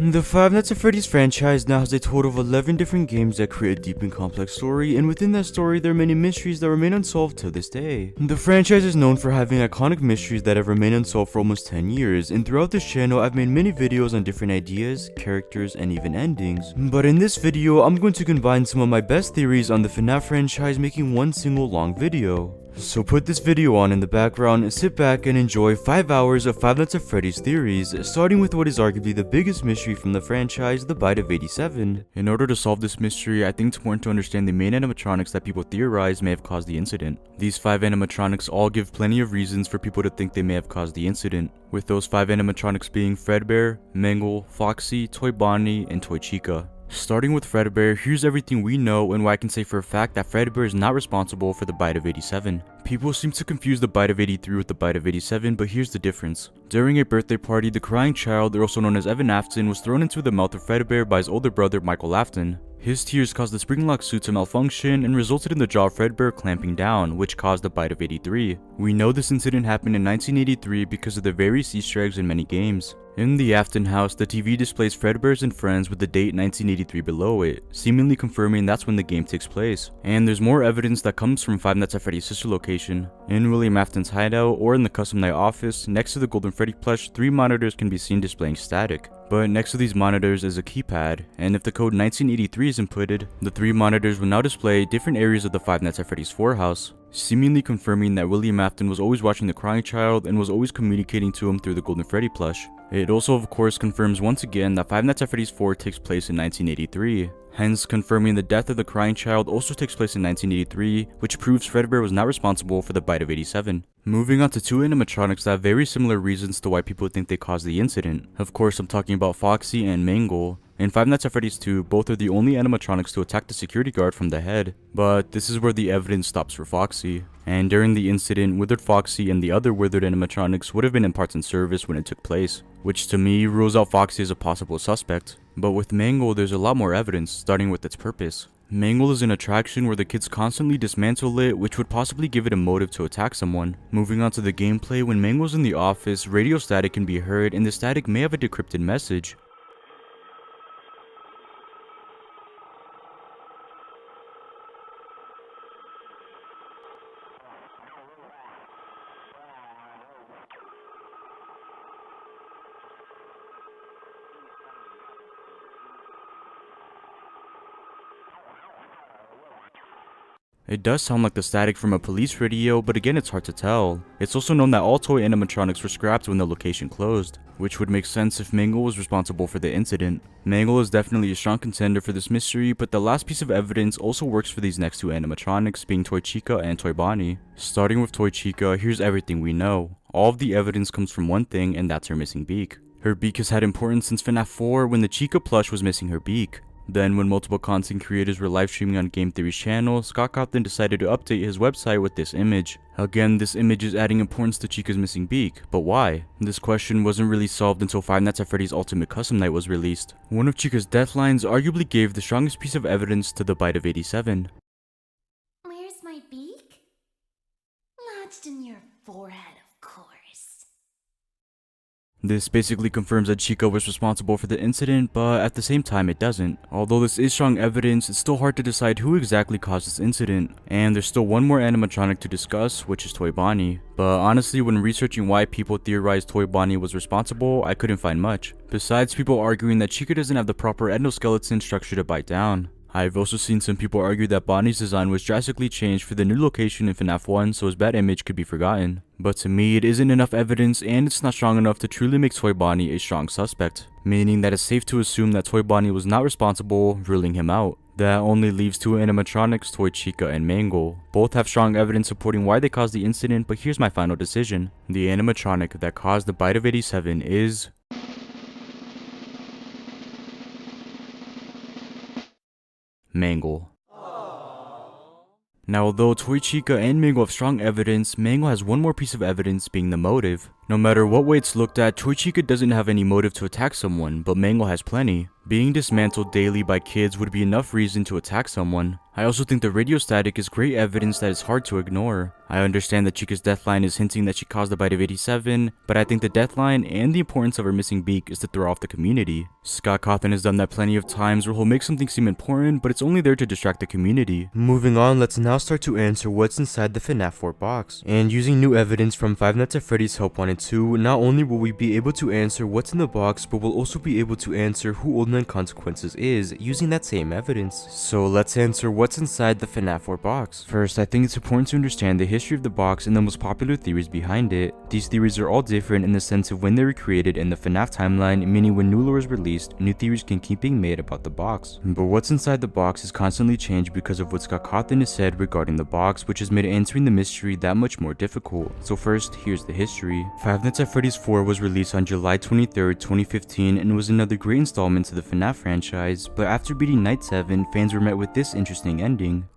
The Five Nights at Freddy's franchise now has a total of 11 different games that create a deep and complex story, and within that story there are many mysteries that remain unsolved to this day. The franchise is known for having iconic mysteries that have remained unsolved for almost 10 years, and throughout this channel I've made many videos on different ideas, characters, and even endings. But in this video, I'm going to combine some of my best theories on the FNAF franchise making one single long video. So put this video on in the background, sit back and enjoy 5 hours of Five Nights at Freddy's theories, starting with what is arguably the biggest mystery from the franchise, the Bite of 87. In order to solve this mystery, I think it's important to understand the main animatronics that people theorize may have caused the incident. These 5 animatronics all give plenty of reasons for people to think they may have caused the incident, with those 5 animatronics being Fredbear, Mangle, Foxy, Toy Bonnie, and Toy Chica. Starting with Fredbear, here's everything we know and why I can say for a fact that Fredbear is not responsible for the Bite of 87. People seem to confuse the Bite of 83 with the Bite of 87, but here's the difference. During a birthday party, the crying child, also known as Evan Afton, was thrown into the mouth of Fredbear by his older brother Michael Afton. His tears caused the spring lock suit to malfunction and resulted in the jaw of Fredbear clamping down, which caused the Bite of 83. We know this incident happened in 1983 because of the various Easter eggs in many games. In the Afton house, the TV displays Fredbear's and Friends with the date 1983 below it, seemingly confirming that's when the game takes place. And there's more evidence that comes from Five Nights at Freddy's sister location. In William Afton's hideout or in the custom night office, next to the Golden Freddy plush, 3 monitors can be seen displaying static. But next to these monitors is a keypad, and if the code 1983 is inputted, the 3 monitors will now display different areas of the Five Nights at Freddy's 4 house, seemingly confirming that William Afton was always watching the crying child and was always communicating to him through the Golden Freddy plush. It also of course confirms once again that Five Nights at Freddy's 4 takes place in 1983, hence confirming the death of the crying child also takes place in 1983, which proves Fredbear was not responsible for the Bite of 87. Moving on to 2 animatronics that have very similar reasons to why people think they caused the incident. Of course, I'm talking about Foxy and Mangle. In Five Nights at Freddy's 2, both are the only animatronics to attack the security guard from the head, but this is where the evidence stops for Foxy. And during the incident, Withered Foxy and the other withered animatronics would have been in parts and service when it took place, which to me rules out Foxy as a possible suspect. But with Mangle, there's a lot more evidence, starting with its purpose. Mangle is an attraction where the kids constantly dismantle it, which would possibly give it a motive to attack someone. Moving on to the gameplay, when Mangle's in the office, radio static can be heard and the static may have a decrypted message. It does sound like the static from a police radio, but again it's hard to tell. It's also known that all toy animatronics were scrapped when the location closed, which would make sense if Mangle was responsible for the incident. Mangle is definitely a strong contender for this mystery, but the last piece of evidence also works for these next 2 animatronics, being Toy Chica and Toy Bonnie. Starting with Toy Chica, here's everything we know. All of the evidence comes from one thing, and that's her missing beak. Her beak has had importance since FNAF 4 when the Chica plush was missing her beak. Then, when multiple content creators were live streaming on Game Theory's channel, Scott Cawthon decided to update his website with this image. Again, this image is adding importance to Chica's missing beak, but why? This question wasn't really solved until Five Nights at Freddy's Ultimate Custom Night was released. One of Chica's death lines arguably gave the strongest piece of evidence to the Bite of 87. Where's my beak? Lodged in your forehead, of course. This basically confirms that Chica was responsible for the incident, but at the same time it doesn't. Although this is strong evidence, it's still hard to decide who exactly caused this incident. And there's still one more animatronic to discuss, which is Toy Bonnie. But honestly, when researching why people theorized Toy Bonnie was responsible, I couldn't find much. Besides people arguing that Chica doesn't have the proper endoskeleton structure to bite down. I've also seen some people argue that Bonnie's design was drastically changed for the new location in FNAF 1 so his bad image could be forgotten. But to me, it isn't enough evidence and it's not strong enough to truly make Toy Bonnie a strong suspect, meaning that it's safe to assume that Toy Bonnie was not responsible, ruling him out. That only leaves 2 animatronics, Toy Chica and Mangle. Both have strong evidence supporting why they caused the incident, but here's my final decision. The animatronic that caused the Bite of 87 is Mangle. Now, although Toy Chica and Mangle have strong evidence, Mangle has one more piece of evidence, being the motive. No matter what way it's looked at, Toy Chica doesn't have any motive to attack someone, but Mangle has plenty. Being dismantled daily by kids would be enough reason to attack someone. I also think the radio static is great evidence that is hard to ignore. I understand that Chica's deathline is hinting that she caused the bite of 87, but I think the deathline and the importance of her missing beak is to throw off the community. Scott Cawthon has done that plenty of times where he'll make something seem important, but it's only there to distract the community. Moving on, let's now start to answer what's inside the FNAF 4 box. And using new evidence from Five Nights at Freddy's Help Wanted 2, not only will we be able to answer what's in the box, but we'll also be able to answer who Old Man Consequences is using that same evidence. So let's answer what's inside the FNAF 4 box. First, I think it's important to understand the history of the box and the most popular theories behind it. These theories are all different in the sense of when they were created in the FNAF timeline, meaning when new lore is released, new theories can keep being made about the box. But what's inside the box is constantly changed because of what Scott Cawthon has said regarding the box, which has made answering the mystery that much more difficult. So first, here's the history. Five Nights at Freddy's 4 was released on July 23rd, 2015 and was another great installment to the FNAF franchise, but after beating Night 7, fans were met with this interesting ending.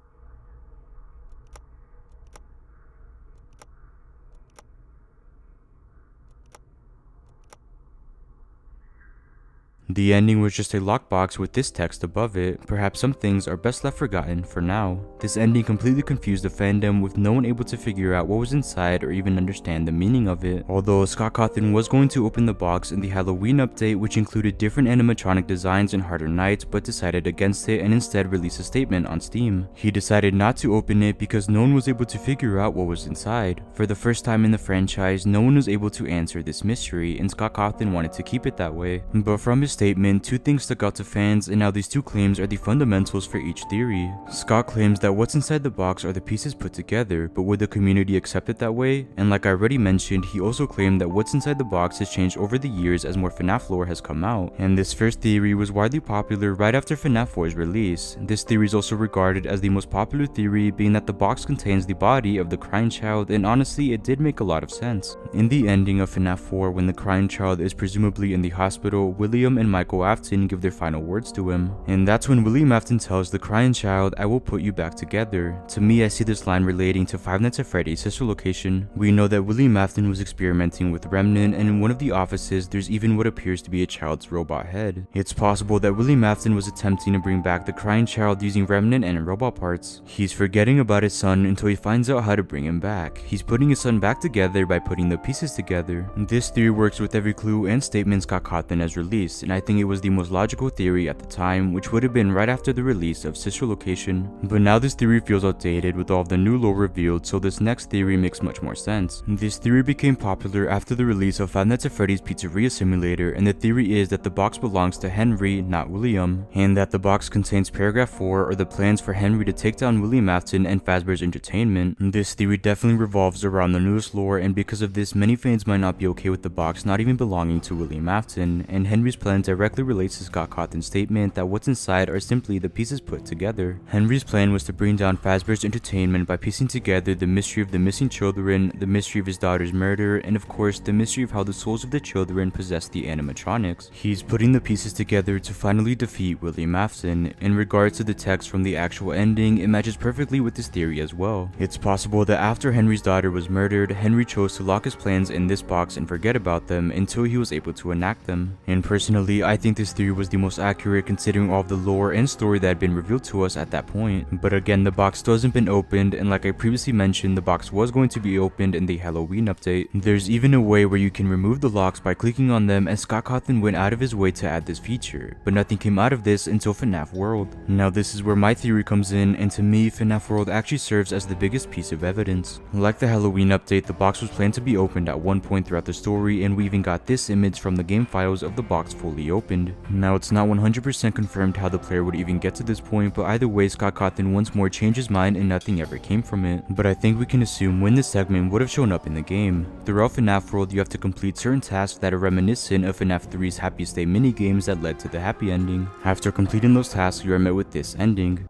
The ending was just a lockbox with this text above it. Perhaps some things are best left forgotten for now. This ending completely confused the fandom, with no one able to figure out what was inside or even understand the meaning of it. Although Scott Cawthon was going to open the box in the Halloween update, which included different animatronic designs and harder nights, but decided against it and instead released a statement on Steam. He decided not to open it because no one was able to figure out what was inside. For the first time in the franchise, no one was able to answer this mystery, and Scott Cawthon wanted to keep it that way. But from his statement, two things stuck out to fans, and now these two claims are the fundamentals for each theory. Scott claims that what's inside the box are the pieces put together, but would the community accept it that way? And like I already mentioned, he also claimed that what's inside the box has changed over the years as more FNAF lore has come out, and this first theory was widely popular right after FNAF 4's release. This theory is also regarded as the most popular theory, being that the box contains the body of the crying child, and honestly, it did make a lot of sense. In the ending of FNAF 4, when the crying child is presumably in the hospital, William and Michael Afton give their final words to him, and that's when William Afton tells the crying child, "I will put you back together." To me, I see this line relating to Five Nights at Freddy's sister location. We know that William Afton was experimenting with Remnant, and in one of the offices, there's even what appears to be a child's robot head. It's possible that William Afton was attempting to bring back the crying child using Remnant and robot parts. He's forgetting about his son until he finds out how to bring him back. He's putting his son back together by putting the pieces together. This theory works with every clue and statement Scott Cawthon has released, and I think it was the most logical theory at the time, which would have been right after the release of Sister Location. But now this theory feels outdated with all of the new lore revealed, so this next theory makes much more sense. This theory became popular after the release of Five Nights at Freddy's Pizzeria Simulator, and the theory is that the box belongs to Henry, not William, and that the box contains paragraph 4, or the plans for Henry to take down William Afton and Fazbear's Entertainment. This theory definitely revolves around the newest lore, and because of this, many fans might not be okay with the box not even belonging to William Afton, and Henry's plan directly relates to Scott Cawthon's statement that what's inside are simply the pieces put together. Henry's plan was to bring down Fazbear's Entertainment by piecing together the mystery of the missing children, the mystery of his daughter's murder, and of course the mystery of how the souls of the children possess the animatronics. He's putting the pieces together to finally defeat William Afton. In regards to the text from the actual ending, it matches perfectly with this theory as well. It's possible that after Henry's daughter was murdered, Henry chose to lock his plans in this box and forget about them until he was able to enact them. And personally, I think this theory was the most accurate considering all of the lore and story that had been revealed to us at that point. But again, the box still hasn't been opened, and like I previously mentioned, the box was going to be opened in the Halloween update. There's even a way where you can remove the locks by clicking on them, and Scott Cawthon went out of his way to add this feature, but nothing came out of this until FNAF World. Now this is where my theory comes in, and to me, FNAF World actually serves as the biggest piece of evidence. Like the Halloween update, the box was planned to be opened at one point throughout the story, and we even got this image from the game files of the box fully opened. Now it's not 100% confirmed how the player would even get to this point, but either way, Scott Cawthon once more changed his mind and nothing ever came from it. But I think we can assume when this segment would have shown up in the game. Throughout FNAF World, you have to complete certain tasks that are reminiscent of FNAF 3's Happiest Day minigames that led to the happy ending. After completing those tasks, you are met with this ending.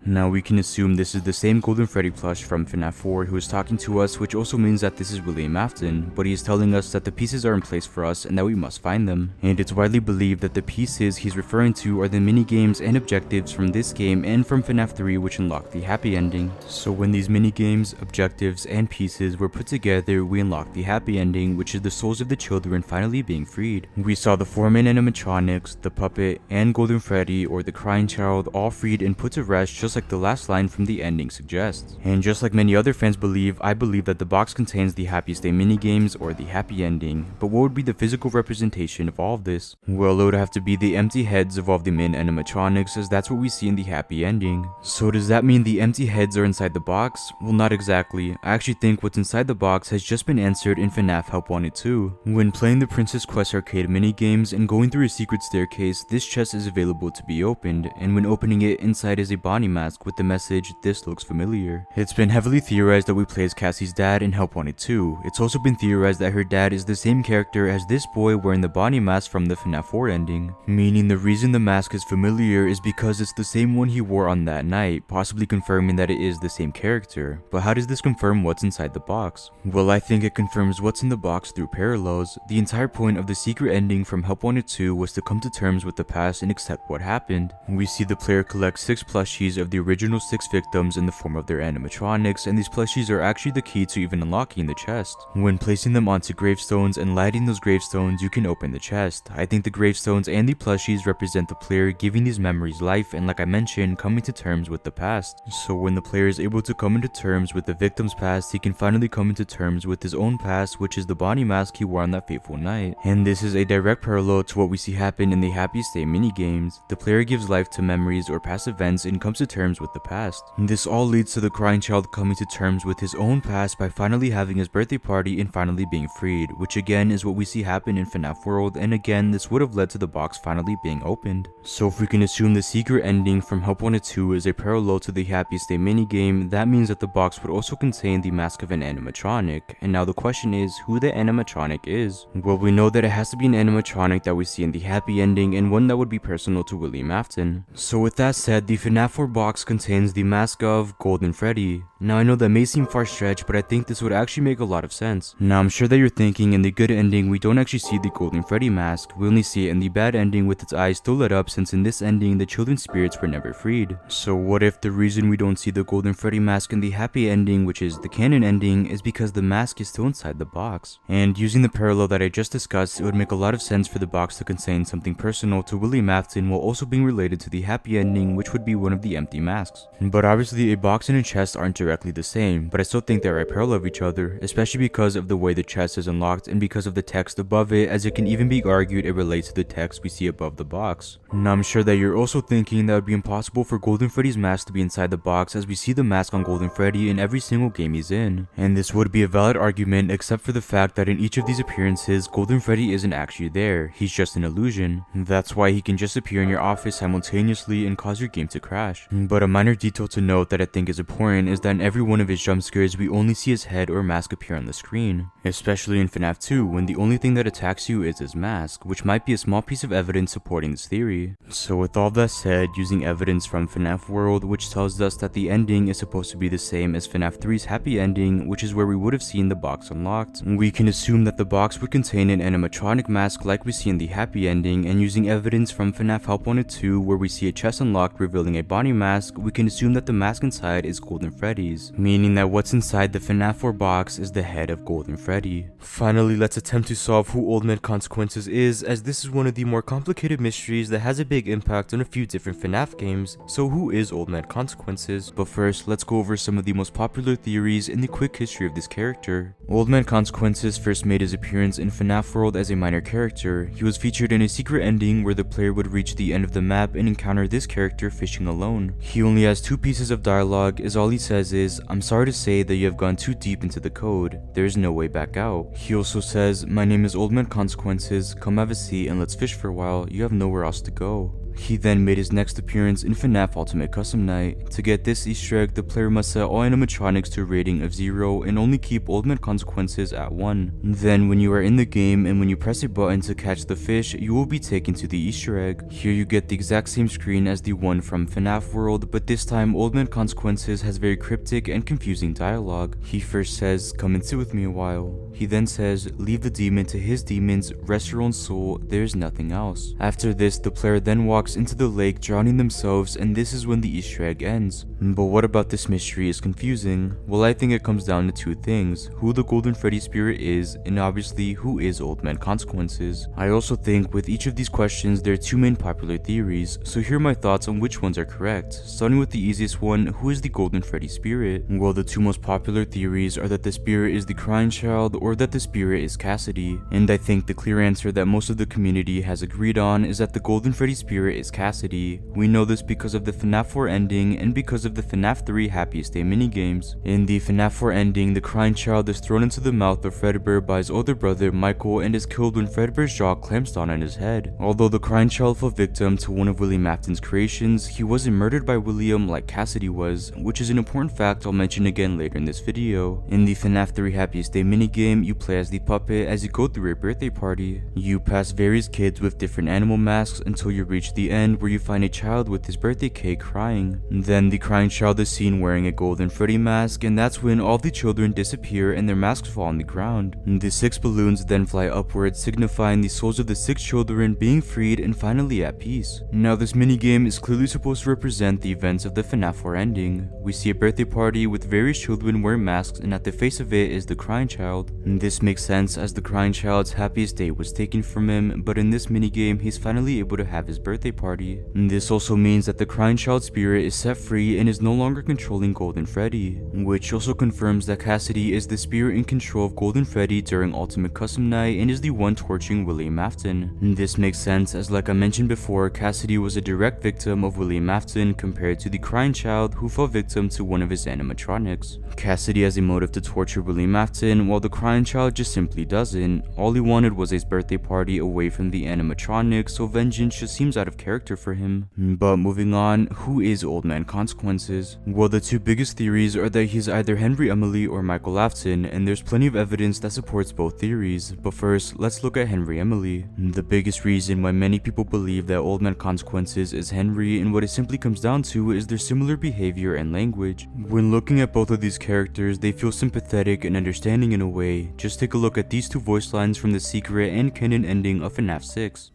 Now we can assume this is the same Golden Freddy plush from FNAF 4 who is talking to us, which also means that this is William Afton, but he is telling us that the pieces are in place for us and that we must find them. And it's widely believed that the pieces he's referring to are the mini games and objectives from this game and from FNAF 3 which unlock the happy ending. So when these mini games, objectives, and pieces were put together, we unlocked the happy ending, which is the souls of the children finally being freed. We saw the 4 main animatronics, the puppet, and Golden Freddy or the crying child all freed and put to rest, just like the last line from the ending suggests. And just like many other fans believe, I believe that the box contains the happiest day minigames or the happy ending. But what would be the physical representation of all of this? Well, it would have to be the empty heads of all the main animatronics, as that's what we see in the happy ending. So does that mean the empty heads are inside the box? Well, not exactly. I actually think what's inside the box has just been answered in FNAF Help Wanted 2. When playing the Princess Quest arcade minigames and going through a secret staircase, this chest is available to be opened, and when opening it, inside is a Bonnie mask with the message, "This looks familiar." It's been heavily theorized that we play as Cassie's dad in Help Wanted 2. It's also been theorized that her dad is the same character as this boy wearing the Bonnie mask from the FNAF 4 ending, meaning the reason the mask is familiar is because it's the same one he wore on that night, possibly confirming that it is the same character. But how does this confirm what's inside the box? Well, I think it confirms what's in the box through parallels. The entire point of the secret ending from Help Wanted 2 was to come to terms with the past and accept what happened. We see the player collect 6 plushies of the original 6 victims in the form of their animatronics, and these plushies are actually the key to even unlocking the chest. When placing them onto gravestones and lighting those gravestones, you can open the chest. I think the gravestones and the plushies represent the player giving these memories life and, like I mentioned, coming to terms with the past. So when the player is able to come into terms with the victim's past, he can finally come into terms with his own past, which is the Bonnie mask he wore on that fateful night. And this is a direct parallel to what we see happen in the Happy Stay minigames. The player gives life to memories or past events and comes to terms with the past. This all leads to the crying child coming to terms with his own past by finally having his birthday party and finally being freed, which again is what we see happen in FNAF World, and again this would have led to the box finally being opened. So if we can assume the secret ending from Help Wanted 2 is a parallel to the Happy Stay minigame, that means that the box would also contain the mask of an animatronic. And now the question is, who the animatronic is? Well, we know that it has to be an animatronic that we see in the happy ending and one that would be personal to William Afton. So with that said, the FNAF 4 box contains the mask of Golden Freddy. Now I know that may seem far-stretched, but I think this would actually make a lot of sense. Now I'm sure that you're thinking in the good ending we don't actually see the Golden Freddy mask, we only see it in the bad ending with its eyes still lit up, since in this ending the children's spirits were never freed. So what if the reason we don't see the Golden Freddy mask in the happy ending, which is the canon ending, is because the mask is still inside the box? And using the parallel that I just discussed, it would make a lot of sense for the box to contain something personal to William Afton while also being related to the happy ending, which would be one of the empty masks. But obviously a box and a chest aren't directly the same, but I still think they're right parallel of each other, especially because of the way the chest is unlocked and because of the text above it, as it can even be argued it relates to the text we see above the box. Now I'm sure that you're also thinking that it would be impossible for Golden Freddy's mask to be inside the box, as we see the mask on Golden Freddy in every single game he's in. And this would be a valid argument except for the fact that in each of these appearances, Golden Freddy isn't actually there, he's just an illusion. That's why he can just appear in your office simultaneously and cause your game to crash. But a minor detail to note that I think is important is that in every one of his jump scares we only see his head or mask appear on the screen. Especially in FNAF 2 when the only thing that attacks you is his mask, which might be a small piece of evidence supporting this theory. So with all that said, using evidence from FNAF World which tells us that the ending is supposed to be the same as FNAF 3's happy ending, which is where we would have seen the box unlocked, we can assume that the box would contain an animatronic mask like we see in the happy ending, and using evidence from FNAF Help Wanted 2 where we see a chest unlocked revealing a Bonnie mask, we can assume that the mask inside is Golden Freddy's, meaning that what's inside the FNAF 4 box is the head of Golden Freddy. Finally, let's attempt to solve who Old Man Consequences is, as this is one of the more complicated mysteries that has a big impact on a few different FNAF games. So who is Old Man Consequences? But first, let's go over some of the most popular theories and the quick history of this character. Old Man Consequences first made his appearance in FNAF World as a minor character. He was featured in a secret ending where the player would reach the end of the map and encounter this character fishing alone. He only has 2 pieces of dialogue, as all he says is, "I'm sorry to say that you have gone too deep into the code. There is no way back out." He also says, "My name is Old Man Consequences, come have a seat and let's fish for a while, you have nowhere else to go." He then made his next appearance in FNAF Ultimate Custom Night. To get this Easter egg, the player must set all animatronics to a rating of 0 and only keep Old Man Consequences at 1. Then when you are in the game and when you press a button to catch the fish, you will be taken to the Easter egg. Here you get the exact same screen as the one from FNAF World, but this time Old Man Consequences has very cryptic and confusing dialogue. He first says, "Come and sit with me a while." He then says, "Leave the demon to his demons, rest your own soul, there's nothing else." After this, the player then walks into the lake, drowning themselves, and this is when the Easter egg ends. But what about this mystery is confusing? Well, I think it comes down to two things: who the Golden Freddy spirit is, and obviously who is Old Man Consequences. I also think with each of these questions there are two main popular theories, so here are my thoughts on which ones are correct. Starting with the easiest one, who is the Golden Freddy spirit? Well, the two most popular theories are that the spirit is the crying child or that the spirit is Cassidy, and I think the clear answer that most of the community has agreed on is that the Golden Freddy spirit is Cassidy. We know this because of the FNAF 4 ending and because of the FNAF 3 Happiest Day minigames. In the FNAF 4 ending, the crying child is thrown into the mouth of Fredbear by his older brother Michael and is killed when Fredbear's jaw clamps down on his head. Although the crying child fell victim to one of William Afton's creations, he wasn't murdered by William like Cassidy was, which is an important fact I'll mention again later in this video. In the FNAF 3 Happiest Day minigame, you play as the puppet as you go through a birthday party. You pass various kids with different animal masks until you reach the end where you find a child with his birthday cake crying. Then the crying child is seen wearing a Golden Freddy mask, and that's when all the children disappear and their masks fall on the ground. The 6 balloons then fly upwards, signifying the souls of the 6 children being freed and finally at peace. Now this minigame is clearly supposed to represent the events of the FNAF 4 ending. We see a birthday party with various children wearing masks, and at the face of it is the crying child. This makes sense as the crying child's happiest day was taken from him, but in this minigame he's finally able to have his birthday party. This also means that the crying child spirit is set free and is no longer controlling Golden Freddy, which also confirms that Cassidy is the spirit in control of Golden Freddy during Ultimate Custom Night and is the one torturing William Afton. This makes sense as, like I mentioned before, Cassidy was a direct victim of William Afton compared to the crying child who fell victim to one of his animatronics. Cassidy has a motive to torture William Afton, while the crying child just simply doesn't. All he wanted was his birthday party away from the animatronics, so vengeance just seems out of character for him. But moving on, who is Old Man Consequences? Well, the two biggest theories are that he's either Henry Emily or Michael Afton, and there's plenty of evidence that supports both theories. But first, let's look at Henry Emily. The biggest reason why many people believe that Old Man Consequences is Henry, and what it simply comes down to, is their similar behavior and language. When looking at both of these characters, they feel sympathetic and understanding in a way. Just take a look at these two voice lines from the secret and canon ending of FNAF 6.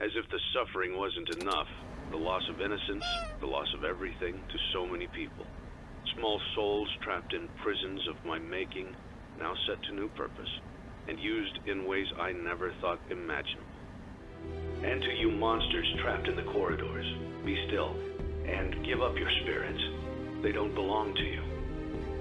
As if the suffering wasn't enough, the loss of innocence, the loss of everything to so many people. Small souls trapped in prisons of my making, now set to new purpose, and used in ways I never thought imaginable. And to you monsters trapped in the corridors, be still, and give up your spirits. They don't belong to you.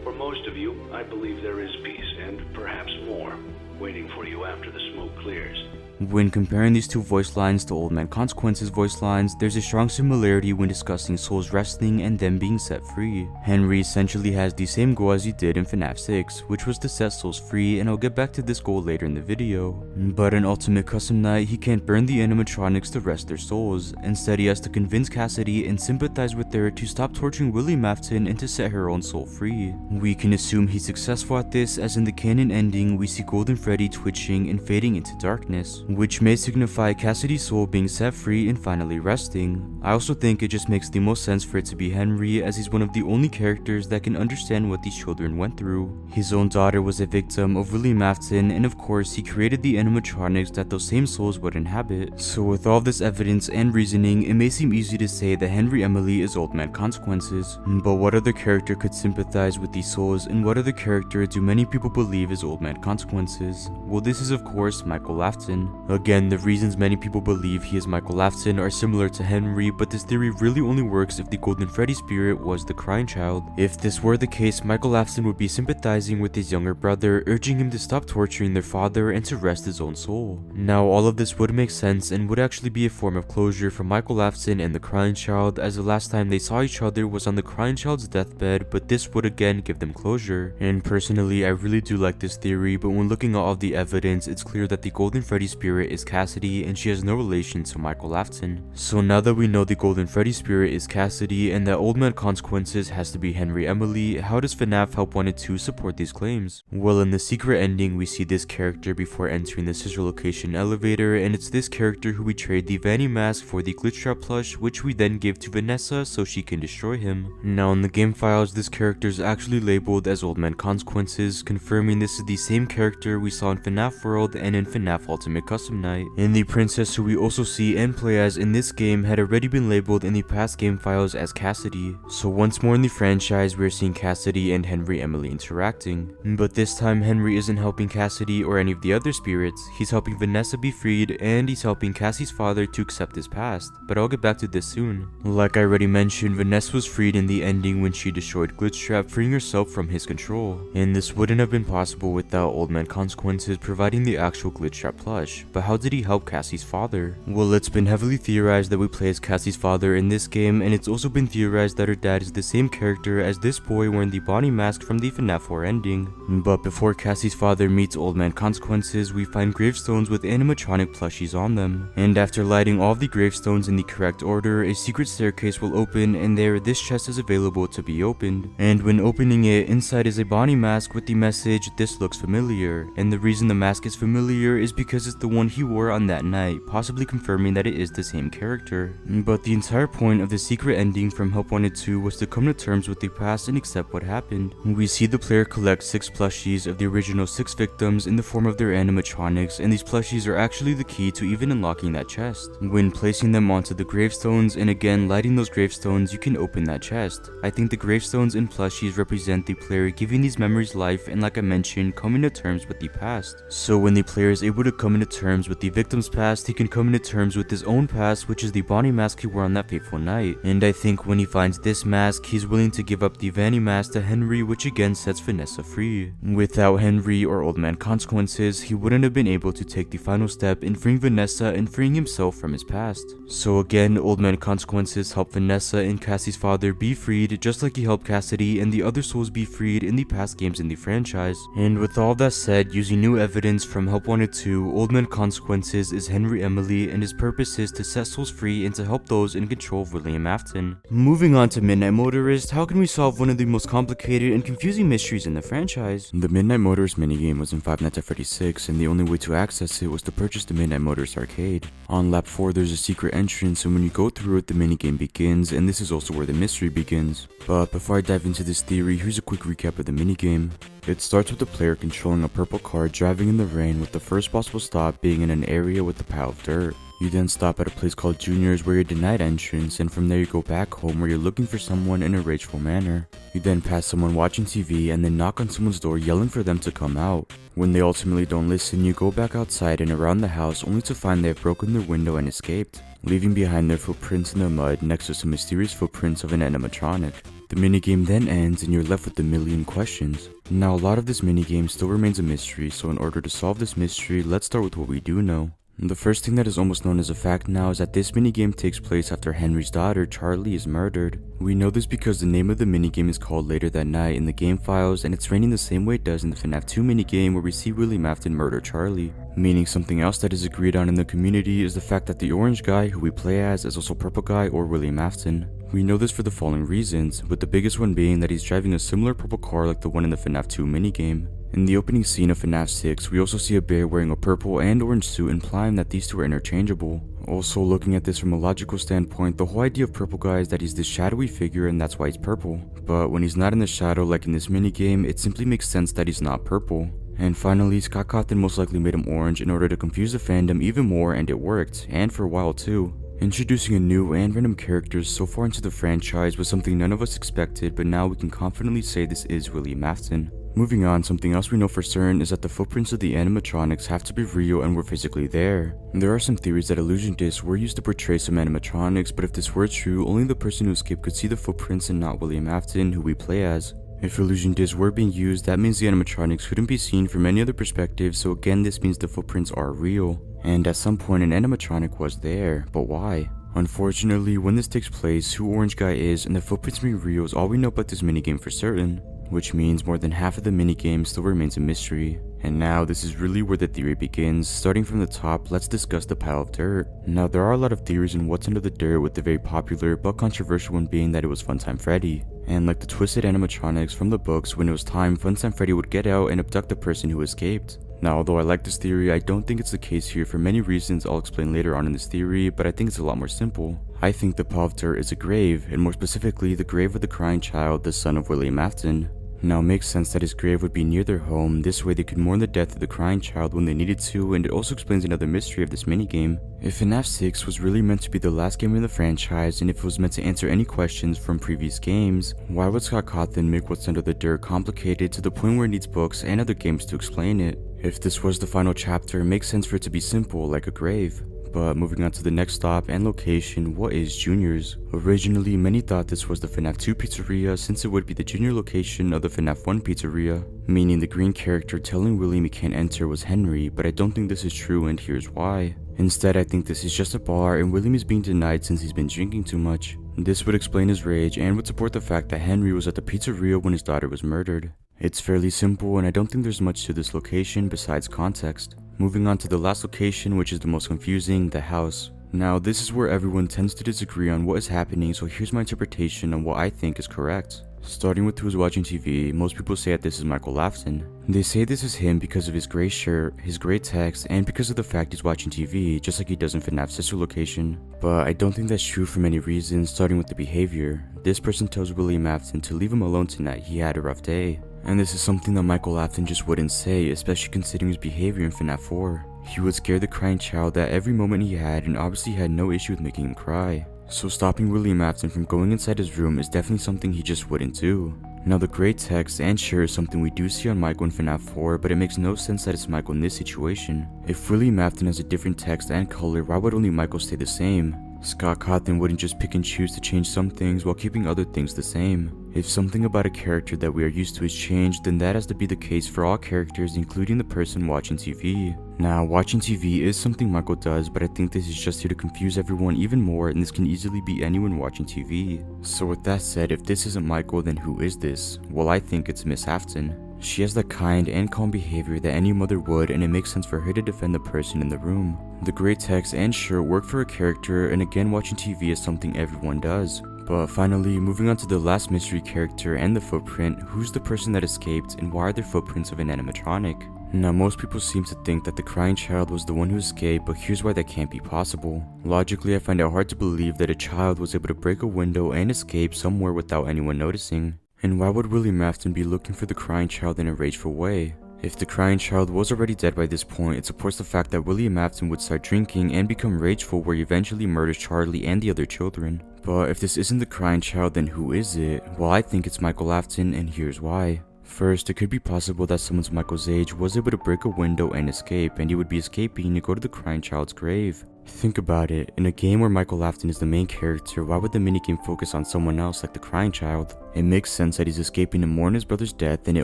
For most of you, I believe there is peace, and perhaps more, waiting for you after the smoke clears. When comparing these two voice lines to Old Man Consequences voice lines, there's a strong similarity when discussing souls resting and them being set free. Henry essentially has the same goal as he did in FNAF 6, which was to set souls free, and I'll get back to this goal later in the video. But in Ultimate Custom Night, he can't burn the animatronics to rest their souls. Instead, he has to convince Cassidy and sympathize with her to stop torturing William Afton and to set her own soul free. We can assume he's successful at this, as in the canon ending, we see Golden Freddy twitching and fading into darkness, which may signify Cassidy's soul being set free and finally resting. I also think it just makes the most sense for it to be Henry, as he's one of the only characters that can understand what these children went through. His own daughter was a victim of William Afton, and of course he created the animatronics that those same souls would inhabit. So with all this evidence and reasoning, it may seem easy to say that Henry Emily is Old Man Consequences. But what other character could sympathize with these souls, and what other character do many people believe is Old Man Consequences? Well, this is of course Michael Afton. Again, the reasons many people believe he is Michael Afton are similar to Henry, but this theory really only works if the Golden Freddy spirit was the crying child. If this were the case, Michael Afton would be sympathizing with his younger brother, urging him to stop torturing their father and to rest his own soul. Now, all of this would make sense and would actually be a form of closure for Michael Afton and the crying child, as the last time they saw each other was on the crying child's deathbed, but this would again give them closure. And personally, I really do like this theory, but when looking at all the evidence, it's clear that the Golden Freddy spirit is Cassidy and she has no relation to Michael Afton. So now that we know the Golden Freddy spirit is Cassidy and that Old Man Consequences has to be Henry Emily, how does FNAF Help Wanted 2 support these claims? Well, in the secret ending, we see this character before entering the sister location elevator, and it's this character who we trade the Vanny mask for the glitch trap plush, which we then give to Vanessa so she can destroy him. Now in the game files, this character is actually labeled as Old Man Consequences, confirming this is the same character we saw in FNAF World and in FNAF Ultimate Custom Night. And the princess who we also see and play as in this game had already been labeled in the past game files as Cassidy. So once more in the franchise, we're seeing Cassidy and Henry Emily interacting. But this time Henry isn't helping Cassidy or any of the other spirits, he's helping Vanessa be freed and he's helping Cassie's father to accept his past. But I'll get back to this soon. Like I already mentioned, Vanessa was freed in the ending when she destroyed Glitchtrap, freeing herself from his control. And this wouldn't have been possible without Old Man Consequences providing the actual Glitchtrap plush. But how did he help Cassie's father? Well, it's been heavily theorized that we play as Cassie's father in this game, and it's also been theorized that her dad is the same character as this boy wearing the Bonnie mask from the FNAF 4 ending. But before Cassie's father meets Old Man Consequences, we find gravestones with animatronic plushies on them. And after lighting all of the gravestones in the correct order, a secret staircase will open, and there this chest is available to be opened. And when opening it, inside is a Bonnie mask with the message, "This looks familiar." And the reason the mask is familiar is because it's the one he wore on that night, possibly confirming that it is the same character. But the entire point of the secret ending from Help Wanted 2 was to come to terms with the past and accept what happened. We see the player collect 6 plushies of the original 6 victims in the form of their animatronics, and these plushies are actually the key to even unlocking that chest. When placing them onto the gravestones and again lighting those gravestones, you can open that chest. I think the gravestones and plushies represent the player giving these memories life and, like I mentioned, coming to terms with the past. So when the player is able to come into terms with the victim's past, he can come into terms with his own past, which is the Bonnie mask he wore on that fateful night. And I think when he finds this mask, he's willing to give up the Vanny mask to Henry, which again sets Vanessa free. Without Henry or Old Man Consequences, he wouldn't have been able to take the final step in freeing Vanessa and freeing himself from his past. So again, Old Man Consequences helped Vanessa and Cassie's father be freed, just like he helped Cassidy and the other souls be freed in the past games in the franchise. And with all that said, using new evidence from Help Wanted 2, Old Man Consequences is Henry Emily, and his purpose is to set souls free and to help those in control of William Afton. Moving on to Midnight Motorist, how can we solve one of the most complicated and confusing mysteries in the franchise? The Midnight Motorist minigame was in Five Nights at Freddy's 6, and the only way to access it was to purchase the Midnight Motorist arcade. On lap 4 there's a secret entrance, and when you go through it the minigame begins, and this is also where the mystery begins. But before I dive into this theory, here's a quick recap of the minigame. It starts with the player controlling a purple car driving in the rain, with the first possible stop being in an area with a pile of dirt. You then stop at a place called Junior's where you're denied entrance, and from there you go back home where you're looking for someone in a rageful manner. You then pass someone watching TV and then knock on someone's door yelling for them to come out. When they ultimately don't listen, you go back outside and around the house only to find they have broken their window and escaped, leaving behind their footprints in the mud next to some mysterious footprints of an animatronic. The minigame then ends and you're left with a million questions. Now a lot of this minigame still remains a mystery, so in order to solve this mystery, let's start with what we do know. The first thing that is almost known as a fact now is that this minigame takes place after Henry's daughter, Charlie, is murdered. We know this because the name of the minigame is called Later That Night in the game files, and it's raining the same way it does in the FNAF 2 minigame where we see William Afton murder Charlie. Meaning something else that is agreed on in the community is the fact that the orange guy who we play as is also Purple Guy or William Afton. We know this for the following reasons, with the biggest one being that he's driving a similar purple car like the one in the FNAF 2 minigame. In the opening scene of FNAF 6, we also see a bear wearing a purple and orange suit, implying that these two are interchangeable. Also, looking at this from a logical standpoint, the whole idea of Purple Guy is that he's this shadowy figure and that's why he's purple. But when he's not in the shadow like in this minigame, it simply makes sense that he's not purple. And finally, Scott Cawthon most likely made him orange in order to confuse the fandom even more, and it worked, and for a while too. Introducing a new and random characters so far into the franchise was something none of us expected, but now we can confidently say this is William Afton. Moving on, something else we know for certain is that the footprints of the animatronics have to be real and were physically there. There are some theories that illusion discs were used to portray some animatronics, but if this were true, only the person who escaped could see the footprints and not William Afton, who we play as. If illusion discs were being used, that means the animatronics couldn't be seen from any other perspective, so again this means the footprints are real. And at some point an animatronic was there, but why? Unfortunately, when this takes place, who Orange Guy is and the footprints being real is all we know about this minigame for certain. which means more than half of the minigame still remains a mystery. And now this is really where the theory begins. Starting from the top, let's discuss the pile of dirt. Now there are a lot of theories on what's under the dirt, with the very popular but controversial one being that it was Funtime Freddy. And like the twisted animatronics from the books, when it was time, Funtime Freddy would get out and abduct the person who escaped. Now although I like this theory, I don't think it's the case here for many reasons I'll explain later on in this theory, but I think it's a lot more simple. I think the pile of dirt is a grave, and more specifically the grave of the crying child, the son of William Afton. Now it makes sense that his grave would be near their home, this way they could mourn the death of the crying child when they needed to, and it also explains another mystery of this minigame. If FNAF 6 was really meant to be the last game in the franchise, and if it was meant to answer any questions from previous games, why would Scott Cawthon make what's under the dirt complicated to the point where it needs books and other games to explain it? If this was the final chapter, it makes sense for it to be simple, like a grave. But moving on to the next stop and location, what is Junior's? Originally, many thought this was the FNAF 2 pizzeria, since it would be the junior location of the FNAF 1 pizzeria, meaning the green character telling William he can't enter was Henry, but I don't think this is true, and here's why. Instead, I think this is just a bar and William is being denied since he's been drinking too much. This would explain his rage and would support the fact that Henry was at the pizzeria when his daughter was murdered. It's fairly simple, and I don't think there's much to this location besides context. Moving on to the last location, which is the most confusing, the house. Now this is where everyone tends to disagree on what is happening, so here's my interpretation on what I think is correct. Starting with who's watching TV, most people say that this is Michael Afton. They say this is him because of his gray shirt, his gray text, and because of the fact he's watching TV, just like he does in FNAF's sister location. But I don't think that's true for many reasons, starting with the behavior. This person tells William Afton to leave him alone tonight, he had a rough day. And this is something that Michael Afton just wouldn't say, especially considering his behavior in FNAF 4. He would scare the crying child at every moment he had, and obviously had no issue with making him cry. So stopping William Afton from going inside his room is definitely something he just wouldn't do. Now the gray text and shirt is something we do see on Michael in FNAF 4, but it makes no sense that it's Michael in this situation. If William Afton has a different text and color, why would only Michael stay the same? Scott Cawthon wouldn't just pick and choose to change some things while keeping other things the same. If something about a character that we are used to is changed, then that has to be the case for all characters, including the person watching TV. Now, watching TV is something Michael does, but I think this is just here to confuse everyone even more, and this can easily be anyone watching TV. So with that said, if this isn't Michael, then who is this? Well, I think it's Miss Afton. She has that kind and calm behavior that any mother would, and it makes sense for her to defend the person in the room. The gray text and shirt work for a character, and again, watching TV is something everyone does. But finally, moving on to the last mystery character and the footprint, who's the person that escaped and why are there footprints of an animatronic? Now most people seem to think that the crying child was the one who escaped, but here's why that can't be possible. Logically, I find it hard to believe that a child was able to break a window and escape somewhere without anyone noticing. And why would William Afton be looking for the crying child in a rageful way? If the crying child was already dead by this point, it supports the fact that William Afton would start drinking and become rageful, where he eventually murders Charlie and the other children. But if this isn't the crying child, then who is it? Well, I think it's Michael Afton, and here's why. First, it could be possible that someone Michael's age was able to break a window and escape, and he would be escaping to go to the crying child's grave. Think about it, in a game where Michael Afton is the main character, why would the minigame focus on someone else like the crying child? It makes sense that he's escaping to mourn his brother's death, and it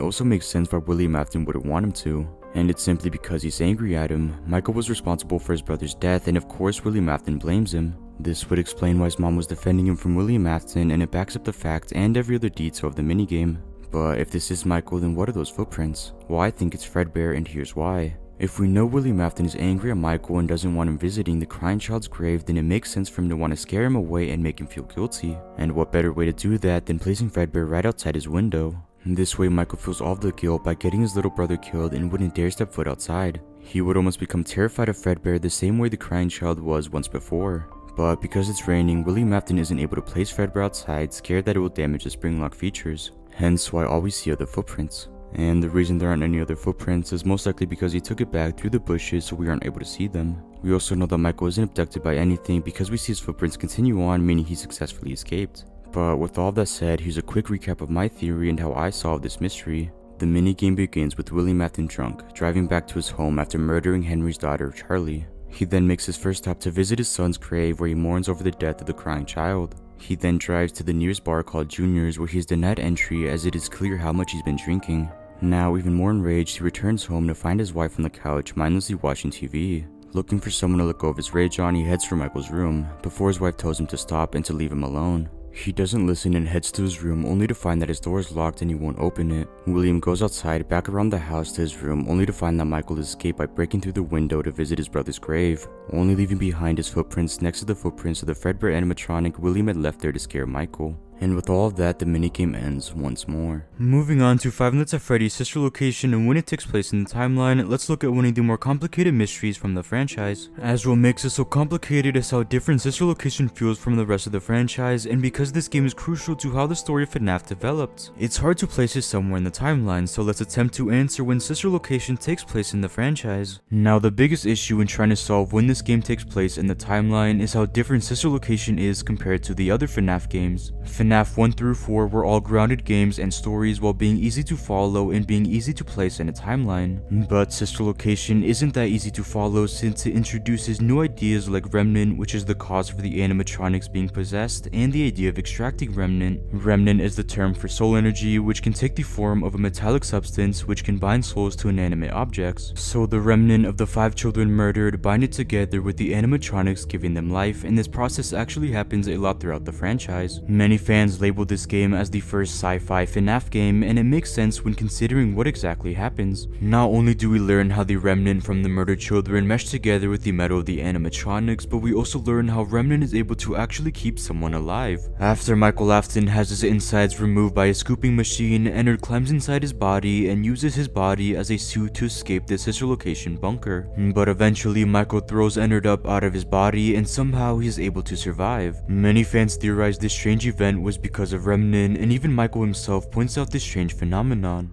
also makes sense why William Afton wouldn't want him to. And it's simply because he's angry at him. Michael was responsible for his brother's death, and of course William Afton blames him. This would explain why his mom was defending him from William Afton, and it backs up the fact and every other detail of the minigame. But if this is Michael, then what are those footprints? Well, I think it's Fredbear, and here's why. If we know William Afton is angry at Michael and doesn't want him visiting the crying child's grave, then it makes sense for him to want to scare him away and make him feel guilty. And what better way to do that than placing Fredbear right outside his window? This way Michael feels all the guilt by getting his little brother killed and wouldn't dare step foot outside. He would almost become terrified of Fredbear the same way the crying child was once before. But because it's raining, William Afton isn't able to place Fredbear outside, scared that it will damage the spring lock features. Hence why all we see are the footprints. And the reason there aren't any other footprints is most likely because he took it back through the bushes so we aren't able to see them. We also know that Michael isn't abducted by anything because we see his footprints continue on, meaning he successfully escaped. But with all that said, here's a quick recap of my theory and how I solved this mystery. The minigame begins with William Afton drunk, driving back to his home after murdering Henry's daughter, Charlie. He then makes his first stop to visit his son's grave where he mourns over the death of the crying child. He then drives to the nearest bar called Junior's where he is denied entry as it is clear how much he's been drinking. Now, even more enraged, he returns home to find his wife on the couch mindlessly watching TV. Looking for someone to let go of his rage on, he heads for Michael's room, before his wife tells him to stop and to leave him alone. He doesn't listen and heads to his room only to find that his door is locked and he won't open it. William goes outside back around the house to his room only to find that Michael escaped by breaking through the window to visit his brother's grave, only leaving behind his footprints next to the footprints of the Fredbear animatronic William had left there to scare Michael. And with all of that, the minigame ends once more. Moving on to Five Nights at Freddy's sister location and when it takes place in the timeline, let's look at one of the more complicated mysteries from the franchise. As what makes it so complicated is how different sister location feels from the rest of the franchise, and because this game is crucial to how the story of FNAF developed. It's hard to place it somewhere in the timeline, so let's attempt to answer when sister location takes place in the franchise. Now, the biggest issue in trying to solve when this game takes place in the timeline is how different sister location is compared to the other FNAF games. FNAF 1 through 4 were all grounded games and stories while being easy to follow and being easy to place in a timeline. But Sister Location isn't that easy to follow since it introduces new ideas like Remnant, which is the cause for the animatronics being possessed, and the idea of extracting Remnant. Remnant is the term for soul energy, which can take the form of a metallic substance which can bind souls to inanimate objects. So the remnant of the 5 children murdered bind it together with the animatronics giving them life, and this process actually happens a lot throughout the franchise. Many fans labeled this game as the first sci-fi FNAF game, and it makes sense when considering what exactly happens. Not only do we learn how the remnant from the murdered children mesh together with the metal of the animatronics, but we also learn how Remnant is able to actually keep someone alive. After Michael Afton has his insides removed by a scooping machine, Ennard climbs inside his body and uses his body as a suit to escape the sister location bunker. But eventually Michael throws Ennard up out of his body and somehow he is able to survive. Many fans theorize this strange event was because of Remnant, and even Michael himself points out this strange phenomenon.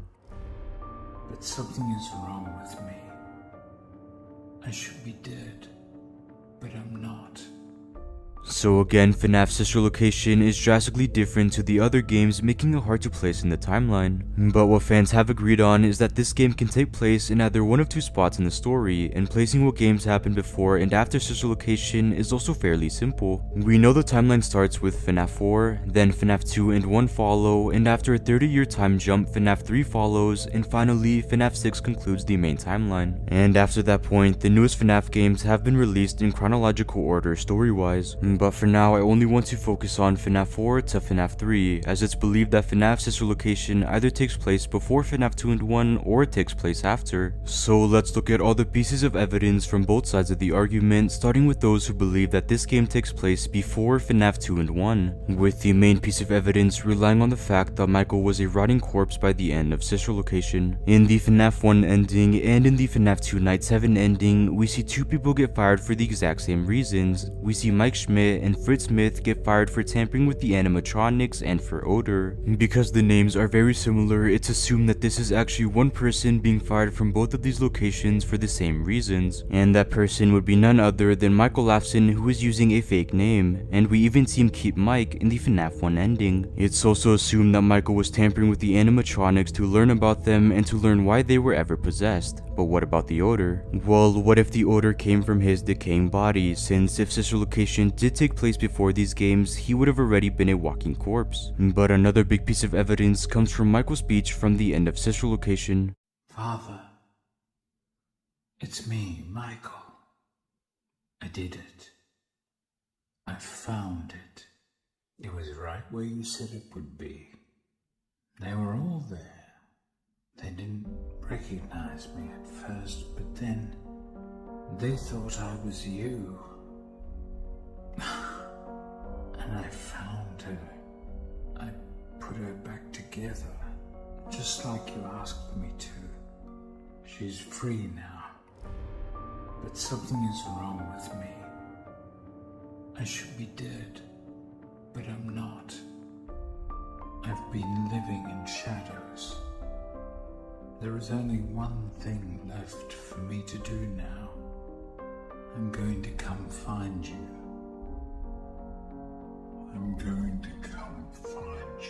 But something is wrong with me. I should be dead, but I'm not. So again, FNAF Sister Location is drastically different to the other games, making it hard to place in the timeline. But what fans have agreed on is that this game can take place in either one of 2 spots in the story, and placing what games happened before and after Sister Location is also fairly simple. We know the timeline starts with FNAF 4, then FNAF 2 and 1 follow, and after a 30-year time jump, FNAF 3 follows, and finally FNAF 6 concludes the main timeline. And after that point, the newest FNAF games have been released in chronological order story-wise. But for now, I only want to focus on FNAF 4 to FNAF 3, as it's believed that FNAF Sister Location either takes place before FNAF 2 and 1 or it takes place after. So let's look at all the pieces of evidence from both sides of the argument, starting with those who believe that this game takes place before FNAF 2 and 1, with the main piece of evidence relying on the fact that Michael was a rotting corpse by the end of Sister Location. In the FNAF 1 ending and in the FNAF 2 Night 7 ending, we see 2 people get fired for the exact same reasons. We see Mike Schmidt and Fritz Smith get fired for tampering with the animatronics and for odor. Because the names are very similar, it's assumed that this is actually one person being fired from both of these locations for the same reasons, and that person would be none other than Michael Afton, who is using a fake name, and we even see him keep Mike in the FNAF 1 ending. It's also assumed that Michael was tampering with the animatronics to learn about them and to learn why they were ever possessed. But what about the odor? Well, what if the odor came from his decaying body, since if Sister Location did take place before these games, he would have already been a walking corpse. But another big piece of evidence comes from Michael's speech from the end of Sister Location. Father, it's me, Michael. I did it. I found it. It was right where you said it would be. They were all there. They didn't recognize me at first, but then they thought I was you. And I found her. I put her back together, just like you asked me to. She's free now. But something is wrong with me. I should be dead, but I'm not. I've been living in shadows. There is only one thing left for me to do now. I'm going to come find you. I'm going to come find you.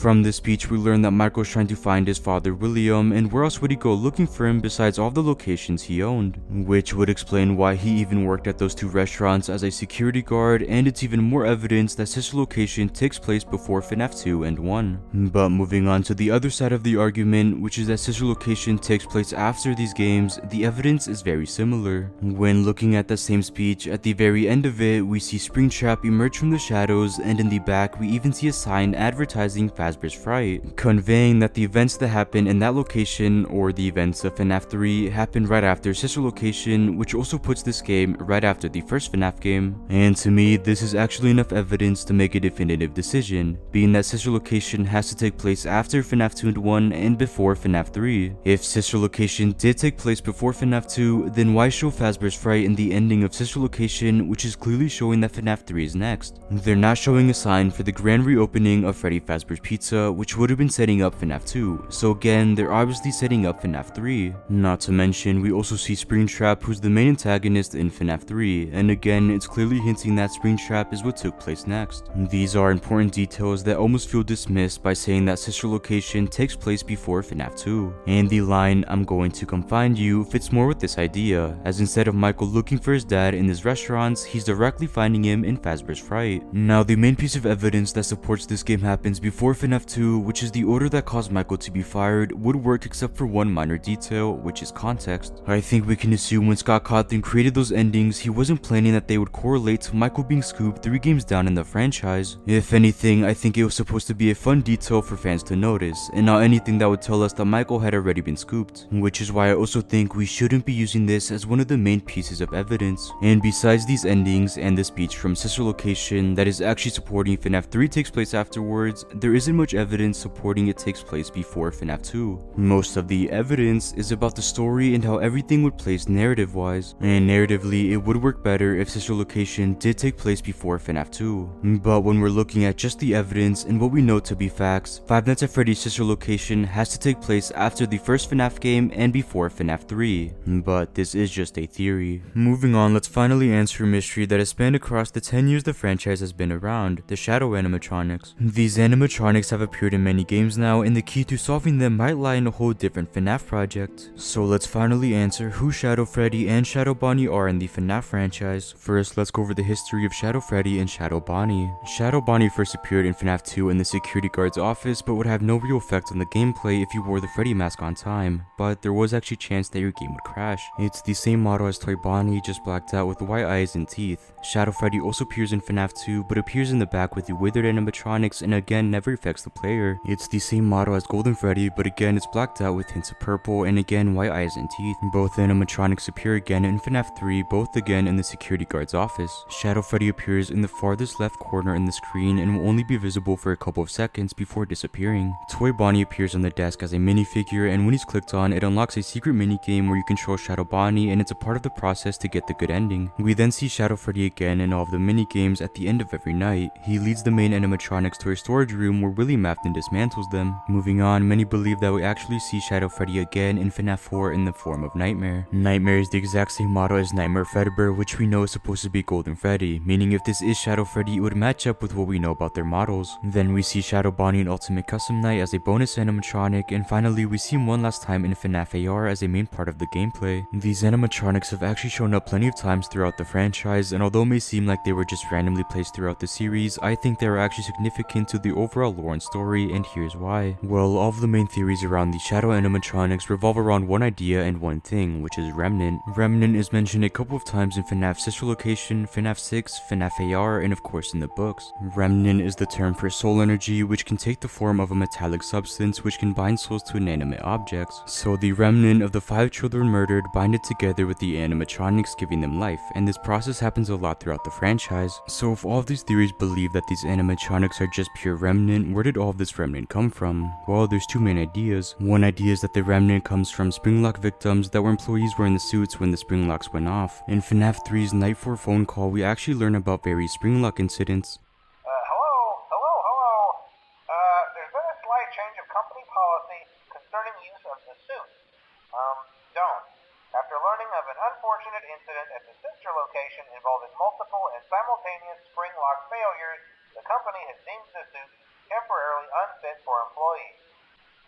From this speech, we learn that Michael's trying to find his father William, and where else would he go looking for him besides all the locations he owned? Which would explain why he even worked at those two restaurants as a security guard, and it's even more evidence that sister location takes place before FNAF 2 and 1. But moving on to the other side of the argument, which is that sister location takes place after these games, the evidence is very similar. When looking at the same speech, at the very end of it, we see Springtrap emerge from the shadows, and in the back we even see a sign advertising Fazbear's Fright, conveying that the events that happen in that location, or the events of FNAF 3, happen right after sister location, which also puts this game right after the first FNAF game. And to me, this is actually enough evidence to make a definitive decision, being that sister location has to take place after FNAF 2 and 1 and before FNAF 3. If sister location did take place before FNAF 2, then why show Fazbear's Fright in the ending of sister location, which is clearly showing that FNAF 3 is next? They're not showing a sign for the grand reopening of Freddy Fazbear's Pizza, which would have been setting up FNAF 2, so again, they're obviously setting up FNAF 3. Not to mention, we also see Springtrap, who's the main antagonist in FNAF 3, and again, it's clearly hinting that Springtrap is what took place next. These are important details that almost feel dismissed by saying that sister location takes place before FNAF 2, and the line, "I'm going to come find you," fits more with this idea, as instead of Michael looking for his dad in his restaurants, he's directly finding him in Fazbear's Fright. Now, the main piece of evidence that supports this game happens before FNAF 2, which is the order that caused Michael to be fired, would work except for one minor detail, which is context. I think we can assume when Scott Cawthon created those endings, he wasn't planning that they would correlate to Michael being scooped 3 games down in the franchise. If anything, I think it was supposed to be a fun detail for fans to notice, and not anything that would tell us that Michael had already been scooped, which is why I also think we shouldn't be using this as one of the main pieces of evidence. And besides these endings and the speech from sister location that is actually supporting FNAF 3 takes place afterwards, there isn't much evidence supporting it takes place before FNAF 2. Most of the evidence is about the story and how everything would place narrative-wise, and narratively it would work better if sister location did take place before FNAF 2. But when we're looking at just the evidence and what we know to be facts, Five Nights at Freddy's sister location has to take place after the first FNAF game and before FNAF 3. But this is just a theory. Moving on, let's finally answer a mystery that has spanned across the 10 years the franchise has been around, the shadow animatronics. These animatronics have appeared in many games now, and the key to solving them might lie in a whole different FNAF project. So let's finally answer who Shadow Freddy and Shadow Bonnie are in the FNAF franchise. First, let's go over the history of Shadow Freddy and Shadow Bonnie. Shadow Bonnie first appeared in FNAF 2 in the security guard's office, but would have no real effect on the gameplay if you wore the Freddy mask on time, but there was actually a chance that your game would crash. It's the same model as Toy Bonnie, just blacked out with white eyes and teeth. Shadow Freddy also appears in FNAF 2, but appears in the back with the withered animatronics and again never affects the player. It's the same model as Golden Freddy, but again it's blacked out with hints of purple and again white eyes and teeth. Both animatronics appear again in FNAF 3, both again in the security guard's office. Shadow Freddy appears in the farthest left corner in the screen and will only be visible for a couple of seconds before disappearing. Toy Bonnie appears on the desk as a minifigure, and when he's clicked on, it unlocks a secret minigame where you control Shadow Bonnie, and it's a part of the process to get the good ending. We then see Shadow Freddy again in all of the minigames at the end of every night. He leads the main animatronics to a storage room where Willie Mafton dismantles them. Moving on, many believe that we actually see Shadow Freddy again in FNAF 4 in the form of Nightmare. Nightmare is the exact same model as Nightmare Fredbear, which we know is supposed to be Golden Freddy, meaning if this is Shadow Freddy, it would match up with what we know about their models. Then we see Shadow Bonnie in Ultimate Custom Night as a bonus animatronic, and finally we see him one last time in FNAF AR as a main part of the gameplay. These animatronics have actually shown up plenty of times throughout the franchise, and although it may seem like they were just randomly placed throughout the series, I think they are actually significant to the overall lore and story, and here's why. Well, all of the main theories around the Shadow animatronics revolve around one idea and one thing, which is Remnant. Remnant is mentioned a couple of times in FNAF Sister Location, FNAF 6, FNAF AR, and of course in the books. Remnant is the term for soul energy, which can take the form of a metallic substance which can bind souls to inanimate objects. So the remnant of the 5 children murdered bind it together with the animatronics, giving them life, and this process happens a lot throughout the franchise. So if all of these theories believe that these animatronics are just pure remnant, where did all of this remnant come from? Well, there's 2 main ideas. One idea is that the remnant comes from Springlock victims that were employees wearing the suits when the Springlocks went off. In FNAF 3's Night 4 phone call, we actually learn about various Springlock incidents. There's been a slight change of company policy concerning use of the suit. Don't. After learning of an unfortunate incident at the sister location involving multiple and simultaneous spring lock failures, the company has deemed the suit temporarily unfit for employees.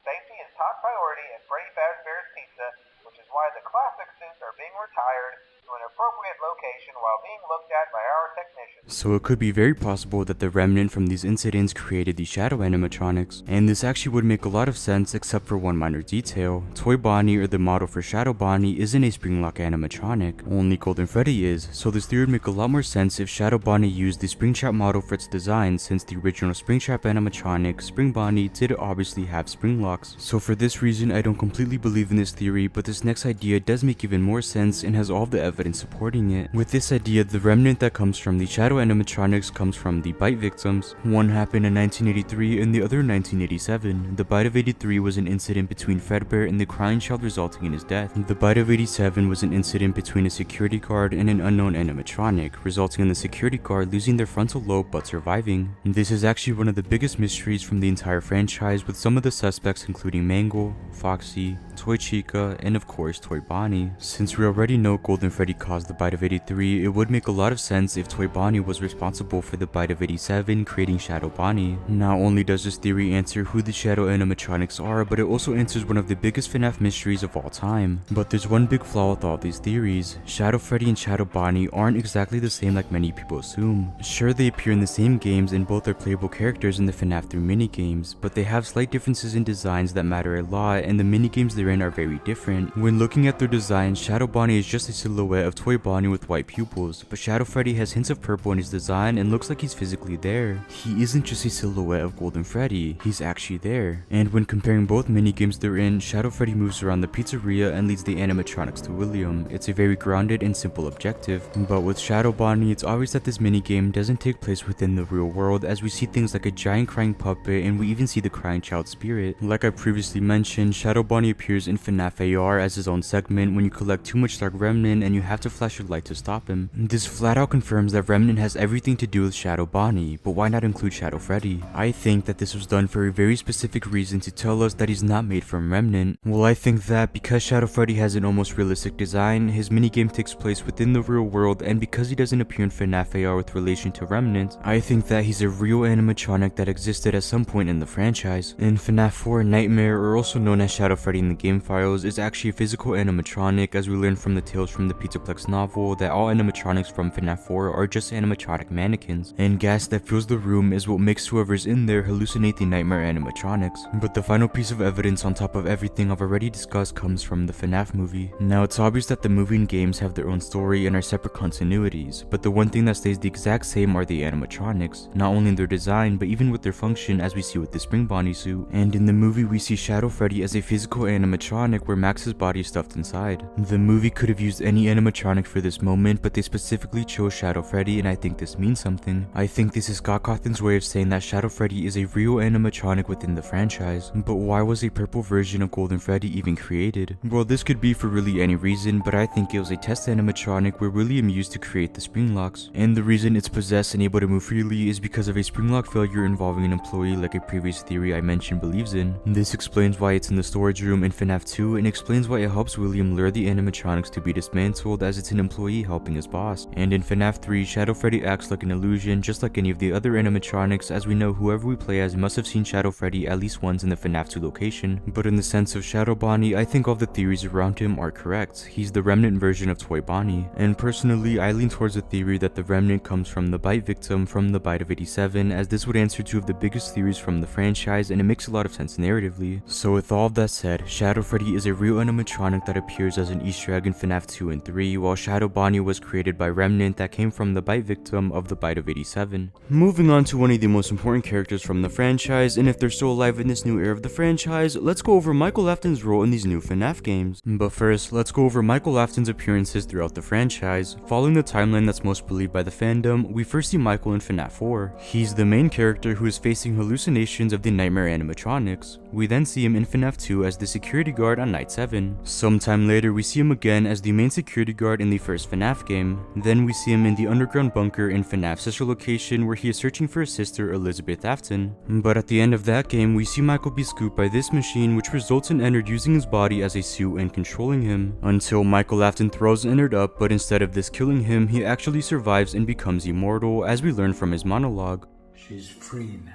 Safety is top priority at Freddy Fazbear's Pizza, which is why the classic suits are being retired to an appropriate location while being looked at by our technicians. So it could be very possible that the remnant from these incidents created the shadow animatronics, and this actually would make a lot of sense except for one minor detail. Toy Bonnie, or the model for Shadow Bonnie, isn't a Springlock animatronic, only Golden Freddy is, so this theory would make a lot more sense if Shadow Bonnie used the Springtrap model for its design, since the original Springtrap animatronic, Spring Bonnie, did obviously have spring locks. So for this reason, I don't completely believe in this theory, but this next idea does make even more sense and has all of the evidence supporting it. With this idea, the remnant that comes from the shadow animatronics comes from the bite victims. One happened in 1983 and the other in 1987. The bite of 83 was an incident between Fredbear and the crying child resulting in his death. The bite of 87 was an incident between a security guard and an unknown animatronic, resulting in the security guard losing their frontal lobe but surviving. This is actually one of the biggest mysteries from the entire franchise, with some of the suspects including Mangle, Foxy, Toy Chica, and of course Toy Bonnie. Since we already know Golden Freddy caused the bite of 83, it would make a lot of sense if Toy Bonnie was responsible for the bite of 87, creating Shadow Bonnie. Not only does this theory answer who the shadow animatronics are, but it also answers one of the biggest FNAF mysteries of all time. But there's one big flaw with all these theories. Shadow Freddy and Shadow Bonnie aren't exactly the same like many people assume. Sure, they appear in the same games and both are playable characters in the FNAF 3 minigames, but they have slight differences in designs that matter a lot, and the minigames they're in are very different. When looking at their designs, Shadow Bonnie is just a silhouette of Toy Bonnie with white pupils, but Shadow Freddy has hints of purple in his design and looks like he's physically there. He isn't just a silhouette of Golden Freddy, he's actually there. And when comparing both minigames they're in, Shadow Freddy moves around the pizzeria and leads the animatronics to William. It's a very grounded and simple objective. But with Shadow Bonnie, it's obvious that this minigame doesn't take place within the real world, as we see things like a giant crying puppet and we even see the crying child spirit. Like I previously mentioned, Shadow Bonnie appears in FNAF AR as his own segment when you collect too much Dark Remnant and you have to flash your light to stop him. This flat out confirms that Remnant has everything to do with Shadow Bonnie, but why not include Shadow Freddy? I think that this was done for a very specific reason to tell us that he's not made from Remnant. Well, I think that because Shadow Freddy has an almost realistic design, his minigame takes place within the real world, and because he doesn't appear in FNAF AR with relation to Remnant, I think that he's a real animatronic that existed at some point in the franchise. In FNAF 4, Nightmare, or also known as Shadow Freddy in the game files, is actually a physical animatronic, as we learn from the Tales from the Pizzaplex novel that all animatronics from FNAF 4 are just animatronic mannequins, and gas that fills the room is what makes whoever's in there hallucinate the nightmare animatronics. But the final piece of evidence on top of everything I've already discussed comes from the FNAF movie. Now, it's obvious that the movie and games have their own story and are separate continuities, but the one thing that stays the exact same are the animatronics, not only in their design but even with their function, as we see with the Spring Bonnie suit. And in the movie we see Shadow Freddy as a physical animatronic where Max's body is stuffed inside. The movie could have used any animatronic for this moment, but they specifically chose Shadow Freddy, and I think this means something. I think this is Scott Cawthon's way of saying that Shadow Freddy is a real animatronic within the franchise. But why was a purple version of Golden Freddy even created? Well, this could be for really any reason, but I think it was a test animatronic where William used to create the spring locks. And the reason it's possessed and able to move freely is because of a spring lock failure involving an employee, like a previous theory I mentioned believes in. This explains why it's in the storage room in FNAF 2, and explains why it helps William lure the animatronics to be dismantled, as it's an employee helping his boss. And in FNAF 3, Shadow Freddy acts like an illusion just like any of the other animatronics, as we know whoever we play as must have seen Shadow Freddy at least once in the FNAF 2 location. But in the sense of Shadow Bonnie, I think all the theories around him are correct. He's the remnant version of Toy Bonnie. And personally, I lean towards the theory that the remnant comes from the bite victim from the bite of 87, as this would answer two of the biggest theories from the franchise, and it makes a lot of sense narratively. So with all of that said, Shadow Freddy is a real animatronic that appears as an Easter egg in FNAF 2 and 3, while Shadow Bonnie was created by Remnant that came from the bite victim of the bite of 87. Moving on to one of the most important characters from the franchise, and if they're still alive in this new era of the franchise, let's go over Michael Afton's role in these new FNAF games. But first, let's go over Michael Afton's appearances throughout the franchise. Following the timeline that's most believed by the fandom, we first see Michael in FNAF 4. He's the main character who is facing hallucinations of the nightmare animatronics. We then see him in FNAF 2 as the security guard on night 7. Sometime later, we see him again as the main security guard in the first FNAF game. Then we see him in the underground bunker in FNAF's sister location, where he is searching for his sister Elizabeth Afton. But at the end of that game, we see Michael be scooped by this machine, which results in Ennard using his body as a suit and controlling him, until Michael Afton throws Ennard up, but instead of this killing him, he actually survives and becomes immortal, as we learn from his monologue. She's free now.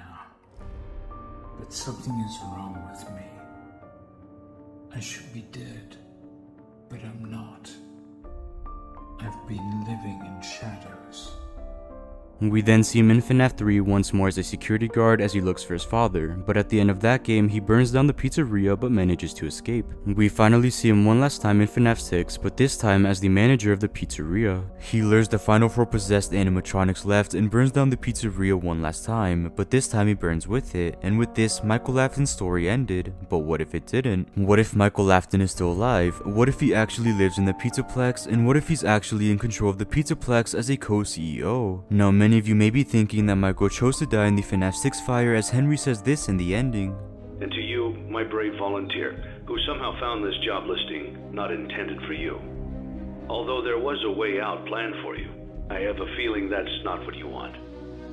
But something is wrong with me. I should be dead, but I'm not. I've been living in shadows. We then see him in FNAF 3 once more as a security guard as he looks for his father, but at the end of that game he burns down the pizzeria but manages to escape. We finally see him one last time in FNAF 6, but this time as the manager of the pizzeria. He lures the final 4 possessed animatronics left and burns down the pizzeria one last time, but this time he burns with it, and with this Michael Lafton's story ended. But what if it didn't? What if Michael Lafton is still alive? What if he actually lives in the Pizzaplex, and what if he's actually in control of the Pizzaplex as a co-CEO? Now many of you may be thinking that Michael chose to die in the FNAF 6 fire, as Henry says this in the ending. And to you, my brave volunteer, who somehow found this job listing not intended for you. Although there was a way out planned for you, I have a feeling that's not what you want.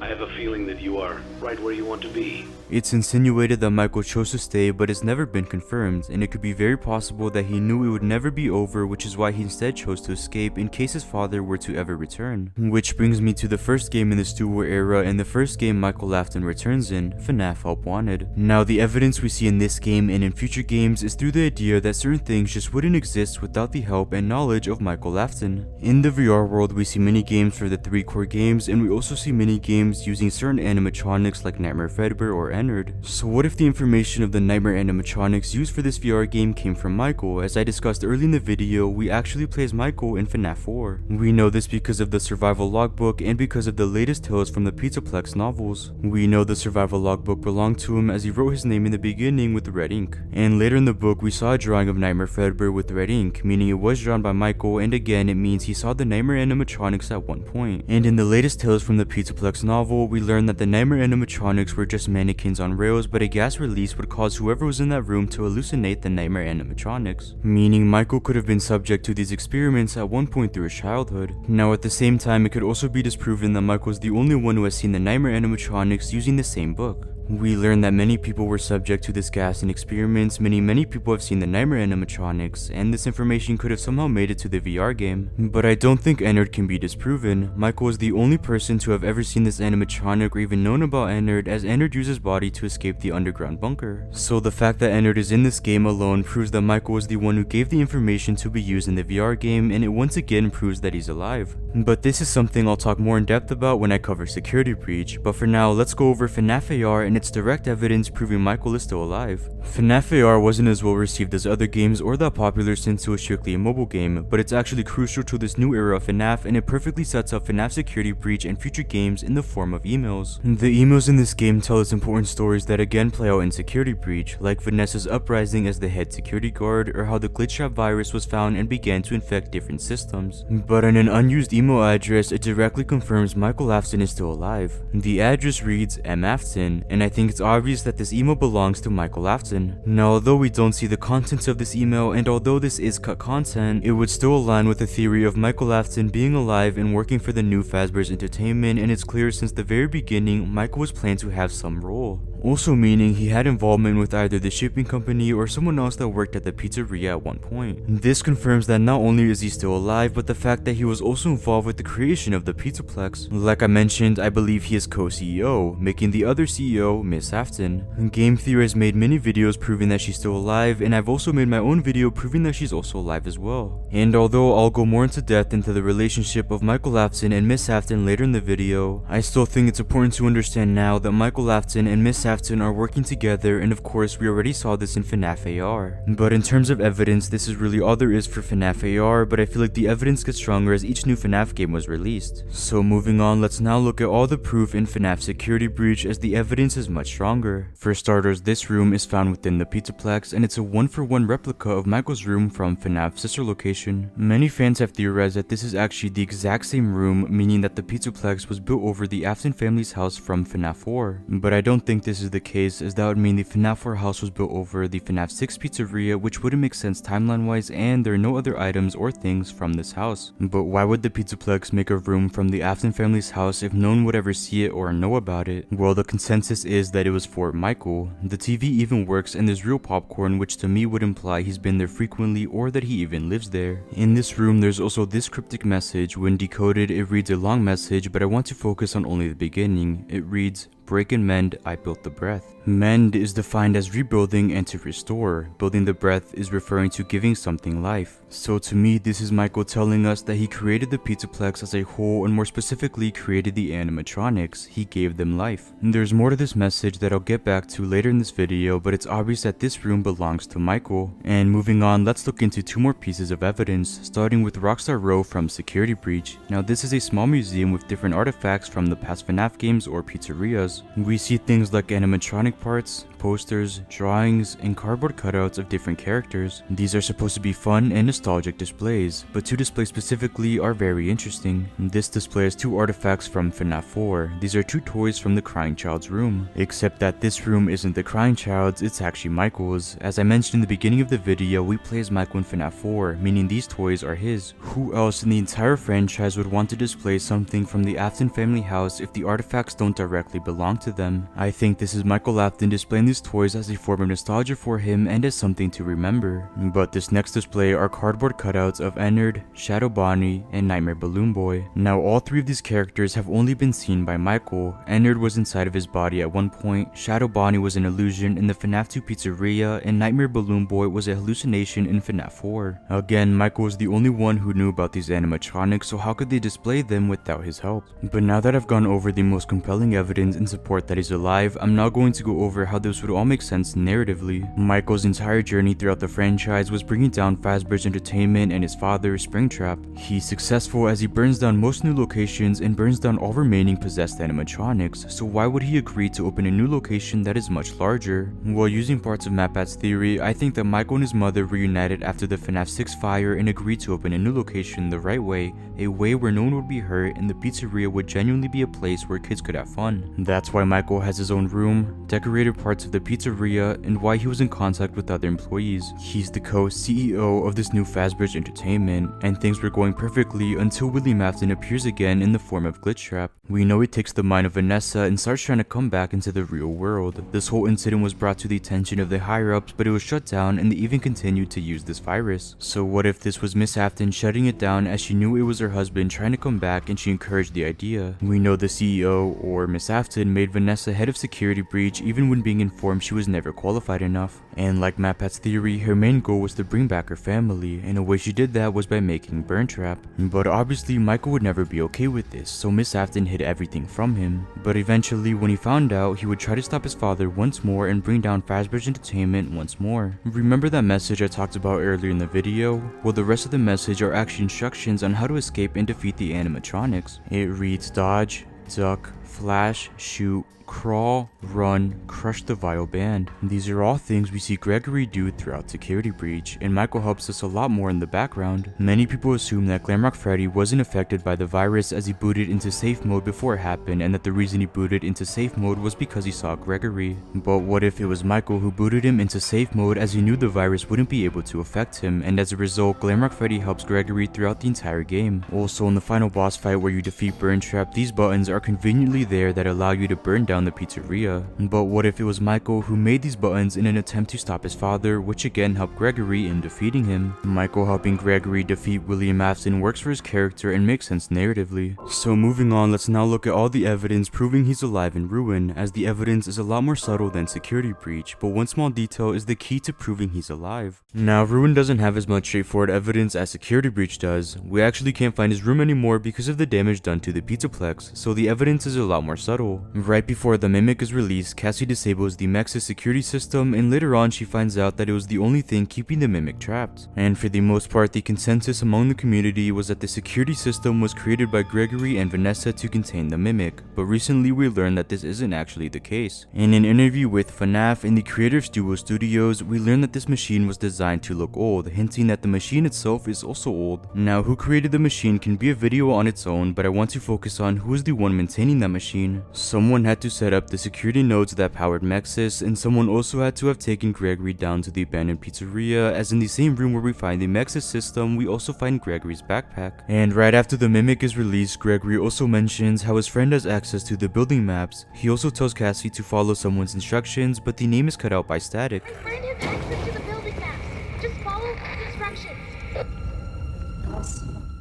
I have a feeling that you are right where you want to be. It's insinuated that Michael chose to stay, but it's never been confirmed, and it could be very possible that he knew it would never be over, which is why he instead chose to escape in case his father were to ever return. Which brings me to the first game in the Stu War era, and the first game Michael Lafton returns in, FNAF Help Wanted. Now the evidence we see in this game and in future games is through the idea that certain things just wouldn't exist without the help and knowledge of Michael Lafton. In the VR world we see mini games for the 3 core games, and we also see mini games using certain animatronics like Nightmare Freddy or Ennard. So what if the information of the Nightmare animatronics used for this VR game came from Michael? As I discussed early in the video, we actually play as Michael in FNAF 4. We know this because of the survival logbook and because of the latest tales from the Pizzaplex novels. We know the survival logbook belonged to him as he wrote his name in the beginning with red ink. And later in the book we saw a drawing of Nightmare Freddy with red ink, meaning it was drawn by Michael, and again it means he saw the Nightmare animatronics at one point. And in the latest tales from the Pizzaplex novel, we learned that the Nightmare animatronics were just mannequins on rails, but a gas release would cause whoever was in that room to hallucinate the Nightmare animatronics, meaning Michael could have been subject to these experiments at one point through his childhood. Now at the same time, it could also be disproven that Michael is the only one who has seen the Nightmare animatronics using the same book. We learned that many people were subject to this gas in experiments, meaning many people have seen the Nightmare animatronics, and this information could have somehow made it to the VR game. But I don't think Ennard can be disproven. Michael is the only person to have ever seen this animatronic or even known about Ennard, as Ennard used his body to escape the underground bunker. So the fact that Ennard is in this game alone proves that Michael was the one who gave the information to be used in the VR game, and it once again proves that he's alive. But this is something I'll talk more in depth about when I cover Security Breach, but for now let's go over FNAF AR and its direct evidence proving Michael is still alive. FNAF AR wasn't as well received as other games or that popular since it was strictly a mobile game, but it's actually crucial to this new era of FNAF, and it perfectly sets up FNAF Security Breach and future games in the form of emails. The emails in this game tell us important stories that again play out in Security Breach, like Vanessa's uprising as the head security guard, or how the glitch trap virus was found and began to infect different systems. But on an unused email address, it directly confirms Michael Afton is still alive. The address reads M. Afton, and I think it's obvious that this email belongs to Michael Afton. Now, although we don't see the contents of this email, and although this is cut content, it would still align with the theory of Michael Afton being alive and working for the new Fazbear's Entertainment, and it's clear since the very beginning Michael was planned to have some role. Also meaning he had involvement with either the shipping company or someone else that worked at the pizzeria at one point. This confirms that not only is he still alive, but the fact that he was also involved with the creation of the Pizzaplex. Like I mentioned, I believe he is co-CEO, making the other CEO Miss Afton. Game Theory has made many videos proving that she's still alive, and I've also made my own video proving that she's also alive as well. And although I'll go more into depth into the relationship of Michael Afton and Miss Afton later in the video, I still think it's important to understand now that Michael Afton and Miss Afton are working together, and of course we already saw this in FNAF AR. But in terms of evidence, this is really all there is for FNAF AR, but I feel like the evidence gets stronger as each new FNAF game was released. So moving on, let's now look at all the proof in FNAF Security Breach, as the evidence is much stronger. For starters, this room is found within the Pizzaplex, and it's a 1-for-1 replica of Michael's room from FNAF's sister location. Many fans have theorized that this is actually the exact same room, meaning that the Pizzaplex was built over the Afton family's house from FNAF 4. But I don't think this is the case, as that would mean the FNAF 4 house was built over the FNAF 6 pizzeria, which wouldn't make sense timeline wise, and there are no other items or things from this house. But why would the Pizzaplex make a room from the Afton family's house if no one would ever see it or know about it? Well, the consensus is that it was for Michael. The TV even works, and there's real popcorn, which to me would imply he's been there frequently or that he even lives there. In this room, there's also this cryptic message. When decoded, it reads a long message, but I want to focus on only the beginning. It reads, break and mend, I built the breath. Mend is defined as rebuilding and to restore. Building the breath is referring to giving something life. So to me, this is Michael telling us that he created the Pizzaplex as a whole, and more specifically created the animatronics. He gave them life. There's more to this message that I'll get back to later in this video, but it's obvious that this room belongs to Michael. And moving on, let's look into two more pieces of evidence, starting with Rockstar Row from Security Breach. Now this is a small museum with different artifacts from the past FNAF games or pizzerias. We see things like animatronic parts, posters, drawings, and cardboard cutouts of different characters. These are supposed to be fun and nostalgic displays, but two displays specifically are very interesting. This display has two artifacts from FNAF 4. These are two toys from the Crying Child's room, except that this room isn't the Crying Child's, it's actually Michael's. As I mentioned in the beginning of the video, we play as Michael in FNAF 4, meaning these toys are his. Who else in the entire franchise would want to display something from the Afton family house if the artifacts don't directly belong to them? I think this is Michael Afton displaying these toys as a form of nostalgia for him and as something to remember. But this next display are cardboard cutouts of Ennard, Shadow Bonnie, and Nightmare Balloon Boy. Now all three of these characters have only been seen by Michael. Ennard was inside of his body at one point, Shadow Bonnie was an illusion in the FNAF 2 pizzeria, and Nightmare Balloon Boy was a hallucination in FNAF 4. Again, Michael was the only one who knew about these animatronics, so how could they display them without his help? But now that I've gone over the most compelling evidence in support that he's alive, I'm now going to go over how this would all make sense narratively. Michael's entire journey throughout the franchise was bringing down Fazbear's Entertainment and his father, Springtrap. He's successful as he burns down most new locations and burns down all remaining possessed animatronics, so why would he agree to open a new location that is much larger? While using parts of MatPat's theory, I think that Michael and his mother reunited after the FNAF 6 fire and agreed to open a new location the right way, a way where no one would be hurt and the pizzeria would genuinely be a place where kids could have fun. That's why Michael has his own room, decorated parts of the pizzeria, and why he was in contact with other employees. He's the co-CEO of this new Fazbear's Entertainment, and things were going perfectly until William Afton appears again in the form of Glitchtrap. We know he takes the mind of Vanessa and starts trying to come back into the real world. This whole incident was brought to the attention of the higher-ups, but it was shut down and they even continued to use this virus. So what if this was Miss Afton shutting it down as she knew it was her husband trying to come back and she encouraged the idea? We know the CEO, or Miss Afton, made Vanessa head of Security Breach even when being informed she was never qualified enough. And like MatPat's theory, her main goal was to bring back her family, and a way she did that was by making Burntrap. But obviously Michael would never be okay with this, so Miss Afton hid everything from him. But eventually when he found out, he would try to stop his father once more and bring down Fazbear's Entertainment once more. Remember that message I talked about earlier in the video? Well, the rest of the message are actually instructions on how to escape and defeat the animatronics. It reads dodge, duck, flash, shoot, crawl, run, crush the vile band. These are all things we see Gregory do throughout Security Breach, and Michael helps us a lot more in the background. Many people assume that Glamrock Freddy wasn't affected by the virus as he booted into safe mode before it happened, and that the reason he booted into safe mode was because he saw Gregory. But what if it was Michael who booted him into safe mode as he knew the virus wouldn't be able to affect him, and as a result, Glamrock Freddy helps Gregory throughout the entire game. Also, in the final boss fight where you defeat Burntrap, these buttons are conveniently there that allow you to burn down the pizzeria. But what if it was Michael who made these buttons in an attempt to stop his father, which again helped Gregory in defeating him? Michael helping Gregory defeat William Afton works for his character and makes sense narratively. So moving on, let's now look at all the evidence proving he's alive in Ruin, as the evidence is a lot more subtle than Security Breach, but one small detail is the key to proving he's alive. Now, Ruin doesn't have as much straightforward evidence as Security Breach does. We actually can't find his room anymore because of the damage done to the Pizzaplex, so the evidence is a lot more subtle. Right before the Mimic is released, Cassie disables the Mex's security system, and later on she finds out that it was the only thing keeping the Mimic trapped. And for the most part, the consensus among the community was that the security system was created by Gregory and Vanessa to contain the Mimic, but recently we learned that this isn't actually the case. In an interview with FNAF in the creator of Duo Studios, we learned that this machine was designed to look old, hinting that the machine itself is also old. Now, who created the machine can be a video on its own, but I want to focus on who is the one maintaining that machine. Someone had to set up the security nodes that powered Mexis, and someone also had to have taken Gregory down to the abandoned pizzeria, as in the same room where we find the Mexis system, we also find Gregory's backpack. And right after the Mimic is released, Gregory also mentions how his friend has access to the building maps. He also tells Cassie to follow someone's instructions, but the name is cut out by static. My friend has access to the building maps. Just follow the instructions.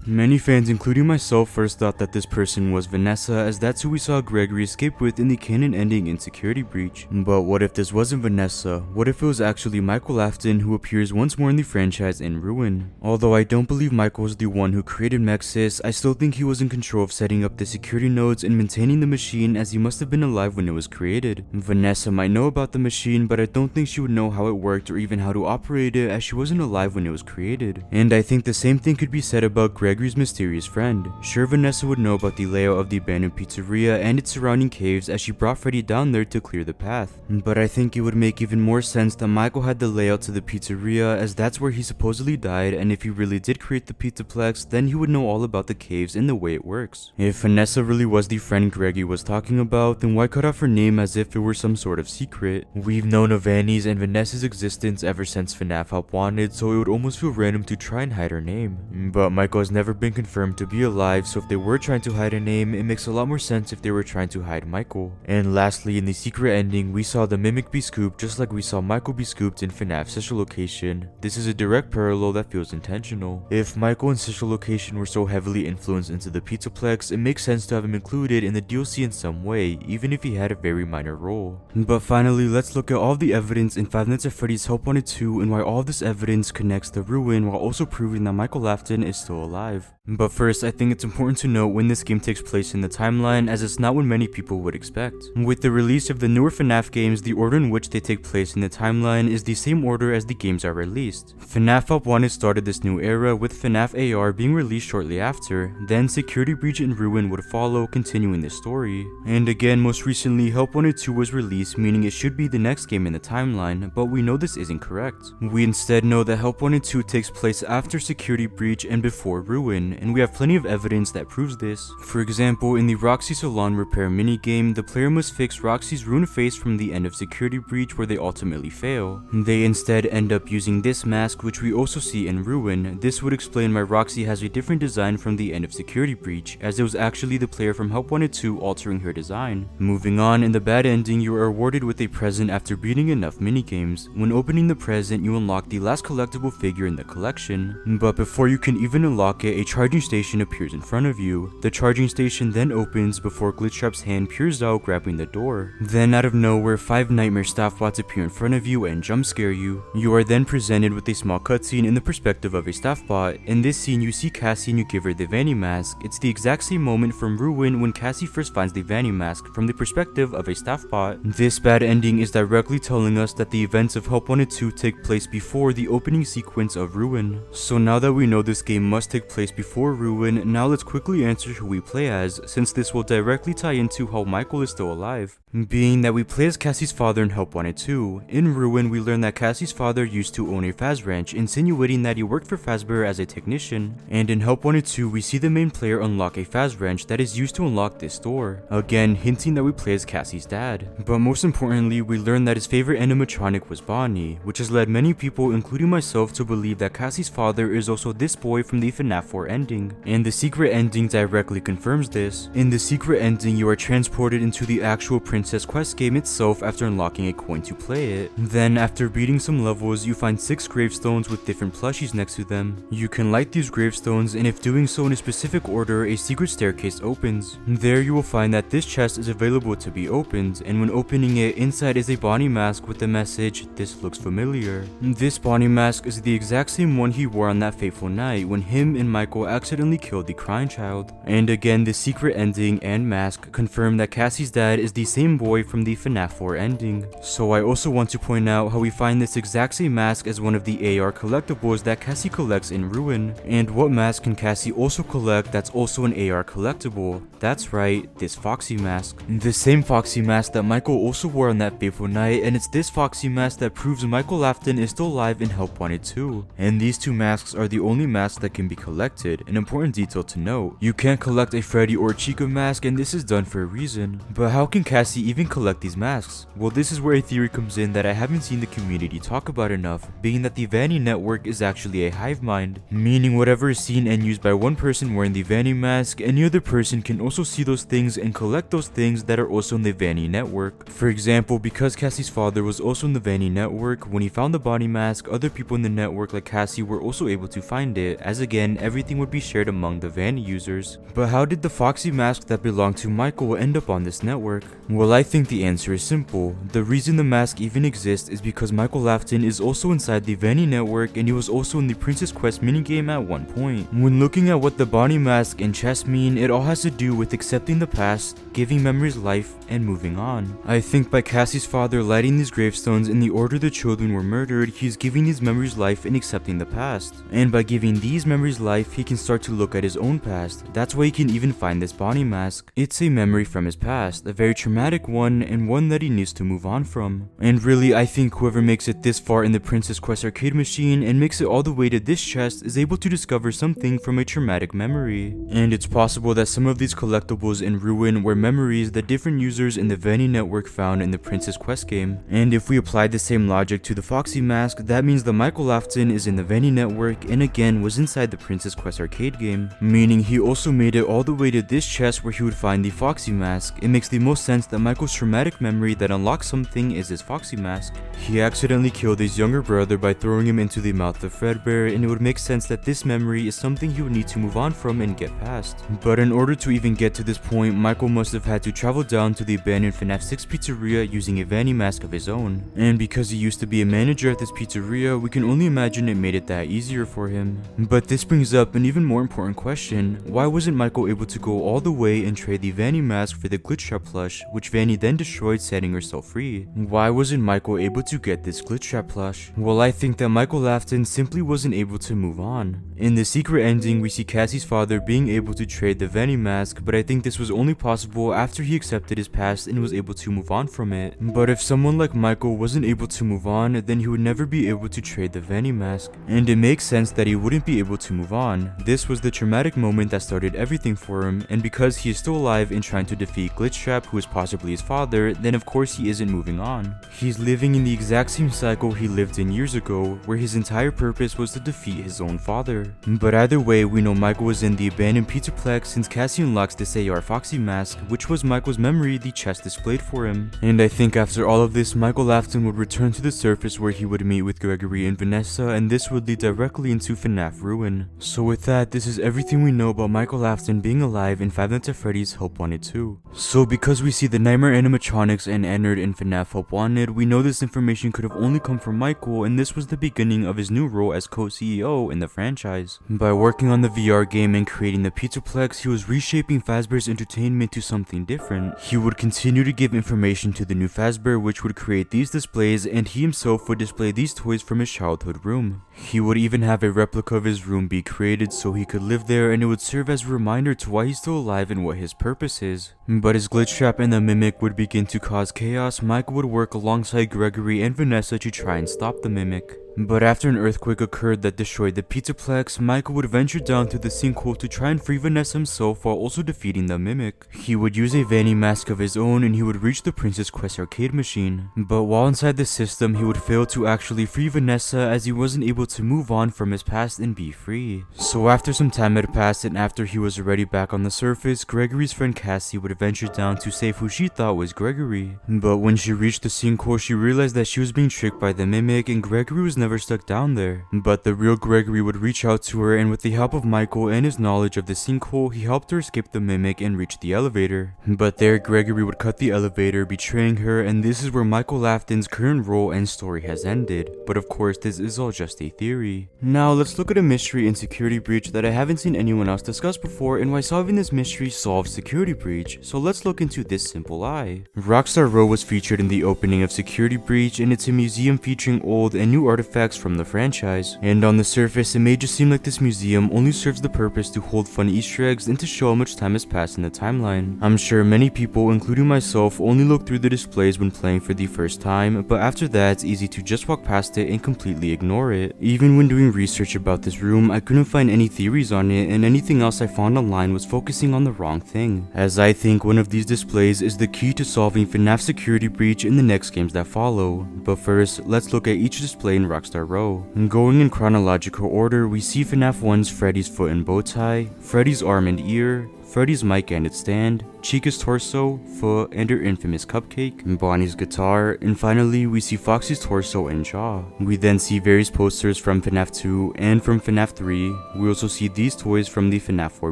Many fans, including myself, first thought that this person was Vanessa, as that's who we saw Gregory escape with in the canon ending in Security Breach. But what if this wasn't Vanessa? What if it was actually Michael Afton, who appears once more in the franchise in Ruin? Although I don't believe Michael was the one who created Mexis, I still think he was in control of setting up the security nodes and maintaining the machine, as he must have been alive when it was created. Vanessa might know about the machine, but I don't think she would know how it worked or even how to operate it, as she wasn't alive when it was created. And I think the same thing could be said about Gregory's mysterious friend. Sure, Vanessa would know about the layout of the abandoned pizzeria and its surrounding caves, as she brought Freddy down there to clear the path. But I think it would make even more sense that Michael had the layout to the pizzeria, as that's where he supposedly died, and if he really did create the pizzaplex, then he would know all about the caves and the way it works. If Vanessa really was the friend Gregory was talking about, then why cut off her name as if it were some sort of secret? We've known of Annie's and Vanessa's existence ever since FNAF Help Wanted, so it would almost feel random to try and hide her name. But Michael has never been confirmed to be alive, so if they were trying to hide a name, it makes a lot more sense if they were trying to hide Michael. And lastly, in the secret ending, we saw the Mimic be scooped just like we saw Michael be scooped in FNAF Central Location. This is a direct parallel that feels intentional. If Michael and Central Location were so heavily influenced into the Pizzaplex, it makes sense to have him included in the DLC in some way, even if he had a very minor role. But finally, let's look at all the evidence in Five Nights at Freddy's Help Wanted 2 and why all this evidence connects to Ruin while also proving that Michael Afton is still alive. But first, I think it's important to note when this game takes place in the timeline, as it's not what many people would expect. With the release of the newer FNAF games, the order in which they take place in the timeline is the same order as the games are released. FNAF Help Wanted started this new era, with FNAF AR being released shortly after, then Security Breach and Ruin would follow, continuing the story. And again, most recently, Help Wanted 2 was released, meaning it should be the next game in the timeline, but we know this isn't correct. We instead know that Help Wanted 2 takes place after Security Breach and before Ruin, and we have plenty of evidence that proves this. For example, in the Roxy Salon repair minigame, the player must fix Roxy's ruined face from the end of Security Breach, where they ultimately fail. They instead end up using this mask, which we also see in Ruin. This would explain why Roxy has a different design from the end of Security Breach, as it was actually the player from Help Wanted 2 altering her design. Moving on, in the bad ending, you are awarded with a present after beating enough minigames. When opening the present, you unlock the last collectible figure in the collection. But before you can even unlock it, a charging station appears in front of you. The charging station then opens before Glitchtrap's hand peers out, grabbing the door. Then out of nowhere, 5 nightmare staff bots appear in front of you and jump scare you. You are then presented with a small cutscene in the perspective of a staff bot. In this scene, you see Cassie and you give her the Vanny mask. It's the exact same moment from Ruin when Cassie first finds the Vanny mask from the perspective of a staff bot. This bad ending is directly telling us that the events of Help Wanted 2 take place before the opening sequence of Ruin. So now that we know this game must take place before Ruin, now let's quickly answer who we play as, since this will directly tie into how Michael is still alive. Being that we play as Cassie's father in Help Wanted 2. In Ruin, we learn that Cassie's father used to own a Faz Ranch, insinuating that he worked for Fazbear as a technician. And in Help Wanted 2, we see the main player unlock a Faz Ranch that is used to unlock this door, again hinting that we play as Cassie's dad. But most importantly, we learn that his favorite animatronic was Bonnie, which has led many people, including myself, to believe that Cassie's father is also this boy from the FNAF 4 ending. And the secret ending directly confirms this. In the secret ending, you are transported into the actual Princess Quest game itself after unlocking a coin to play it. Then, after beating some levels, you find 6 gravestones with different plushies next to them. You can light these gravestones, and if doing so in a specific order, a secret staircase opens. There you will find that this chest is available to be opened, and when opening it, inside is a Bonnie mask with the message, "This looks familiar." This Bonnie mask is the exact same one he wore on that fateful night when him and Michael accidentally killed the crying child. And again, the secret ending and mask confirm that Cassie's dad is the same boy from the FNAF 4 ending. So I also want to point out how we find this exact same mask as one of the AR collectibles that Cassie collects in Ruin. And what mask can Cassie also collect that's also an AR collectible? That's right, this Foxy mask. The same Foxy mask that Michael also wore on that fateful night, and it's this Foxy mask that proves Michael Afton is still alive in Help Wanted 2. And these 2 masks are the only masks that can be collected. An important detail to note, you can't collect a Freddy or Chica mask, and this is done for a reason. But how can Cassie even collect these masks? Well, this is where a theory comes in that I haven't seen the community talk about enough, being that the Vanny network is actually a hive mind, meaning whatever is seen and used by one person wearing the Vanny mask, any other person can also see those things and collect those things that are also in the Vanny network. For example, because Cassie's father was also in the Vanny network, when he found the Bonnie mask, other people in the network like Cassie were also able to find it, as again, every everything would be shared among the Vanny users. But how did the Foxy mask that belonged to Michael end up on this network? Well, I think the answer is simple. The reason the mask even exists is because Michael Lafton is also inside the Vanny network, and he was also in the Princess Quest minigame at one point. When looking at what the Bonnie mask and chest mean, it all has to do with accepting the past, giving memories life, and moving on. I think by Cassie's father lighting these gravestones in the order the children were murdered, he's giving these memories life and accepting the past. And by giving these memories life, he can start to look at his own past. That's why he can even find this Bonnie mask. It's a memory from his past, a very traumatic one, and one that he needs to move on from. And really, I think whoever makes it this far in the Princess Quest arcade machine and makes it all the way to this chest is able to discover something from a traumatic memory. And it's possible that some of these collectibles in Ruin were memories that different users in the Vanny network found in the Princess Quest game. And if we apply the same logic to the Foxy mask, that means that Michael Lafton is in the Vanny network and again was inside the Princess Quest arcade game, meaning he also made it all the way to this chest where he would find the Foxy mask. It makes the most sense that Michael's traumatic memory that unlocks something is his Foxy mask. He accidentally killed his younger brother by throwing him into the mouth of Fredbear, and it would make sense that this memory is something he would need to move on from and get past. But in order to even get to this point, Michael must have had to travel down to the abandoned FNAF 6 pizzeria using a Vanny mask of his own. And because he used to be a manager at this pizzeria, we can only imagine it made it that easier for him. But this brings up an even more important question. Why wasn't Michael able to go all the way and trade the Vanny mask for the Glitch Trap plush, which Vanny then destroyed, setting herself free? Why wasn't Michael able to get this Glitch Trap plush? Well, I think that Michael Lafton simply wasn't able to move on. In the secret ending, we see Cassie's father being able to trade the Vanny mask, but I think this was only possible after he accepted his past and was able to move on from it. But if someone like Michael wasn't able to move on, then he would never be able to trade the Vanny mask. And it makes sense that he wouldn't be able to move on. This was the traumatic moment that started everything for him, and because he is still alive and trying to defeat Glitch Trap, who is possibly his father, then of course he isn't moving on. He's living in the exact same cycle he lived in years ago, where his entire purpose was to defeat his own father. But either way, we know Michael was in the abandoned Pizzaplex since Cassie unlocks this AR Foxy mask, which was Michael's memory the chest displayed for him. And I think after all of this, Michael Lafton would return to the surface where he would meet with Gregory and Vanessa, and this would lead directly into FNAF Ruin. So with that, this is everything we know about Michael Lafton being alive in Five Nights at Freddy's Help Wanted 2. So because we see the Nightmare animatronics and Ennard in FNAF Help Wanted, we know this information could have only come from Michael, and this was the beginning of his new role as co-CEO in the franchise. By working on the VR game and creating the Pizzaplex, he was reshaping Fazbear's entertainment to something different. He would continue to give information to the new Fazbear, which would create these displays, and he himself would display these toys from his childhood room. He would even have a replica of his room be created so he could live there, and it would serve as a reminder to why he's still alive and what his purpose is. But as Glitch Trap and the Mimic would begin to cause chaos, Michael would work alongside Gregory and Vanessa to try and stop the Mimic. But after an earthquake occurred that destroyed the Pizzaplex, Michael would venture down to the sinkhole to try and free Vanessa himself while also defeating the Mimic. He would use a Vanny mask of his own and he would reach the Princess Quest arcade machine. But while inside the system, he would fail to actually free Vanessa as he wasn't able to move on from his past and be free. So after some time had passed and after he was already back on the surface, Gregory's friend Cassie would venture down to save who she thought was Gregory. But when she reached the sinkhole, she realized that she was being tricked by the Mimic and Gregory was never stuck down there. But the real Gregory would reach out to her, and with the help of Michael and his knowledge of the sinkhole, he helped her escape the Mimic and reach the elevator. But there, Gregory would cut the elevator, betraying her, and this is where Michael Lafton's current role and story has ended. But of course, this is all just a theory. Now, let's look at a mystery and security breach that I haven't seen anyone else discuss before, and why solving this mystery solves security breach. So let's look into this simple lie. Rockstar Row was featured in the opening of Security Breach, and it's a museum featuring old and new artifacts from the franchise. And on the surface, it may just seem like this museum only serves the purpose to hold fun Easter eggs and to show how much time has passed in the timeline. I'm sure many people, including myself, only look through the displays when playing for the first time, but after that, it's easy to just walk past it and completely ignore it. Even when doing research about this room, I couldn't find any theories on it, and anything else I found online was focusing on the wrong thing, as I think one of these displays is the key to solving FNAF Security Breach in the next games that follow. But first, let's look at each display in Rockstar Rockstar Row. Going in chronological order, we see FNAF 1's Freddy's foot and bow tie, Freddy's arm and ear, Freddy's mic and its stand, Chica's torso, foot, and her infamous cupcake, Bonnie's guitar, and finally we see Foxy's torso and jaw. We then see various posters from FNAF 2 and from FNAF 3. We also see these toys from the FNAF 4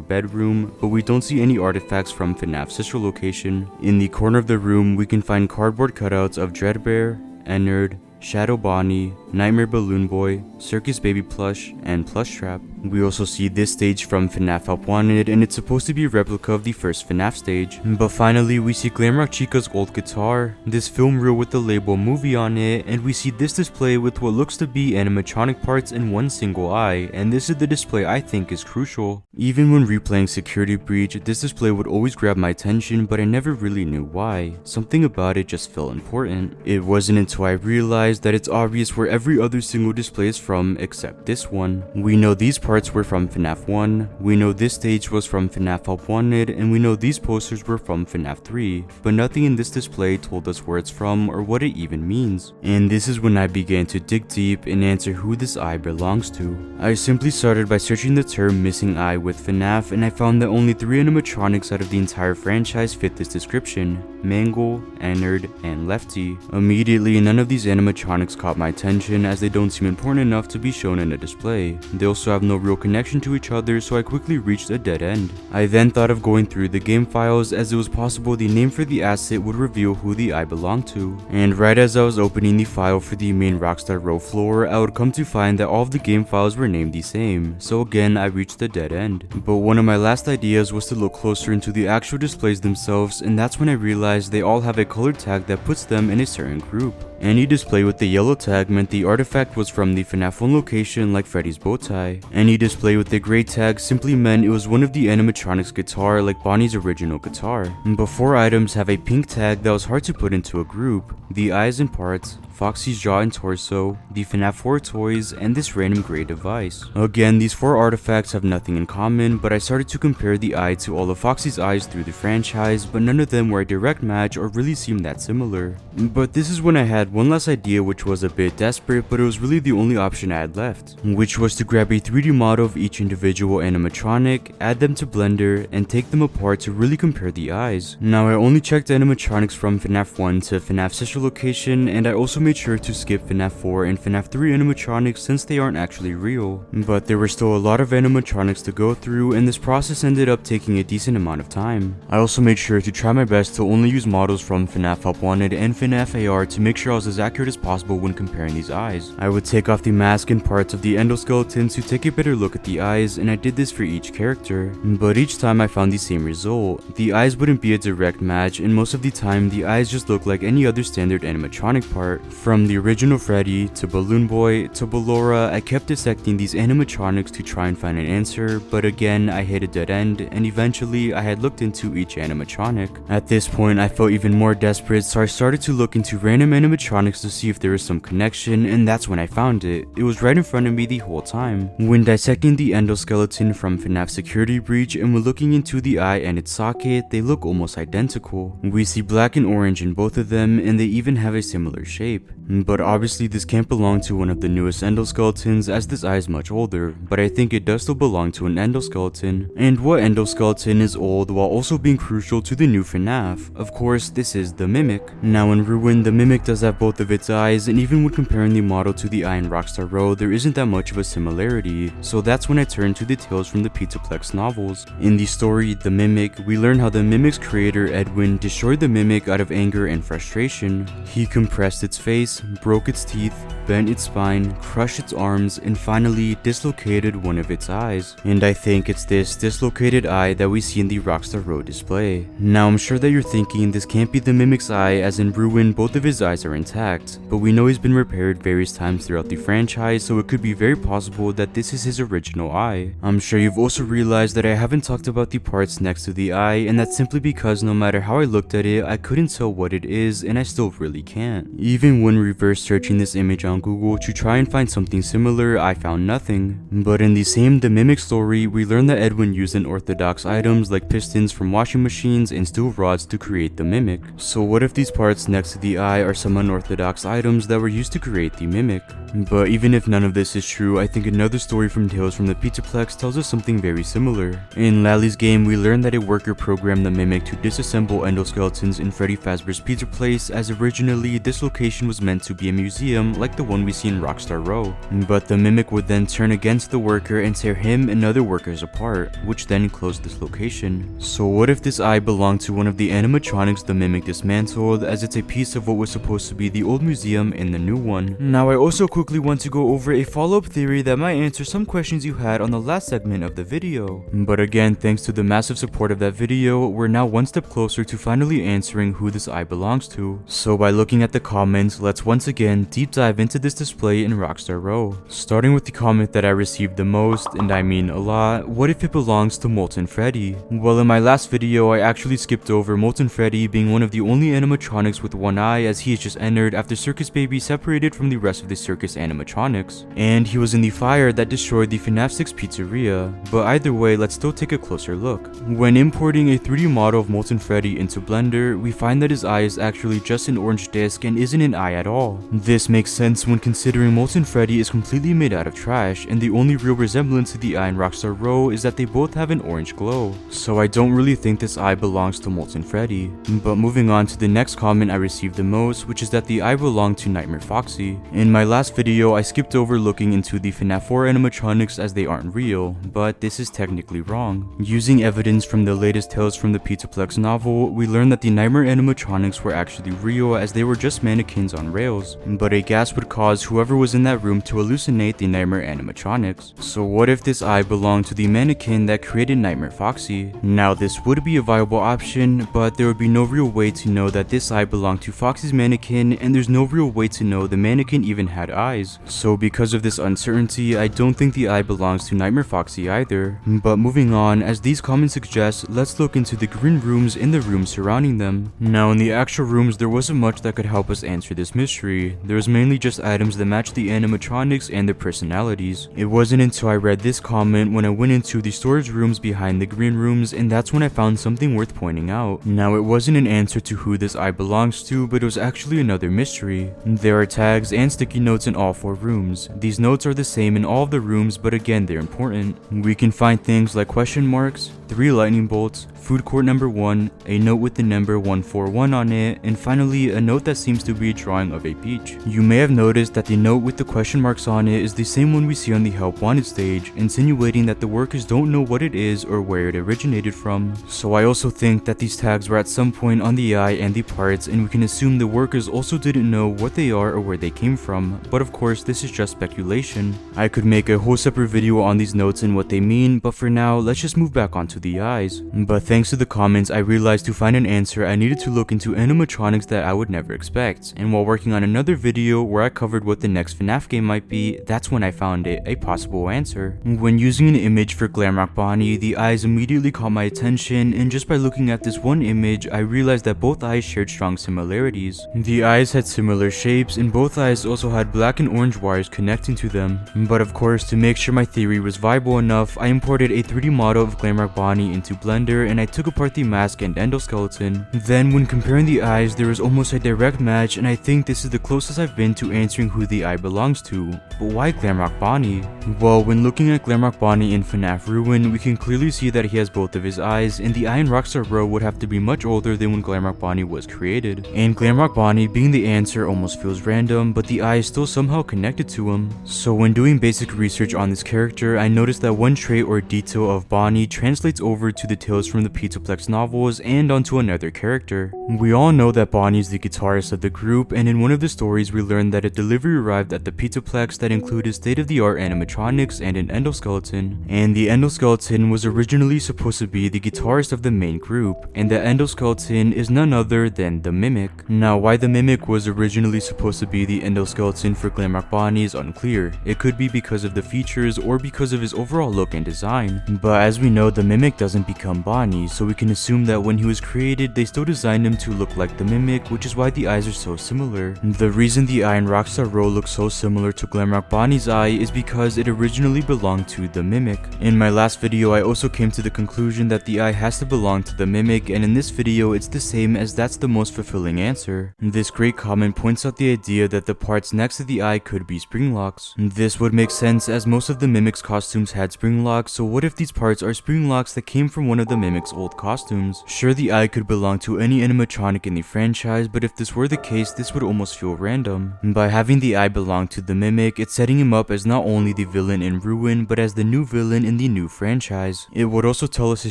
bedroom, but we don't see any artifacts from FNAF's sister location. In the corner of the room, we can find cardboard cutouts of Dreadbear, Ennard, Shadow Bonnie, Nightmare Balloon Boy, Circus Baby Plush, and Plush Trap. We also see this stage from FNAF Help Wanted, and it's supposed to be a replica of the first FNAF stage. But finally, we see Glamrock Chica's old guitar, this film reel with the label movie on it, and we see this display with what looks to be animatronic parts and one single eye, and this is the display I think is crucial. Even when replaying Security Breach, this display would always grab my attention, but I never really knew why. Something about it just felt important. It wasn't until I realized that it's obvious where every other single display is from except this one. We know these parts were from FNAF 1, we know this stage was from FNAF Help Wanted, and we know these posters were from FNAF 3, but nothing in this display told us where it's from or what it even means. And this is when I began to dig deep and answer who this eye belongs to. I simply started by searching the term missing eye with FNAF, and I found that only 3 animatronics out of the entire franchise fit this description: Mangle, Ennard, and Lefty. Immediately, none of these animatronics caught my attention as they don't seem important enough to be shown in a display. They also have no real connection to each other, so I quickly reached a dead end. I then thought of going through the game files, as it was possible the name for the asset would reveal who the eye belonged to. And right as I was opening the file for the main Rockstar Row floor, I would come to find that all of the game files were named the same, so again I reached a dead end. But one of my last ideas was to look closer into the actual displays themselves, and that's when I realized they all have a colored tag that puts them in a certain group. Any display with the yellow tag meant the artifact was from the FNAF 1 location, like Freddy's bow tie. Any display with the gray tag simply meant it was one of the animatronics' guitar, like Bonnie's original guitar. But 4 items have a pink tag that was hard to put into a group: the eyes and parts, Foxy's jaw and torso, the FNAF 4 toys, and this random gray device. Again, these 4 artifacts have nothing in common, but I started to compare the eye to all of Foxy's eyes through the franchise, but none of them were a direct match or really seemed that similar. But this is when I had one last idea, which was a bit desperate, but it was really the only option I had left, which was to grab a 3D model of each individual animatronic, add them to Blender, and take them apart to really compare the eyes. Now, I only checked animatronics from FNAF 1 to FNAF sister location, and I also made sure to skip FNAF 4 and FNAF 3 animatronics since they aren't actually real. But there were still a lot of animatronics to go through, and this process ended up taking a decent amount of time. I also made sure to try my best to only use models from FNAF Help Wanted and FNAF AR to make sure I was as accurate as possible when comparing these eyes. I would take off the mask and parts of the endoskeletons to take a better look at the eyes, and I did this for each character. But each time I found the same result. The eyes wouldn't be a direct match, and most of the time the eyes just looked like any other standard animatronic part. From the original Freddy, to Balloon Boy, to Ballora, I kept dissecting these animatronics to try and find an answer, but again I hit a dead end, and eventually I had looked into each animatronic. At this point I felt even more desperate, so I started to look into random animatronics to see if there was some connection, and that's when I found it. It was right in front of me the whole time. When dissecting the endoskeleton from FNAF Security Breach and when looking into the eye and its socket, they look almost identical. We see black and orange in both of them, and they even have a similar shape. But obviously this can't belong to one of the newest endoskeletons, as this eye is much older, but I think it does still belong to an endoskeleton. And what endoskeleton is old while also being crucial to the new FNAF? Of course, this is the Mimic. Now in Ruin, the Mimic does have both of its eyes, and even when comparing the model to the eye in Rockstar Row, there isn't that much of a similarity, so that's when I turned to the tales from the Pizzaplex novels. In the story, The Mimic, we learn how the Mimic's creator, Edwin, destroyed the Mimic out of anger and frustration. He compressed its face, broke its teeth, bent its spine, crushed its arms, and finally dislocated one of its eyes. And I think it's this dislocated eye that we see in the Rockstar Row display. Now I'm sure that you're thinking this can't be the Mimic's eye, as in Ruin both of his eyes are intact, but we know he's been repaired various times throughout the franchise, so it could be very possible that this is his original eye. I'm sure you've also realized that I haven't talked about the parts next to the eye, and that's simply because no matter how I looked at it, I couldn't tell what it is, and I still really can't. Even when reverse searching this image on Google to try and find something similar, I found nothing. But in the same The Mimic story, we learn that Edwin used unorthodox items like pistons from washing machines and steel rods to create the Mimic. So what if these parts next to the eye are some unorthodox items that were used to create the Mimic? But even if none of this is true, I think another story from Tales from the Pizzaplex tells us something very similar. In Lally's game, we learn that a worker programmed the Mimic to disassemble endoskeletons in Freddy Fazbear's Pizza Place, as originally this location was meant to be a museum like the one we see in Rockstar Row. But the Mimic would then turn against the worker and tear him and other workers apart, which then closed this location. So what if this eye belonged to one of the animatronics the Mimic dismantled, as it's a piece of what was supposed to be the old museum and the new one? Now I also quickly want to go over a follow-up theory that might answer some questions you had on the last segment of the video. But again, thanks to the massive support of that video, we're now one step closer to finally answering who this eye belongs to. So by looking at the comments, let's once again deep dive into this display in Rockstar Row. Starting with the comment that I received the most, and I mean a lot: what if it belongs to Molten Freddy? Well, in my last video, I actually skipped over Molten Freddy being one of the only animatronics with one eye, as he is just entered after Circus Baby separated from the rest of the circus animatronics. And he was in the fire that destroyed the FNAF 6 pizzeria. But either way, let's still take a closer look. When importing a 3D model of Molten Freddy into Blender, we find that his eye is actually just an orange disc and isn't an eye at all. This makes sense when considering Molten Freddy is completely made out of trash, and the only real resemblance to the eye in Rockstar Row is that they both have an orange glow. So I don't really think this eye belongs to Molten Freddy. But moving on to the next comment I received the most, which is that the eye belonged to Nightmare Foxy. In my last video, I skipped over looking into the FNAF 4 animatronics as they aren't real, but this is technically wrong. Using evidence from the latest Tales from the Pizzaplex novel, we learned that the Nightmare animatronics were actually real, as they were just mannequins on rails. But a gas would cause whoever was in that room to hallucinate the Nightmare animatronics. So what if this eye belonged to the mannequin that created Nightmare Foxy? Now this would be a viable option, but there would be no real way to know that this eye belonged to Foxy's mannequin, and there's no real way to know the mannequin even had eyes. So because of this uncertainty, I don't think the eye belongs to Nightmare Foxy either. But moving on, as these comments suggest, let's look into the green rooms and the rooms surrounding them. Now in the actual rooms, there wasn't much that could help us answer this mystery. There was mainly just items that matched the animatronics and their personalities. It wasn't until I read this comment when I went into the storage rooms behind the green rooms, and that's when I found something worth pointing out. Now it wasn't an answer to who this eye belongs to, but it was actually another mystery. There are tags and sticky notes in all 4 rooms. These notes are the same in all of the rooms, but again, they're important. We can find things like question marks, 3 lightning bolts, food court number 1, a note with the number 141 on it, and finally a note that seems to be a drawing of a peach. You may have noticed that the note with the question marks on it is the same one we see on the Help Wanted stage, insinuating that the workers don't know what it is or where it originated from. So I also think that these tags were at some point on the eye and the parts, and we can assume the workers also didn't know what they are or where they came from, but of course this is just speculation. I could make a whole separate video on these notes and what they mean, but for now let's just move back onto the eyes. But thanks to the comments, I realized to find an answer I needed to look into animatronics that I would never expect, and while working on another video where I covered what the next FNAF game might be, that's when I found it, a possible answer. When using an image for Glamrock Bonnie, the eyes immediately caught my attention, and just by looking at this one image, I realized that both eyes shared strong similarities. The eyes had similar shapes, and both eyes also had black and orange wires connecting to them. But of course, to make sure my theory was viable enough, I imported a 3D model of Glamrock Bonnie into Blender, and I took apart the mask and endoskeleton. Then when comparing the eyes, there was almost a direct match, and I think this is the closest I've been to answering who the eye belongs to. But why Glamrock Bonnie? Well, when looking at Glamrock Bonnie in FNAF Ruin, we can clearly see that he has both of his eyes, and the eye in Rockstar Row would have to be much older than when Glamrock Bonnie was created. And Glamrock Bonnie being the answer almost feels random, but the eye is still somehow connected to him. So when doing basic research on this character, I noticed that one trait or detail of Bonnie translates over to the Tales from the Pizzaplex novels and onto another character. We all know that Bonnie is the guitarist of the group, and in one of the stories we learned that a delivery arrived at the Pizzaplex that included state-of-the-art animatronics and an endoskeleton. And the endoskeleton was originally supposed to be the guitarist of the main group, and the endoskeleton is none other than the Mimic. Now why the Mimic was originally supposed to be the endoskeleton for Glamrock Bonnie is unclear. It could be because of the features or because of his overall look and design. But as we know, the Mimic doesn't become Bonnie, so we can assume that when he was created, they still designed him to look like the Mimic, which is why the eyes are so similar. The reason the eye in Rockstar Row looks so similar to Glamrock Bonnie's eye is because it originally belonged to the Mimic. In my last video, I also came to the conclusion that the eye has to belong to the Mimic, and in this video, it's the same, as that's the most fulfilling answer. This great comment points out the idea that the parts next to the eye could be spring locks. This would make sense as most of the Mimic's costumes had spring locks, so what if these parts are spring locks that came from one of the Mimic's old costumes? Sure, the eye could belong to any animatronic in the franchise, but if this were the case, this would almost feel random. By having the eye belong to the Mimic, it's setting him up as not only the villain in Ruin, but as the new villain in the new franchise. It would also tell us a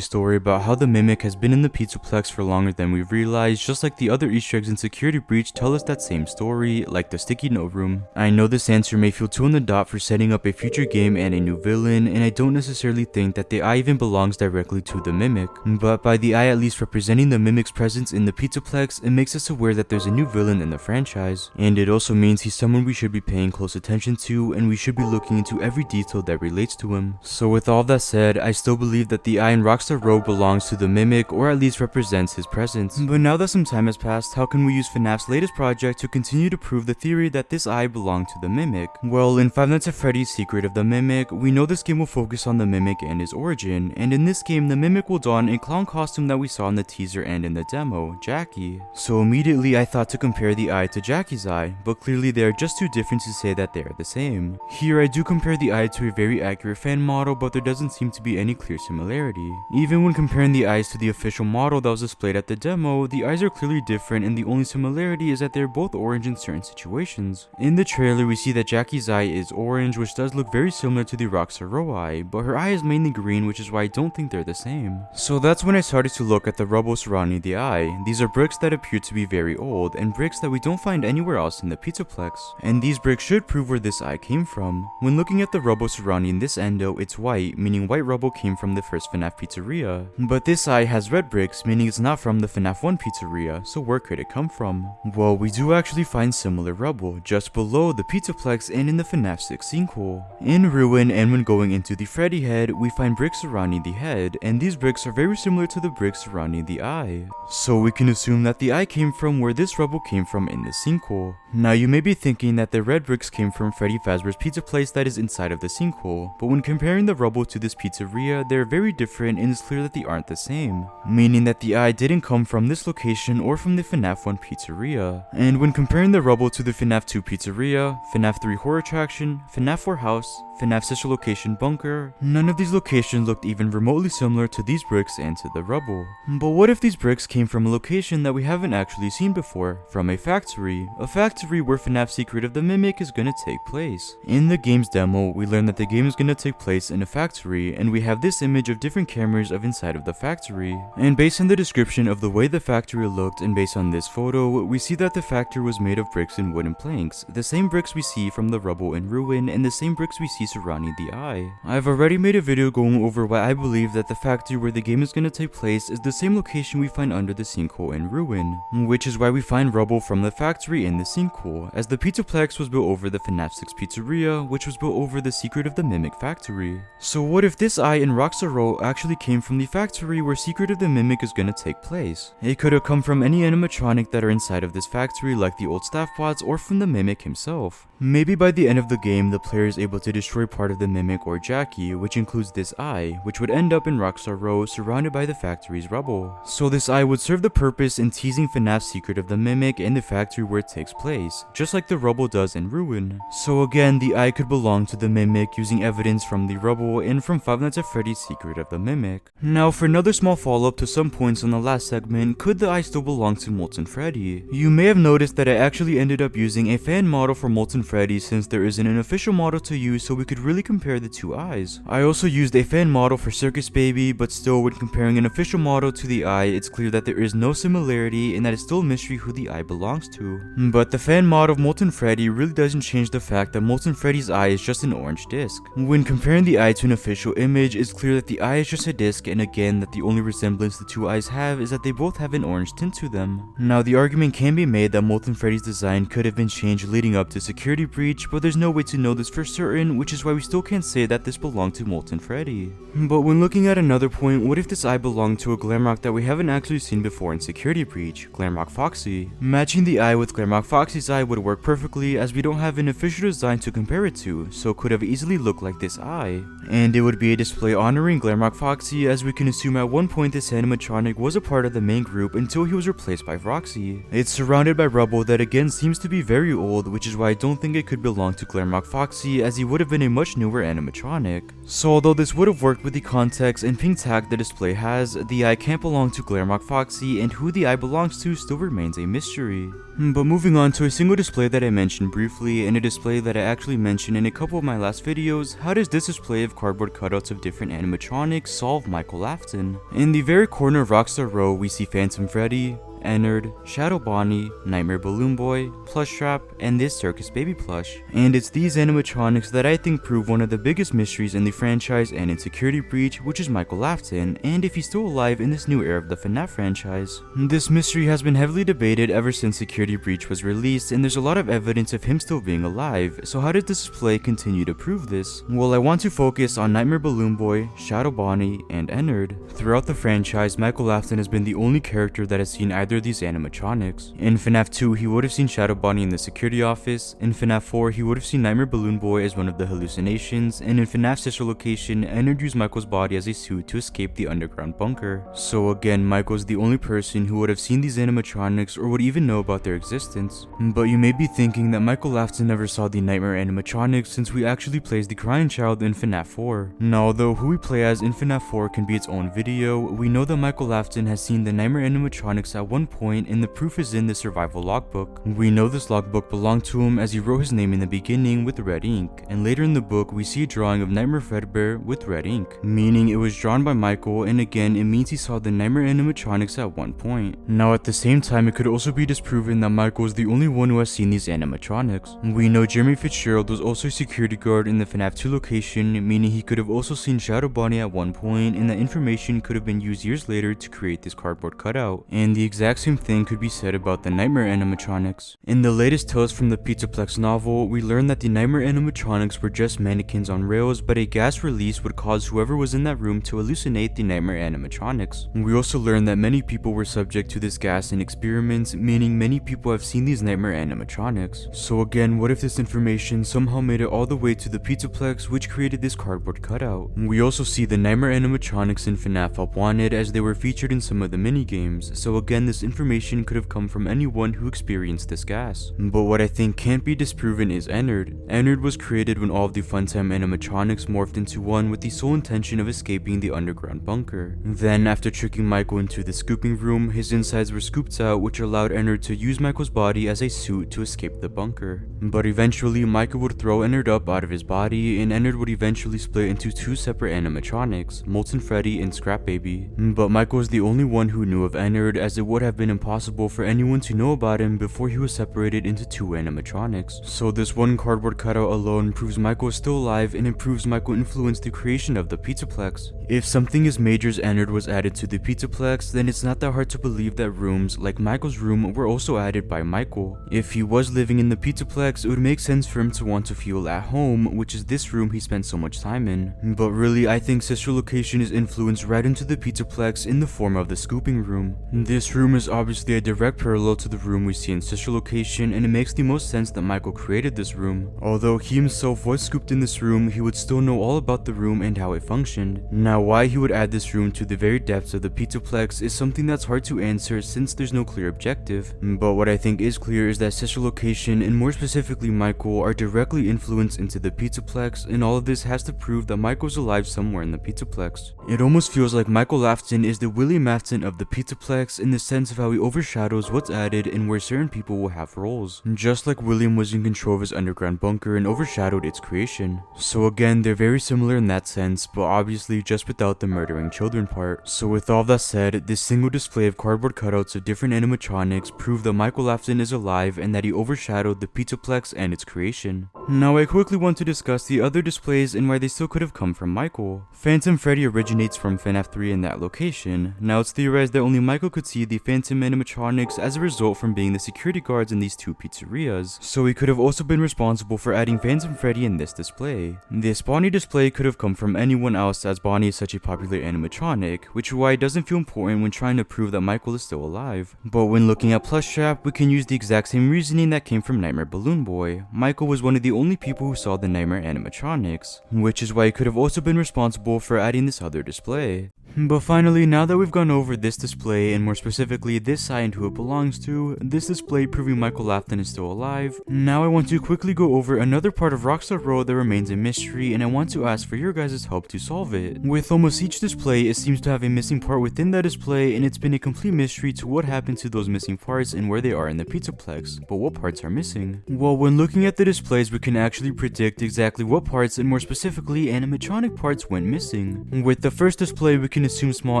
story about how the Mimic has been in the Pizzaplex for longer than we realized, just like the other Easter eggs in Security Breach tell us that same story, like the sticky note room. I know this answer may feel too on the dot for setting up a future game and a new villain, and I don't necessarily think that the eye even belongs directly to the Mimic, but by the eye at least representing the Mimic's presence in the Pizzaplex, it makes us aware that there's a new villain in the franchise, and it also means he's someone we should be paying close attention to, and we should be looking into every detail that relates to him. So with all that said, I still believe that the eye in Rockstar Row belongs to the Mimic, or at least represents his presence. But now that some time has passed, how can we use FNAF's latest project to continue to prove the theory that this eye belonged to the Mimic? Well, in Five Nights at Freddy's Secret of the Mimic, we know this game will focus on the Mimic and his origin, and in this game, the Mimic will don a clown costume that we saw in the teaser and in the demo, Jackie. So immediately I thought to compare the eye to Jackie's eye, but clearly they are just too different to say that they are the same. Here I do compare the eye to a very accurate fan model, but there doesn't seem to be any clear similarity. Even when comparing the eyes to the official model that was displayed at the demo, the eyes are clearly different, and the only similarity is that they are both orange in certain situations. In the trailer we see that Jackie's eye is orange, which does look very similar to the Rockstar Row eye, but her eye is mainly green, which is why I don't think they're the same. So that's when I started to look at the rubble surrounding the eye. These are bricks that appear to be very old, and bricks that we don't find anywhere else in the Pizzaplex. And these bricks should prove where this eye came from. When looking at the rubble surrounding this endo, it's white, meaning white rubble came from the first FNAF pizzeria. But this eye has red bricks, meaning it's not from the FNAF 1 pizzeria, so where could it come from? Well, we do actually find similar rubble, just below the Pizzaplex and in the FNAF 6 sequel. In Ruin, and when going into the Freddy head, we find bricks surrounding the head, and these bricks are very similar to the bricks surrounding the eye. So we can assume that the eye came from where this rubble came from in the sequel. Now you may be thinking that the red bricks came from Freddy Fazbear's pizza place that is inside of the sinkhole, but when comparing the rubble to this pizzeria, they're very different and it's clear that they aren't the same, meaning that the eye didn't come from this location or from the FNAF 1 pizzeria. And when comparing the rubble to the FNAF 2 pizzeria, FNAF 3 horror attraction, FNAF 4 house, FNAF sister location bunker, none of these locations looked even remotely similar to these bricks and to the rubble. But what if these bricks came from a location that we haven't actually seen before, from a factory where FNAF Secret of the Mimic is gonna take place? In the game's demo, we learn that the game is gonna take place in a factory, and we have this image of different cameras of inside of the factory. And based on the description of the way the factory looked and based on this photo, we see that the factory was made of bricks and wooden planks, the same bricks we see from the rubble and ruin, and the same bricks we see surrounding the eye. I've already made a video going over why I believe that the factory where the game is gonna take place is the same location we find under the sinkhole in Ruin, which is why we find rubble from the factory in the sinkhole, as the Pizzaplex was built over the FNAF 6 pizzeria, which was built over the Secret of the Mimic factory. So what if this eye in Rockstar Row actually came from the factory where Secret of the Mimic is gonna take place? It could have come from any animatronic that are inside of this factory, like the old staff pods, or from the Mimic himself. Maybe by the end of the game, the player is able to destroy part of the Mimic or Jackie, which includes this eye, which would end up in Rockstar Row surrounded by the factory's rubble. So this eye would serve the purpose in teasing FNAF's Secret of the Mimic and the factory where it takes place, just like the rubble does in Ruin. So again, the eye could belong to the Mimic using evidence from the rubble and from Five Nights at Freddy's Secret of the Mimic. Now for another small follow-up to some points on the last segment, could the eye still belong to Molten Freddy? You may have noticed that I actually ended up using a fan model for Molten Freddy since there isn't an official model to use, so we could really compare the two eyes. I also used a fan model for Circus Baby, but still when comparing an official model to the eye, it's clear that there is no similarity and that it's still a mystery who the eye belongs to. But the fan model of Molten Freddy really doesn't change the fact that Molten Freddy's eye is just an orange disc. When comparing the eye to an official image, it's clear that the eye is just a disc, and again that the only resemblance the two eyes have is that they both have an orange tint to them. Now the argument can be made that Molten Freddy's design could have been changed leading up to Security Breach, but there's no way to know this for certain, which is why we still can't say that this belonged to Molten Freddy. But when looking at another point, what if this eye belonged to a Glamrock that we haven't actually seen before in Security Breach, Glamrock Foxy? Matching the eye with Glamrock Foxy's eye would work perfectly, as we don't have an official design to compare it to, so it could have easily looked like this eye. And it would be a display honoring Glamrock Foxy, as we can assume at one point this animatronic was a part of the main group until he was replaced by Roxy. It's surrounded by rubble that again seems to be very old, which is is why I don't think it could belong to Glamrock Foxy, as he would have been a much newer animatronic. So although this would have worked with the context and pink tag the display has, the eye can't belong to Glamrock Foxy, and who the eye belongs to still remains a mystery. But moving on to a single display that I mentioned briefly, and a display that I actually mentioned in a couple of my last videos, how does this display of cardboard cutouts of different animatronics solve Michael Lafton? In the very corner of Rockstar Row, we see Phantom Freddy, Ennard, Shadow Bonnie, Nightmare Balloon Boy, Plush Trap, and this Circus Baby plush. And it's these animatronics that I think prove one of the biggest mysteries in the franchise and in Security Breach, which is Michael Lafton, and if he's still alive in this new era of the FNAF franchise. This mystery has been heavily debated ever since Security Breach was released, and there's a lot of evidence of him still being alive, so how did this display continue to prove this? Well, I want to focus on Nightmare Balloon Boy, Shadow Bonnie, and Ennard. Throughout the franchise, Michael Lafton has been the only character that has seen either of these animatronics. In FNAF 2, he would have seen Shadow Bonnie in the security office, in FNAF 4, he would have seen Nightmare Balloon Boy as one of the hallucinations, and in FNAF sister location, Ennard used Michael's body as a suit to escape the underground bunker. So again, Michael's the only person who would have seen these animatronics or would even know about their existence. But you may be thinking that Michael Lafton never saw the Nightmare animatronics since we actually plays the crying child in FNAF 4. Now, although who we play as in FNAF 4 can be its own video, we know that Michael Lafton has seen the Nightmare animatronics at one point, and the proof is in the survival logbook. We know this logbook belonged to him as he wrote his name in the beginning with red ink, and later in the book we see a drawing of Nightmare Fredbear with red ink, meaning it was drawn by Michael, and again it means he saw the Nightmare animatronics at one point. Now at the same time, it could also be disproven that Michael is the only one who has seen these animatronics. We know Jeremy Fitzgerald was also a security guard in the FNAF 2 location, meaning he could have also seen Shadow Bonnie at one point, and that information could have been used years later to create this cardboard cutout. And the exact same thing could be said about the Nightmare animatronics. In the latest Tales from the Pizzaplex novel, we learn that the Nightmare animatronics were just mannequins on rails, but a gas release would cause whoever was in that room to hallucinate the Nightmare animatronics. We also learn that many people were subject to this gas in experiments, meaning many people have seen these Nightmare animatronics. So again, what if this information somehow made it all the way to the Pizzaplex, which created this cardboard cutout? We also see the Nightmare animatronics in FNAF Help Wanted, as they were featured in some of the minigames, so again this information could have come from anyone who experienced this gas. But what I think can't be disproven is Ennard. Ennard was created when all of the Funtime animatronics morphed into one with the sole intention of escaping the underground bunker. Then, after tricking Michael into the scooping room, his insides were scooped out, which allowed Ennard to use Michael's body as a suit to escape the bunker. But eventually, Michael would throw Ennard up out of his body, and Ennard would eventually split into two separate animatronics, Molten Freddy and Scrap Baby. But Michael was the only one who knew of Ennard, as it would have been impossible for anyone to know about him before he was separated into two animatronics. So this one cardboard cutout alone proves Michael is still alive, and it proves Michael influenced the creation of the Pizzaplex. If something as major as Ennard was added to the Pizzaplex, then it's not that hard to believe that rooms, like Michael's room, were also added by Michael. If he was living in the Pizzaplex, it would make sense for him to want to feel at home, which is this room he spent so much time in. But really, I think Sister Location is influenced right into the Pizzaplex in the form of the scooping room. This room is obviously a direct parallel to the room we see in Sister Location, and it makes the most sense that Michael created this room. Although he himself was scooped in this room, he would still know all about the room and how it functioned. Now, why he would add this room to the very depths of the Pizzaplex is something that's hard to answer since there's no clear objective. But what I think is clear is that Sister Location, and more specifically Michael, are directly influenced into the Pizzaplex, and all of this has to prove that Michael's alive somewhere in the Pizzaplex. It almost feels like Michael Lafton is the William Afton of the Pizzaplex in the sense of how he overshadows what's added and where certain people will have roles, just like William was in control of his underground bunker and overshadowed its creation. So again, they're very similar in that sense, but obviously just without the murdering children part. So with all that said, this single display of cardboard cutouts of different animatronics prove that Michael Lafton is alive and that he overshadowed the Pizzaplex and its creation. Now I quickly want to discuss the other displays and why they still could have come from Michael. Phantom Freddy originates from FNAF 3 in that location. Now it's theorized that only Michael could see the Phantom animatronics as a result from being the security guards in these two pizzerias, so he could have also been responsible for adding Phantom Freddy in this display. This Bonnie display could have come from anyone else, as Bonnie is such a popular animatronic, which is why it doesn't feel important when trying to prove that Michael is still alive. But when looking at Plush Trap, we can use the exact same reasoning that came from Nightmare Balloon Boy. Michael was one of the only people who saw the Nightmare animatronics, which is why he could have also been responsible for adding this other display. But finally, now that we've gone over this display, and more specifically this site and who it belongs to, this display proving Michael Afton is still alive, now I want to quickly go over another part of Rockstar Road that remains a mystery, and I want to ask for your guys' help to solve it. With almost each display, it seems to have a missing part within that display, and it's been a complete mystery to what happened to those missing parts and where they are in the Pizzaplex. But what parts are missing? Well, when looking at the displays, we can actually predict exactly what parts, and more specifically animatronic parts, went missing. With the first display, we can assume small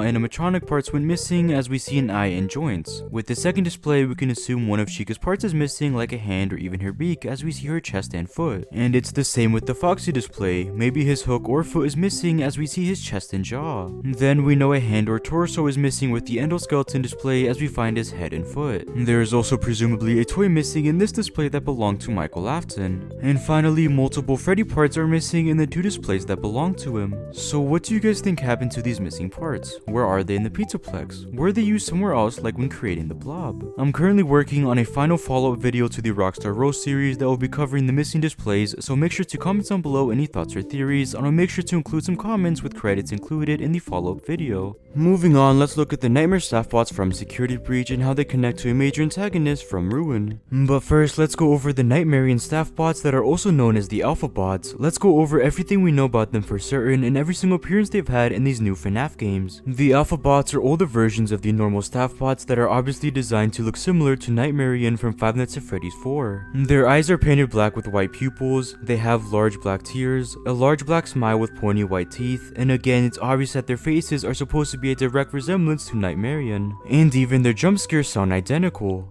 animatronic parts went missing, as we see an eye and joints. With the second display, we can assume one of Chica's parts is missing, like a hand or even her beak, as we see her chest and foot. And it's the same with the Foxy display. Maybe his hook or foot is missing, as we see his chest and jaw. Then we know a hand or torso is missing with the endoskeleton display, as we find his head and foot. There is also presumably a toy missing in this display that belonged to Michael Afton. And finally, multiple Freddy parts are missing in the two displays that belong to him. So what do you guys think happened to these missing parts? Where are they in the Pizzaplex? Were they used somewhere else, like when creating the Blob? I'm currently working on a final follow-up video to the Rockstar Road series that will be covering the missing displays, so make sure to comment down below any thoughts or theories, and I'll make sure to include some comments with credits included in the follow-up video. Moving on, let's look at the Nightmare staff bots from Security Breach and how they connect to a major antagonist from Ruin. But first, let's go over the Nightmarian staff bots that are also known as the Alpha bots. Let's go over everything we know about them for certain and every single appearance they've had in these new FNAF games. The Alpha bots are older versions of the normal staff bots that are obviously designed to look similar to Nightmarian from Five Nights at Freddy's 4. Their eyes are painted black with white pupils, they have large black tears, a large black smile with pointy white teeth, and again it's obvious that their faces are supposed to be a direct resemblance to Nightmarian. And even their jump scares sound identical.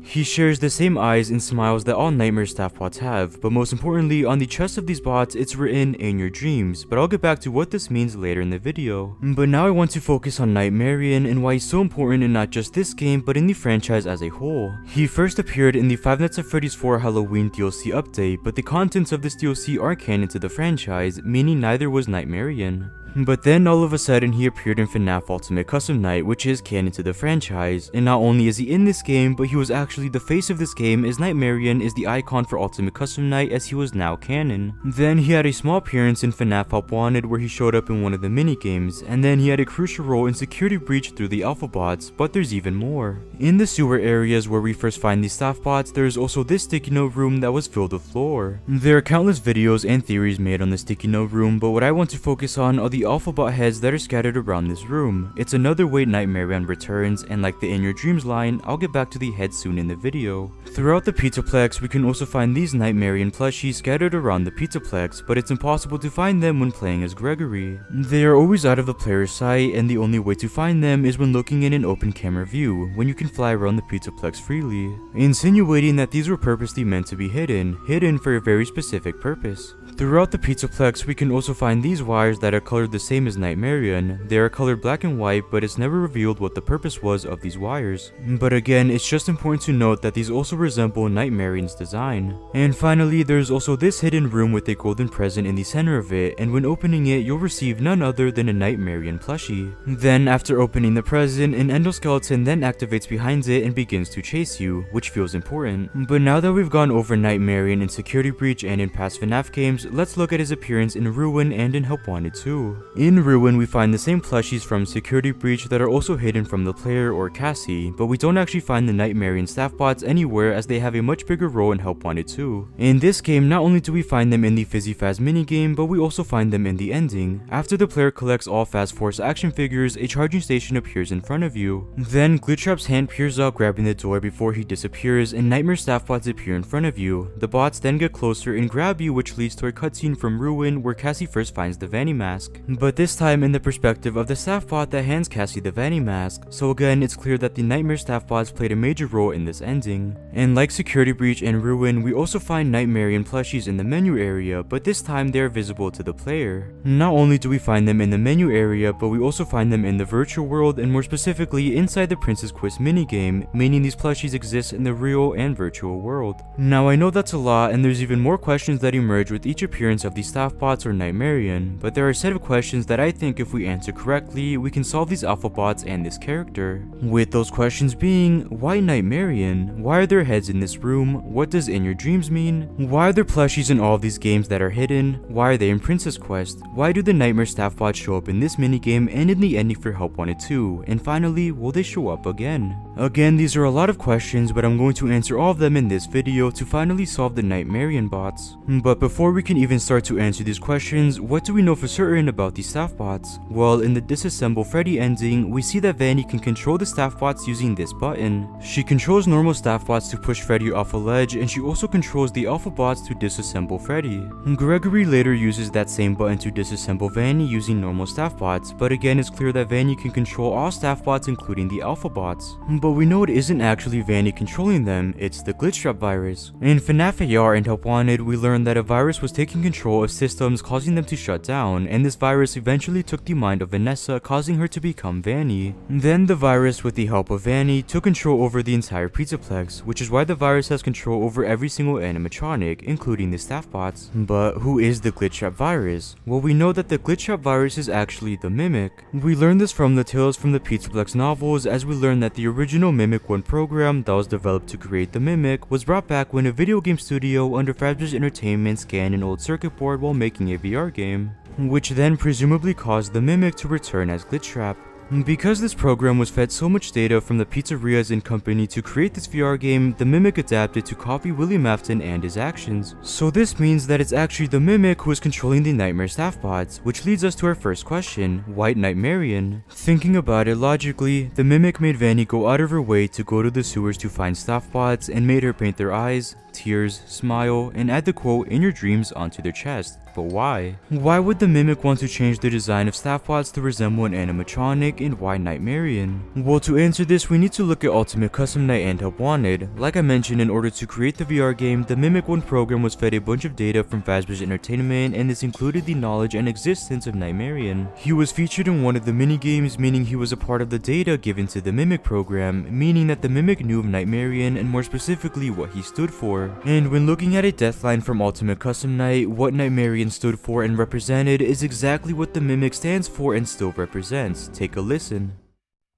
He shares the same eyes and smiles that all Nightmare staff bots have, but most importantly, on the chest of these bots, it's written "in your dreams," but I'll get back to what this means later in the video. But now I want to focus on Nightmarian and why he's so important in not just this game, but in the franchise as a whole. He first appeared in the Five Nights at Freddy's 4 Halloween DLC update, but the contents of this DLC aren't canon to the franchise, meaning neither was Nightmarian. But then all of a sudden he appeared in FNAF Ultimate Custom Night, which is canon to the franchise, and not only is he in this game, but he was actually the face of this game, as Nightmarian is the icon for Ultimate Custom Night, as he was now canon. Then he had a small appearance in FNAF Help Wanted where he showed up in one of the minigames, and then he had a crucial role in Security Breach through the Alpha bots, but there's even more. In the sewer areas where we first find these staff bots, there is also this sticky note room that was filled with lore. There are countless videos and theories made on the sticky note room, but what I want to focus on are the Alpha bot heads that are scattered around this room. It's another way Nightmarian returns, and like the "in your dreams" line, I'll get back to the heads soon in the video. Throughout the Pizzaplex, we can also find these Nightmarian plushies scattered around the Pizzaplex, but it's impossible to find them when playing as Gregory. They are always out of the player's sight, and the only way to find them is when looking in an open camera view, when you can fly around the Pizzaplex freely, insinuating that these were purposely meant to be hidden for a very specific purpose. Throughout the Pizzaplex, we can also find these wires that are colored the same as Nightmarian. They are colored black and white, but it's never revealed what the purpose was of these wires. But again, it's just important to note that these also resemble Nightmarian's design. And finally, there's also this hidden room with a golden present in the center of it, and when opening it, you'll receive none other than a Nightmarian plushie. Then, after opening the present, an endoskeleton then activates behind it and begins to chase you, which feels important. But now that we've gone over Nightmarian in Security Breach and in past FNAF games, let's look at his appearance in Ruin and in Help Wanted 2. In Ruin, we find the same plushies from Security Breach that are also hidden from the player or Cassie, but we don't actually find the Nightmarian staff bots anywhere, as they have a much bigger role in Help Wanted 2. In this game, not only do we find them in the Fizzy Faz minigame, but we also find them in the ending. After the player collects all Fast Force action figures, a charging station appears in front of you. Then, Glitchtrap's hand peers out grabbing the door before he disappears, and Nightmare staff bots appear in front of you. The bots then get closer and grab you, which leads to a cutscene from Ruin where Cassie first finds the Vanny mask, but this time in the perspective of the staff bot that hands Cassie the Vanny mask, so again it's clear that the Nightmare staff bots played a major role in this ending. And like Security Breach and Ruin, we also find Nightmarian plushies in the menu area, but this time they are visible to the player. Not only do we find them in the menu area, but we also find them in the virtual world, and more specifically inside the Princess Quest minigame, meaning these plushies exist in the real and virtual world. Now I know that's a lot, and there's even more questions that emerge with each appearance of these staff bots or Nightmarian, but there are a set of questions that I think if we answer correctly, we can solve these alpha bots and this character. With those questions being, why Nightmarian? Why are there heads in this room? What does in your dreams mean? Why are there plushies in all of these games that are hidden? Why are they in Princess Quest? Why do the Nightmare staff bots show up in this minigame and in the ending for Help Wanted 2? And finally, will they show up again? Again, these are a lot of questions, but I'm going to answer all of them in this video to finally solve the Nightmarian bots. But before we can even start to answer these questions, what do we know for certain about these staff bots? Well, in the Disassemble Freddy ending, we see that Vanny can control the staff bots using this button. She controls normal staff bots to push Freddy off a ledge, and she also controls the alpha bots to disassemble Freddy. Gregory later uses that same button to disassemble Vanny using normal staff bots, but again it's clear that Vanny can control all staff bots including the alpha bots. But we know it isn't actually Vanny controlling them, it's the glitch trap virus. In FNAF AR and Help Wanted, we learned that a virus was taking control of systems, causing them to shut down, and this virus eventually took the mind of Vanessa, causing her to become Vanny. Then the virus, with the help of Vanny, took control over the entire Pizzaplex, which is why the virus has control over every single animatronic, including the staff bots. But who is the glitch trap virus? Well, we know that the glitch trap virus is actually the Mimic. We learned this from the Tales from the Pizzaplex novels, as we learned that the original Mimic 1 program that was developed to create the Mimic was brought back when a video game studio under Fazbear's Entertainment scanned an old circuit board while making a VR game, which then presumably caused the Mimic to return as Glitch Trap. Because this program was fed so much data from the pizzerias and company to create this VR game, the Mimic adapted to copy William Afton and his actions. So this means that it's actually the Mimic who is controlling the Nightmare staff bots, which leads us to our first question, why Nightmarian? Thinking about it logically, the Mimic made Vanny go out of her way to go to the sewers to find staff bots and made her paint their eyes, tears, smile, and add the quote "in your dreams" onto their chest. But why? Why would the Mimic want to change the design of staff bots to resemble an animatronic, and why Nightmarian? Well, to answer this, we need to look at Ultimate Custom Night and Help Wanted. Like I mentioned, in order to create the VR game, the Mimic 1 program was fed a bunch of data from Fazbear's Entertainment, and this included the knowledge and existence of Nightmarian. He was featured in one of the minigames, meaning he was a part of the data given to the Mimic program, meaning that the Mimic knew of Nightmarian and more specifically what he stood for. And when looking at a deathline from Ultimate Custom Night, what Nightmarian stood for and represented is exactly what the Mimic stands for and still represents. Take a listen.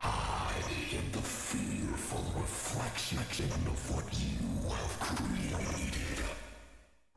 In the fearful reflection of what you have created.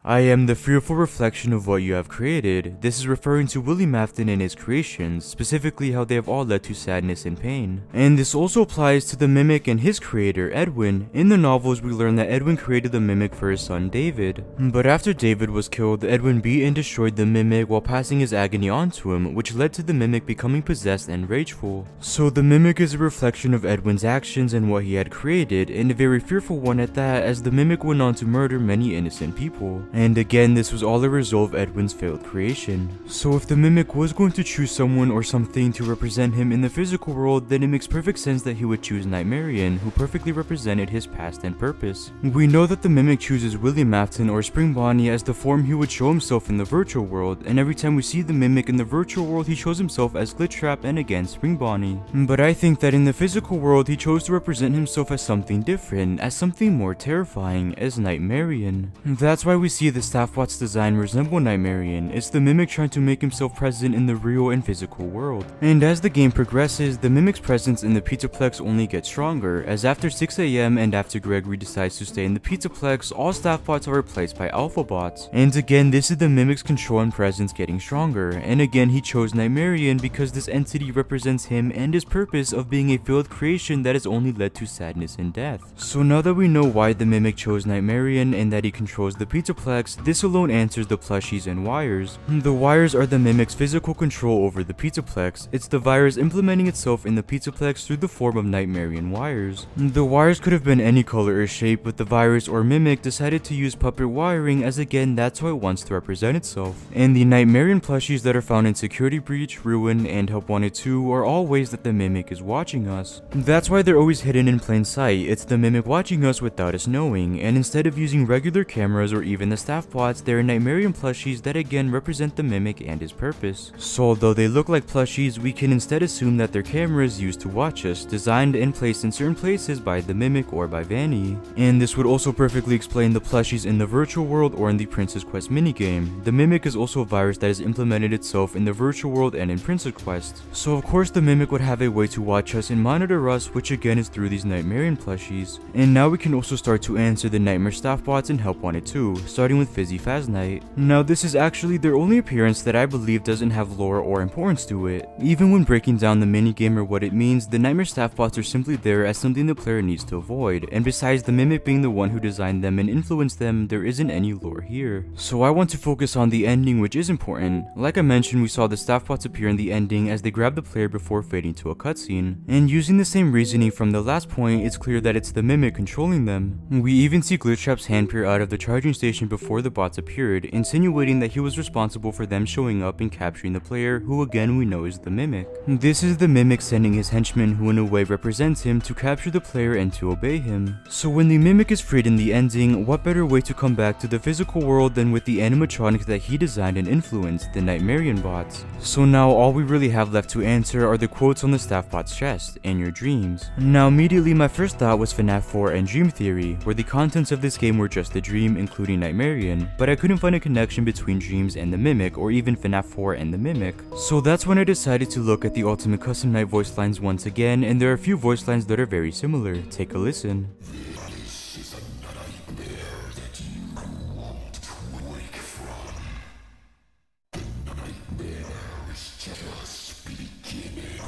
I am the fearful reflection of what you have created. This is referring to William Afton and his creations, specifically how they have all led to sadness and pain. And this also applies to the Mimic and his creator, Edwin. In the novels, we learn that Edwin created the Mimic for his son, David. But after David was killed, Edwin beat and destroyed the Mimic while passing his agony onto him, which led to the Mimic becoming possessed and rageful. So the Mimic is a reflection of Edwin's actions and what he had created, and a very fearful one at that, as the Mimic went on to murder many innocent people. And again, this was all a result of Edwin's failed creation. So if the Mimic was going to choose someone or something to represent him in the physical world, then it makes perfect sense that he would choose Nightmarian, who perfectly represented his past and purpose. We know that the Mimic chooses William Afton or Spring Bonnie as the form he would show himself in the virtual world, and every time we see the Mimic in the virtual world, he shows himself as Glitch Trap and again Spring Bonnie. But I think that in the physical world, he chose to represent himself as something different, as something more terrifying, as Nightmarian. That's why we see the staff bot's design resemble Nightmarian. It's the Mimic trying to make himself present in the real and physical world. And as the game progresses, the Mimic's presence in the Pizzaplex only gets stronger, as after 6 AM and after Gregory decides to stay in the Pizzaplex, all staff bots are replaced by alpha bots. And again, this is the Mimic's control and presence getting stronger, and again he chose Nightmarian because this entity represents him and his purpose of being a failed creation that has only led to sadness and death. So now that we know why the Mimic chose Nightmarian and that he controls the Pizzaplex, this alone answers the plushies and wires. The wires are the Mimic's physical control over the Pizzaplex. It's the virus implementing itself in the Pizzaplex through the form of Nightmarian wires. The wires could have been any color or shape, but the virus or Mimic decided to use puppet wiring, as again that's how it wants to represent itself. And the Nightmarian plushies that are found in Security Breach, Ruin, and Help Wanted 2 are all ways that the Mimic is watching us. That's why they're always hidden in plain sight. It's the Mimic watching us without us knowing, and instead of using regular cameras or even the staff bots, they are Nightmarian plushies that again represent the Mimic and his purpose. So although they look like plushies, we can instead assume that their cameras used to watch us, designed and placed in certain places by the Mimic or by Vanny. And this would also perfectly explain the plushies in the virtual world or in the Princess Quest minigame. The Mimic is also a virus that has implemented itself in the virtual world and in Princess Quest. So of course the Mimic would have a way to watch us and monitor us, which again is through these Nightmarian plushies. And now we can also start to answer the Nightmare staff bots and help wanted too, starting with Fizzy Faznight. Now this is actually their only appearance that I believe doesn't have lore or importance to it. Even when breaking down the minigame or what it means, the Nightmare staff bots are simply there as something the player needs to avoid, and besides the Mimic being the one who designed them and influenced them, there isn't any lore here. So I want to focus on the ending, which is important. Like I mentioned, we saw the staff bots appear in the ending as they grab the player before fading to a cutscene, and using the same reasoning from the last point, it's clear that it's the Mimic controlling them. We even see Glitchtrap's hand peer out of the charging station before the bots appeared, insinuating that he was responsible for them showing up and capturing the player, who again we know is the Mimic. This is the Mimic sending his henchman, who in a way represents him, to capture the player and to obey him. So when the Mimic is freed in the ending, what better way to come back to the physical world than with the animatronics that he designed and influenced, the Nightmarian bots. So now all we really have left to answer are the quotes on the staff bot's chest, "in your dreams." Now immediately my first thought was FNAF 4 and Dream Theory, where the contents of this game were just a dream including Nightmarian, but I couldn't find a connection between dreams and the Mimic, or even FNAF 4 and the Mimic. So that's when I decided to look at the Ultimate Custom Night voice lines once again, and there are a few voice lines that are very similar. Take a listen. This is a nightmare that you won't wake from. The nightmare is just beginning.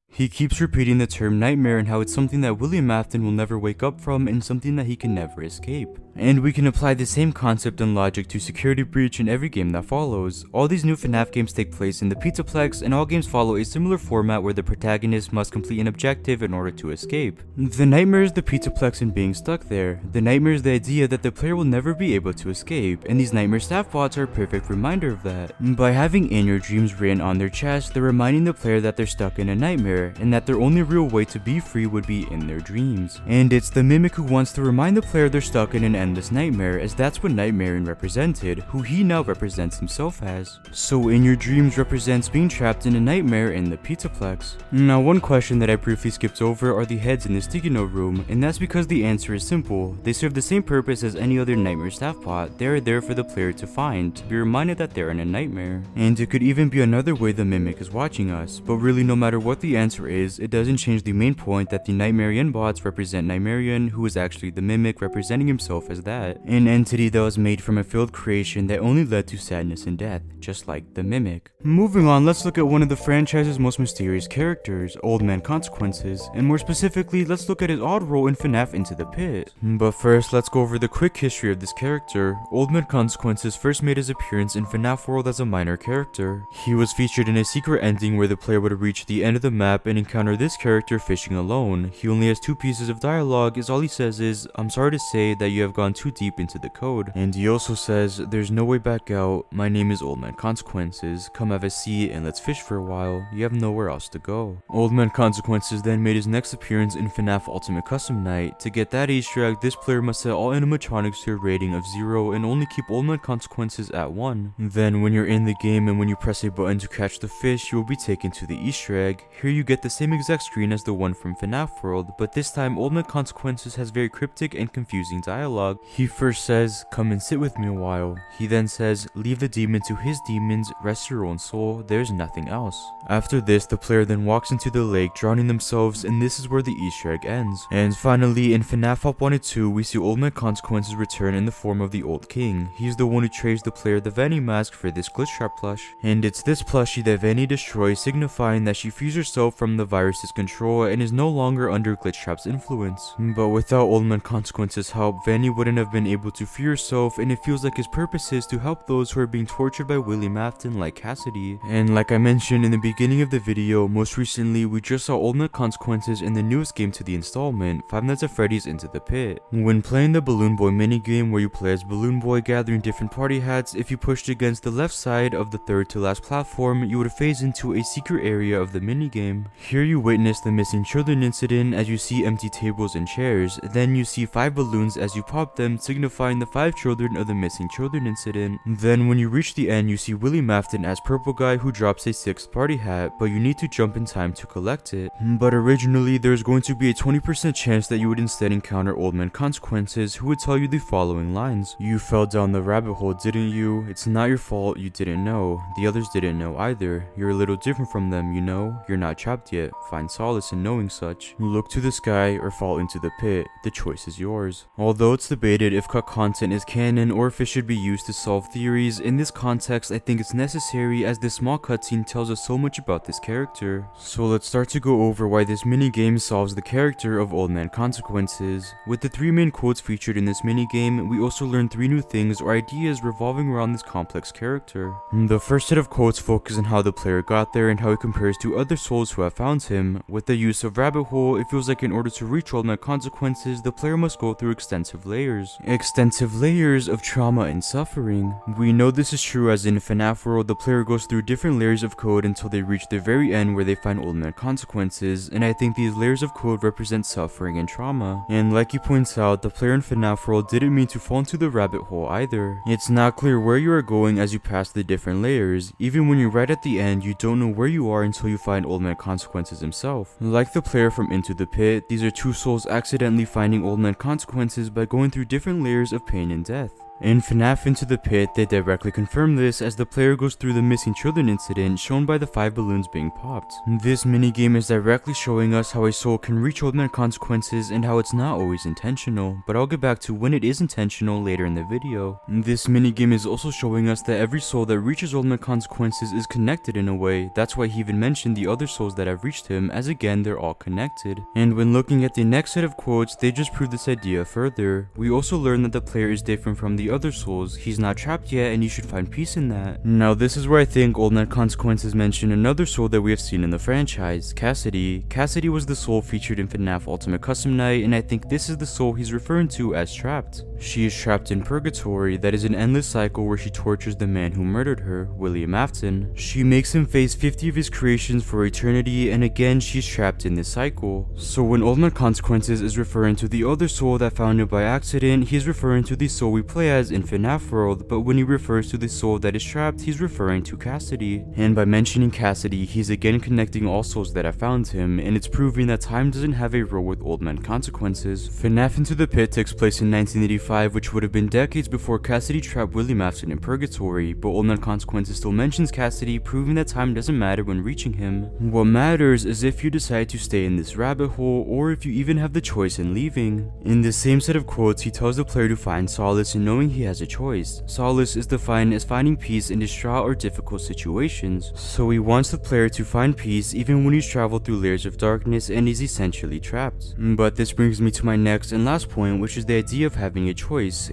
He keeps repeating the term nightmare and how it's something that William Afton will never wake up from and something that he can never escape. And we can apply the same concept and logic to Security Breach in every game that follows. All these new FNAF games take place in the Pizzaplex, and all games follow a similar format where the protagonist must complete an objective in order to escape. The nightmare is the Pizzaplex and being stuck there. The nightmare is the idea that the player will never be able to escape, and these nightmare staff bots are a perfect reminder of that. By having "in your dreams" written on their chest, they're reminding the player that they're stuck in a nightmare, and that their only real way to be free would be in their dreams. And it's the Mimic who wants to remind the player they're stuck in an endless nightmare, as that's what Nightmarian represented, who he now represents himself as. So "in your dreams" represents being trapped in a nightmare in the Pizzaplex. Now one question that I briefly skipped over are the heads in the sticky note room, and that's because the answer is simple. They serve the same purpose as any other nightmare staff bot. They are there for the player to find, to be reminded that they're in a nightmare. And it could even be another way the Mimic is watching us, but really no matter what the answer is, it doesn't change the main point that the Nightmarian bots represent Nightmarian, who is actually the Mimic representing himself as that. An entity that was made from a failed creation that only led to sadness and death, just like the Mimic. Moving on, let's look at one of the franchise's most mysterious characters, Old Man Consequences, and more specifically, let's look at his odd role in FNAF Into the Pit. But first, let's go over the quick history of this character. Old Man Consequences first made his appearance in FNAF World as a minor character. He was featured in a secret ending where the player would reach the end of the map and encounter this character fishing alone. He only has 2 pieces of dialogue, as all he says is, "I'm sorry to say that you have gone too deep into the code." And he also says, "There's no way back out. My name is Old Man Consequences. Come have a seat and let's fish for a while. You have nowhere else to go." Old Man Consequences then made his next appearance in FNAF Ultimate Custom Night. To get that Easter egg, this player must set all animatronics to a rating of 0 and only keep Old Man Consequences at 1. Then when you're in the game and when you press a button to catch the fish, you will be taken to the Easter egg. Here you get the same exact screen as the one from FNAF World, but this time Old Man Consequences has very cryptic and confusing dialogue. He first says, "Come and sit with me a while." He then says, "Leave the demon to his demons, rest your own soul, there's nothing else." After this, the player then walks into the lake, drowning themselves, and this is where the Easter egg ends. And finally, in FNAF Up 1 and 2, we see Old Man Consequences return in the form of the Old King. He's the one who trades the player the Vanny mask for this Glitchtrap plush. And it's this plushie that Vanny destroys, signifying that she frees herself from the virus's control and is no longer under Glitchtrap's influence. But without Old Man Consequences' help, Vanny wouldn't have been able to free herself, and it feels like his purpose is to help those who are being tortured by William Afton like Cassidy. And like I mentioned in the beginning of the video, most recently we just saw Old Man Consequences in the newest game to the installment, Five Nights at Freddy's Into the Pit. When playing the Balloon Boy minigame where you play as Balloon Boy gathering different party hats, if you pushed against the left side of the third to last platform, you would phase into a secret area of the minigame. Here you witness the missing children incident as you see empty tables and chairs, then you see 5 balloons as you pop drop them, signifying the 5 children of the missing children incident. Then when you reach the end, you see Willie Mafton as Purple Guy who drops a 6th party hat, but you need to jump in time to collect it. But originally, there's going to be a 20% chance that you would instead encounter Old Man Consequences, who would tell you the following lines. You fell down the rabbit hole, didn't you? It's not your fault, you didn't know. The others didn't know either. You're a little different from them, you know? You're not trapped yet. Find solace in knowing such. Look to the sky or fall into the pit. The choice is yours. Although it's debated if cut content is canon or if it should be used to solve theories, in this context I think it's necessary as this small cutscene tells us so much about this character. So let's start to go over why this minigame solves the character of Old Man Consequences. With the 3 main quotes featured in this minigame, we also learn 3 new things or ideas revolving around this complex character. The first set of quotes focus on how the player got there and how it compares to other souls who have found him. With the use of rabbit hole, it feels like in order to reach Old Man Consequences, the player must go through extensive layers. Extensive layers of trauma and suffering. We know this is true as in FNAF World, the player goes through different layers of code until they reach the very end where they find Old Man Consequences, and I think these layers of code represent suffering and trauma. And like he points out, the player in FNAF World didn't mean to fall into the rabbit hole either. It's not clear where you are going as you pass the different layers. Even when you're right at the end, you don't know where you are until you find Old Man Consequences himself. Like the player from Into the Pit, these are 2 souls accidentally finding Old Man Consequences by going through different layers of pain and death. In FNAF Into the Pit, they directly confirm this as the player goes through the missing children incident shown by the 5 balloons being popped. This minigame is directly showing us how a soul can reach Old Man Consequences and how it's not always intentional, but I'll get back to when it is intentional later in the video. This minigame is also showing us that every soul that reaches Old Man Consequences is connected in a way. That's why he even mentioned the other souls that have reached him, as again they're all connected. And when looking at the next set of quotes, they just prove this idea further. We also learn that the player is different from the other souls. He's not trapped yet and you should find peace in that. Now this is where I think Old Man Consequences mention another soul that we have seen in the franchise, Cassidy. Cassidy was the soul featured in FNAF Ultimate Custom Night, and I think this is the soul he's referring to as trapped. She is trapped in purgatory, that is an endless cycle where she tortures the man who murdered her, William Afton. She makes him face 50 of his creations for eternity, and again she's trapped in this cycle. So when Old Man Consequences is referring to the other soul that found it by accident, he is referring to the soul we play as in FNAF World, but when he refers to the soul that is trapped, he's referring to Cassidy. And by mentioning Cassidy, he's again connecting all souls that have found him, and it's proving that time doesn't have a role with Old Man Consequences. FNAF Into the Pit takes place in 1985, which would have been decades before Cassidy trapped William Afton in purgatory, but Old Man Consequences still mentions Cassidy, proving that time doesn't matter when reaching him. What matters is if you decide to stay in this rabbit hole, or if you even have the choice in leaving. In the same set of quotes, he tells the player to find solace in knowing he has a choice. Solace is defined as finding peace in distraught or difficult situations. So he wants the player to find peace even when he's traveled through layers of darkness and is essentially trapped. But this brings me to my next and last point, which is the idea of having a choice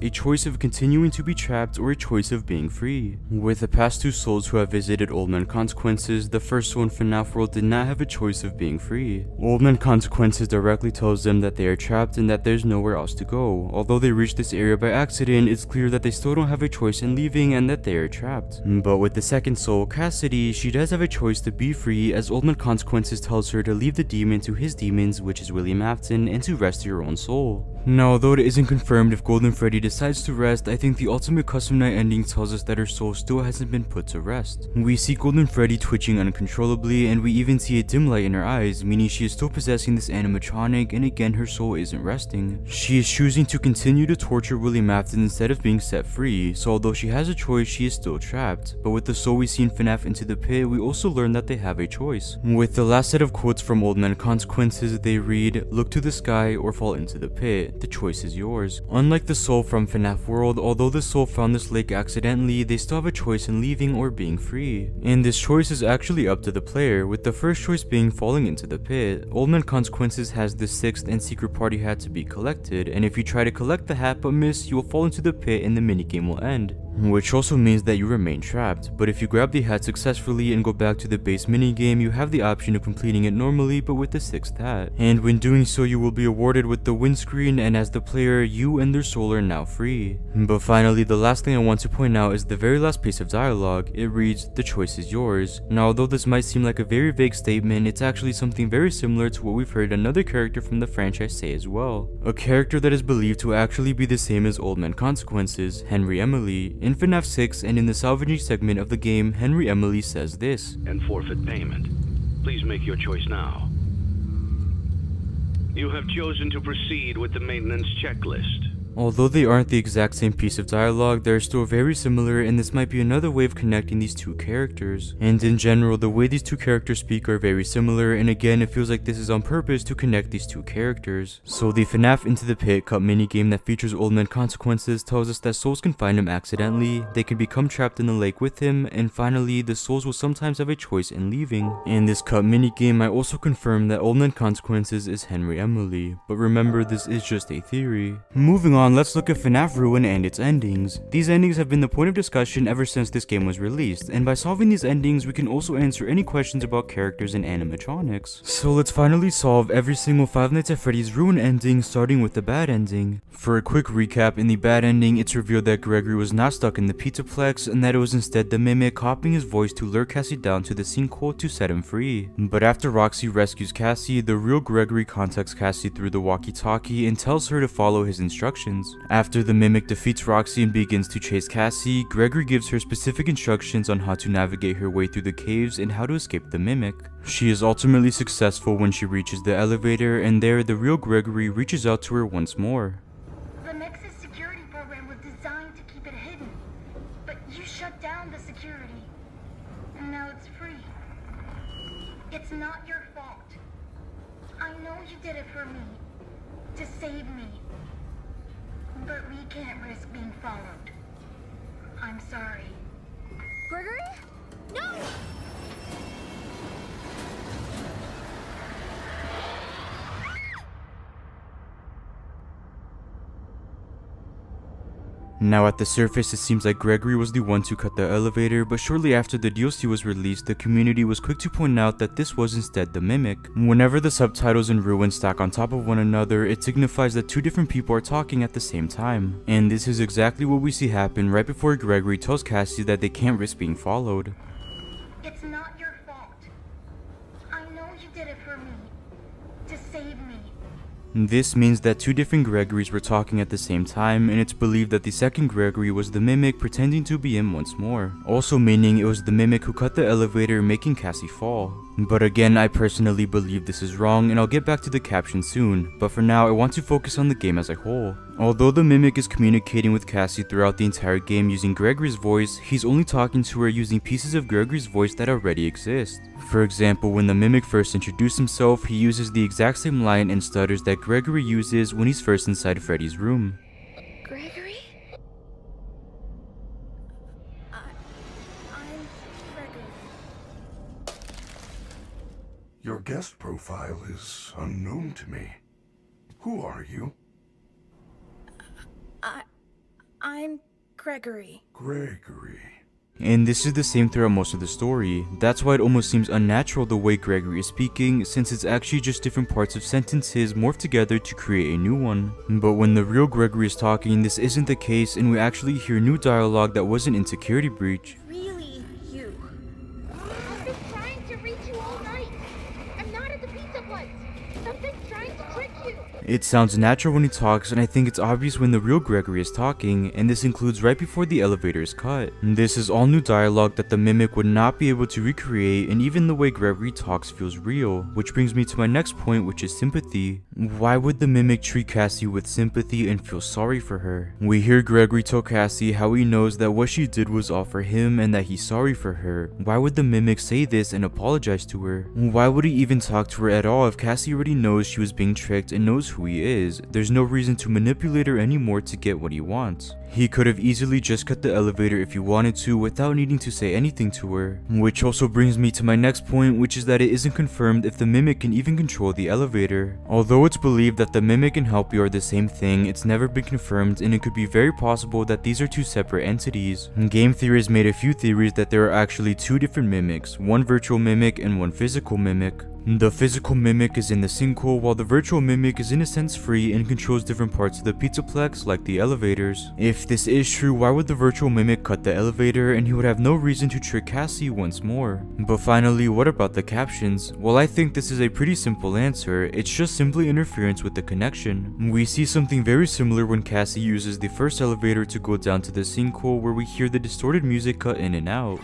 of continuing to be trapped or a choice of being free. With the past 2 souls who have visited Old Man Consequences, the first soul in FNAF World did not have a choice of being free. Old Man Consequences directly tells them that they are trapped and that there's nowhere else to go. Although they reached this area by accident, it's clear that they still don't have a choice in leaving and that they are trapped. But with the second soul, Cassidy, she does have a choice to be free, as Old Man Consequences tells her to leave the demon to his demons, which is William Afton, and to rest your own soul. Now, although it isn't confirmed if Golden Freddy decides to rest, I think the Ultimate Custom Night ending tells us that her soul still hasn't been put to rest. We see Golden Freddy twitching uncontrollably, and we even see a dim light in her eyes, meaning she is still possessing this animatronic, and again her soul isn't resting. She is choosing to continue to torture William Afton instead of being set free, so although she has a choice, she is still trapped. But with the soul we see in FNAF Into the Pit, we also learn that they have a choice. With the last set of quotes from Old Man Consequences, they read, "Look to the sky or fall into the pit. The choice is yours." Unlike the soul from FNAF World, although the soul found this lake accidentally, they still have a choice in leaving or being free. And this choice is actually up to the player, with the first choice being falling into the pit. Old Man Consequences has the 6th and secret party hat to be collected, and if you try to collect the hat but miss, you will fall into the pit and the minigame will end. which also means that you remain trapped. But if you grab the hat successfully and go back to the base minigame, you have the option of completing it normally but with the 6th hat. And when doing so, you will be awarded with the windscreen, and as the player, you and their soul are now free. But finally, the last thing I want to point out is the very last piece of dialogue. It reads, "The choice is yours." Now, although this might seem like a very vague statement, it's actually something very similar to what we've heard another character from the franchise say as well. A character that is believed to actually be the same as Old Man Consequences, Henry Emily. In FNAF 6 and in the salvaging segment of the game, Henry Emily says this. And forfeit payment. Please make your choice now. You have chosen to proceed with the maintenance checklist. Although they aren't the exact same piece of dialogue, they're still very similar, and this might be another way of connecting these two characters. And in general, the way these two characters speak are very similar, and again, it feels like this is on purpose to connect these two characters. So the FNAF Into the Pit cup minigame that features Old Man Consequences tells us that souls can find him accidentally, they can become trapped in the lake with him, and finally, the souls will sometimes have a choice in leaving. In this cup minigame, I also confirm that Old Man Consequences is Henry Emily, but remember, this is just a theory. Moving on, let's look at FNAF Ruin and its endings. These endings have been the point of discussion ever since this game was released, and by solving these endings, we can also answer any questions about characters and animatronics. So let's finally solve every single Five Nights at Freddy's Ruin ending, starting with the bad ending. For a quick recap, in the bad ending, it's revealed that Gregory was not stuck in the Pizzaplex, and that it was instead the Mimic copying his voice to lure Cassie down to the sinkhole to set him free. But after Roxy rescues Cassie, the real Gregory contacts Cassie through the walkie-talkie and tells her to follow his instructions. After the Mimic defeats Roxy and begins to chase Cassie, Gregory gives her specific instructions on how to navigate her way through the caves and how to escape the Mimic. She is ultimately successful when she reaches the elevator, and there the real Gregory reaches out to her once more. The Nexus security program was designed to keep it hidden, but you shut down the security, and now it's free. It's not your fault. I know you did it for me, to save me. But we can't risk being followed. I'm sorry. Gregory? No! Now at the surface, it seems like Gregory was the one to cut the elevator, but shortly after the DLC was released, the community was quick to point out that this was instead the Mimic. Whenever the subtitles in Ruin stack on top of one another, it signifies that two different people are talking at the same time. And this is exactly what we see happen right before Gregory tells Cassie that they can't risk being followed. It's not your fault. I know you did it for me, to save me. This means that two different Gregorys were talking at the same time, and it's believed that the second Gregory was the Mimic pretending to be him once more. Also meaning it was the Mimic who cut the elevator, making Cassie fall. But again, I personally believe this is wrong, and I'll get back to the caption soon, but for now I want to focus on the game as a whole. Although the Mimic is communicating with Cassie throughout the entire game using Gregory's voice, he's only talking to her using pieces of Gregory's voice that already exist. For example, when the Mimic first introduced himself, he uses the exact same line and stutters that Gregory uses when he's first inside Freddy's room. Gregory? I'm Gregory. Your guest profile is unknown to me. Who are you? I'm Gregory. Gregory. And this is the same throughout most of the story. That's why it almost seems unnatural the way Gregory is speaking, since it's actually just different parts of sentences morphed together to create a new one. But when the real Gregory is talking, this isn't the case, and we actually hear new dialogue that wasn't in Security Breach. Really, you. I've been trying to reach you all night. I'm not at the pizza place. Something's trying to trick you. It sounds natural when he talks, and I think it's obvious when the real Gregory is talking, and this includes right before the elevator is cut. This is all new dialogue that the Mimic would not be able to recreate, and even the way Gregory talks feels real, which brings me to my next point, which is sympathy. Why would the Mimic treat Cassie with sympathy and feel sorry for her? We hear Gregory tell Cassie how he knows that what she did was all for him and that he's sorry for her. Why would the Mimic say this and apologize to her? Why would he even talk to her at all if Cassie already knows she was being tricked and knows who who he is, there's no reason to manipulate her anymore to get what he wants. He could have easily just cut the elevator if he wanted to without needing to say anything to her. Which also brings me to my next point, which is that it isn't confirmed if the Mimic can even control the elevator. Although it's believed that the Mimic and Helpy are the same thing, it's never been confirmed, and it could be very possible that these are two separate entities. Game theorists made a few theories that there are actually two different Mimics, one virtual Mimic and one physical Mimic. The physical Mimic is in the sinkhole, while the virtual Mimic is in a sense free and controls different parts of the Pizzaplex like the elevators. If this is true, why would the virtual Mimic cut the elevator and he would have no reason to trick Cassie once more? But finally, what about the captions? Well, I think this is a pretty simple answer, it's just simply interference with the connection. We see something very similar when Cassie uses the first elevator to go down to the sinkhole, where we hear the distorted music cut in and out.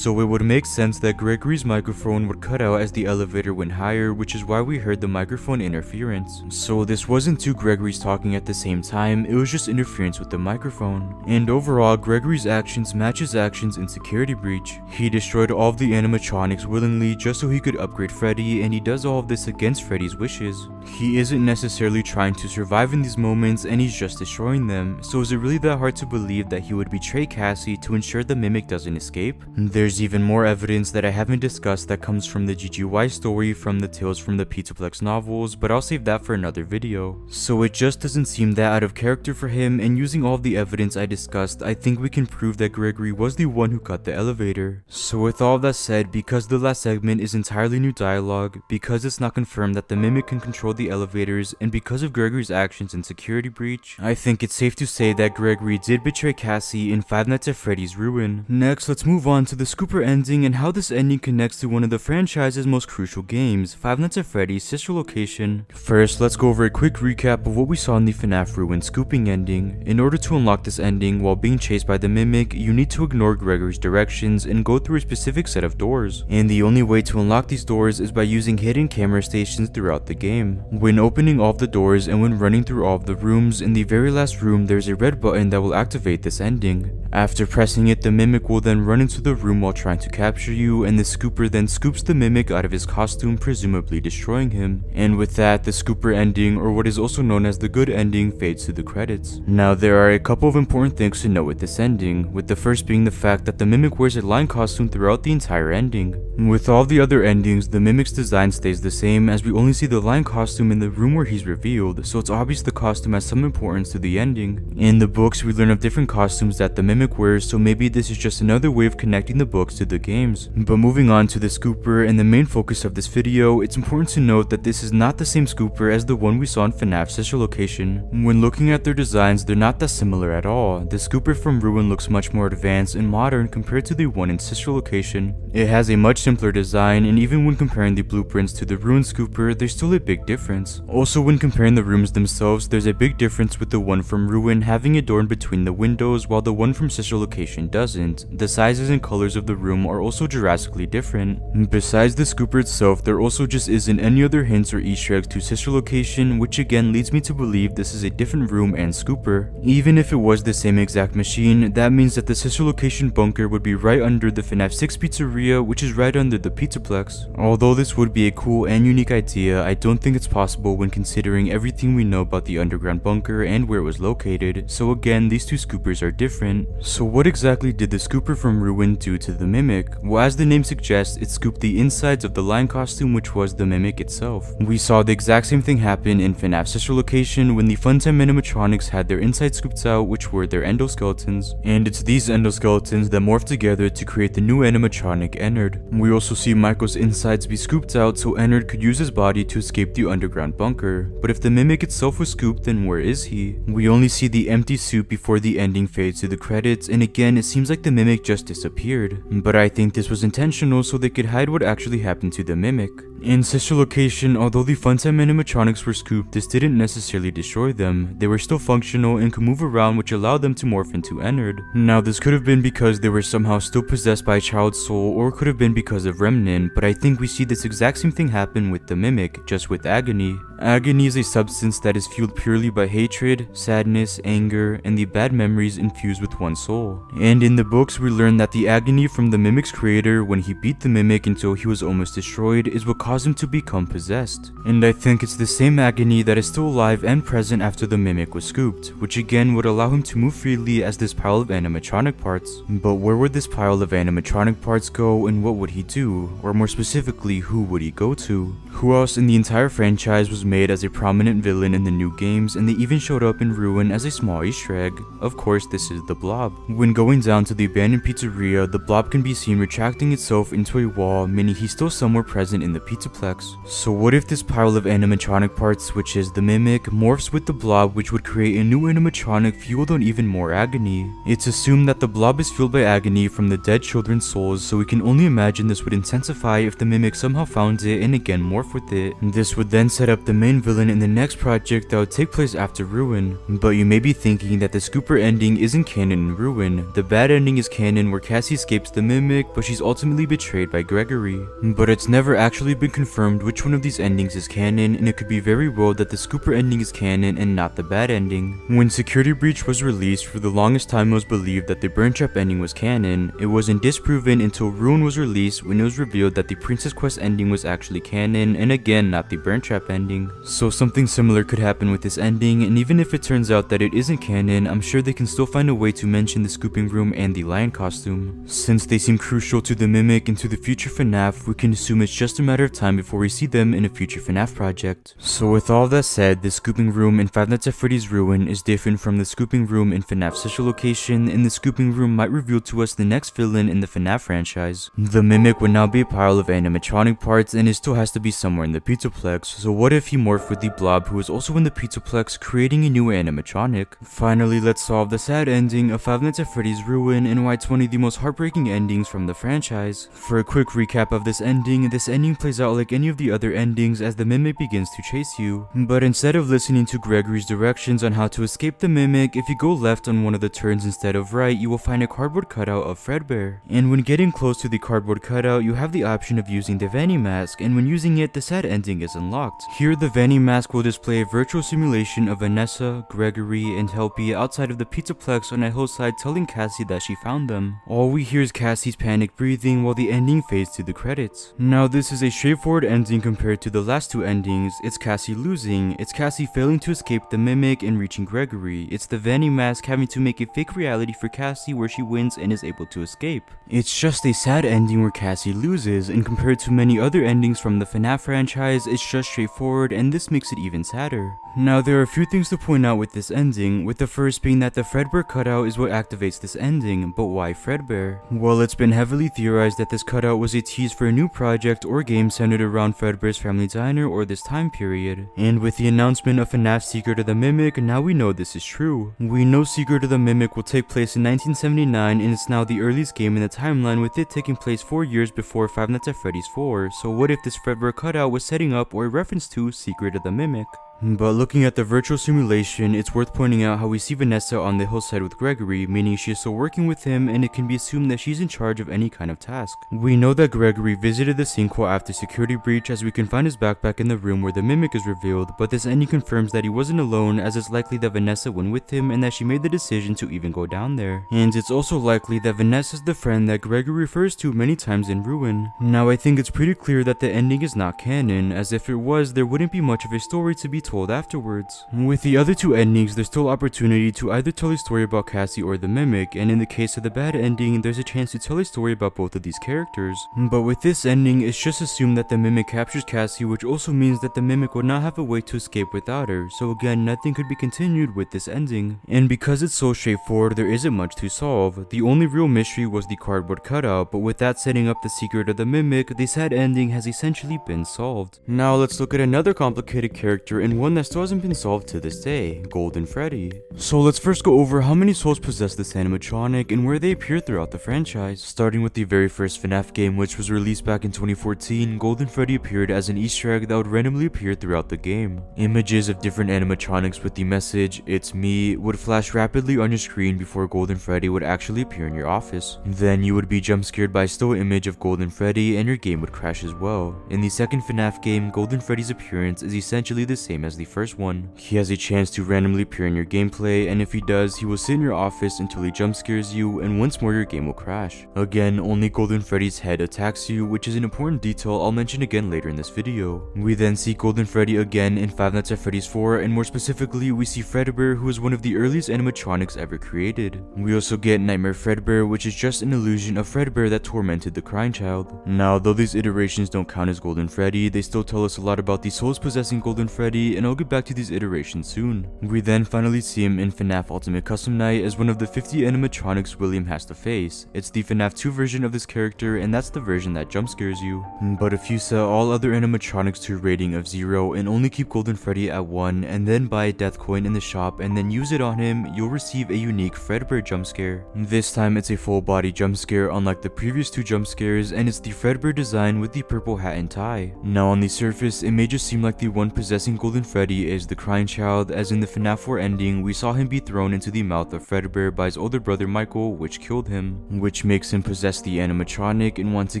So it would make sense that Gregory's microphone would cut out as the elevator went higher, which is why we heard the microphone interference. So this wasn't two Gregorys talking at the same time, it was just interference with the microphone. And overall, Gregory's actions match his actions in Security Breach. He destroyed all of the animatronics willingly just so he could upgrade Freddy, and he does all of this against Freddy's wishes. He isn't necessarily trying to survive in these moments, and he's just destroying them. So is it really that hard to believe that he would betray Cassie to ensure the Mimic doesn't escape? There's even more evidence that I haven't discussed that comes from the GGY story from the Tales from the Pizzaplex novels, but I'll save that for another video. So it just doesn't seem that out of character for him, and using all of the evidence I discussed, I think we can prove that Gregory was the one who cut the elevator. So with all that said, because the last segment is entirely new dialogue, because it's not confirmed that the Mimic can control the elevators, and because of Gregory's actions in Security Breach, I think it's safe to say that Gregory did betray Cassie in Five Nights at Freddy's ruin. Next, let's move on to the Scooper ending and how this ending connects to one of the franchise's most crucial games, Five Nights at Freddy's Sister Location. First, let's go over a quick recap of what we saw in the FNAF Ruin scooping ending. In order to unlock this ending while being chased by the Mimic, you need to ignore Gregory's directions and go through a specific set of doors. And the only way to unlock these doors is by using hidden camera stations throughout the game. When opening all of the doors and when running through all of the rooms, in the very last room there's a red button that will activate this ending. After pressing it, the Mimic will then run into the room while trying to capture you, and the Scooper then scoops the Mimic out of his costume, presumably destroying him. And with that, the Scooper ending, or what is also known as the good ending, fades to the credits. Now there are a couple of important things to note with this ending, with the first being the fact that the Mimic wears a lion costume throughout the entire ending. With all the other endings, the Mimic's design stays the same, as we only see the lion costume in the room where he's revealed, so it's obvious the costume has some importance to the ending. In the books, we learn of different costumes that the Mimic wears, so maybe this is just another way of connecting the books to the games. But moving on to the Scooper and the main focus of this video, it's important to note that this is not the same Scooper as the one we saw in FNAF Sister Location. When looking at their designs, they're not that similar at all. The Scooper from Ruin looks much more advanced and modern compared to the one in Sister Location. It has a much simpler design, and even when comparing the blueprints to the Ruin Scooper, there's still a big difference. Also, when comparing the rooms themselves, there's a big difference with the one from Ruin having a door in between the windows, while the one from Sister Location doesn't. The sizes and colors of the room are also drastically different. Besides the Scooper itself, there also just isn't any other hints or Easter eggs to Sister Location, which again leads me to believe this is a different room and Scooper. Even if it was the same exact machine, that means that the Sister Location bunker would be right under the FNAF 6 pizzeria, which is right under the Pizzaplex. Although this would be a cool and unique idea, I don't think it's possible when considering everything we know about the underground bunker and where it was located, so again, these two Scoopers are different. So what exactly did the Scooper from Ruin do to the Mimic? Well, as the name suggests, it scooped the insides of the lion costume, which was the Mimic itself. We saw the exact same thing happen in FNAF Sister Location when the Funtime animatronics had their insides scooped out, which were their endoskeletons, and it's these endoskeletons that morphed together to create the new animatronic Ennard. We also see Michael's insides be scooped out so Ennard could use his body to escape the underground bunker. But if the Mimic itself was scooped, then where is he? We only see the empty suit before the ending fades to the credits, and again, it seems like the Mimic just disappeared. But I think this was intentional so they could hide what actually happened to the Mimic. In Sister Location, although the Funtime animatronics were scooped, this didn't necessarily destroy them. They were still functional and could move around, which allowed them to morph into Ennard. Now this could have been because they were somehow still possessed by a child's soul, or could have been because of Remnant, but I think we see this exact same thing happen with the Mimic, just with Agony. Agony is a substance that is fueled purely by hatred, sadness, anger, and the bad memories infused with one's soul. And in the books we learn that the agony from the Mimic's creator when he beat the Mimic until he was almost destroyed is what caused him to become possessed. And I think it's the same agony that is still alive and present after the Mimic was scooped, which again would allow him to move freely as this pile of animatronic parts. But where would this pile of animatronic parts go, and what would he do? Or more specifically, who would he go to? Who else in the entire franchise was made as a prominent villain in the new games, and they even showed up in Ruin as a small Easter egg? Of course, this is the Blob. When going down to the abandoned pizzeria, the Blob can be seen retracting itself into a wall, meaning he's still somewhere present in the Pizzaplex. So what if this pile of animatronic parts, which is the Mimic, morphs with the Blob, which would create a new animatronic fueled on even more agony? It's assumed that the Blob is fueled by agony from the dead children's souls, so we can only imagine this would intensify if the Mimic somehow found it and again morph with it. This would then set up the main villain in the next project that would take place after Ruin. But you may be thinking that the Scooper ending isn't canon in Ruin. The bad ending is canon where Cassie escapes the Mimic, but she's ultimately betrayed by Gregory. But it's never actually been confirmed which one of these endings is canon, and it could be very well that the Scooper ending is canon and not the bad ending. When Security Breach was released, for the longest time it was believed that the Burn Trap ending was canon. It wasn't disproven until Ruin was released, when it was revealed that the Princess Quest ending was actually canon, and again not the Burn Trap ending. So something similar could happen with this ending, and even if it turns out that it isn't canon, I'm sure they can still find a way to mention the scooping room and the lion costume. Since they seem crucial to the Mimic and to the future FNAF, we can assume it's just a matter of time before we see them in a future FNAF project. So with all that said, the scooping room in Five Nights at Freddy's Ruin is different from the scooping room in FNAF Sister Location, and the scooping room might reveal to us the next villain in the FNAF franchise. The Mimic would now be a pile of animatronic parts, and it still has to be somewhere in the Pizzaplex, so what if he morphed with the Blob, who is also in the Pizzaplex, creating a new animatronic? Finally, let's solve the sad ending of Five Nights at Freddy's Ruin and why it's one of the most heartbreaking endings from the franchise. For a quick recap of this ending plays out like any of the other endings as the Mimic begins to chase you. But instead of listening to Gregory's directions on how to escape the Mimic, if you go left on one of the turns instead of right, you will find a cardboard cutout of Fredbear. And when getting close to the cardboard cutout, you have the option of using the Vanny mask, and when using it, the sad ending is unlocked. Here, the Vanny mask will display a virtual simulation of Vanessa, Gregory, and Helpy outside of the Pizzaplex on a hillside telling Cassie that she found them. All we hear is Cassie's panic breathing while the ending fades to the credits. Now this is a straightforward ending compared to the last two endings. It's Cassie losing, it's Cassie failing to escape the Mimic and reaching Gregory, it's the Vanny mask having to make a fake reality for Cassie where she wins and is able to escape. It's just a sad ending where Cassie loses, and compared to many other endings from the FNAF franchise, it's just straightforward, and this makes it even sadder. Now there are a few things to point out with this ending, with the first being that the Fredbear cutout is what activates this ending, but why Fredbear? Well, it's been heavily theorized that this cutout was a tease for a new project or game centered around Fredbear's family diner or this time period. And with the announcement of FNAF's Secret of the Mimic, now we know this is true. We know Secret of the Mimic will take place in 1979, and it's now the earliest game in the timeline, with it taking place 4 years before Five Nights at Freddy's 4, so what if this Fredbear cutout was setting up or a reference to Secret of the Mimic? But looking at the virtual simulation, it's worth pointing out how we see Vanessa on the hillside with Gregory, meaning she is still working with him, and it can be assumed that she's in charge of any kind of task. We know that Gregory visited the sinkhole after Security Breach, as we can find his backpack in the room where the Mimic is revealed, but this ending confirms that he wasn't alone, as it's likely that Vanessa went with him and that she made the decision to even go down there. And it's also likely that Vanessa is the friend that Gregory refers to many times in Ruin. Now I think it's pretty clear that the ending is not canon, as if it was, there wouldn't be much of a story to be told afterwards. With the other two endings, there's still opportunity to either tell a story about Cassie or the Mimic, and in the case of the bad ending, there's a chance to tell a story about both of these characters. But with this ending, it's just assumed that the Mimic captures Cassie, which also means that the Mimic would not have a way to escape without her, so again, nothing could be continued with this ending. And because it's so straightforward, there isn't much to solve. The only real mystery was the cardboard cutout, but with that setting up the Secret of the Mimic, the sad ending has essentially been solved. Now let's look at another complicated character in and one that still hasn't been solved to this day, Golden Freddy. So let's first go over how many souls possess this animatronic and where they appear throughout the franchise. Starting with the very first FNAF game, which was released back in 2014, Golden Freddy appeared as an Easter egg that would randomly appear throughout the game. Images of different animatronics with the message, "It's me," would flash rapidly on your screen before Golden Freddy would actually appear in your office. Then you would be jump scared by a still image of Golden Freddy and your game would crash as well. In the second FNAF game, Golden Freddy's appearance is essentially the same as the first one. He has a chance to randomly appear in your gameplay, and if he does, he will sit in your office until he jump scares you, and once more your game will crash. Again, only Golden Freddy's head attacks you, which is an important detail I'll mention again later in this video. We then see Golden Freddy again in Five Nights at Freddy's 4, and more specifically, we see Fredbear, who is one of the earliest animatronics ever created. We also get Nightmare Fredbear, which is just an illusion of Fredbear that tormented the crying child. Now, though these iterations don't count as Golden Freddy, they still tell us a lot about the souls possessing Golden Freddy, and I'll get back to these iterations soon. We then finally see him in FNAF Ultimate Custom Night as one of the 50 animatronics William has to face. It's the FNAF 2 version of this character, and that's the version that jump scares you. But if you set all other animatronics to a rating of 0 and only keep Golden Freddy at 1, and then buy a death coin in the shop and then use it on him, you'll receive a unique Fredbear jump scare. This time it's a full body jump scare unlike the previous 2 jump scares, and it's the Fredbear design with the purple hat and tie. Now on the surface, it may just seem like the one possessing Golden Freddy is the crying child, as in the FNAF 4 ending, we saw him be thrown into the mouth of Fredbear by his older brother Michael, which killed him, which makes him possess the animatronic and want to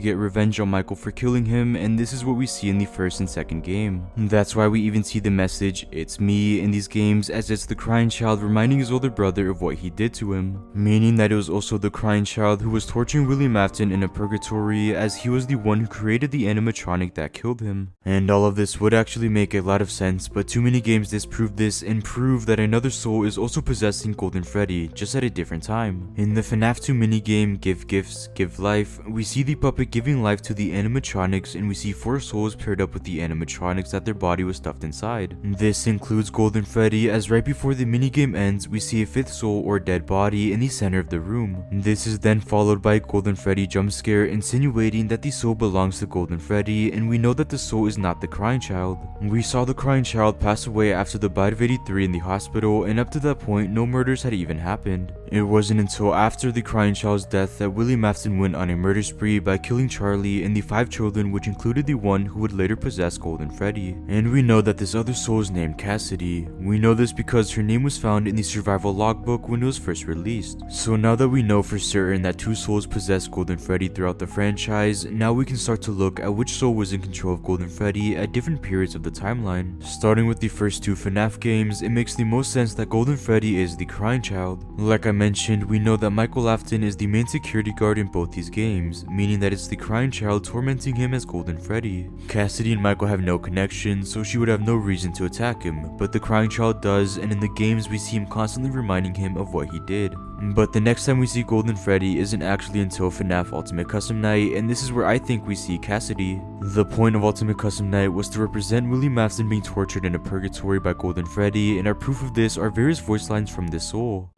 get revenge on Michael for killing him, and this is what we see in the first and second game. That's why we even see the message, "It's me," in these games, as it's the crying child reminding his older brother of what he did to him, meaning that it was also the crying child who was torturing William Afton in a purgatory, as he was the one who created the animatronic that killed him. And all of this would actually make a lot of sense, but too many games disprove this and prove that another soul is also possessing Golden Freddy, just at a different time. In the FNAF 2 minigame, Give Gifts, Give Life, we see the puppet giving life to the animatronics, and we see 4 souls paired up with the animatronics that their body was stuffed inside. This includes Golden Freddy, as right before the minigame ends, we see a 5th soul or dead body in the center of the room. This is then followed by a Golden Freddy jump scare insinuating that the soul belongs to Golden Freddy, and we know that the soul is not the crying child. We saw the crying child pass away after the bite of 83 in the hospital, and up to that point, no murders had even happened. It wasn't until after the crying child's death that William Afton went on a murder spree by killing Charlie and the 5 children, which included the one who would later possess Golden Freddy. And we know that this other soul is named Cassidy. We know this because her name was found in the survival logbook when it was first released. So now that we know for certain that 2 souls possess Golden Freddy throughout the franchise, now we can start to look at which soul was in control of Golden Freddy at different periods of the timeline. Starting with the first 2 FNAF games, it makes the most sense that Golden Freddy is the crying child. Like I mentioned, we know that Michael Afton is the main security guard in both these games, meaning that it's the crying child tormenting him as Golden Freddy. Cassidy and Michael have no connection, so she would have no reason to attack him, but the crying child does, and in the games we see him constantly reminding him of what he did. But the next time we see Golden Freddy isn't actually until FNAF Ultimate Custom Night, and this is where I think we see Cassidy. The point of Ultimate Custom Night was to represent William Afton being tortured in a purgatory by Golden Freddy, and our proof of this are various voice lines from this soul.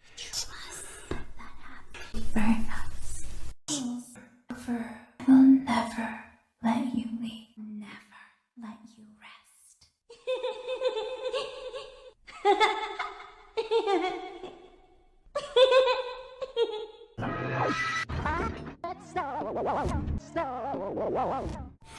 Will never let you leave. Never let you rest.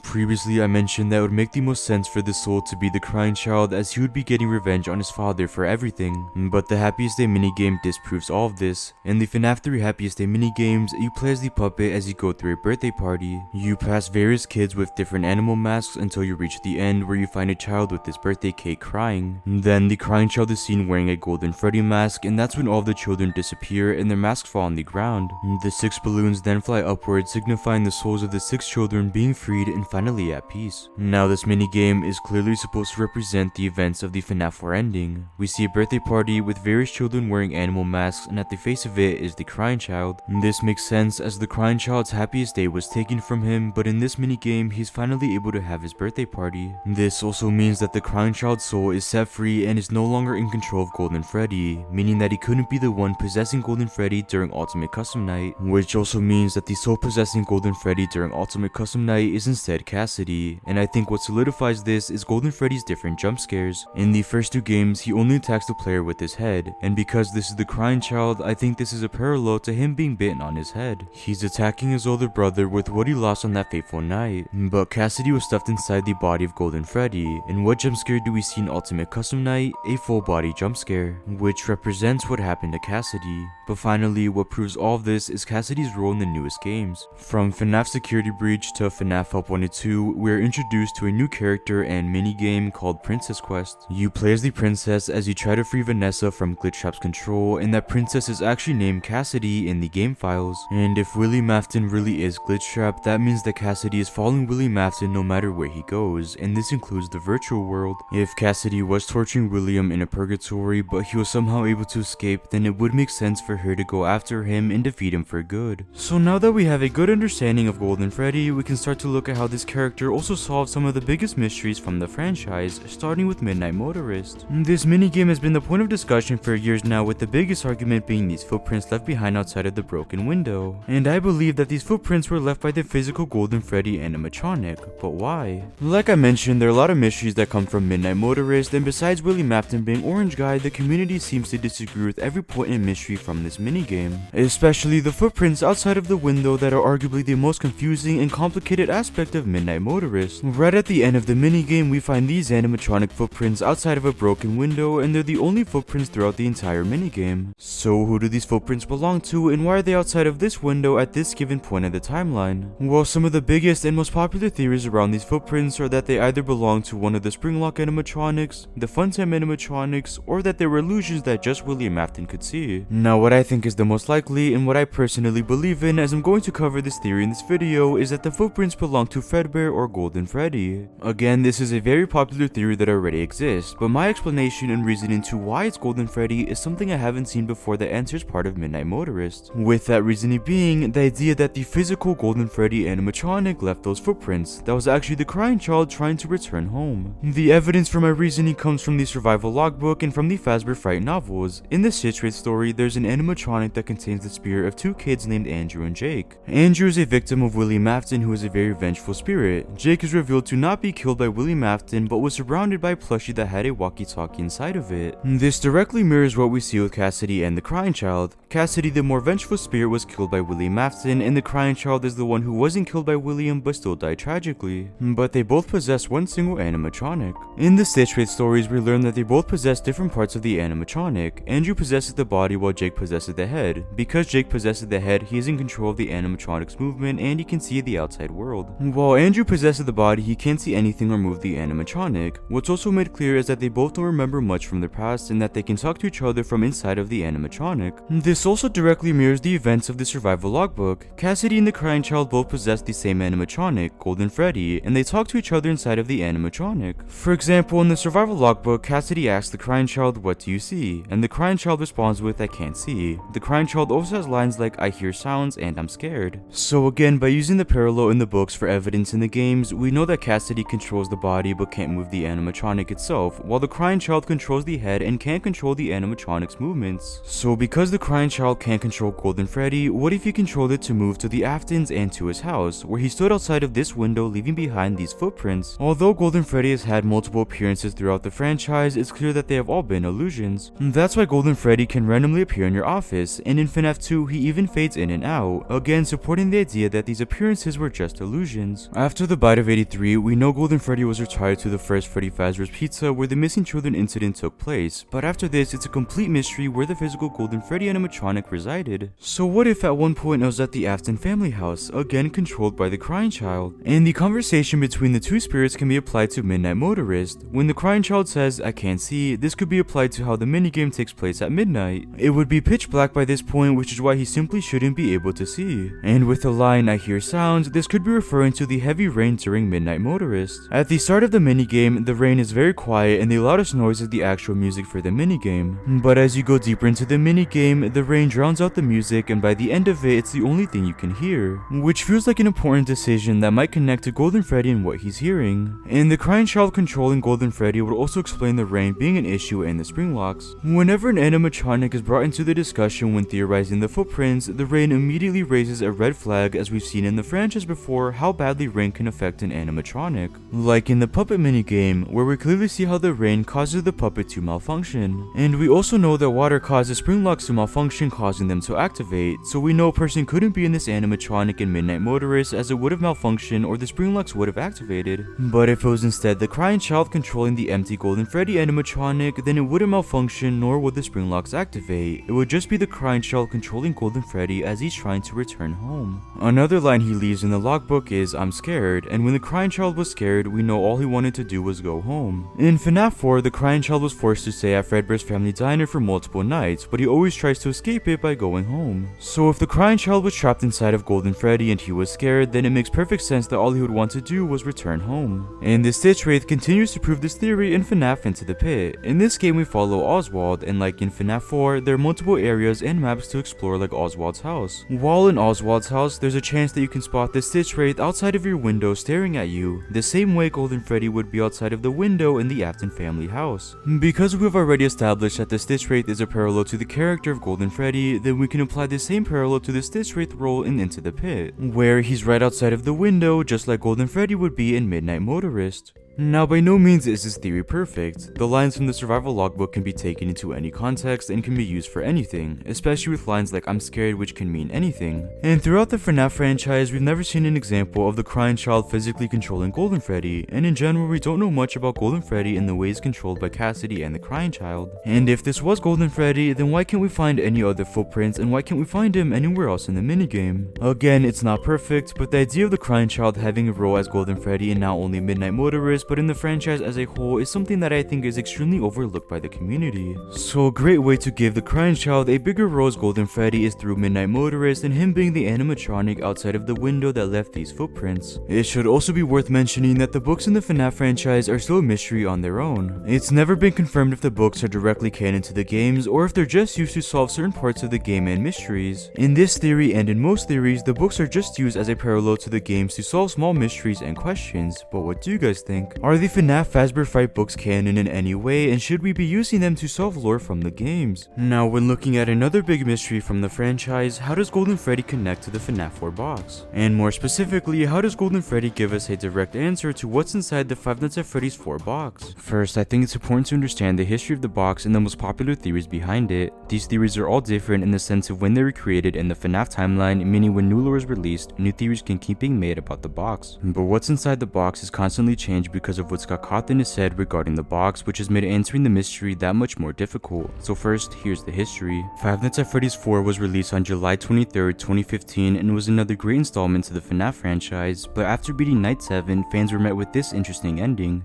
Previously, I mentioned that it would make the most sense for this soul to be the crying child, as he would be getting revenge on his father for everything. But the Happiest Day minigame disproves all of this. In the FNAF 3 Happiest Day minigames, you play as the puppet as you go through a birthday party. You pass various kids with different animal masks until you reach the end, where you find a child with his birthday cake crying. Then the crying child is seen wearing a Golden Freddy mask, and that's when all of the children disappear and their masks fall on the ground. The 6 balloons then fly upward, signifying the souls of the 6 children being freed and finally at peace. Now this minigame is clearly supposed to represent the events of the FNAF 4 ending. We see a birthday party with various children wearing animal masks, and at the face of it is the crying child. This makes sense as the crying child's happiest day was taken from him, but in this minigame he's finally able to have his birthday party. This also means that the crying child's soul is set free and is no longer in control of Golden Freddy, meaning that he couldn't be the one possessing Golden Freddy during Ultimate Custom Night, which also means that the soul possessing Golden Freddy during Ultimate Custom Night is instead Cassidy, and I think what solidifies this is Golden Freddy's different jump scares. In the first 2 games, he only attacks the player with his head, and because this is the crying child, I think this is a parallel to him being bitten on his head. He's attacking his older brother with what he lost on that fateful night, but Cassidy was stuffed inside the body of Golden Freddy, and what jump scare do we see in Ultimate Custom Night? A full body jump scare, which represents what happened to Cassidy. But finally, what proves all of this is Cassidy's role in the newest games. From FNAF Security Breach to FNAF Help 1 and 2, we are introduced to a new character and minigame called Princess Quest. You play as the princess as you try to free Vanessa from Glitchtrap's control, and that princess is actually named Cassidy in the game files. And if Willie Mafton really is Glitchtrap, that means that Cassidy is following Willie Mafton no matter where he goes, and this includes the virtual world. If Cassidy was torturing William in a purgatory, but he was somehow able to escape, then it would make sense for her to go after him and defeat him for good. So now that we have a good understanding of Golden Freddy, we can start to look at how this character also solves some of the biggest mysteries from the franchise, starting with Midnight Motorist. This minigame has been the point of discussion for years now, with the biggest argument being these footprints left behind outside of the broken window. And I believe that these footprints were left by the physical Golden Freddy animatronic, but why? Like I mentioned, there are a lot of mysteries that come from Midnight Motorist, and besides Willie Mafton being Orange Guy, the community seems to disagree with every point in mystery from this minigame, especially the footprints outside of the window that are arguably the most confusing and complicated aspect of Midnight Motorist. Right at the end of the minigame, we find these animatronic footprints outside of a broken window, and they're the only footprints throughout the entire minigame. So who do these footprints belong to, and why are they outside of this window at this given point in the timeline? Well, some of the biggest and most popular theories around these footprints are that they either belong to one of the Springlock animatronics, the Funtime animatronics, or that they were illusions that just William Mafton could see. Now, what I think is the most likely, and what I personally believe in, as I'm going to cover this theory in this video, is that the footprints belong to Fredbear or Golden Freddy. Again, this is a very popular theory that already exists, but my explanation and reasoning to why it's Golden Freddy is something I haven't seen before that answers part of Midnight Motorist. With that reasoning being the idea that the physical Golden Freddy animatronic left those footprints, that was actually the crying child trying to return home. The evidence for my reasoning comes from the survival logbook and from the Fazbear Fright novels. In the Citrate story, there's an animatronic that contains the spirit of 2 kids named Andrew and Jake. Andrew is a victim of Willie Mafton, who is a very vengeful spirit. Jake is revealed to not be killed by Willie Mafton, but was surrounded by a plushie that had a walkie-talkie inside of it. This directly mirrors what we see with Cassidy and the crying child. Cassidy, the more vengeful spirit, was killed by Willie Mafton, and the crying child is the one who wasn't killed by William but still died tragically. But they both possess one single animatronic. In the Citrate stories, we learn that they both possess different parts of the animatronic. Andrew possesses the body while Jake possesses the head. Because Jake possesses the head, he is in control of the animatronic's movement and he can see the outside world. While Andrew possesses the body, he can't see anything or move the animatronic. What's also made clear is that they both don't remember much from their past and that they can talk to each other from inside of the animatronic. This also directly mirrors the events of the survival logbook. Cassidy and the crying child both possess the same animatronic, Golden Freddy, and they talk to each other inside of the animatronic. For example, in the survival logbook, Cassidy asks the crying child, "What do you see?" and the crying child responds with, "I can't see." The crying child also has lines like, "I hear sounds and I'm scared." So again, by using the parallel in the books for evidence in the games, we know that Cassidy controls the body but can't move the animatronic itself, while the crying child controls the head and can't control the animatronic's movements. So because the crying child can't control Golden Freddy, what if he controlled it to move to the Aftons and to his house, where he stood outside of this window leaving behind these footprints? Although Golden Freddy has had multiple appearances throughout the franchise, it's clear that they have all been illusions. That's why Golden Freddy can randomly appear in your office, and in FNAF 2 he even fades in and out, again supporting the idea that these appearances were just illusions. After the bite of 83, we know Golden Freddy was retired to the first Freddy Fazbear's Pizza where the missing children incident took place, but after this it's a complete mystery where the physical Golden Freddy animatronic resided. So what if at one point it was at the Afton family house, again controlled by the crying child? And the conversation between the two spirits can be applied to Midnight Motorist. When the crying child says, "I can't see," this could be applied to how the minigame takes place at midnight. It would be pitch black by this point, which is why he simply shouldn't be able to see. And with the line, "I hear sounds," this could be referring to the heavy rain during Midnight Motorist. At the start of the minigame, the rain is very quiet and the loudest noise is the actual music for the minigame. But as you go deeper into the minigame, the rain drowns out the music and by the end of it, it's the only thing you can hear. Which feels like an important decision that might connect to Golden Freddy and what he's hearing. And the crying child controlling Golden Freddy would also explain the rain being an issue in the spring locks. Whenever an animatronic is brought into the discussion when theorizing the footprints, the rain immediately raises a red flag, as we've seen in the franchise before how badly rain can affect an animatronic. Like in the puppet minigame, where we clearly see how the rain causes the puppet to malfunction. And we also know that water causes spring locks to malfunction, causing them to activate, so we know a person couldn't be in this animatronic in Midnight Motorist, as it would have malfunctioned or the spring locks would have activated. But if it was instead the crying child controlling the empty Golden Freddy animatronic, then it wouldn't malfunction nor would the spring locks activate. It would just be the crying child controlling Golden Freddy as he's trying to return home. Another line he leaves in the logbook is, "I'm scared," and when the crying child was scared, we know all he wanted to do was go home. In FNAF 4, the crying child was forced to stay at Fredbear's family diner for multiple nights, but he always tries to escape it by going home. So if the crying child was trapped inside of Golden Freddy and he was scared, then it makes perfect sense that all he would want to do was return home. And the Stitch Wraith continues to prove this theory in FNAF Into the Pit. In this game we follow Oswald, and like in FNAF 4, there are multiple areas and maps to explore like Oswald's house. While in Oswald's house, there's a chance that you can spot the Stitch Wraith outside of your window staring at you, the same way Golden Freddy would be outside of the window in the Afton family house. Because we've already established that the Stitch Wraith is a parallel to the character of Golden Freddy, then we can apply the same parallel to the Stitch Wraith role in Into the Pit, where he's right outside of the window just like Golden Freddy would be in Midnight Motorist. Now, by no means is this theory perfect. The lines from the survival logbook can be taken into any context and can be used for anything, especially with lines like "I'm scared," which can mean anything. And throughout the FNAF franchise, we've never seen an example of the crying child physically controlling Golden Freddy, and in general, we don't know much about Golden Freddy and the ways controlled by Cassidy and the crying child. And if this was Golden Freddy, then why can't we find any other footprints, and why can't we find him anywhere else in the minigame? Again, it's not perfect, but the idea of the crying child having a role as Golden Freddy in not only Midnight Motorist, but in the franchise as a whole is something that I think is extremely overlooked by the community. So a great way to give the crying child a bigger role as Golden Freddy is through Midnight Motorist and him being the animatronic outside of the window that left these footprints. It should also be worth mentioning that the books in the FNAF franchise are still a mystery on their own. It's never been confirmed if the books are directly canon to the games or if they're just used to solve certain parts of the game and mysteries. In this theory and in most theories, the books are just used as a parallel to the games to solve small mysteries and questions. But what do you guys think? Are the FNAF Fazbear Fright books canon in any way, and should we be using them to solve lore from the games? Now, when looking at another big mystery from the franchise, how does Golden Freddy connect to the FNAF 4 box? And more specifically, how does Golden Freddy give us a direct answer to what's inside the Five Nights at Freddy's 4 box? First, I think it's important to understand the history of the box and the most popular theories behind it. These theories are all different in the sense of when they were created in the FNAF timeline, meaning when new lore is released, new theories can keep being made about the box. But what's inside the box is constantly changed because of what Scott Cawthon has said regarding the box, which has made answering the mystery that much more difficult. So first, here's the history. Five Nights at Freddy's 4 was released on July 23rd, 2015 and was another great installment to the FNAF franchise, but after beating Night 7, fans were met with this interesting ending.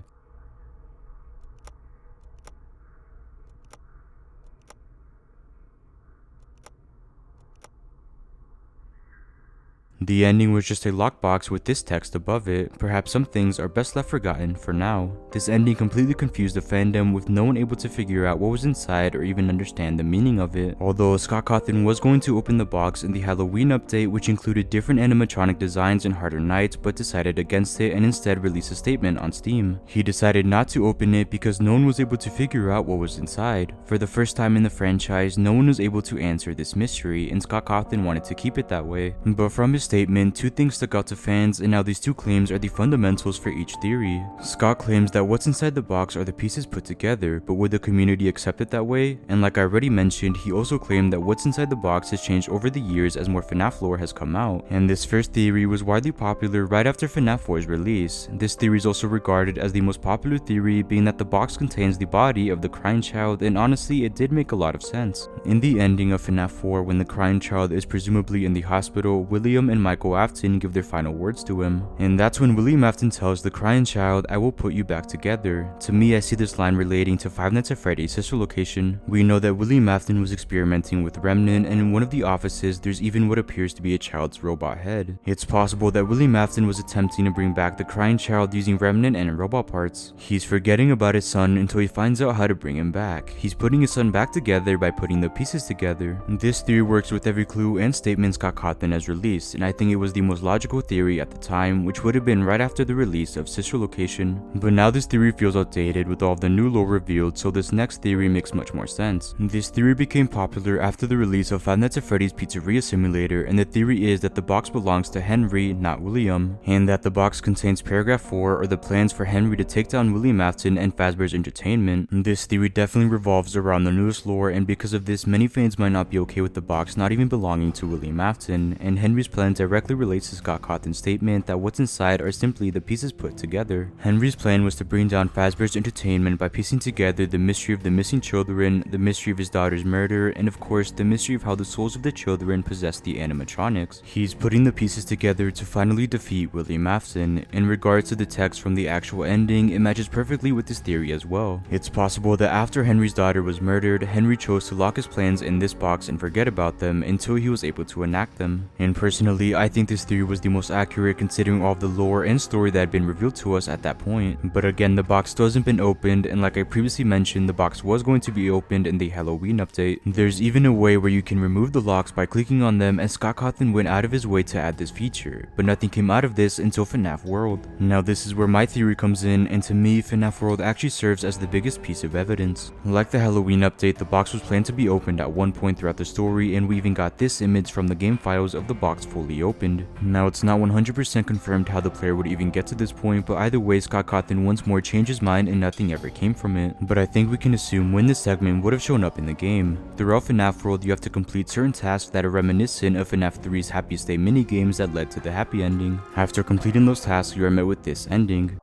The ending was just a lockbox with this text above it. Perhaps some things are best left forgotten for now. This ending completely confused the fandom, with no one able to figure out what was inside or even understand the meaning of it. Although Scott Cawthon was going to open the box in the Halloween update, which included different animatronic designs and harder nights, but decided against it and instead released a statement on Steam. He decided not to open it because no one was able to figure out what was inside. For the first time in the franchise, no one was able to answer this mystery, and Scott Cawthon wanted to keep it that way. But from his statement, two things stuck out to fans, and now these two claims are the fundamentals for each theory. Scott claims that what's inside the box are the pieces put together, but would the community accept it that way? And like I already mentioned, he also claimed that what's inside the box has changed over the years as more FNAF lore has come out. And this first theory was widely popular right after FNAF 4's release. This theory is also regarded as the most popular theory, being that the box contains the body of the crying child, and honestly, it did make a lot of sense. In the ending of FNAF 4, when the crying child is presumably in the hospital, William and Michael Afton give their final words to him. And that's when William Afton tells the crying child, "I will put you back together." To me, I see this line relating to Five Nights at Freddy's sister location. We know that William Afton was experimenting with Remnant, and in one of the offices, there's even what appears to be a child's robot head. It's possible that William Afton was attempting to bring back the crying child using Remnant and robot parts. He's forgetting about his son until he finds out how to bring him back. He's putting his son back together by putting the pieces together. This theory works with every clue and statement Scott Cawthon has released, and I think it was the most logical theory at the time, which would have been right after the release of Sister Location. But now this theory feels outdated with all of the new lore revealed, so this next theory makes much more sense. This theory became popular after the release of Five Nights at Freddy's Pizzeria Simulator, and the theory is that the box belongs to Henry, not William, and that the box contains paragraph 4 or the plans for Henry to take down William Afton and Fazbear's Entertainment. This theory definitely revolves around the newest lore, and because of this, many fans might not be okay with the box not even belonging to William Afton, and Henry's plan directly relates to Scott Cawthon's statement that what's inside are simply the pieces put together. Henry's plan was to bring down Fazbear's Entertainment by piecing together the mystery of the missing children, the mystery of his daughter's murder, and of course the mystery of how the souls of the children possess the animatronics. He's putting the pieces together to finally defeat William Afton. In regards to the text from the actual ending, it matches perfectly with this theory as well. It's possible that after Henry's daughter was murdered, Henry chose to lock his plans in this box and forget about them until he was able to enact them. And personally, I think this theory was the most accurate considering all of the lore and story that had been revealed to us at that point. But again, the box still hasn't been opened, and like I previously mentioned, the box was going to be opened in the Halloween update. There's even a way where you can remove the locks by clicking on them, and Scott Cawthon went out of his way to add this feature, but nothing came out of this until FNAF World. Now this is where my theory comes in, and to me, FNAF World actually serves as the biggest piece of evidence. Like the Halloween update, the box was planned to be opened at one point throughout the story, and we even got this image from the game files of the box fully opened. Now it's not 100% confirmed how the player would even get to this point, but either way, Scott Cawthon once more changed his mind and nothing ever came from it. But I think we can assume when this segment would have shown up in the game. Throughout FNAF World, you have to complete certain tasks that are reminiscent of FNAF 3's Happiest Day minigames that led to the happy ending. After completing those tasks, you are met with this ending.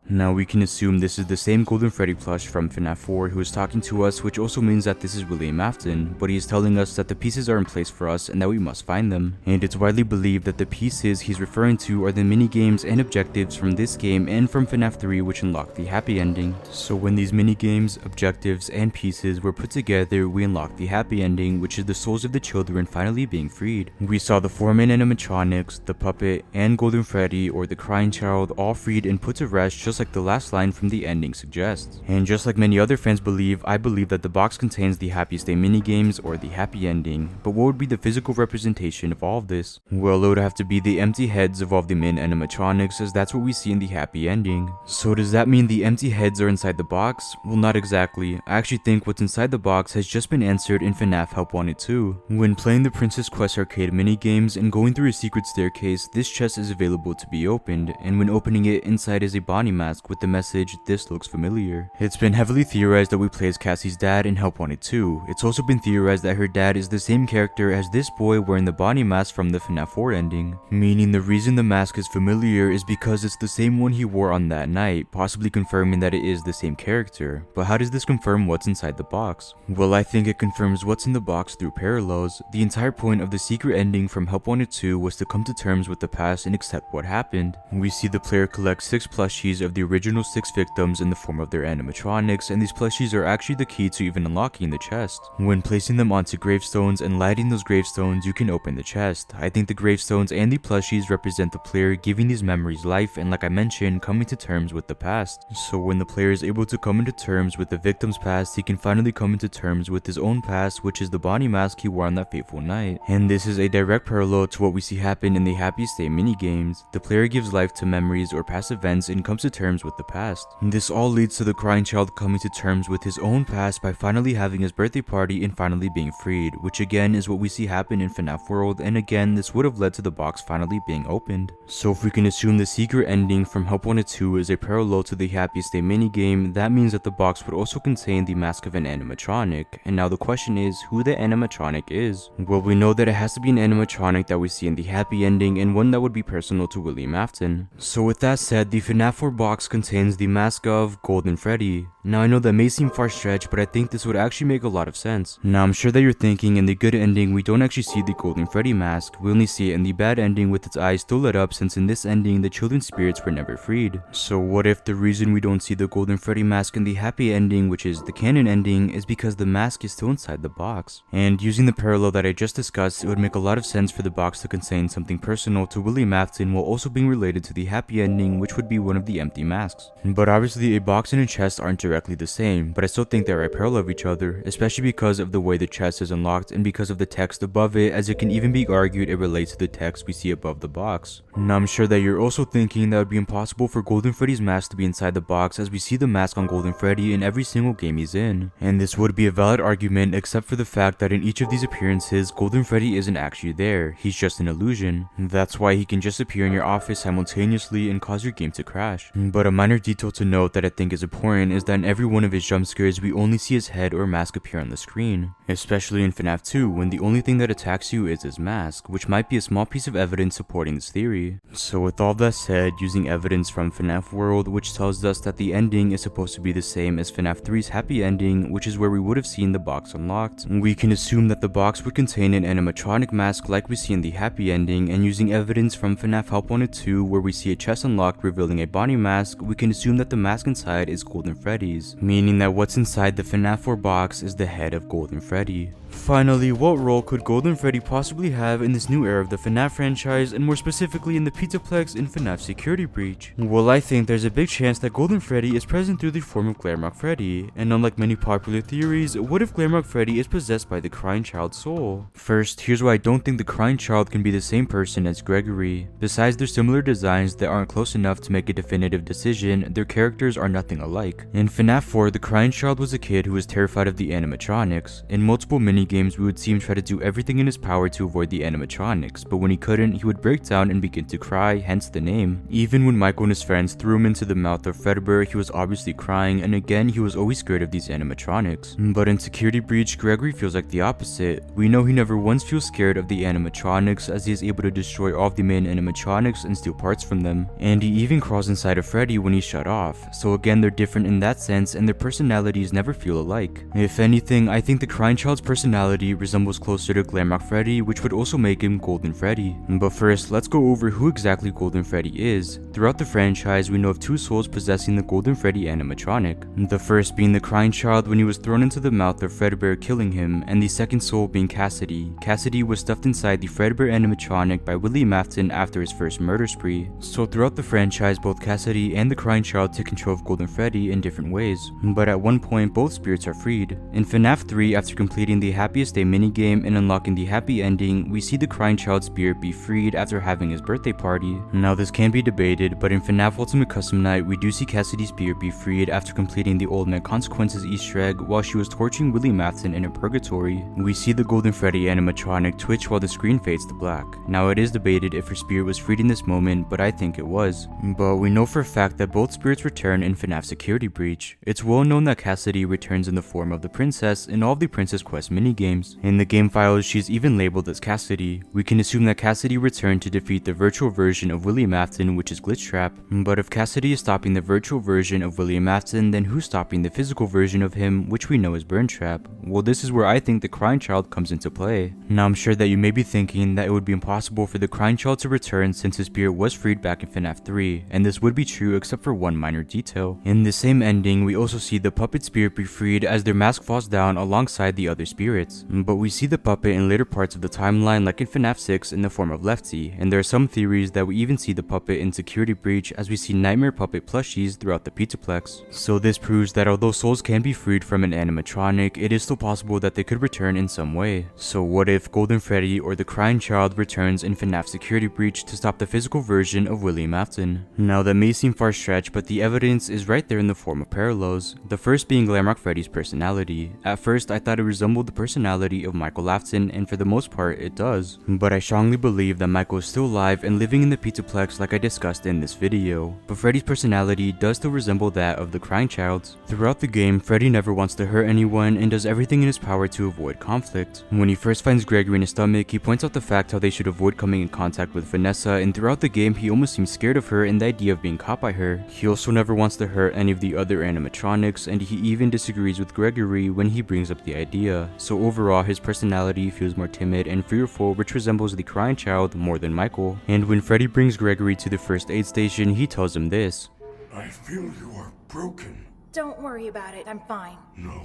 Now we can assume this is the same Golden Freddy plush from FNAF 4 who is talking to us, which also means that this is William Afton, but he is telling us that the pieces are in place for us and that we must find them. And it's widely believed that the pieces he's referring to are the mini-games and objectives from this game and from FNAF 3 which unlock the happy ending. So when these mini-games, objectives, and pieces were put together, we unlocked the happy ending, which is the souls of the children finally being freed. We saw the 4 main animatronics, the puppet, and Golden Freddy or the crying child all freed and put to rest, just like the last line from the ending suggests. And just like many other fans believe, I believe that the box contains the Happiest Day minigames or the happy ending. But what would be the physical representation of all of this? Well, it would have to be the empty heads of all of the main animatronics, as that's what we see in the happy ending. So does that mean the empty heads are inside the box? Well, not exactly. I actually think what's inside the box has just been answered in FNAF Help Wanted 2. When playing the Princess Quest arcade minigames and going through a secret staircase, this chest is available to be opened, and when opening it, inside is a Bonnie mask with the message, "This looks familiar." It's been heavily theorized that we play as Cassie's dad in Help Wanted 2. It's also been theorized that her dad is the same character as this boy wearing the Bonnie mask from the FNAF 4 ending, meaning the reason the mask is familiar is because it's the same one he wore on that night, possibly confirming that it is the same character. But how does this confirm what's inside the box? Well, I think it confirms what's in the box through parallels. The entire point of the secret ending from Help Wanted 2 was to come to terms with the past and accept what happened. We see the player collect 6 plushies of the original 6 victims in the form of their animatronics, and these plushies are actually the key to even unlocking the chest. When placing them onto gravestones and lighting those gravestones, you can open the chest. I think the gravestones and the plushies represent the player giving these memories life and, like I mentioned, coming to terms with the past. So when the player is able to come into terms with the victim's past, he can finally come into terms with his own past, which is the Bonnie mask he wore on that fateful night. And this is a direct parallel to what we see happen in the Happiest Day minigames. The player gives life to memories or past events and comes to terms with the past. This all leads to the crying child coming to terms with his own past by finally having his birthday party and finally being freed, which again is what we see happen in FNAF World, and again this would have led to the box finally being opened. So if we can assume the secret ending from Help Wanted 2 is a parallel to the Happiest Day minigame, that means that the box would also contain the mask of an animatronic. And now the question is, who the animatronic is? Well, we know that it has to be an animatronic that we see in the happy ending and one that would be personal to William Afton. So with that said, the FNAF 4 box contains the mask of Golden Freddy. Now I know that may seem far-stretched, but I think this would actually make a lot of sense. Now I'm sure that you're thinking in the good ending we don't actually see the Golden Freddy mask, we only see it in the bad ending with its eyes still lit up, since in this ending the children's spirits were never freed. So what if the reason we don't see the Golden Freddy mask in the happy ending, which is the canon ending, is because the mask is still inside the box? And using the parallel that I just discussed, it would make a lot of sense for the box to contain something personal to William Afton while also being related to the happy ending, which would be one of the empty masks. But obviously a box and a chest aren't directly the same, but I still think they're right parallel of each other, especially because of the way the chest is unlocked and because of the text above it, as it can even be argued it relates to the text we see above the box. Now I'm sure that you're also thinking that it would be impossible for Golden Freddy's mask to be inside the box, as we see the mask on Golden Freddy in every single game he's in. And this would be a valid argument except for the fact that in each of these appearances, Golden Freddy isn't actually there, he's just an illusion. That's why he can just appear in your office simultaneously and cause your game to crash. But a minor detail to note that I think is important is that in every one of his jump scares we only see his head or mask appear on the screen. Especially in FNAF 2 when the only thing that attacks you is his mask, which might be a small piece of evidence supporting this theory. So with all that said, using evidence from FNAF World which tells us that the ending is supposed to be the same as FNAF 3's happy ending, which is where we would have seen the box unlocked, we can assume that the box would contain an animatronic mask like we see in the happy ending, and using evidence from FNAF Help Wanted 2 where we see a chest unlocked revealing a Bonnie mask, we can assume that the mask inside is Golden Freddy's, meaning that what's inside the FNAF 4 box is the head of Golden Freddy. Finally, what role could Golden Freddy possibly have in this new era of the FNAF franchise, and more specifically in the Pizzaplex in FNAF Security Breach? Well, I think there's a big chance that Golden Freddy is present through the form of Glamrock Freddy, and unlike many popular theories, what if Glamrock Freddy is possessed by the Crying Child's soul? First, here's why I don't think the Crying Child can be the same person as Gregory. Besides their similar designs that aren't close enough to make a definitive decision, their characters are nothing alike. In FNAF 4, the Crying Child was a kid who was terrified of the animatronics. In multiple minigames, we would see him try to do everything in his power to avoid the animatronics, but when he couldn't, he would break down and begin to cry, hence the name. Even when Michael and his friends threw him into the mouth of Fredbear, he was obviously crying, and again, he was always scared of these animatronics. But in Security Breach, Gregory feels like the opposite. We know he never once feels scared of the animatronics, as he is able to destroy all of the main animatronics and steal parts from them. And he even crawls inside of Freddy when he's shut off. So again, they're different in that sense, and their personalities never feel alike. If anything, I think the Crying Child's personality resembles closer to Glamrock Freddy, which would also make him Golden Freddy. But first, let's go over who exactly Golden Freddy is. Throughout the franchise, we know of two souls possessing the Golden Freddy animatronic. The first being the Crying Child when he was thrown into the mouth of Fredbear, killing him, and the second soul being Cassidy. Cassidy was stuffed inside the Fredbear animatronic by William Afton after his first murder spree. So throughout the franchise, both Cassidy and the Crying Child take control of Golden Freddy in different ways. But at one point, both spirits are freed. In FNAF 3, after completing the Happiest Day minigame and unlocking the happy ending, we see the Crying Child's spirit be freed after having his birthday party. Now this can be debated, but in FNAF Ultimate Custom Night, we do see Cassidy's spirit be freed after completing the Old Man Consequences Easter egg while she was torturing William Afton in a purgatory. We see the Golden Freddy animatronic twitch while the screen fades to black. Now it is debated if her spirit was freed in this moment, but I think it was. But we know for a fact that both spirits return in FNAF Security Breach. It's well known that Cassidy returns in the form of the princess in all of the Princess Quest minigames. In the game files, she's even labeled as Cassidy. We can assume that Cassidy returned to defeat the virtual version of William Afton, which is Glitchtrap. But if Cassidy is stopping the virtual version of William Afton, then who's stopping the physical version of him, which we know is Burntrap? Well, this is where I think the Crying Child comes into play. Now I'm sure that you may be thinking that it would be impossible for the Crying Child to return since his spirit was freed back in FNAF 3, and this would be true except for one minor detail. In the same ending, we also see the puppet spirit be freed as their mask falls down alongside the other spirits. But we see the puppet in later parts of the timeline like in FNAF 6 in the form of Lefty, and there are some theories that we even see the puppet in Security Breach as we see Nightmare Puppet plushies throughout the Pizzaplex. So this proves that although souls can be freed from an animatronic, it is still possible that they could return in some way. So what if Golden Freddy or the Crying Child returns in FNAF Security Breach to stop the physical version of William Afton? Now that may seem far-stretched, but the evidence is right there in the form of parallels. The first being Glamrock Freddy's personality. At first, I thought it resembled the personality personality of Michael Afton, and for the most part it does. But I strongly believe that Michael is still alive and living in the Pizzaplex like I discussed in this video. But Freddy's personality does still resemble that of the crying child's. Throughout the game, Freddy never wants to hurt anyone and does everything in his power to avoid conflict. When he first finds Gregory in his stomach, he points out the fact how they should avoid coming in contact with Vanessa, and throughout the game he almost seems scared of her and the idea of being caught by her. He also never wants to hurt any of the other animatronics, and he even disagrees with Gregory when he brings up the idea. So overall, his personality feels more timid and fearful, which resembles the crying child more than Michael. And when Freddy brings Gregory to the first aid station, he tells him this. I feel you are broken. Don't worry about it, I'm fine. No,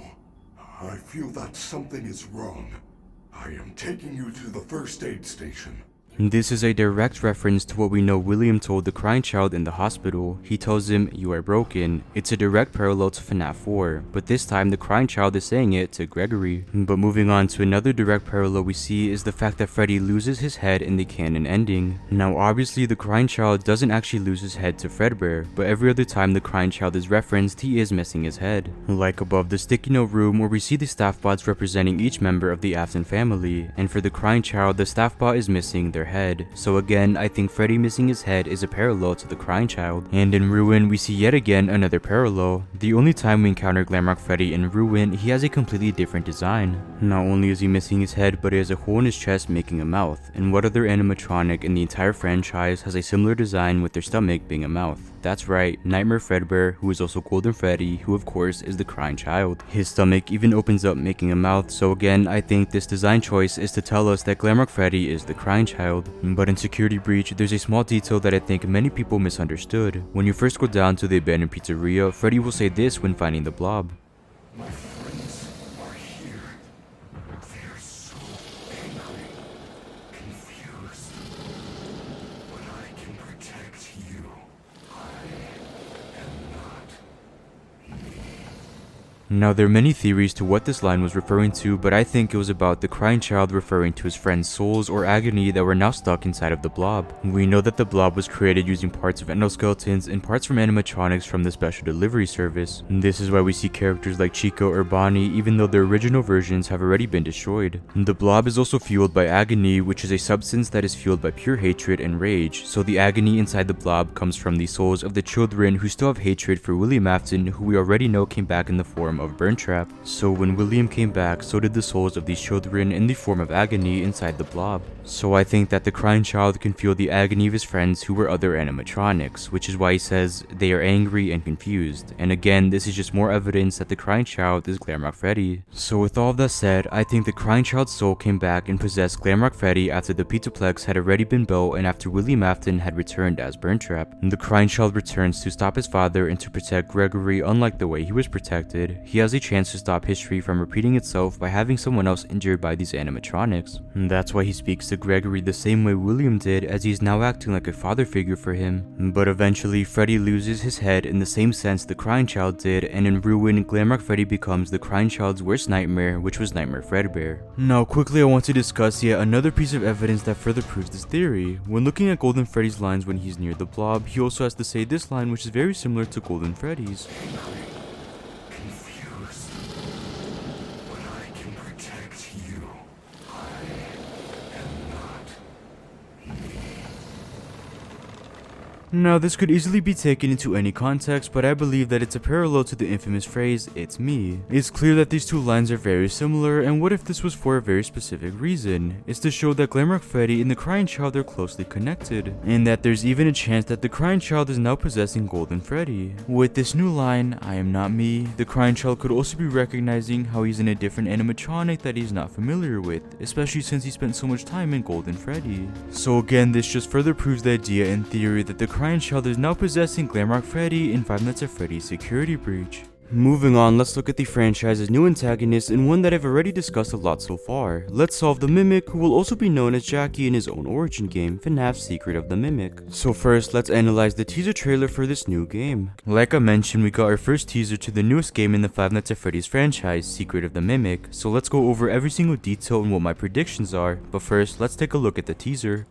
I feel that something is wrong. I am taking you to the first aid station. This is a direct reference to what we know William told the crying child in the hospital. He tells him, "You are broken." It's a direct parallel to FNAF 4, but this time the crying child is saying it to Gregory. But moving on to another direct parallel we see is the fact that Freddy loses his head in the canon ending. Now obviously the crying child doesn't actually lose his head to Fredbear, but every other time the crying child is referenced, he is missing his head. Like above the sticky note room where we see the staff bots representing each member of the Afton family, and for the crying child the staff bot is missing their head. So again, I think Freddy missing his head is a parallel to the crying child. And in Ruin, we see yet again another parallel. The only time we encounter Glamrock Freddy in Ruin, he has a completely different design. Not only is he missing his head, but he has a hole in his chest making a mouth. And what other animatronic in the entire franchise has a similar design with their stomach being a mouth? That's right, Nightmare Fredbear, who is also Golden Freddy, who of course is the crying child. His stomach even opens up making a mouth, so again, I think this design choice is to tell us that Glamrock Freddy is the crying child. But in Security Breach, there's a small detail that I think many people misunderstood. When you first go down to the abandoned pizzeria, Freddy will say this when finding the blob. My friends are here. They're so angry, confused. But I can protect you. I am not me. Now there are many theories to what this line was referring to, but I think it was about the crying child referring to his friend's souls or agony that were now stuck inside of the blob. We know that the blob was created using parts of endoskeletons and parts from animatronics from the special delivery service. This is why we see characters like Chico or Bonnie even though their original versions have already been destroyed. The blob is also fueled by agony, which is a substance that is fueled by pure hatred and rage, so the agony inside the blob comes from the souls of the children who still have hatred for William Afton, who we already know came back in the form of Burntrap. So when William came back, so did the souls of these children in the form of agony inside the blob. So I think that the crying child can feel the agony of his friends who were other animatronics, which is why he says they are angry and confused. And again, this is just more evidence that the crying child is Glamrock Freddy. So with all of that said, I think the crying child's soul came back and possessed Glamrock Freddy after the Pizzaplex had already been built and after William Afton had returned as Burntrap. The crying child returns to stop his father and to protect Gregory, unlike the way he was protected. He has a chance to stop history from repeating itself by having someone else injured by these animatronics. And that's why he speaks to Gregory the same way William did, as he's now acting like a father figure for him. But eventually, Freddy loses his head in the same sense the crying child did, and in Ruin, Glamrock Freddy becomes the crying child's worst nightmare, which was Nightmare Fredbear. Now quickly I want to discuss yet another piece of evidence that further proves this theory. When looking at Golden Freddy's lines when he's near the blob, he also has to say this line, which is very similar to Golden Freddy's. Now this could easily be taken into any context, but I believe that it's a parallel to the infamous phrase, "It's me." It's clear that these two lines are very similar, and what if this was for a very specific reason? It's to show that Glamrock Freddy and the crying child are closely connected, and that there's even a chance that the crying child is now possessing Golden Freddy. With this new line, "I am not me," the crying child could also be recognizing how he's in a different animatronic that he's not familiar with, especially since he spent so much time in Golden Freddy. So again, this just further proves the idea in theory that the crying child is now possessing Glamrock Freddy in Five Nights at Freddy's Security Breach. Moving on, let's look at the franchise's new antagonist, and one that I've already discussed a lot so far. Let's solve the Mimic, who will also be known as Jackie in his own origin game, FNAF's Secret of the Mimic. So first, let's analyze the teaser trailer for this new game. Like I mentioned, we got our first teaser to the newest game in the Five Nights at Freddy's franchise, Secret of the Mimic. So let's go over every single detail and what my predictions are, but first, let's take a look at the teaser.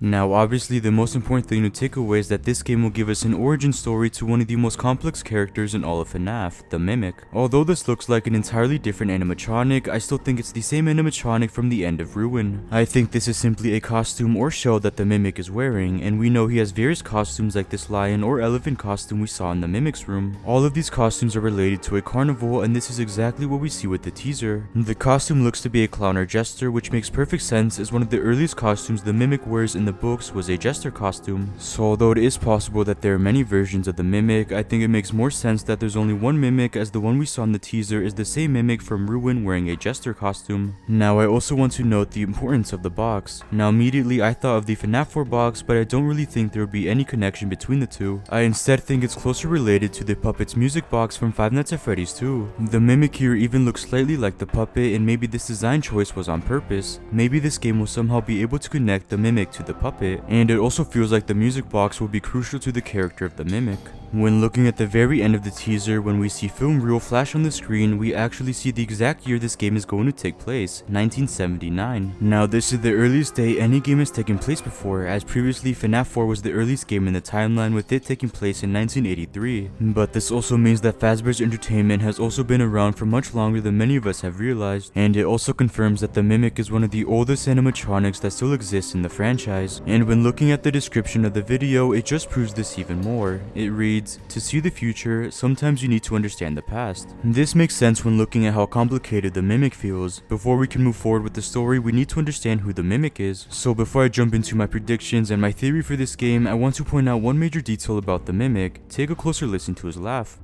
Now obviously the most important thing to take away is that this game will give us an origin story to one of the most complex characters in all of FNAF, the Mimic. Although this looks like an entirely different animatronic, I still think it's the same animatronic from the end of Ruin. I think this is simply a costume or shell that the Mimic is wearing, and we know he has various costumes like this lion or elephant costume we saw in the Mimic's room. All of these costumes are related to a carnival, and this is exactly what we see with the teaser. The costume looks to be a clown or jester, which makes perfect sense as one of the earliest costumes the Mimic wears in the books was a jester costume. So although it is possible that there are many versions of the Mimic, I think it makes more sense that there's only one Mimic, as the one we saw in the teaser is the same Mimic from Ruin wearing a jester costume. Now I also want to note the importance of the box. Now immediately I thought of the FNAF 4 box, but I don't really think there would be any connection between the two. I instead think it's closer related to the Puppet's music box from Five Nights at Freddy's 2. The Mimic here even looks slightly like the puppet, and maybe this design choice was on purpose. Maybe this game will somehow be able to connect the Mimic to the puppet, and it also feels like the music box will be crucial to the character of the Mimic. When looking at the very end of the teaser, when we see film reel flash on the screen, we actually see the exact year this game is going to take place, 1979. Now this is the earliest day any game has taken place before, as previously FNAF 4 was the earliest game in the timeline, with it taking place in 1983. But this also means that Fazbear's Entertainment has also been around for much longer than many of us have realized, and it also confirms that the Mimic is one of the oldest animatronics that still exists in the franchise. And when looking at the description of the video, it just proves this even more. It reads, "To see the future, sometimes you need to understand the past." This makes sense when looking at how complicated the Mimic feels. Before we can move forward with the story, we need to understand who the Mimic is. So before I jump into my predictions and my theory for this game, I want to point out one major detail about the Mimic. Take a closer listen to his laugh.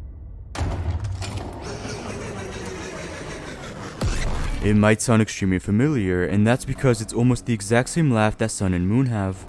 It might sound extremely familiar, and that's because it's almost the exact same laugh that Sun and Moon have.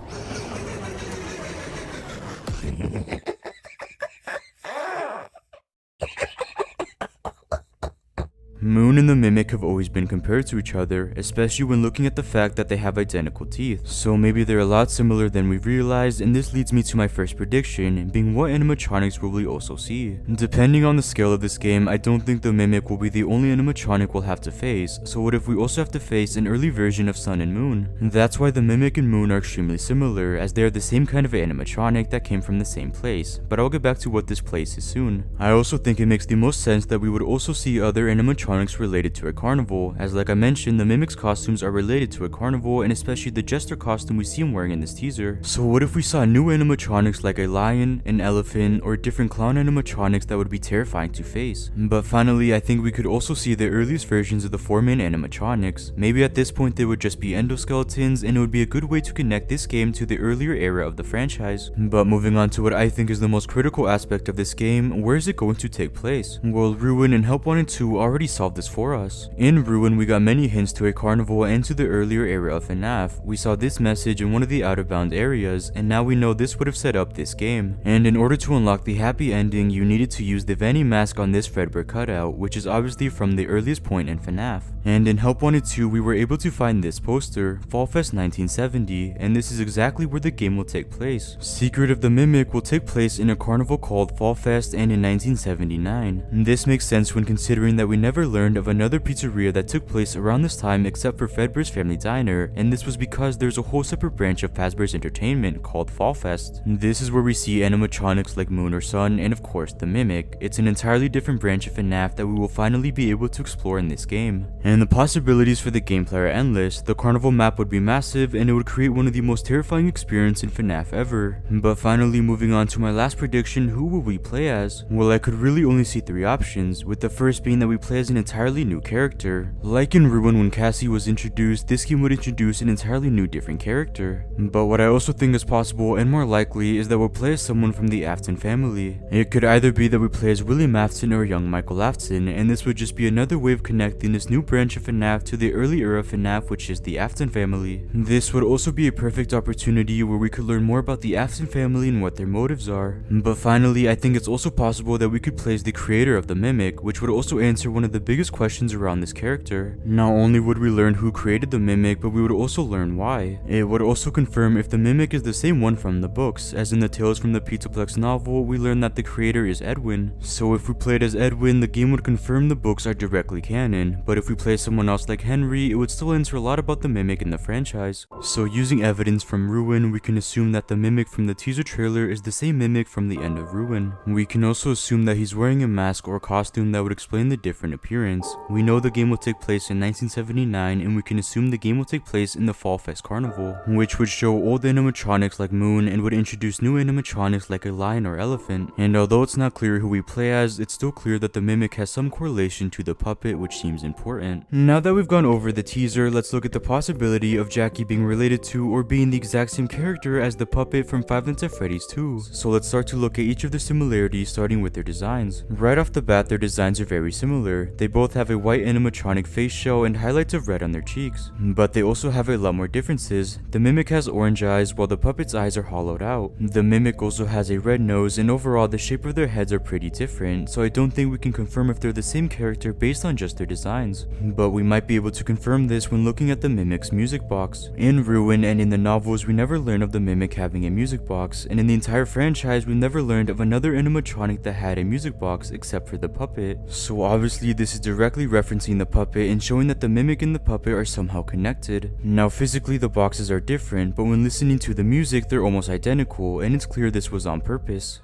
Moon and the Mimic have always been compared to each other, especially when looking at the fact that they have identical teeth. So maybe they're a lot similar than we realized, and this leads me to my first prediction, being what animatronics will we also see. Depending on the scale of this game, I don't think the Mimic will be the only animatronic we'll have to face, so what if we also have to face an early version of Sun and Moon? That's why the Mimic and Moon are extremely similar, as they are the same kind of animatronic that came from the same place, but I'll get back to what this place is soon. I also think it makes the most sense that we would also see other animatronics related to a carnival, as like I mentioned, the Mimic's costumes are related to a carnival, and especially the jester costume we see him wearing in this teaser. So what if we saw new animatronics like a lion, an elephant, or different clown animatronics that would be terrifying to face? But finally, I think we could also see the earliest versions of the four main animatronics. Maybe at this point they would just be endoskeletons, and it would be a good way to connect this game to the earlier era of the franchise. But moving on to what I think is the most critical aspect of this game, where is it going to take place? Well, Ruin and Help 1 and 2 already solved this for us. In Ruin, we got many hints to a carnival and to the earlier era of FNAF. We saw this message in one of the out-of-bound areas, and now we know this would have set up this game. And in order to unlock the happy ending, you needed to use the Vanny mask on this Fredbear cutout, which is obviously from the earliest point in FNAF. And in Help 1 and 2, we were able to find this poster, Fall Fest 1970, and this is exactly where the game will take place. Secret of the Mimic will take place in a carnival called Fall Fest and in 1979. This makes sense when considering that we never learned of another pizzeria that took place around this time except for Fredbear's Family Diner, and this was because there's a whole separate branch of Fazbear's Entertainment called Fall Fest. This is where we see animatronics like Moon or Sun, and of course the Mimic. It's an entirely different branch of FNAF that we will finally be able to explore in this game. And the possibilities for the gameplay are endless. The carnival map would be massive, and it would create one of the most terrifying experiences in FNAF ever. But finally, moving on to my last prediction, who will we play as? Well, I could really only see three options, with the first being that we play as an entirely new character. Like in Ruin when Cassie was introduced, this game would introduce an entirely new different character. But what I also think is possible and more likely is that we'll play as someone from the Afton family. It could either be that we play as William Afton or young Michael Afton, and this would just be another way of connecting this new branch of FNAF to the early era of FNAF, which is the Afton family. This would also be a perfect opportunity where we could learn more about the Afton family and what their motives are. But finally, I think it's also possible that we could play as the creator of the Mimic, which would also answer one of the biggest questions around this character. Not only would we learn who created the Mimic, but we would also learn why. It would also confirm if the Mimic is the same one from the books, as in the Tales from the Pizzaplex novel, we learn that the creator is Edwin. So if we played as Edwin, the game would confirm the books are directly canon, but if we play play someone else like Henry, it would still answer a lot about the Mimic in the franchise. So using evidence from Ruin, we can assume that the Mimic from the teaser trailer is the same Mimic from the end of Ruin. We can also assume that he's wearing a mask or costume that would explain the different appearance. We know the game will take place in 1979, and we can assume the game will take place in the Fall Fest Carnival, which would show old animatronics like Moon and would introduce new animatronics like a lion or elephant. And although it's not clear who we play as, it's still clear that the Mimic has some correlation to the puppet, which seems important. Now that we've gone over the teaser, let's look at the possibility of Jackie being related to or being the exact same character as the puppet from Five Nights at Freddy's 2. So let's start to look at each of the similarities, starting with their designs. Right off the bat, their designs are very similar. They both have a white animatronic face shell and highlights of red on their cheeks. But they also have a lot more differences. The Mimic has orange eyes while the puppet's eyes are hollowed out. The Mimic also has a red nose, and overall the shape of their heads are pretty different, so I don't think we can confirm if they're the same character based on just their designs. But we might be able to confirm this when looking at the Mimic's music box. In Ruin and in the novels, we never learn of the Mimic having a music box, and in the entire franchise we never learned of another animatronic that had a music box except for the puppet. So obviously this is directly referencing the puppet and showing that the Mimic and the puppet are somehow connected. Now physically the boxes are different, but when listening to the music they're almost identical, and it's clear this was on purpose.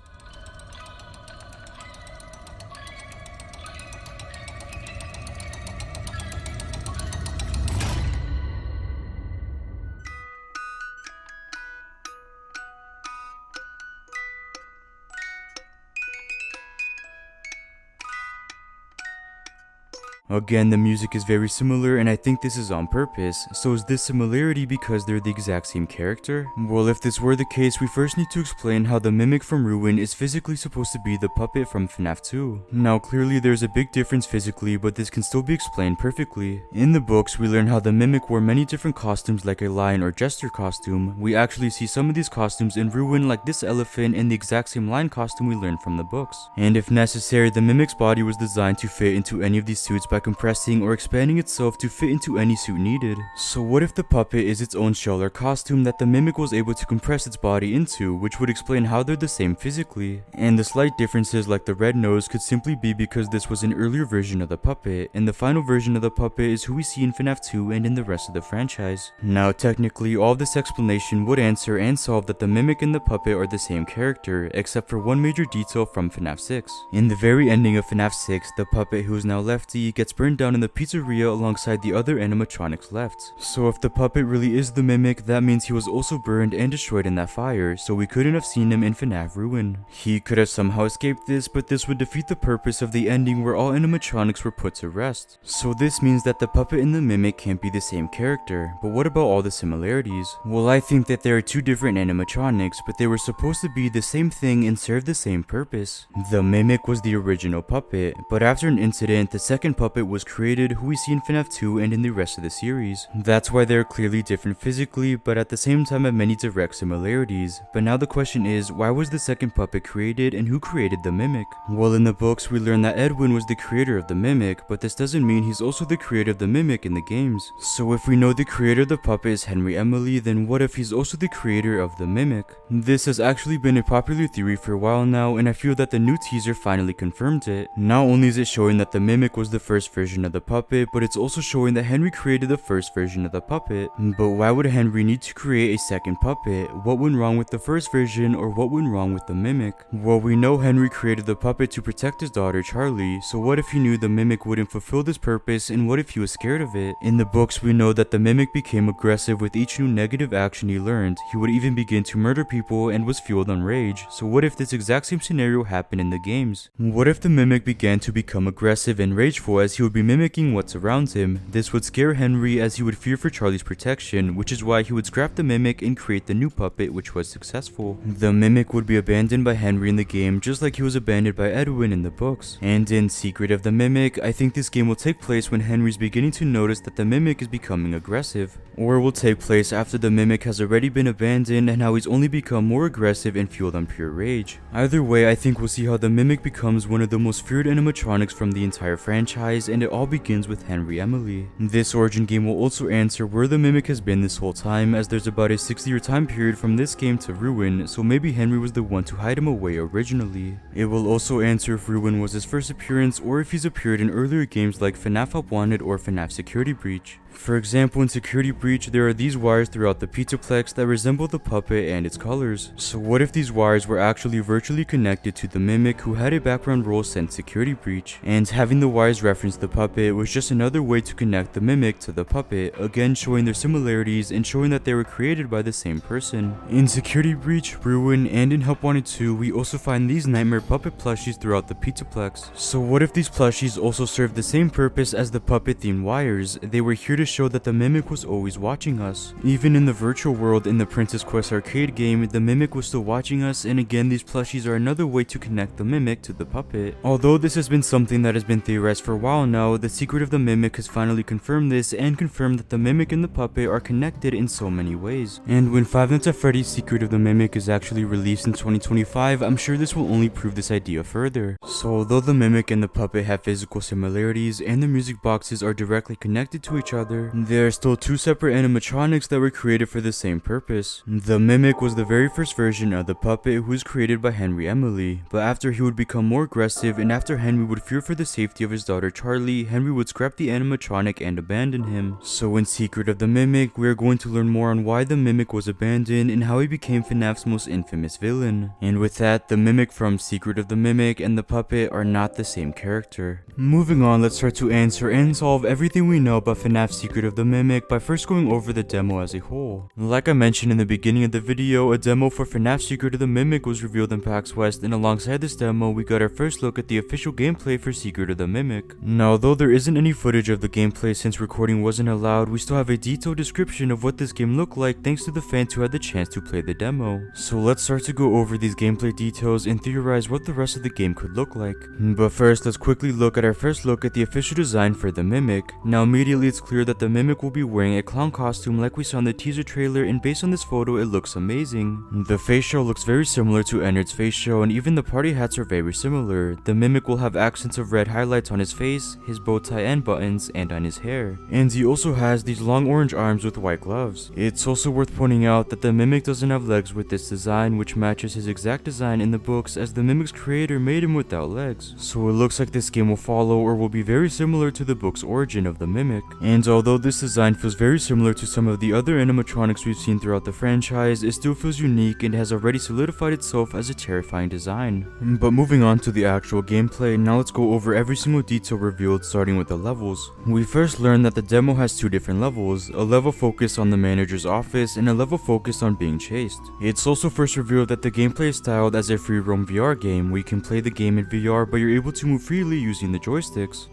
Again, the music is very similar, and I think this is on purpose. So is this similarity because they're the exact same character? Well, if this were the case, we first need to explain how the Mimic from Ruin is physically supposed to be the puppet from FNAF 2. Now clearly there's a big difference physically, but this can still be explained perfectly. In the books, we learn how the Mimic wore many different costumes like a lion or jester costume. We actually see some of these costumes in Ruin, like this elephant and the exact same lion costume we learned from the books. And if necessary, the Mimic's body was designed to fit into any of these suits by compressing or expanding itself to fit into any suit needed. So what if the puppet is its own shell or costume that the Mimic was able to compress its body into, which would explain how they're the same physically? And the slight differences like the red nose could simply be because this was an earlier version of the puppet, and the final version of the puppet is who we see in FNAF 2 and in the rest of the franchise. Now technically all of this explanation would answer and solve that the Mimic and the puppet are the same character, except for one major detail from FNAF 6. In the very ending of FNAF 6, the puppet, who is now Lefty, gets burned down in the pizzeria alongside the other animatronics left. So if the puppet really is the Mimic, that means he was also burned and destroyed in that fire, so we couldn't have seen him in FNAF Ruin. He could have somehow escaped this, but this would defeat the purpose of the ending where all animatronics were put to rest. So this means that the puppet and the Mimic can't be the same character, but what about all the similarities? Well, I think that there are two different animatronics, but they were supposed to be the same thing and serve the same purpose. The Mimic was the original puppet, but after an incident, the second puppet was created, who we see in FNAF 2 and in the rest of the series. That's why they're clearly different physically, but at the same time have many direct similarities. But now the question is, why was the second puppet created and who created the Mimic? Well, in the books we learn that Edwin was the creator of the Mimic, but this doesn't mean he's also the creator of the Mimic in the games. So if we know the creator of the puppet is Henry Emily, then what if he's also the creator of the Mimic? This has actually been a popular theory for a while now, and I feel that the new teaser finally confirmed it. Not only is it showing that the Mimic was the first version of the puppet, but it's also showing that Henry created the first version of the puppet. But why would Henry need to create a second puppet? What went wrong with the first version, or what went wrong with the Mimic? Well, we know Henry created the puppet to protect his daughter Charlie, so what if he knew the Mimic wouldn't fulfill this purpose, and what if he was scared of it? In the books we know that the Mimic became aggressive with each new negative action he learned. He would even begin to murder people and was fueled on rage. So what if this exact same scenario happened in the games? What if the Mimic began to become aggressive and rageful as he would be mimicking what's around him? This would scare Henry as he would fear for Charlie's protection, which is why he would scrap the Mimic and create the new puppet, which was successful. The Mimic would be abandoned by Henry in the game, just like he was abandoned by Edwin in the books. And in Secret of the Mimic, I think this game will take place when Henry's beginning to notice that the Mimic is becoming aggressive. Or it will take place after the Mimic has already been abandoned and how he's only become more aggressive and fueled on pure rage. Either way, I think we'll see how the Mimic becomes one of the most feared animatronics from the entire franchise, franchise, and it all begins with Henry Emily. This origin game will also answer where the Mimic has been this whole time, as there's about a 60-year time period from this game to Ruin, so maybe Henry was the one to hide him away originally. It will also answer if Ruin was his first appearance or if he's appeared in earlier games like FNAF Help Wanted or FNAF Security Breach. For example, in Security Breach, there are these wires throughout the Pizzaplex that resemble the puppet and its colors. So what if these wires were actually virtually connected to the Mimic who had a background role since Security Breach, and having the wires reference the puppet was just another way to connect the Mimic to the puppet, again showing their similarities and showing that they were created by the same person. In Security Breach, Ruin, and in Help Wanted 2, we also find these Nightmare puppet plushies throughout the Pizzaplex. So what if these plushies also served the same purpose as the puppet themed wires? They were here to show that the Mimic was always watching us. Even in the virtual world in the Princess Quest arcade game, the Mimic was still watching us, and again these plushies are another way to connect the Mimic to the puppet. Although this has been something that has been theorized for a while now, the Secret of the Mimic has finally confirmed this and confirmed that the Mimic and the puppet are connected in so many ways. And when Five Nights at Freddy's Secret of the Mimic is actually released in 2025, I'm sure this will only prove this idea further. So although the Mimic and the puppet have physical similarities and the music boxes are directly connected to each other, there are still two separate animatronics that were created for the same purpose. The Mimic was the very first version of the puppet who was created by Henry Emily, but after he would become more aggressive and after Henry would fear for the safety of his daughter Charlie, Henry would scrap the animatronic and abandon him. So in Secret of the Mimic, we are going to learn more on why the Mimic was abandoned and how he became FNAF's most infamous villain. And with that, the Mimic from Secret of the Mimic and the puppet are not the same character. Moving on, let's try to answer and solve everything we know about FNAF Secret of the Mimic by first going over the demo as a whole. Like I mentioned in the beginning of the video, a demo for FNAF Secret of the Mimic was revealed in PAX West, and alongside this demo, we got our first look at the official gameplay for Secret of the Mimic. Now, though there isn't any footage of the gameplay since recording wasn't allowed, we still have a detailed description of what this game looked like thanks to the fans who had the chance to play the demo. So let's start to go over these gameplay details and theorize what the rest of the game could look like. But first, let's quickly look at our first look at the official design for the Mimic. Now immediately it's clear that the Mimic will be wearing a clown costume like we saw in the teaser trailer, and based on this photo it looks amazing. The face show looks very similar to Ennard's face show, and even the party hats are very similar. The Mimic will have accents of red highlights on his face, his bow tie and buttons, and on his hair. And he also has these long orange arms with white gloves. It's also worth pointing out that the Mimic doesn't have legs with this design, which matches his exact design in the books, as the Mimic's creator made him without legs. So it looks like this game will follow or will be very similar to the book's origin of the Mimic. And although this design feels very similar to some of the other animatronics we've seen throughout the franchise, it still feels unique and has already solidified itself as a terrifying design. But moving on to the actual gameplay, now let's go over every single detail revealed, starting with the levels. We first learned that the demo has two different levels, a level focused on the manager's office and a level focused on being chased. It's also first revealed that the gameplay is styled as a free roam VR game, where you can play the game in VR but you're able to move freely using the joysticks.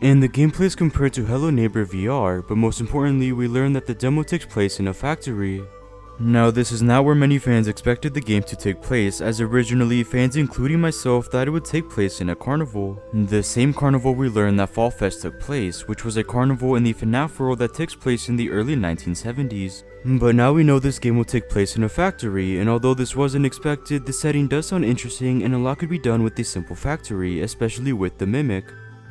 And the gameplay is compared to Hello Neighbor VR, but most importantly we learn that the demo takes place in a factory. Now this is not where many fans expected the game to take place, as originally fans including myself thought it would take place in a carnival. The same carnival we learned that Fall Fest took place, which was a carnival in the FNAF world that takes place in the early 1970s. But now we know this game will take place in a factory, and although this wasn't expected, the setting does sound interesting and a lot could be done with a simple factory, especially with the Mimic.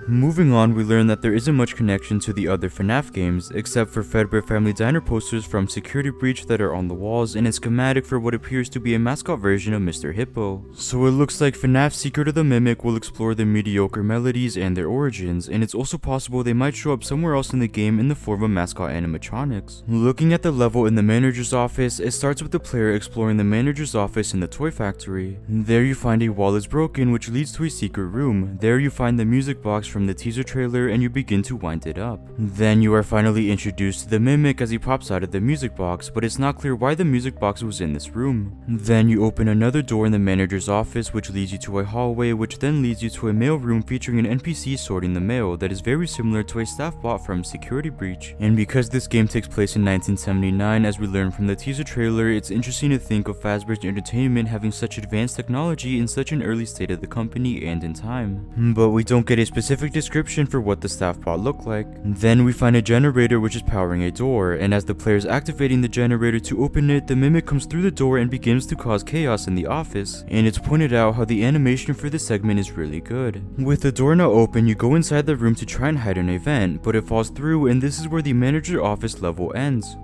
Moving on, we learn that there isn't much connection to the other FNAF games, except for Fredbear Family Diner posters from Security Breach that are on the walls, and a schematic for what appears to be a mascot version of Mr. Hippo. So it looks like FNAF Secret of the Mimic will explore the mediocre melodies and their origins, and it's also possible they might show up somewhere else in the game in the form of mascot animatronics. Looking at the level in the manager's office, it starts with the player exploring the manager's office in the toy factory. There you find a wall is broken, which leads to a secret room. There you find the music box from the teaser trailer and you begin to wind it up. Then you are finally introduced to the Mimic as he pops out of the music box, but it's not clear why the music box was in this room. Then you open another door in the manager's office, which leads you to a hallway, which then leads you to a mail room featuring an NPC sorting the mail that is very similar to a staff bot from Security Breach. And because this game takes place in 1979, as we learned from the teaser trailer, it's interesting to think of Fazbear's Entertainment having such advanced technology in such an early state of the company and in time. But we don't get a specific perfect description for what the staff pod looked like. Then we find a generator which is powering a door, and as the player is activating the generator to open it, the mimic comes through the door and begins to cause chaos in the office. And it's pointed out how the animation for this segment is really good. With the door now open, you go inside the room to try and hide an event, but it falls through, and this is where the manager office level ends.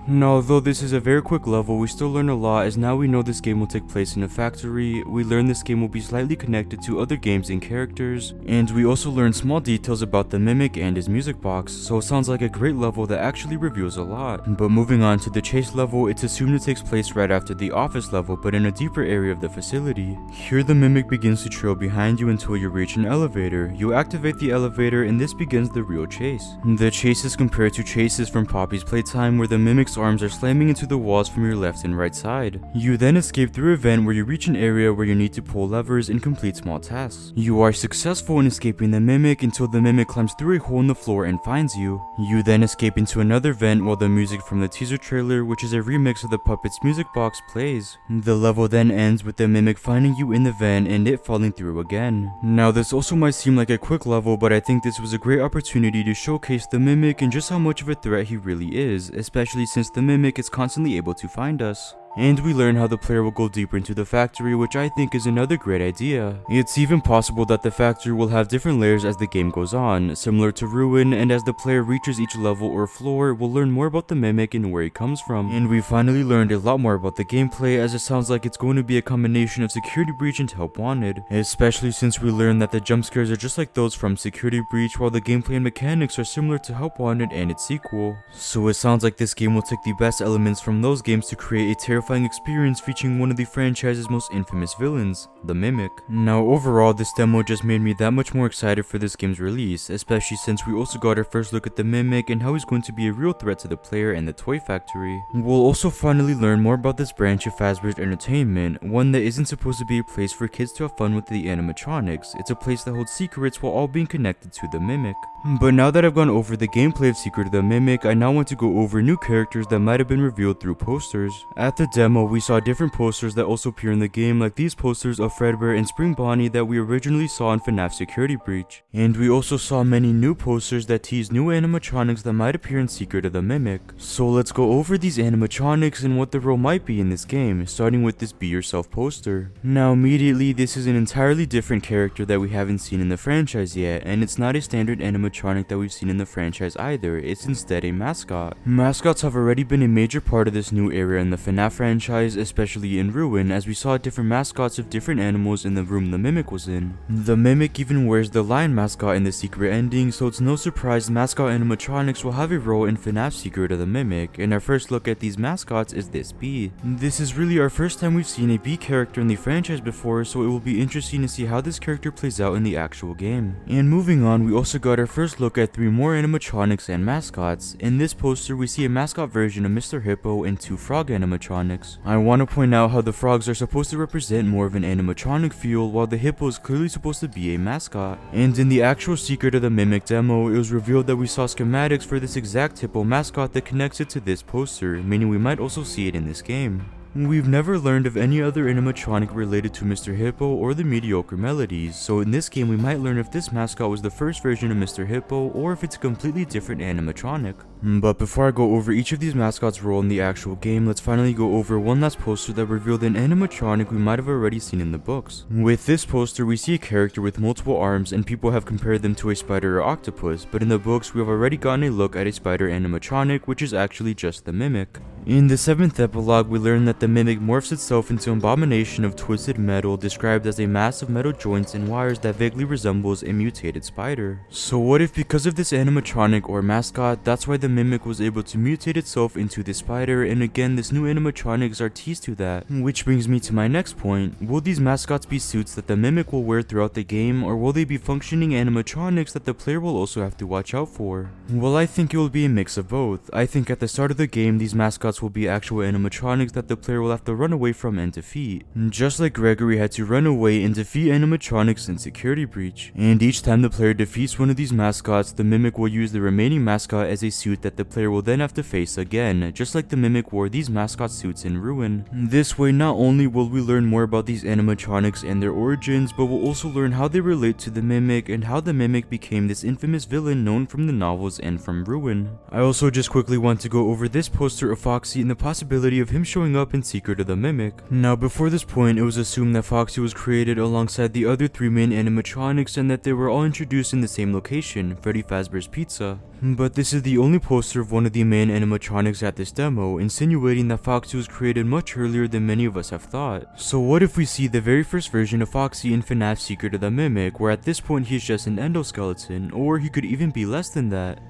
Now, although this is a very quick level, we still learn a lot, as now we know this game will take place in a factory, we learn this game will be slightly connected to other games and characters, and we also learn small details about the mimic and his music box, so it sounds like a great level that actually reveals a lot. But moving on to the chase level, it's assumed it takes place right after the office level, but in a deeper area of the facility. Here the mimic begins to trail behind you until you reach an elevator. You activate the elevator and this begins the real chase. The chase is compared to chases from Poppy's Playtime, where the mimic's arms are slamming into the walls from your left and right side. You then escape through a vent where you reach an area where you need to pull levers and complete small tasks. You are successful in escaping the mimic until the mimic climbs through a hole in the floor and finds you. You then escape into another vent while the music from the teaser trailer, which is a remix of the Puppet's music box, plays. The level then ends with the mimic finding you in the vent and it falling through again. Now this also might seem like a quick level, but I think this was a great opportunity to showcase the mimic and just how much of a threat he really is, especially since the mimic is constantly able to find us. And we learn how the player will go deeper into the factory, which I think is another great idea. It's even possible that the factory will have different layers as the game goes on, similar to Ruin, and as the player reaches each level or floor, we'll learn more about the mimic and where he comes from. And we finally learned a lot more about the gameplay, as it sounds like it's going to be a combination of Security Breach and Help Wanted, especially since we learned that the jump scares are just like those from Security Breach, while the gameplay and mechanics are similar to Help Wanted and its sequel. So it sounds like this game will take the best elements from those games to create a terrifying experience featuring one of the franchise's most infamous villains, the Mimic. Now overall, this demo just made me that much more excited for this game's release, especially since we also got our first look at the Mimic and how he's going to be a real threat to the player and the toy factory. We'll also finally learn more about this branch of Fazbear's Entertainment, one that isn't supposed to be a place for kids to have fun with the animatronics. It's a place that holds secrets while all being connected to the Mimic. But now that I've gone over the gameplay of Secret of the Mimic, I now want to go over new characters that might have been revealed through posters. At the demo, we saw different posters that also appear in the game, like these posters of Fredbear and Spring Bonnie that we originally saw in FNAF Security Breach. And we also saw many new posters that tease new animatronics that might appear in Secret of the Mimic. So let's go over these animatronics and what their role might be in this game, starting with this Be Yourself poster. Now immediately, this is an entirely different character that we haven't seen in the franchise yet, and it's not a standard animatronic that we've seen in the franchise either. It's instead a mascot. Mascots have already been a major part of this new era in the FNAF franchise, especially in Ruin, as we saw different mascots of different animals in the room the Mimic was in. The Mimic even wears the lion mascot in the secret ending, so it's no surprise mascot animatronics will have a role in FNAF Secret of the Mimic, and our first look at these mascots is this bee. This is really our first time we've seen a bee character in the franchise before, so it will be interesting to see how this character plays out in the actual game. And moving on, we also got our first look at 3 more animatronics and mascots. In this poster, we see a mascot version of Mr. Hippo and 2 frog animatronics. I want to point out how the frogs are supposed to represent more of an animatronic feel, while the hippo is clearly supposed to be a mascot. And in the actual Secret of the Mimic demo, it was revealed that we saw schematics for this exact hippo mascot that connects it to this poster, meaning we might also see it in this game. We've never learned of any other animatronic related to Mr. Hippo or the mediocre melodies, so in this game we might learn if this mascot was the first version of Mr. Hippo or if it's a completely different animatronic. But before I go over each of these mascots' role in the actual game, let's finally go over one last poster that revealed an animatronic we might have already seen in the books. With this poster, we see a character with multiple arms and people have compared them to a spider or octopus, but in the books we have already gotten a look at a spider animatronic, which is actually just the Mimic. In the 7th epilogue, we learn that the Mimic morphs itself into an abomination of twisted metal, described as a mass of metal joints and wires that vaguely resembles a mutated spider. So what if because of this animatronic or mascot, that's why the Mimic was able to mutate itself into this spider, and again this new animatronics are teased to that. Which brings me to my next point. Will these mascots be suits that the Mimic will wear throughout the game, or will they be functioning animatronics that the player will also have to watch out for? Well, I think it will be a mix of both. I think at the start of the game these mascots mascots will be actual animatronics that the player will have to run away from and defeat. Just like Gregory had to run away and defeat animatronics in Security Breach. And each time the player defeats one of these mascots, the Mimic will use the remaining mascot as a suit that the player will then have to face again, just like the Mimic wore these mascot suits in Ruin. This way, not only will we learn more about these animatronics and their origins, but we'll also learn how they relate to the Mimic and how the Mimic became this infamous villain known from the novels and from Ruin. I also just quickly want to go over this poster of Foxy and the possibility of him showing up in Secret of the Mimic. Now, before this point, it was assumed that Foxy was created alongside the other three main animatronics and that they were all introduced in the same location, Freddy Fazbear's Pizza. But this is the only poster of one of the main animatronics at this demo, insinuating that Foxy was created much earlier than many of us have thought. So what if we see the very first version of Foxy in FNAF Secret of the Mimic, where at this point he's just an endoskeleton, or he could even be less than that?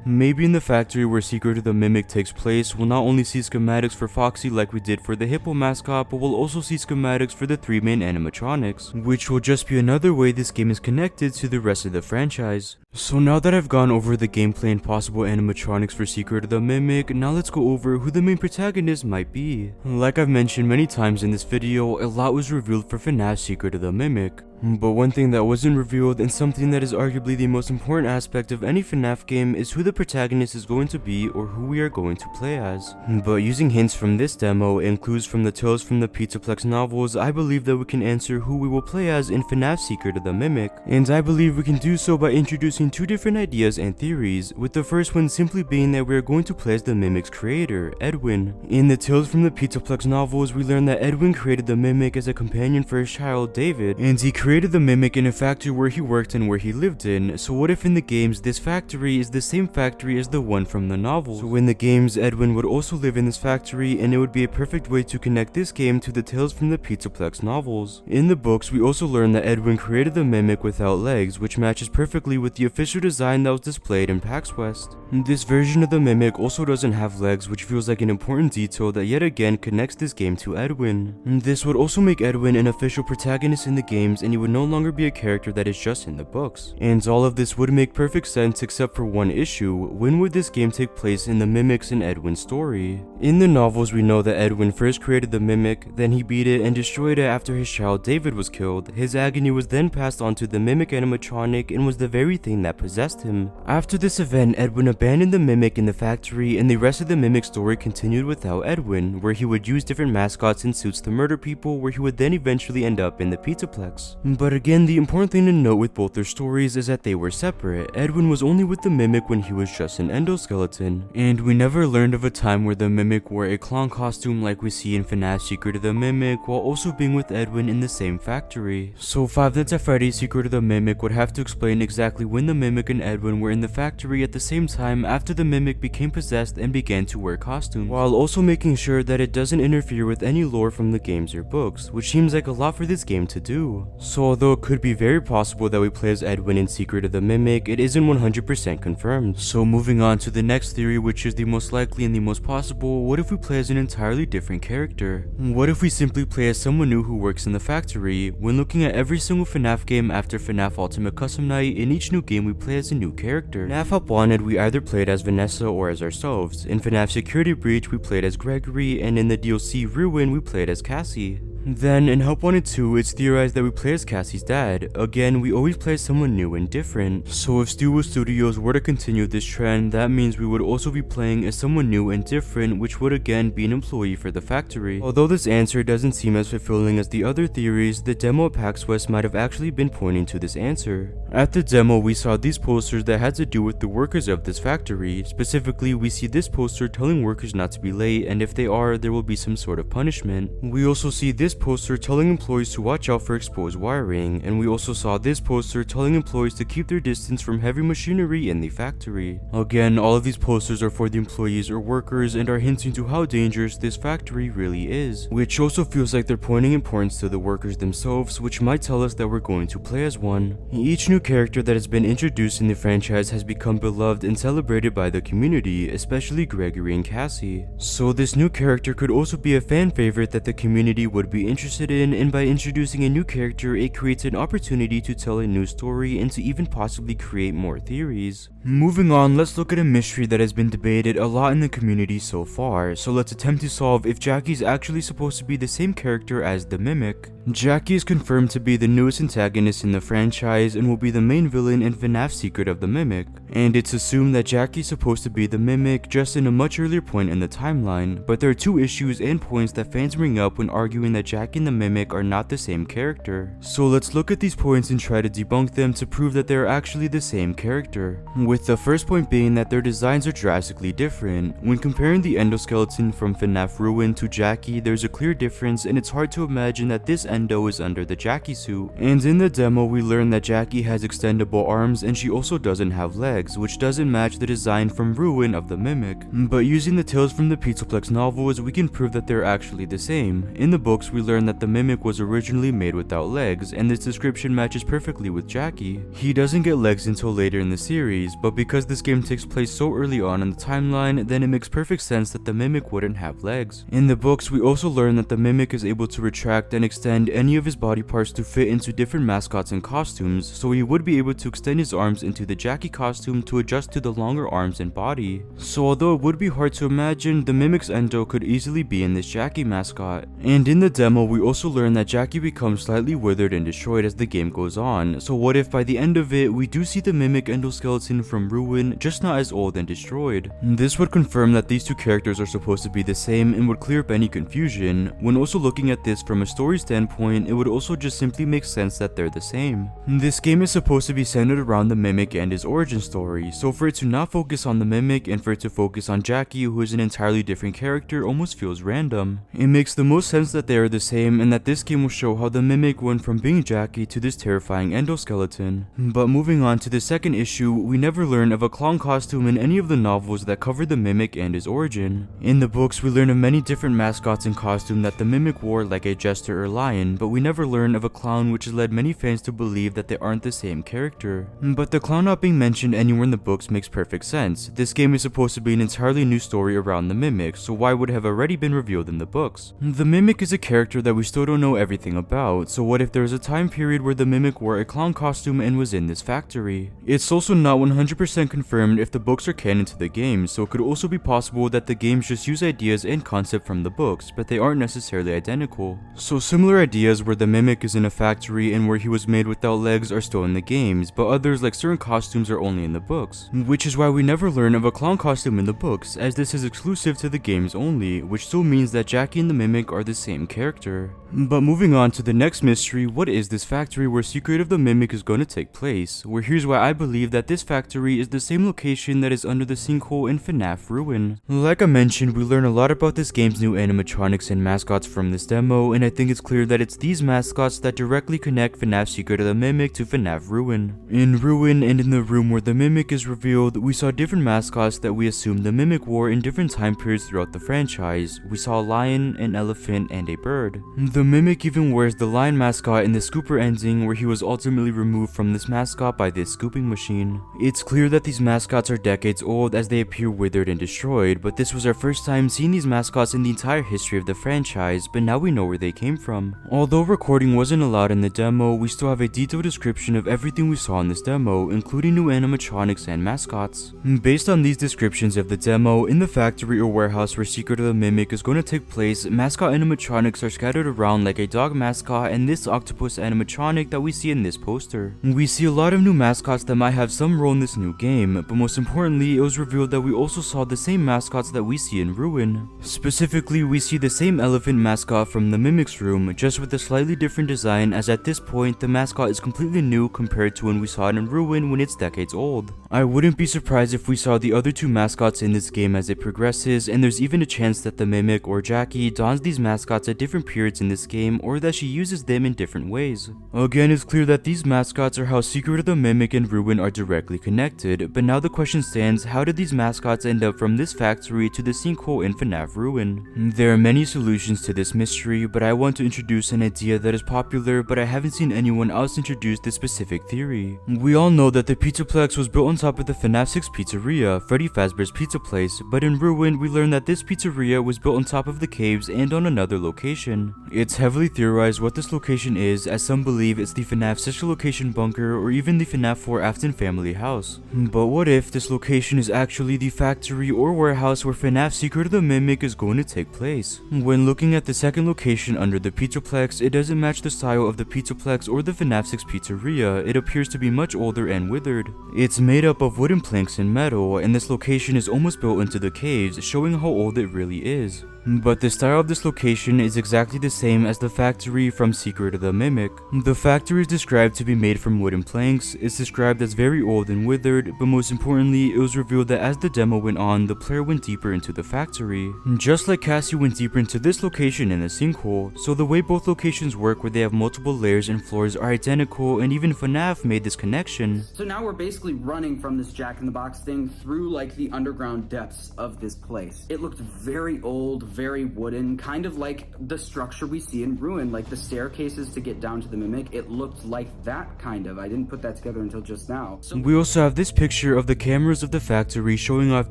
Maybe in the factory where Secret of the Mimic takes place, we'll not only see schematics for Foxy like we did for the Hippo mascot, but we'll also see schematics for the three main animatronics, which will just be another way this game is connected to the rest of the franchise. So now that I've gone over the gameplay and possible animatronics for Secret of the Mimic, now let's go over who the main protagonist might be. Like I've mentioned many times in this video, a lot was revealed for FNAF Secret of the Mimic. But one thing that wasn't revealed, and something that is arguably the most important aspect of any FNAF game, is who the protagonist is going to be or who we are going to play as. But using hints from this demo and clues from the Tales from the Pizzaplex novels, I believe that we can answer who we will play as in FNAF Secret of the Mimic. And I believe we can do so by introducing two different ideas and theories, with the first one simply being that we are going to play as the Mimic's creator, Edwin. In the Tales from the Pizzaplex novels, we learn that Edwin created the Mimic as a companion for his child, David, and he created the Mimic in a factory where he worked and where he lived in. So what if in the games this factory is the same factory as the one from the novel? So in the games, Edwin would also live in this factory, and it would be a perfect way to connect this game to the Tales from the Pizzaplex novels. In the books, we also learn that Edwin created the Mimic without legs, which matches perfectly with the official design that was displayed in PAX West. This version of the Mimic also doesn't have legs, which feels like an important detail that yet again connects this game to Edwin. This would also make Edwin an official protagonist in the games, and he would no longer be a character that is just in the books. And all of this would make perfect sense except for one issue: when would this game take place in the Mimic's and Edwin's story? In the novels, we know that Edwin first created the Mimic, then he beat it and destroyed it after his child David was killed. His agony was then passed on to the Mimic animatronic and was the very thing that possessed him. After this event, Edwin abandoned the Mimic in the factory, and the rest of the Mimic story continued without Edwin, where he would use different mascots and suits to murder people, where he would then eventually end up in the Pizzaplex. But again, the important thing to note with both their stories is that they were separate. Edwin was only with the Mimic when he was just an endoskeleton, and we never learned of a time where the Mimic wore a clown costume like we see in FNAF Secret of the Mimic, while also being with Edwin in the same factory. So Five Nights at Freddy's Secret of the Mimic would have to explain exactly when the Mimic and Edwin were in the factory at the same time after the Mimic became possessed and began to wear costumes, while also making sure that it doesn't interfere with any lore from the games or books, which seems like a lot for this game to do. So although it could be very possible that we play as Edwin in Secret of the Mimic, it isn't 100% confirmed. So moving on to the next theory, which is the most likely and the most possible: what if we play as an entirely different character? What if we simply play as someone new who works in the factory? When looking at every single FNAF game after FNAF Ultimate Custom Night, in each new game we play as a new character. FNAF Up Wanted, we either played as Vanessa or as ourselves. In FNAF Security Breach, we played as Gregory, and in the DLC Ruin, we played as Cassie. Then, in Help Wanted 2, it's theorized that we play as Cassie's dad. Again, we always play as someone new and different. So if Studio Studios were to continue this trend, that means we would also be playing as someone new and different, which would again be an employee for the factory. Although this answer doesn't seem as fulfilling as the other theories, the demo at PAX West might have actually been pointing to this answer. At the demo, we saw these posters that had to do with the workers of this factory. Specifically, we see this poster telling workers not to be late, and if they are, there will be some sort of punishment. We also see this poster telling employees to watch out for exposed wiring, and we also saw this poster telling employees to keep their distance from heavy machinery in the factory. Again, all of these posters are for the employees or workers and are hinting to how dangerous this factory really is, which also feels like they're pointing importance to the workers themselves, which might tell us that we're going to play as one. Each new character that has been introduced in the franchise has become beloved and celebrated by the community, especially Gregory and Cassie. So this new character could also be a fan favorite that the community would be really interested in, and by introducing a new character, it creates an opportunity to tell a new story and to even possibly create more theories. Moving on, let's look at a mystery that has been debated a lot in the community so far, so let's attempt to solve if Jackie is actually supposed to be the same character as the Mimic. Jackie is confirmed to be the newest antagonist in the franchise and will be the main villain in FNAF's Secret of the Mimic, and it's assumed that Jackie is supposed to be the Mimic just in a much earlier point in the timeline, but there are two issues and points that fans bring up when arguing that Jackie and the Mimic are not the same character. So let's look at these points and try to debunk them to prove that they are actually the same character, with the first point being that their designs are drastically different. When comparing the endoskeleton from FNAF Ruin to Jackie, there's a clear difference, and it's hard to imagine that this Endo is under the Jackie suit. And in the demo, we learn that Jackie has extendable arms and she also doesn't have legs, which doesn't match the design from Ruin of the Mimic. But using the Tales from the Pizzaplex novels, we can prove that they're actually the same. In the books, we learn that the Mimic was originally made without legs, and this description matches perfectly with Jackie. He doesn't get legs until later in the series, but because this game takes place so early on in the timeline, then it makes perfect sense that the Mimic wouldn't have legs. In the books, we also learn that the Mimic is able to retract and extend any of his body parts to fit into different mascots and costumes, so he would be able to extend his arms into the Jackie costume to adjust to the longer arms and body. So although it would be hard to imagine, the Mimic's Endo could easily be in this Jackie mascot. And in the demo, we also learn that Jackie becomes slightly withered and destroyed as the game goes on, so what if by the end of it, we do see the Mimic endoskeleton from Ruin, just not as old and destroyed? This would confirm that these two characters are supposed to be the same and would clear up any confusion. When also looking at this from a story standpoint, it would also just simply make sense that they're the same. This game is supposed to be centered around the Mimic and his origin story, so for it to not focus on the Mimic and for it to focus on Jackie, who is an entirely different character, almost feels random. It makes the most sense that they are the same and that this game will show how the Mimic went from being Jackie to this terrifying endoskeleton. But moving on to the second issue, we never learn of a clown costume in any of the novels that cover the Mimic and his origin. In the books, we learn of many different mascots and costumes that the Mimic wore, like a jester or lion, but we never learn of a clown, which has led many fans to believe that they aren't the same character. But the clown not being mentioned anywhere in the books makes perfect sense. This game is supposed to be an entirely new story around the Mimic, so why would it have already been revealed in the books? The Mimic is a character that we still don't know everything about, so what if there was a time period where the Mimic wore a clown costume and was in this factory? It's also not 100% confirmed if the books are canon to the game, so it could also be possible that the games just use ideas and concept from the books, but they aren't necessarily identical. So similar ideas where the Mimic is in a factory and where he was made without legs are still in the games, but others like certain costumes are only in the books. Which is why we never learn of a clown costume in the books, as this is exclusive to the games only, which still means that Jackie and the Mimic are the same character. But moving on to the next mystery, what is this factory where Secret of the Mimic is going to take place? Where here's why I believe that this factory is the same location that is under the sinkhole in FNAF Ruin. Like I mentioned, we learn a lot about this game's new animatronics and mascots from this demo, and I think it's clear that it's these mascots that directly connect FNAF Secret of the Mimic to FNAF Ruin. In Ruin and in the room where the Mimic is revealed, we saw different mascots that we assumed the Mimic wore in different time periods throughout the franchise. We saw a lion, an elephant, and a bird. The Mimic even wears the lion mascot in the Scooper ending, where he was ultimately removed from this mascot by this scooping machine. It's clear that these mascots are decades old as they appear withered and destroyed, but this was our first time seeing these mascots in the entire history of the franchise, but now we know where they came from. Although recording wasn't allowed in the demo, we still have a detailed description of everything we saw in this demo, including new animatronics and mascots. Based on these descriptions of the demo, in the factory or warehouse where Secret of the Mimic is going to take place, mascot animatronics are scattered around like a dog mascot and this octopus animatronic that we see in this poster. We see a lot of new mascots that might have some role in this new game, but most importantly, it was revealed that we also saw the same mascots that we see in Ruin. Specifically, we see the same elephant mascot from the Mimic's room, just with a slightly different design, as at this point, the mascot is completely new compared to when we saw it in Ruin when it's decades old. I wouldn't be surprised if we saw the other two mascots in this game as it progresses, and there's even a chance that the Mimic or Jackie dons these mascots at different periods in this game, or that she uses them in different ways. Again, it's clear that these mascots are how Secret of the Mimic and Ruin are directly connected, but now the question stands, how did these mascots end up from this factory to the sinkhole in FNAF Ruin? There are many solutions to this mystery, but I want to introduce introduce an idea that is popular, but I haven't seen anyone else introduce this specific theory. We all know that the Pizzaplex was built on top of the FNAF 6 pizzeria, Freddy Fazbear's Pizza Place, but in Ruin, we learn that this pizzeria was built on top of the caves and on another location. It's heavily theorized what this location is, as some believe it's the FNAF sister location bunker or even the FNAF 4 Afton family house. But what if this location is actually the factory or warehouse where FNAF Secret of the Mimic is going to take place? When looking at the second location under the Pizzaplex, it doesn't match the style of the Pizzaplex or the FNAF 6 pizzeria. It appears to be much older and withered. It's made up of wooden planks and metal, and this location is almost built into the caves, showing how old it really is. But the style of this location is exactly the same as the factory from Secret of the Mimic. The factory is described to be made from wooden planks, it's described as very old and withered, but most importantly, it was revealed that as the demo went on, the player went deeper into the factory. Just like Cassie went deeper into this location in the sinkhole, so the way both locations work where they have multiple layers and floors are identical, and even FNAF made this connection. So now we're basically running from this Jack-in-the-Box thing through like the underground depths of this place. It looked very old, very wooden, kind of like the structure we see in Ruin, like the staircases to get down to the Mimic. It looked like that kind of. I didn't put that together until just now. We also have this picture of the cameras of the factory showing off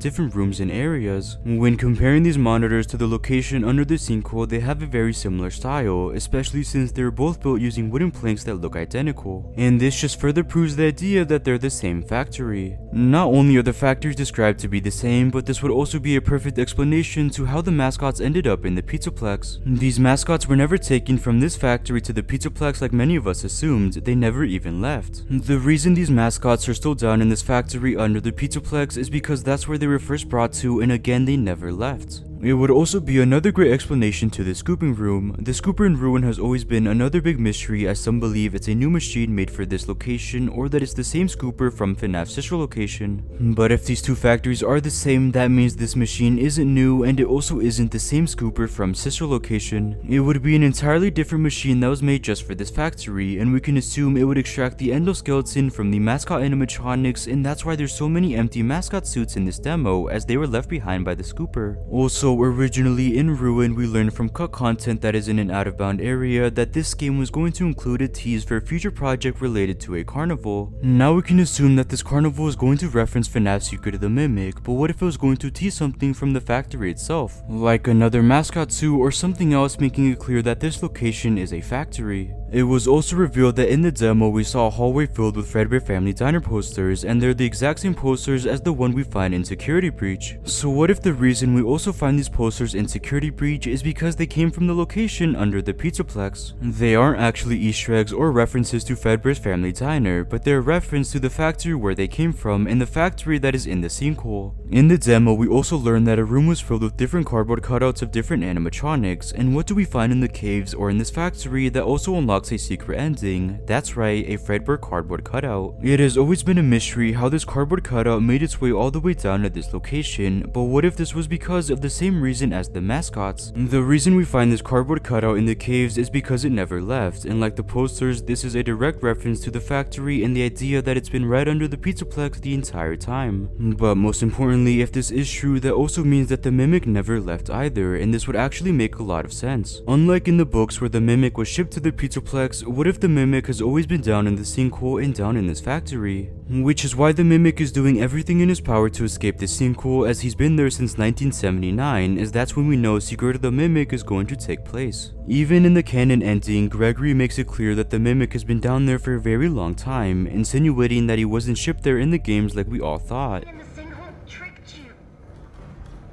different rooms and areas. When comparing these monitors to the location under the sinkhole, they have a very similar style, especially since they're both built using wooden planks that look identical. And this just further proves the idea that they're the same factory. Not only are the factories described to be the same, but this would also be a perfect explanation to how the mascots ended up in the Pizzaplex. These mascots were never taken from this factory to the Pizzaplex like many of us assumed. They never even left. The reason these mascots are still down in this factory under the Pizzaplex is because that's where they were first brought to, and again they never left. It would also be another great explanation to the scooping room. The scooper in Ruin has always been another big mystery, as some believe it's a new machine made for this location, or that it's the same scooper from FNAF's sister location. But if these two factories are the same, that means this machine isn't new, and it also isn't the same scooper from sister location. It would be an entirely different machine that was made just for this factory, and we can assume it would extract the endoskeleton from the mascot animatronics, and that's why there's so many empty mascot suits in this demo, as they were left behind by the scooper. Also, originally in Ruin, we learned from cut content that is in an out-of-bound area that this game was going to include a tease for a future project related to a carnival. Now we can assume that this carnival is going to reference FNAF Secret of the Mimic, but what if it was going to tease something from the factory itself, like another mascot suit or something else, making it clear that this location is a factory. It was also revealed that in the demo we saw a hallway filled with Fredbear Family Diner posters, and they're the exact same posters as the one we find in Security Breach. So what if the reason we also find these posters in Security Breach is because they came from the location under the Pizzaplex? They aren't actually Easter eggs or references to Fredbear's Family Diner, but they're a reference to the factory where they came from and the factory that is in the sinkhole. In the demo we also learned that a room was filled with different cardboard cutouts of different animatronics, and what do we find in the caves or in this factory that also unlocks a secret ending? That's right, a Fredbear cardboard cutout. It has always been a mystery how this cardboard cutout made its way all the way down to this location, but what if this was because of the same reason as the mascots? The reason we find this cardboard cutout in the caves is because it never left, and like the posters, this is a direct reference to the factory and the idea that it's been right under the Pizzaplex the entire time. But most importantly, if this is true, that also means that the Mimic never left either, and this would actually make a lot of sense. Unlike in the books where the Mimic was shipped to the Pizzaplex, what if the Mimic has always been down in the sinkhole and down in this factory? Which is why the Mimic is doing everything in his power to escape the sinkhole, as he's been there since 1979, as that's when we know Secret of the Mimic is going to take place. Even in the canon ending, Gregory makes it clear that the Mimic has been down there for a very long time, insinuating that he wasn't shipped there in the games like we all thought. And the sinkhole tricked you.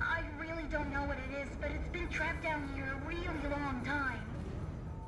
I really don't know what it is, but it's been trapped down here a really long time.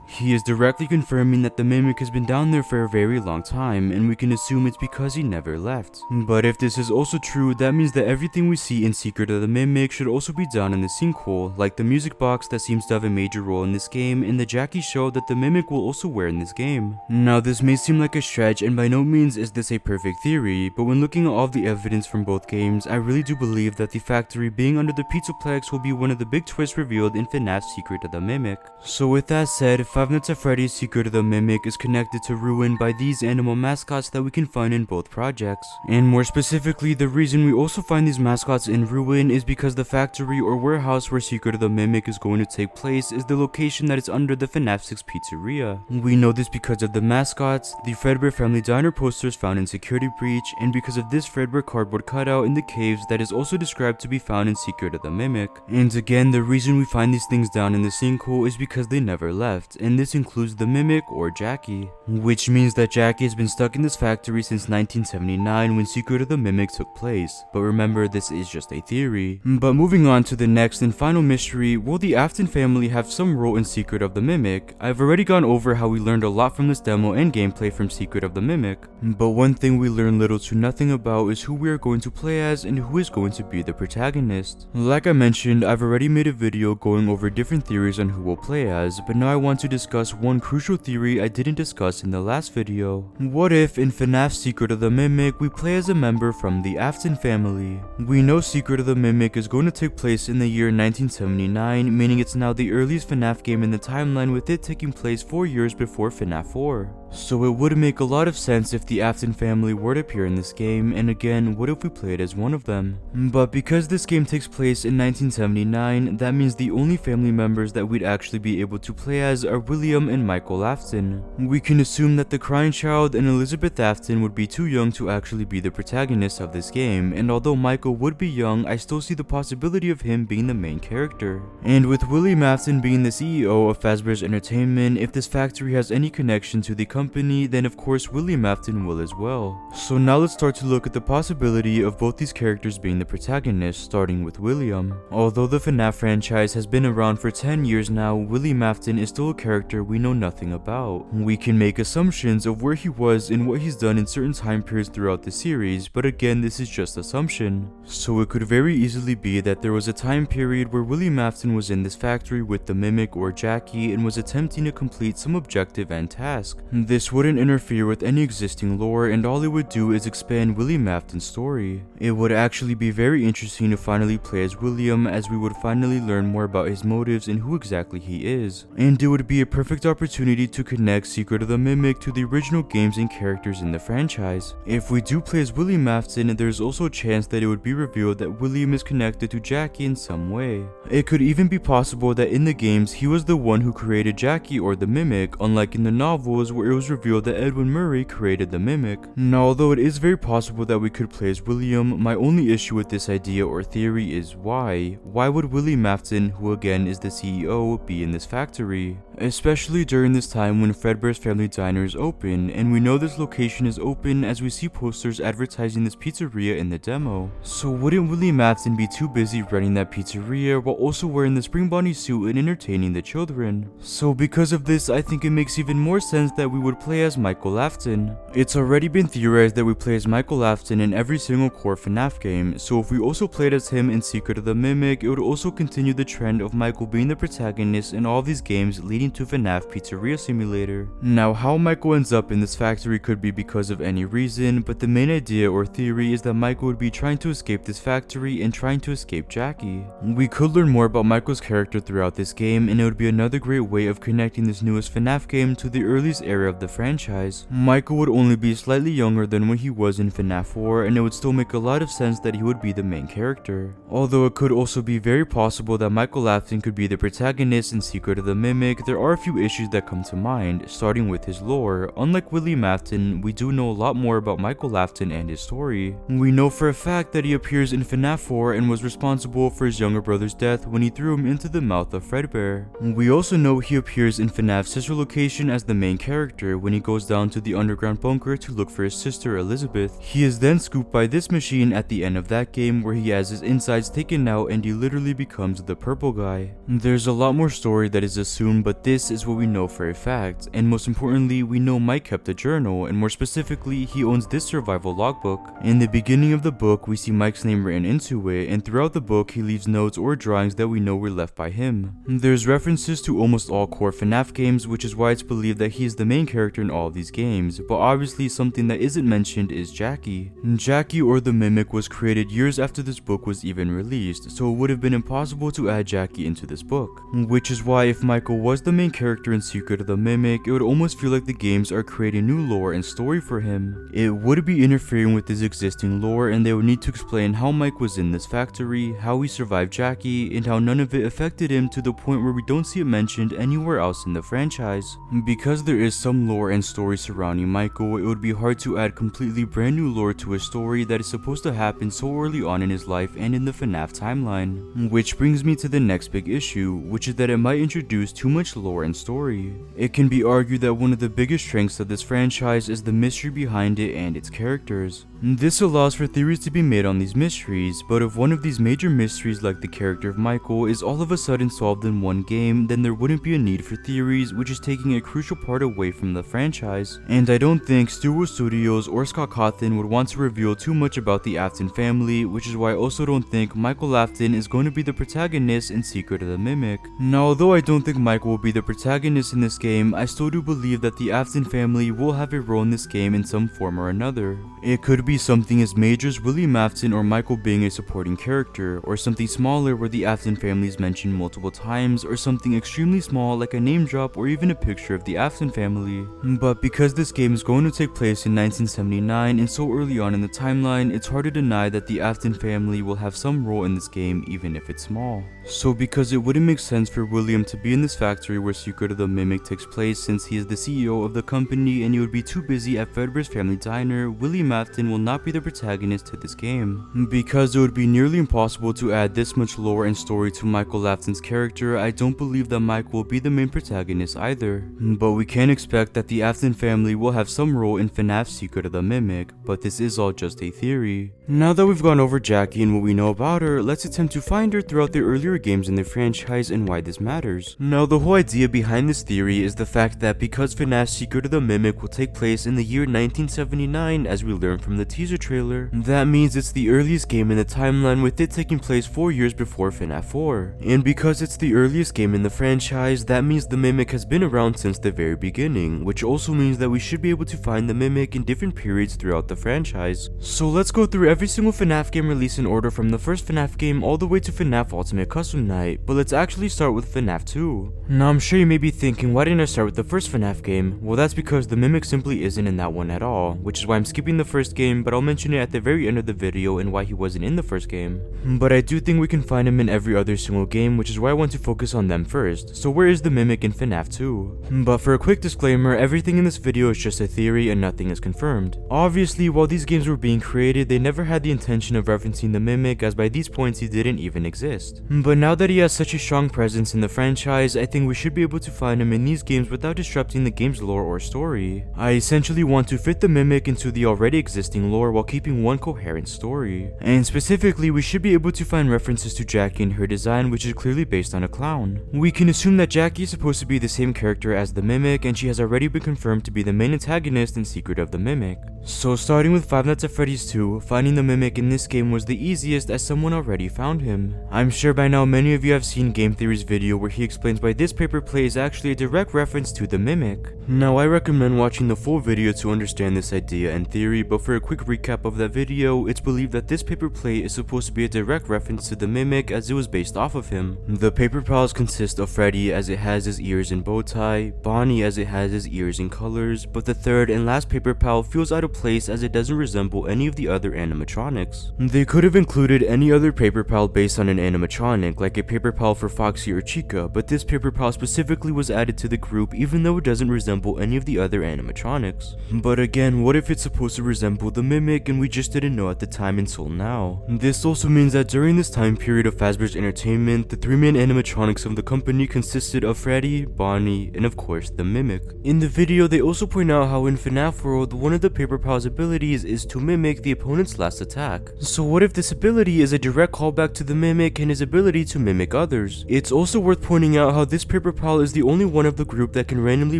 He is directly confirming that the Mimic has been down there for a very long time, and we can assume it's because he never left. But if this is also true, that means that everything we see in Secret of the Mimic should also be down in the sinkhole, like the music box that seems to have a major role in this game, and the Jackie show that the Mimic will also wear in this game. Now this may seem like a stretch, and by no means is this a perfect theory, but when looking at all the evidence from both games, I really do believe that the factory being under the Pizzaplex will be one of the big twists revealed in FNAF Secret of the Mimic. So with that said, 5 Five Nights at Freddy's Secret of the Mimic is connected to Ruin by these animal mascots that we can find in both projects. And more specifically, the reason we also find these mascots in Ruin is because the factory or warehouse where Secret of the Mimic is going to take place is the location that is under the FNAF 6 pizzeria. We know this because of the mascots, the Fredbear Family Diner posters found in Security Breach, and because of this Fredbear cardboard cutout in the caves that is also described to be found in Secret of the Mimic. And again, the reason we find these things down in the sinkhole is because they never left, and this includes the Mimic or Jackie. Which means that Jackie has been stuck in this factory since 1979 when Secret of the Mimic took place. But remember, this is just a theory. But moving on to the next and final mystery, will the Afton family have some role in Secret of the Mimic? I've already gone over how we learned a lot from this demo and gameplay from Secret of the Mimic, but one thing we learned little to nothing about is who we are going to play as and who is going to be the protagonist. Like I mentioned, I've already made a video going over different theories on who we'll play as, but now I want to discuss one crucial theory I didn't discuss in the last video. What if in FNAF Secret of the Mimic we play as a member from the Afton family? We know Secret of the Mimic is going to take place in the year 1979, meaning it's now the earliest FNAF game in the timeline, with it taking place 4 years before FNAF 4. So it would make a lot of sense if the Afton family were to appear in this game, and again, what if we played as one of them? But because this game takes place in 1979, that means the only family members that we'd actually be able to play as are William and Michael Afton. We can assume that the crying child and Elizabeth Afton would be too young to actually be the protagonists of this game, and although Michael would be young, I still see the possibility of him being the main character. And with William Afton being the CEO of Fazbear's Entertainment, if this factory has any connection to the company, then of course William Afton will as well. So now let's start to look at the possibility of both these characters being the protagonists, starting with William. Although the FNAF franchise has been around for 10 years now, William Afton is still a character we know nothing about. We can make assumptions of where he was and what he's done in certain time periods throughout the series, but again, this is just assumption. So it could very easily be that there was a time period where William Afton was in this factory with the Mimic or Jackie and was attempting to complete some objective and task. This wouldn't interfere with any existing lore, and all it would do is expand William Afton's story. It would actually be very interesting to finally play as William, as we would finally learn more about his motives and who exactly he is. And it would be a perfect opportunity to connect Secret of the Mimic to the original games and characters in the franchise. If we do play as William Afton, there's also a chance that it would be revealed that William is connected to Jackie in some way. It could even be possible that in the games he was the one who created Jackie or the Mimic, unlike in the novels where it was revealed that Edwin Murray created the Mimic. Now, although it is very possible that we could play as William, my only issue with this idea or theory is why? Why would William Afton, who again is the CEO, be in this factory? Especially during this time when Fredbear's Family Diner is open, and we know this location is open as we see posters advertising this pizzeria in the demo. So wouldn't William Afton be too busy running that pizzeria while also wearing the Spring Bonnie suit and entertaining the children? So because of this, I think it makes even more sense that we would play as Michael Afton. It's already been theorized that we play as Michael Afton in every single core FNAF game, so if we also played as him in Secret of the Mimic, it would also continue the trend of Michael being the protagonist in all of these games leading to FNAF Pizzeria Simulator. Now, how Michael ends up in this factory could be because of any reason, but the main idea or theory is that Michael would be trying to escape this factory and trying to escape Jackie. We could learn more about Michael's character throughout this game, and it would be another great way of connecting this newest FNAF game to the earliest era of the franchise. Michael would only be slightly younger than when he was in FNAF 4, and it would still make a lot of sense that he would be the main character. Although it could also be very possible that Michael Afton could be the protagonist in Secret of the Mimic, there are a few issues that come to mind, starting with his lore. Unlike William Afton, we do know a lot more about Michael Afton and his story. We know for a fact that he appears in FNAF 4 and was responsible for his younger brother's death when he threw him into the mouth of Fredbear. We also know he appears in FNAF's sister location as the main character when he goes down to the underground bunker to look for his sister Elizabeth. He is then scooped by this machine at the end of that game where he has his insides taken out and he literally becomes the purple guy. There's a lot more story that is assumed, but this is what we know for a fact, and most importantly, we know Mike kept a journal, and more specifically, he owns this survival logbook. In the beginning of the book, we see Mike's name written into it, and throughout the book, he leaves notes or drawings that we know were left by him. There's references to almost all core FNAF games, which is why it's believed that he is the main character in all of these games, but obviously something that isn't mentioned is Jackie. Jackie, or the Mimic, was created years after this book was even released, so it would have been impossible to add Jackie into this book. Which is why if Michael was the main character in Secret of the Mimic, it would almost feel like the games are creating new lore and story for him. It would be interfering with his existing lore, and they would need to explain how Mike was in this factory, how he survived Jackie, and how none of it affected him to the point where we don't see it mentioned anywhere else in the franchise. Because there is some lore and story surrounding Michael, it would be hard to add completely brand new lore to a story that is supposed to happen so early on in his life and in the FNAF timeline. Which brings me to the next big issue, which is that it might introduce too much lore and story. It can be argued that one of the biggest strengths of this franchise is the mystery behind it and its characters. This allows for theories to be made on these mysteries, but if one of these major mysteries, like the character of Michael, is all of a sudden solved in one game, then there wouldn't be a need for theories, which is taking a crucial part away from the franchise. And I don't think Stewart Studios or Scott Cawthon would want to reveal too much about the Afton family, which is why I also don't think Michael Afton is going to be the protagonist in Secret of the Mimic. Now, although I don't think Michael will be the protagonist in this game, I still do believe that the Afton family will have a role in this game in some form or another. It could be something as major as William Afton or Michael being a supporting character, or something smaller where the Afton family is mentioned multiple times, or something extremely small like a name drop or even a picture of the Afton family. But because this game is going to take place in 1979 and so early on in the timeline, it's hard to deny that the Afton family will have some role in this game even if it's small. So because it wouldn't make sense for William to be in this factory where Secret of the Mimic takes place since he is the CEO of the company and he would be too busy at Fredbear's Family Diner, William Afton will not be the protagonist to this game. Because it would be nearly impossible to add this much lore and story to Michael Afton's character, I don't believe that Mike will be the main protagonist either. But we can expect that the Afton family will have some role in FNAF's Secret of the Mimic, but this is all just a theory. Now that we've gone over Jackie and what we know about her, let's attempt to find her throughout the earlier games in the franchise and why this matters. Now, the whole idea behind this theory is the fact that because FNAF's Secret of the Mimic will take place in the year 1979, as we learned from the teaser trailer, that means it's the earliest game in the timeline, with it taking place 4 years before FNAF 4. And because it's the earliest game in the franchise, that means the Mimic has been around since the very beginning, which also means that we should be able to find the Mimic in different periods throughout the franchise. So let's go through every single FNAF game released in order from the first FNAF game all the way to FNAF Ultimate Custom Night, but let's actually start with FNAF 2. Now I'm sure you may be thinking, why didn't I start with the first FNAF game? Well, that's because the Mimic simply isn't in that one at all, which is why I'm skipping the first game, but I'll mention it at the very end of the video and why he wasn't in the first game. But I do think we can find him in every other single game, which is why I want to focus on them first. So where is the Mimic in FNAF 2? But for a quick disclaimer, everything in this video is just a theory and nothing is confirmed. Obviously, while these games were being created, they never had the intention of referencing the Mimic, as by these points he didn't even exist. But now that he has such a strong presence in the franchise, I think we should be able to find him in these games without disrupting the game's lore or story. I essentially want to fit the Mimic into the already existing lore while keeping one coherent story. And specifically, we should be able to find references to Jackie and her design, which is clearly based on a clown. We can assume that Jackie is supposed to be the same character as the Mimic, and she has already been confirmed to be the main antagonist in Secret of the Mimic. So starting with Five Nights at Freddy's 2, finding the Mimic in this game was the easiest as someone already found him. I'm sure by now many of you have seen Game Theory's video where he explains why this paper plate is actually a direct reference to the Mimic. Now I recommend watching the full video to understand this idea and theory, but for a quick recap of that video, it's believed that this paper plate is supposed to be a direct reference to the Mimic as it was based off of him. The paper pals consist of Freddy as it has his ears and bow tie, Bonnie as it has his ears and colors, but the third and last paper pal feels out of place as it doesn't resemble any of the other animatronics. They could have included any other paper pal based on an animatronic, like a paper pal for Foxy or Chica, but this paper pal specifically was added to the group even though it doesn't resemble any of the other animatronics. But again, what if it's supposed to resemble the Mimic and we just didn't know at the time until now? This also means that during this time period of Fazbear's Entertainment, the three main animatronics of the company consisted of Freddy, Bonnie, and of course the Mimic. In the video, they also point out how in FNAF World, one of the paper Pal's abilities is to mimic the opponent's last attack. So what if this ability is a direct callback to the Mimic and his ability to mimic others? It's also worth pointing out how this Paper Pal is the only one of the group that can randomly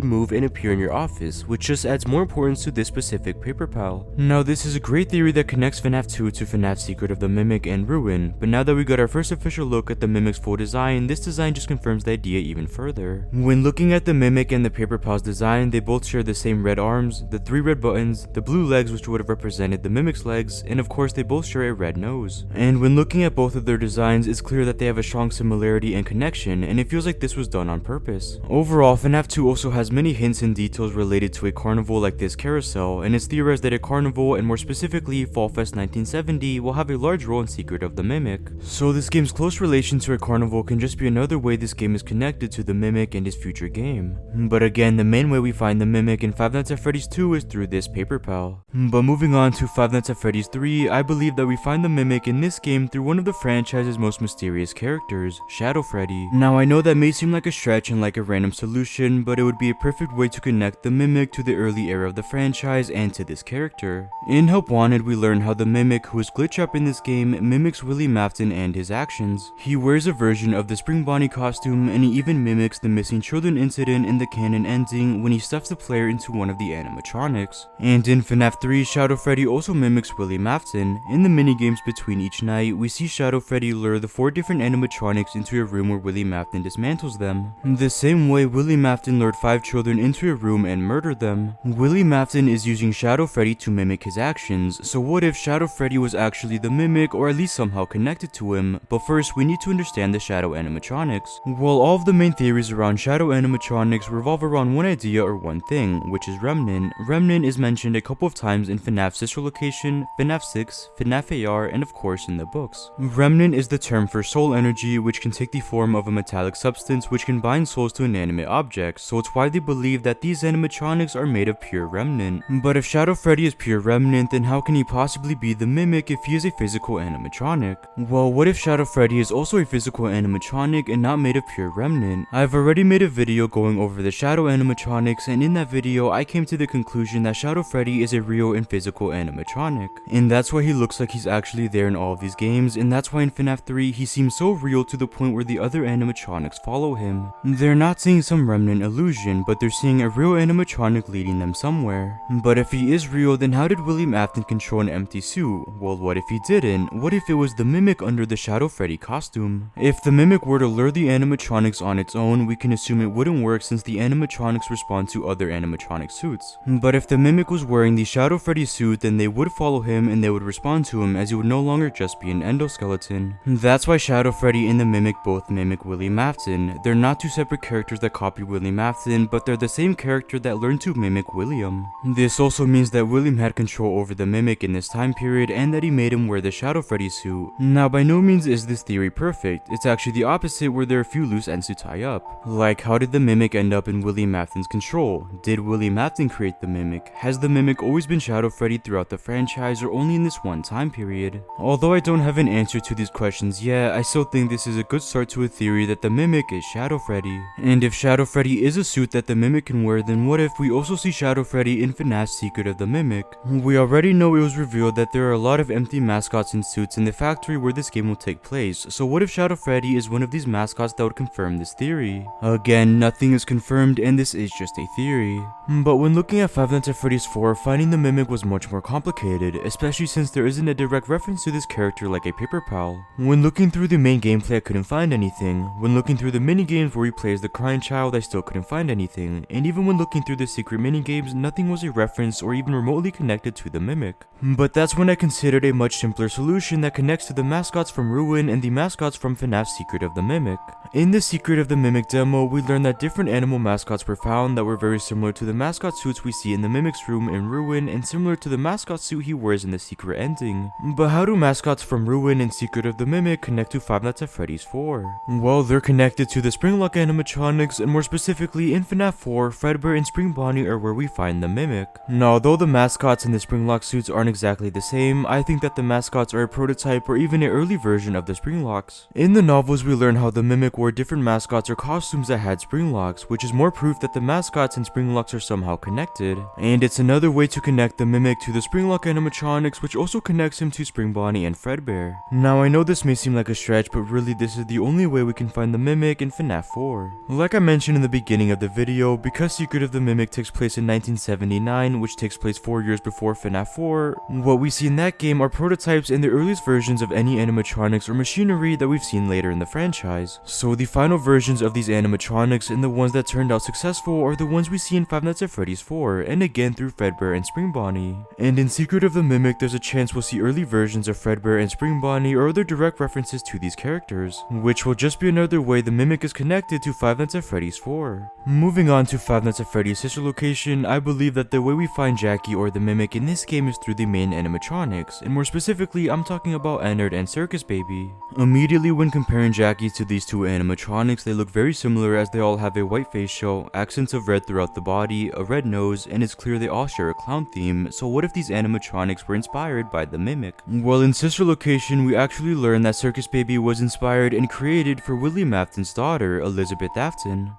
move and appear in your office, which just adds more importance to this specific Paper Pal. Now this is a great theory that connects FNAF 2 to FNAF Secret of the Mimic and Ruin, but now that we got our first official look at the Mimic's full design, this design just confirms the idea even further. When looking at the Mimic and the Paper Pal's design, they both share the same red arms, the 3 red buttons, the blue legs which would have represented the Mimic's legs, and of course they both share a red nose. And when looking at both of their designs, it's clear that they have a strong similarity and connection, and it feels like this was done on purpose. Overall, FNAF 2 also has many hints and details related to a carnival like this carousel, and it's theorized that a carnival, and more specifically Fall Fest 1970, will have a large role in Secret of the Mimic. So this game's close relation to a carnival can just be another way this game is connected to the Mimic and his future game. But again, the main way we find the Mimic in Five Nights at Freddy's 2 is through this Paper Pal. But moving on to Five Nights at Freddy's 3, I believe that we find the Mimic in this game through one of the franchise's most mysterious characters, Shadow Freddy. Now I know that may seem like a stretch and like a random solution, but it would be a perfect way to connect the Mimic to the early era of the franchise and to this character. In Help Wanted, we learn how the Mimic, who is glitch up in this game, mimics Willie Mafton and his actions. He wears a version of the Spring Bonnie costume, and he even mimics the missing children incident in the canon ending when he stuffs the player into one of the animatronics. And in FNAF 3, Shadow Freddy also mimics Willie Mafton. In the minigames between each night, we see Shadow Freddy lure the 4 different animatronics into a room where Willie Mafton dismantles them. The same way Willie Mafton lured 5 children into a room and murdered them. Willie Mafton is using Shadow Freddy to mimic his actions, so what if Shadow Freddy was actually the Mimic, or at least somehow connected to him? But first, we need to understand the Shadow animatronics. Well, all of the main theories around Shadow animatronics revolve around one idea or one thing, which is Remnant. Remnant is mentioned a couple of times in FNAF's sister location, FNAF 6, FNAF AR, and of course in the books. Remnant is the term for soul energy, which can take the form of a metallic substance which can bind souls to inanimate objects, so it's widely believed that these animatronics are made of pure Remnant. But if Shadow Freddy is pure Remnant, then how can he possibly be the Mimic if he is a physical animatronic? Well, what if Shadow Freddy is also a physical animatronic and not made of pure Remnant? I've already made a video going over the Shadow animatronics, and in that video I came to the conclusion that Shadow Freddy is a real and physical animatronic. And that's why he looks like he's actually there in all of these games, and that's why in FNAF 3 he seems so real to the point where the other animatronics follow him. They're not seeing some Remnant illusion, but they're seeing a real animatronic leading them somewhere. But if he is real, then how did Willie Mafton control an empty suit? Well, what if he didn't? What if it was the Mimic under the Shadow Freddy costume? If the Mimic were to lure the animatronics on its own, we can assume it wouldn't work since the animatronics respond to other animatronic suits. But if the Mimic was wearing the Shadow Freddy suit, then they would follow him and they would respond to him, as he would no longer just be an endoskeleton. That's why Shadow Freddy and the Mimic both mimic Willie Mafton. They're not two separate characters that copy Willie Mafton, but they're the same character that learned to mimic William. This also means that William had control over the Mimic in this time period, and that he made him wear the Shadow Freddy suit. Now, by no means is this theory perfect. It's actually the opposite, where there are a few loose ends to tie up. Like, how did the Mimic end up in Willie Mafton's control? Did Willie Mafton create the Mimic? Has the Mimic always been Shadow Freddy throughout the franchise, or only in this one time period? Although I don't have an answer to these questions yet, I still think this is a good start to a theory that the Mimic is Shadow Freddy. And if Shadow Freddy is a suit that the Mimic can wear, then what if we also see Shadow Freddy in FNAF's Secret of the Mimic? We already know it was revealed that there are a lot of empty mascots and suits in the factory where this game will take place, so what if Shadow Freddy is one of these mascots that would confirm this theory? Again, nothing is confirmed and this is just a theory. But when looking at Five Nights at Freddy's 4, finding the Mimic was much more complicated, especially since there isn't a direct reference to this character like a Paper Pal. When looking through the main gameplay, I couldn't find anything. When looking through the minigames where he plays the crying child, I still couldn't find anything. And even when looking through the secret minigames, nothing was a reference or even remotely connected to the Mimic. But that's when I considered a much simpler solution that connects to the mascots from Ruin and the mascots from FNAF's Secret of the Mimic. In the Secret of the Mimic demo, we learned that different animal mascots were found that were very similar to the mascot suits we see in the Mimic's room in Ruin and similar to the mascot suit he wears in the secret ending. But how do mascots from Ruin and Secret of the Mimic connect to Five Nights at Freddy's 4? Well, they're connected to the Springlock animatronics, and more specifically in FNAF 4, Fredbear and Spring Bonnie are where we find the Mimic. Now, although the mascots in the Springlock suits aren't exactly the same, I think that the mascots are a prototype or even an early version of the Springlocks. In the novels, we learn how the Mimic wore different mascots or costumes that had Springlocks, which is more proof that the mascots and Springlocks are somehow connected. And it's another way to connect the Mimic to the Springlock animatronics, which also connects him to Spring Bonnie and Fredbear. Now I know this may seem like a stretch, but really this is the only way we can find the Mimic in FNAF 4. Like I mentioned in the beginning of the video, because Secret of the Mimic takes place in 1979, which takes place 4 years before FNAF 4, what we see in that game are prototypes and the earliest versions of any animatronics or machinery that we've seen later in the franchise. So the final versions of these animatronics and the ones that turned out successful are the ones we see in Five Nights at Freddy's 4, and again through Fredbear and Spring Bonnie. And in Secret of the Mimic, there's a chance we'll see early versions of Fredbear and Spring Bonnie or other direct references to these characters, which will just be another way the Mimic is connected to Five Nights at Freddy's 4. Moving on to Five Nights at Freddy's sister location, I believe that the way we find Jackie or the Mimic in this game is through the main animatronics, and more specifically, I'm talking about Ennard and Circus Baby. Immediately when comparing Jackie to these two animatronics, they look very similar as they all have a white face show, accents of red throughout the body, a red nose, and it's clear they all share a clown theme, so what if these animatronics were inspired by the Mimic? Well, in sister location, we actually learn that Circus Baby was inspired and created for William Afton's daughter, Elizabeth Afton.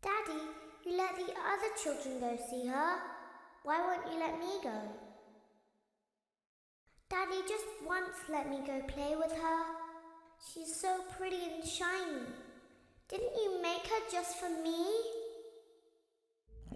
Daddy, you let the other children go see her. Why won't you let me go? Daddy, just once let me go play with her. She's so pretty and shiny. Didn't you make her just for me?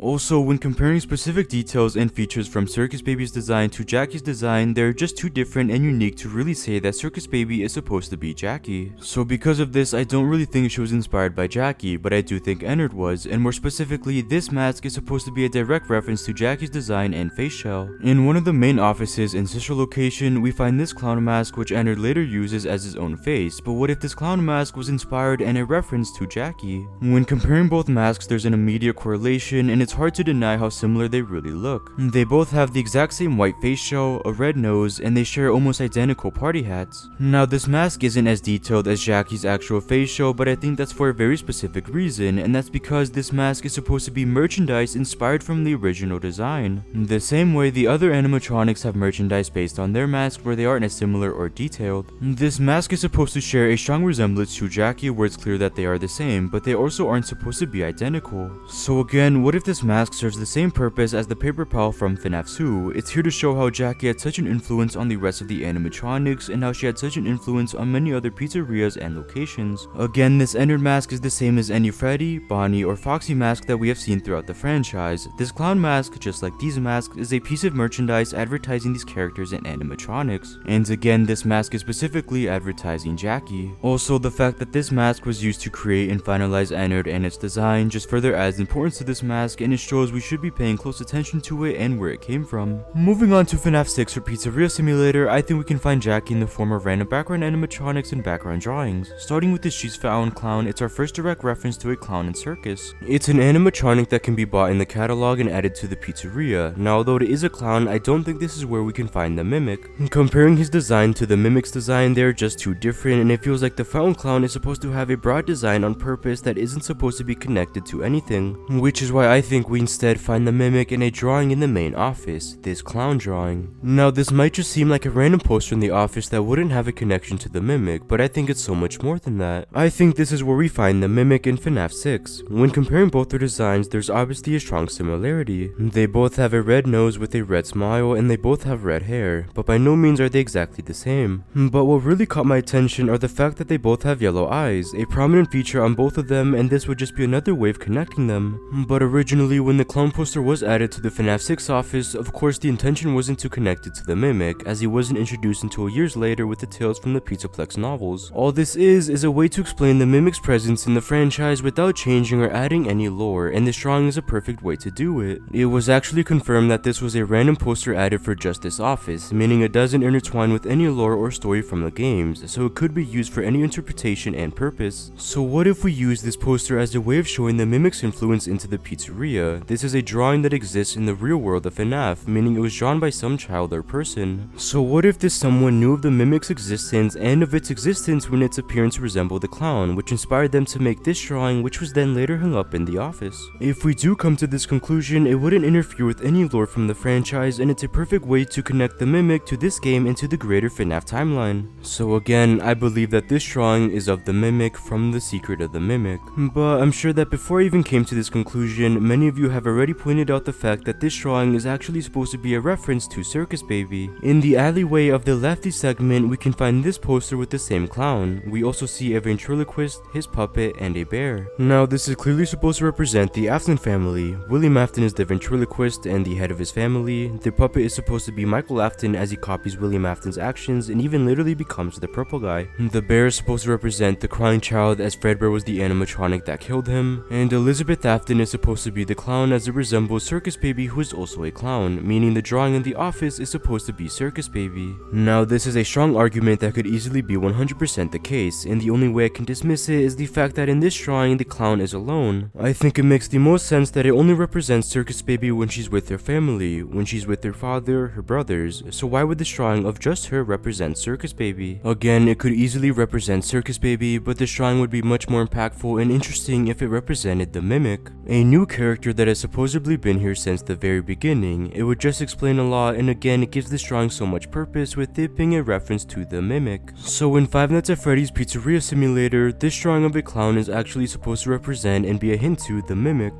Also, when comparing specific details and features from Circus Baby's design to Jackie's design, they're just too different and unique to really say that Circus Baby is supposed to be Jackie. So because of this, I don't really think she was inspired by Jackie, but I do think Ennard was, and more specifically, this mask is supposed to be a direct reference to Jackie's design and face shell. In one of the main offices in sister location, we find this clown mask which Ennard later uses as his own face, but what if this clown mask was inspired and a reference to Jackie? When comparing both masks, there's an immediate correlation, and it's hard to deny how similar they really look. They both have the exact same white face show, a red nose, and they share almost identical party hats. Now this mask isn't as detailed as Jackie's actual face show, but I think that's for a very specific reason, and that's because this mask is supposed to be merchandise inspired from the original design. The same way the other animatronics have merchandise based on their mask where they aren't as similar or detailed. This mask is supposed to share a strong resemblance to Jackie where it's clear that they are the same, but they also aren't supposed to be identical. So again, what if this mask serves the same purpose as the paper pal from FNAF 2? It's here to show how Jackie had such an influence on the rest of the animatronics and how she had such an influence on many other pizzerias and locations. Again, this Ennard mask is the same as any Freddy, Bonnie, or Foxy mask that we have seen throughout the franchise. This clown mask, just like these masks, is a piece of merchandise advertising these characters and animatronics. And again, this mask is specifically advertising Jackie. Also, the fact that this mask was used to create and finalize Ennard and its design just further adds importance to this mask, and it shows we should be paying close attention to it and where it came from. Moving on to FNAF 6 for Pizzeria Simulator, I think we can find Jackie in the form of random background animatronics and background drawings. Starting with the She's Found clown, it's our first direct reference to a clown in circus. It's an animatronic that can be bought in the catalog and added to the pizzeria. Now although it is a clown, I don't think this is where we can find the Mimic. Comparing his design to the Mimic's design, they're just too different, and it feels like the fountain clown is supposed to have a broad design on purpose that isn't supposed to be connected to anything, which is why I think we instead find the Mimic in a drawing in the main office, this clown drawing. Now this might just seem like a random poster in the office that wouldn't have a connection to the Mimic, but I think it's so much more than that. I think this is where we find the Mimic in FNAF 6. When comparing both their designs, there's obviously a strong similarity. They both have a red nose with a red smile, and they both have red hair, but by no means are they exactly the same. But what really caught my attention are the fact that they both have yellow eyes, a prominent feature on both of them, and this would just be another way of connecting them. But originally, when the clown poster was added to the FNAF 6 office, of course the intention wasn't to connect it to the Mimic, as he wasn't introduced until years later with the tales from the Pizzaplex novels. All this is a way to explain the Mimic's presence in the franchise without changing or adding any lore, and this drawing is a perfect way to do it. It was actually confirmed that this was a random poster added for just this office, meaning it doesn't intertwine with any lore or story from the games, so it could be used for any interpretation and purpose. So what if we use this poster as a way of showing the Mimic's influence into the pizzeria? This is a drawing that exists in the real world of FNAF, meaning it was drawn by some child or person. So what if this someone knew of the Mimic's existence and of its existence when its appearance resembled the clown, which inspired them to make this drawing, which was then later hung up in the office? If we do come to this conclusion, it wouldn't interfere with any lore from the franchise, and it's a perfect way to connect the Mimic to this game and to the greater FNAF timeline. So again, I believe that this drawing is of the Mimic from The Secret of the Mimic. But I'm sure that before I even came to this conclusion, many many of you have already pointed out the fact that this drawing is actually supposed to be a reference to Circus Baby. In the alleyway of the lefty segment, we can find this poster with the same clown. We also see a ventriloquist, his puppet, and a bear. Now, this is clearly supposed to represent the Afton family. William Afton is the ventriloquist and the head of his family. The puppet is supposed to be Michael Afton, as he copies William Afton's actions and even literally becomes the purple guy. The bear is supposed to represent the crying child, as Fredbear was the animatronic that killed him. And Elizabeth Afton is supposed to be the clown, as it resembles Circus Baby, who is also a clown, meaning the drawing in the office is supposed to be Circus Baby. Now, this is a strong argument that could easily be 100% the case, and the only way I can dismiss it is the fact that in this drawing the clown is alone. I think it makes the most sense that it only represents Circus Baby when she's with her family, when she's with her father, her brothers, so why would this drawing of just her represent Circus Baby? Again, it could easily represent Circus Baby, but this drawing would be much more impactful and interesting if it represented the Mimic, a new character that has supposedly been here since the very beginning. It would just explain a lot, and again, it gives this drawing so much purpose with it being a reference to the Mimic. So in Five Nights at Freddy's Pizzeria Simulator, this drawing of a clown is actually supposed to represent and be a hint to the Mimic.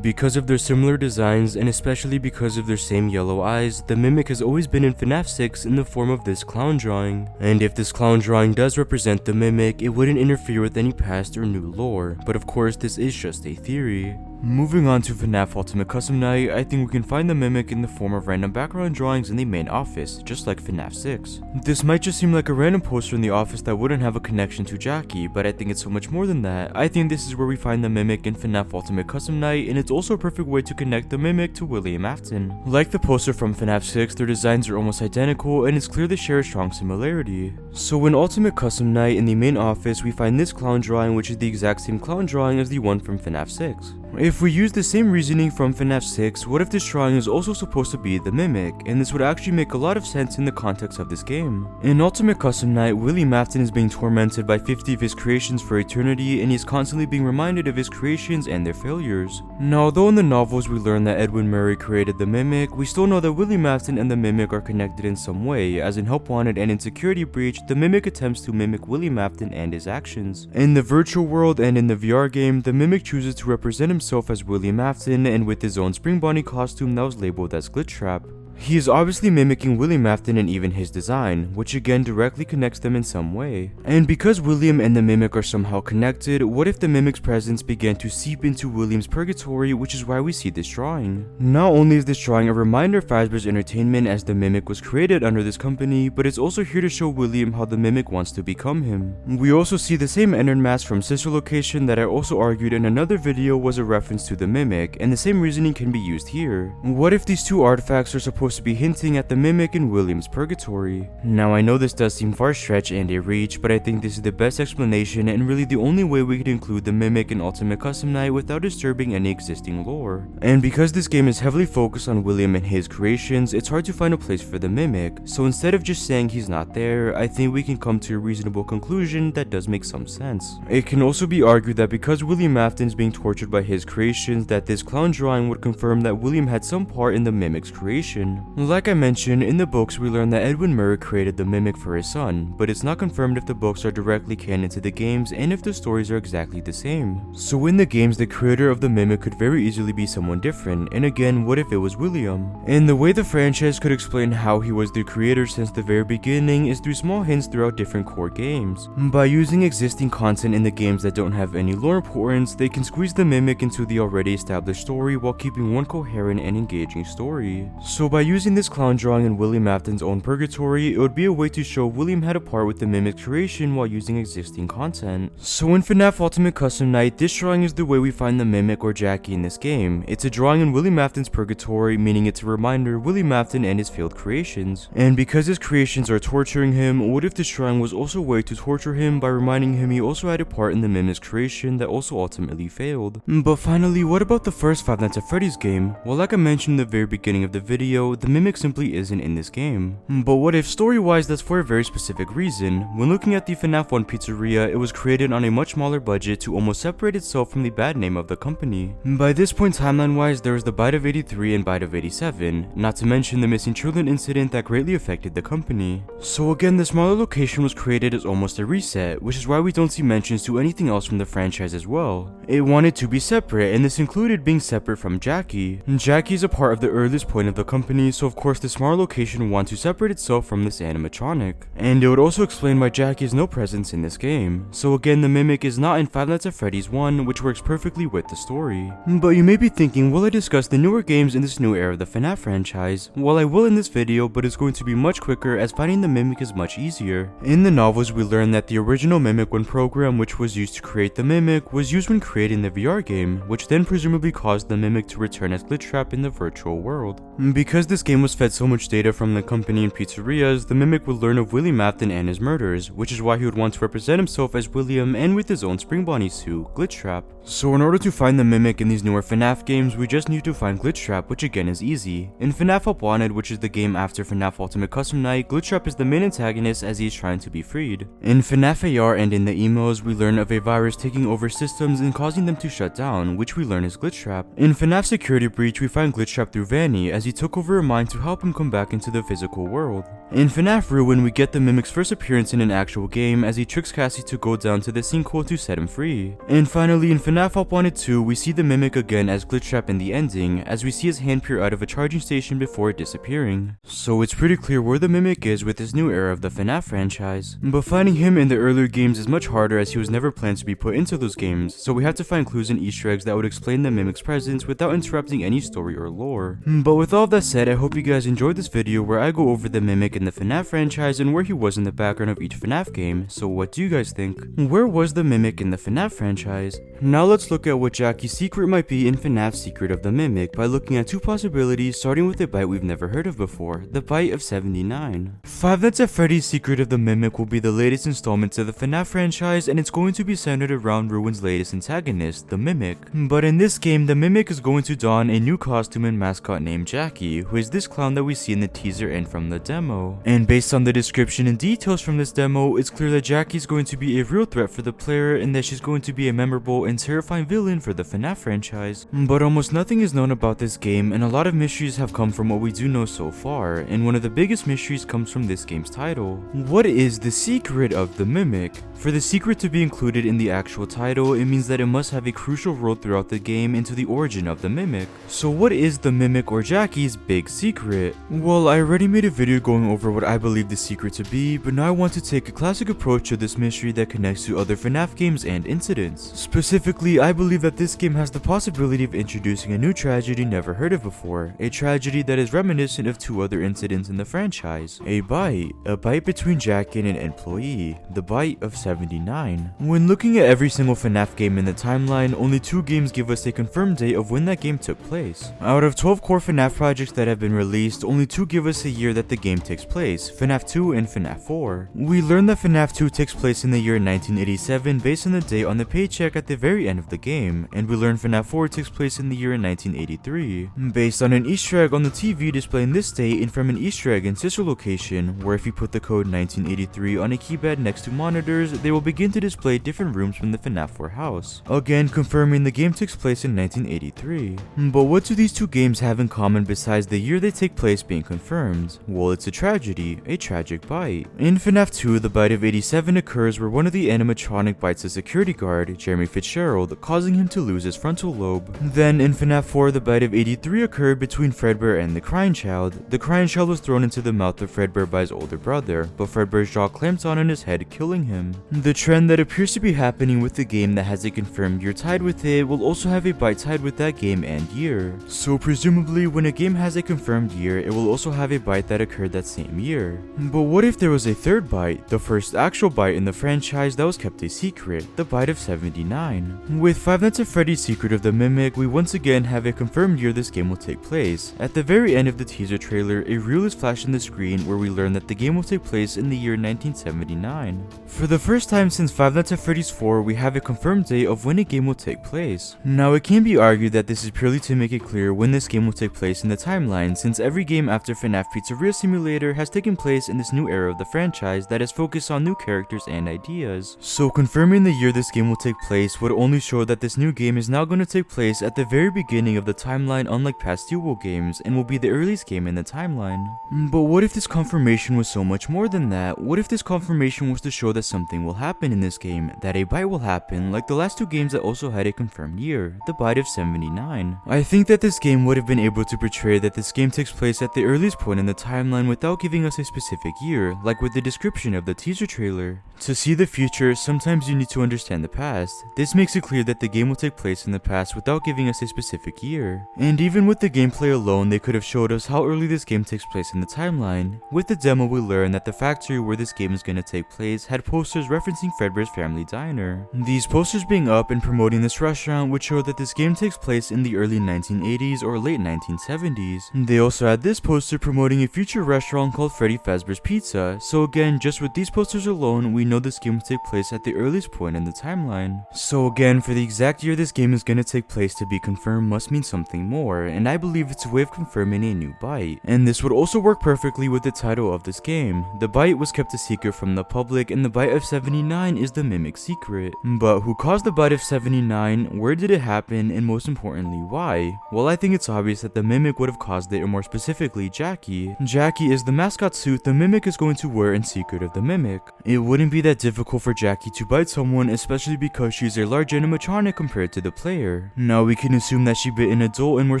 Because of their similar designs, and especially because of their same yellow eyes, the Mimic has always been in FNAF 6 in the form of this clown drawing. And if this clown drawing does represent the Mimic, it wouldn't interfere with any past or new lore, but of course this is just a theory. Moving on to FNAF Ultimate Custom Night, I think we can find the Mimic in the form of random background drawings in the main office, just like FNAF 6. This might just seem like a random poster in the office that wouldn't have a connection to Jackie, but I think it's so much more than that. I think this is where we find the Mimic in FNAF Ultimate Custom Night, and it's also a perfect way to connect the Mimic to William Afton. Like the poster from FNAF 6, their designs are almost identical, and it's clear they share a strong similarity. So in Ultimate Custom Night, in the main office, we find this clown drawing, which is the exact same clown drawing as the one from FNAF 6. If we use the same reasoning from FNAF 6, what if this drawing is also supposed to be the Mimic, and this would actually make a lot of sense in the context of this game. In Ultimate Custom Night, William Afton is being tormented by 50 of his creations for eternity, and he's constantly being reminded of his creations and their failures. Now, although in the novels we learn that Edwin Murray created the Mimic, we still know that William Afton and the Mimic are connected in some way, as in Help Wanted and in Security Breach, the Mimic attempts to mimic William Afton and his actions. In the virtual world and in the VR game, the Mimic chooses to represent himself as William Afton and with his own Spring Bonnie costume that was labeled as Glitch Trap. He is obviously mimicking William Afton and even his design, which again directly connects them in some way. And because William and the Mimic are somehow connected, what if the Mimic's presence began to seep into William's purgatory, which is why we see this drawing. Not only is this drawing a reminder of Fazbear's Entertainment, as the Mimic was created under this company, but it's also here to show William how the Mimic wants to become him. We also see the same Ennard mask from Sister Location that I also argued in another video was a reference to the Mimic, and the same reasoning can be used here. What if these two artifacts are supposed to be hinting at the Mimic in William's purgatory? Now, I know this does seem far-stretched and a reach, but I think this is the best explanation and really the only way we could include the Mimic in Ultimate Custom Night without disturbing any existing lore. And because this game is heavily focused on William and his creations, it's hard to find a place for the Mimic, so instead of just saying he's not there, I think we can come to a reasonable conclusion that does make some sense. It can also be argued that because William Afton is being tortured by his creations, that this clown drawing would confirm that William had some part in the Mimic's creation. Like I mentioned, in the books we learn that Edwin Murray created the Mimic for his son, but it's not confirmed if the books are directly canon to the games and if the stories are exactly the same. So in the games, the creator of the Mimic could very easily be someone different, and again, what if it was William? And the way the franchise could explain how he was the creator since the very beginning is through small hints throughout different core games. By using existing content in the games that don't have any lore importance, they can squeeze the Mimic into the already established story while keeping one coherent and engaging story. So by using this clown drawing in William Afton's own purgatory, it would be a way to show William had a part with the Mimic's creation while using existing content. So in FNAF Ultimate Custom Night, this drawing is the way we find the Mimic or Jackie in this game. It's a drawing in William Afton's purgatory, meaning it's a reminder of William Afton and his failed creations. And because his creations are torturing him, what if this drawing was also a way to torture him by reminding him he also had a part in the Mimic's creation that also ultimately failed? But finally, what about the first Five Nights at Freddy's game? Well, like I mentioned in the very beginning of the video, out, the Mimic simply isn't in this game. But what if story-wise that's for a very specific reason? When looking at the FNAF 1 pizzeria, it was created on a much smaller budget to almost separate itself from the bad name of the company. By this point timeline-wise, there was the Bite of 83 and Bite of 87, not to mention the missing children incident that greatly affected the company. So again, the smaller location was created as almost a reset, which is why we don't see mentions to anything else from the franchise as well. It wanted to be separate, and this included being separate from Jackie. Jackie is a part of the earliest point of the company, so of course the smaller location wanted to separate itself from this animatronic. And it would also explain why Jackie has no presence in this game. So again, the Mimic is not in Five Nights at Freddy's 1, which works perfectly with the story. But you may be thinking, will I discuss the newer games in this new era of the FNAF franchise? Well, I will in this video, but it's going to be much quicker as finding the Mimic is much easier. In the novels, we learn that the original Mimic 1 program, which was used to create the Mimic, was used when creating the VR game, which then presumably caused the Mimic to return as Glitch Trap in the virtual world. Because this game was fed so much data from the company and pizzerias, the Mimic would learn of William Afton and his murders, which is why he would want to represent himself as William and with his own Spring Bonnie suit, Glitch Trap. So in order to find the Mimic in these newer FNAF games, we just need to find Glitch Trap, which again is easy. In FNAF Help Wanted, which is the game after FNAF Ultimate Custom Night, Glitch Trap is the main antagonist as he is trying to be freed. In FNAF AR and in the emails, we learn of a virus taking over systems and causing them to shut down, which we learn is Glitch Trap. In FNAF Security Breach, we find Glitch Trap through Vanny as he took over her mind to help him come back into the physical world. In FNAF Ruin, we get the Mimic's first appearance in an actual game as he tricks Cassie to go down to the sinkhole to set him free. And finally, in FNAF Help Wanted 2, we see the Mimic again as Glitch Trap in the ending, as we see his hand peer out of a charging station before disappearing. So it's pretty clear where the Mimic is with this new era of the FNAF franchise. But finding him in the earlier games is much harder as he was never planned to be put into those games, so we have to find clues and Easter eggs that would explain the Mimic's presence without interrupting any story or lore. But with all that said, I hope you guys enjoyed this video where I go over the Mimic in the FNAF franchise and where he was in the background of each FNAF game. So what do you guys think? Where was the Mimic in the FNAF franchise? Now let's look at what Jackie's secret might be in FNAF's Secret of the Mimic by looking at two possibilities, starting with a bite we've never heard of before, the Bite of 79. Five Nights at Freddy's Secret of the Mimic will be the latest installment to the FNAF franchise, and it's going to be centered around Ruin's latest antagonist, the Mimic. But in this game, the Mimic is going to don a new costume and mascot named Jackie, who is this clown that we see in the teaser and from the demo. And based on the description and details from this demo, it's clear that Jackie is going to be a real threat for the player and that she's going to be a memorable and terrifying villain for the FNAF franchise. But almost nothing is known about this game, and a lot of mysteries have come from what we do know so far, and one of the biggest mysteries comes from this game's title. What is the secret of the Mimic? For the secret to be included in the actual title, it means that it must have a crucial role throughout the game into the origin of the Mimic. So what is the Mimic or Jackie's big secret? Well, I already made a video going over what I believe the secret to be, but now I want to take a classic approach to this mystery that connects to other FNAF games and incidents. Specifically, I believe that this game has the possibility of introducing a new tragedy never heard of before, a tragedy that is reminiscent of two other incidents in the franchise. A bite between Jackie and an employee, the Bite of 79. When looking at every single FNAF game in the timeline, only two games give us a confirmed date of when that game took place. Out of 12 core FNAF projects that have been released, only two give us a year that the game takes place, FNAF 2 and FNAF 4. We learn that FNAF 2 takes place in the year 1987 based on the date on the paycheck at the very end of the game, and we learn FNAF 4 takes place in the year 1983, based on an Easter egg on the TV displaying this date and from an Easter egg in sister location, where if you put the code 1983 on a keypad next to monitors, they will begin to display different rooms from the FNAF 4 house, again confirming the game takes place in 1983. But what do these two games have in common besides the year they take place being confirmed? Well, it's a tragedy, a tragic bite. In FNAF 2, the Bite of 87 occurs where one of the animatronic bites a security guard, Jeremy Fitzgerald, causing him to lose his frontal lobe. Then in FNAF 4, the Bite of 83 occurred between Fredbear and the Crying Child. The Crying Child was thrown into the mouth of Fredbear by his older brother, but Fredbear's jaw clamped on his head, killing him. The trend that appears to be happening with the game that has a confirmed year tied with it will also have a bite tied with that game and year. So presumably when a game has a confirmed year, it will also have a bite that occurred that same year. But what if there was a third bite, the first actual bite in the franchise that was kept a secret, the Bite of 79? With Five Nights at Freddy's Secret of the Mimic, we once again have a confirmed year this game will take place. At the very end of the teaser trailer, a reel is flashed on the screen where we learn that the game will take place in the year 1979. For the first time since Five Nights at Freddy's 4, we have a confirmed date of when a game will take place. Now it can be argued that this is purely to make it clear when this game will take place in the timeline, timeline, since every game after FNAF Pizzeria Simulator has taken place in this new era of the franchise that is focused on new characters and ideas. So confirming the year this game will take place would only show that this new game is now going to take place at the very beginning of the timeline, unlike past dual games, and will be the earliest game in the timeline. But what if this confirmation was so much more than that? What if this confirmation was to show that something will happen in this game, that a bite will happen, like the last two games that also had a confirmed year, the bite of 79. I think that this game would have been able to portray that this game takes place at the earliest point in the timeline without giving us a specific year, like with the description of the teaser trailer. To see the future, sometimes you need to understand the past. This makes it clear that the game will take place in the past without giving us a specific year. And even with the gameplay alone, they could have showed us how early this game takes place in the timeline. With the demo, we learned that the factory where this game is going to take place had posters referencing Fredbear's Family Diner. These posters being up and promoting this restaurant would show that this game takes place in the early 1980s or late 1970s. They also had this poster promoting a future restaurant called Freddy Fazbear's Pizza, so again, just with these posters alone, we know this game will take place at the earliest point in the timeline. So again, for the exact year this game is going to take place to be confirmed must mean something more, and I believe it's a way of confirming a new bite. And this would also work perfectly with the title of this game. The bite was kept a secret from the public, and the bite of 79 is the Mimic's secret. But who caused the bite of 79, where did it happen, and most importantly, why? Well, I think it's obvious that the Mimic would have caused it, or more specifically, Jackie. Jackie is the mascot suit the Mimic is going to wear in Secret of the Mimic. It wouldn't be that difficult for Jackie to bite someone, especially because she's a large animatronic compared to the player. Now we can assume that she bit an adult, and more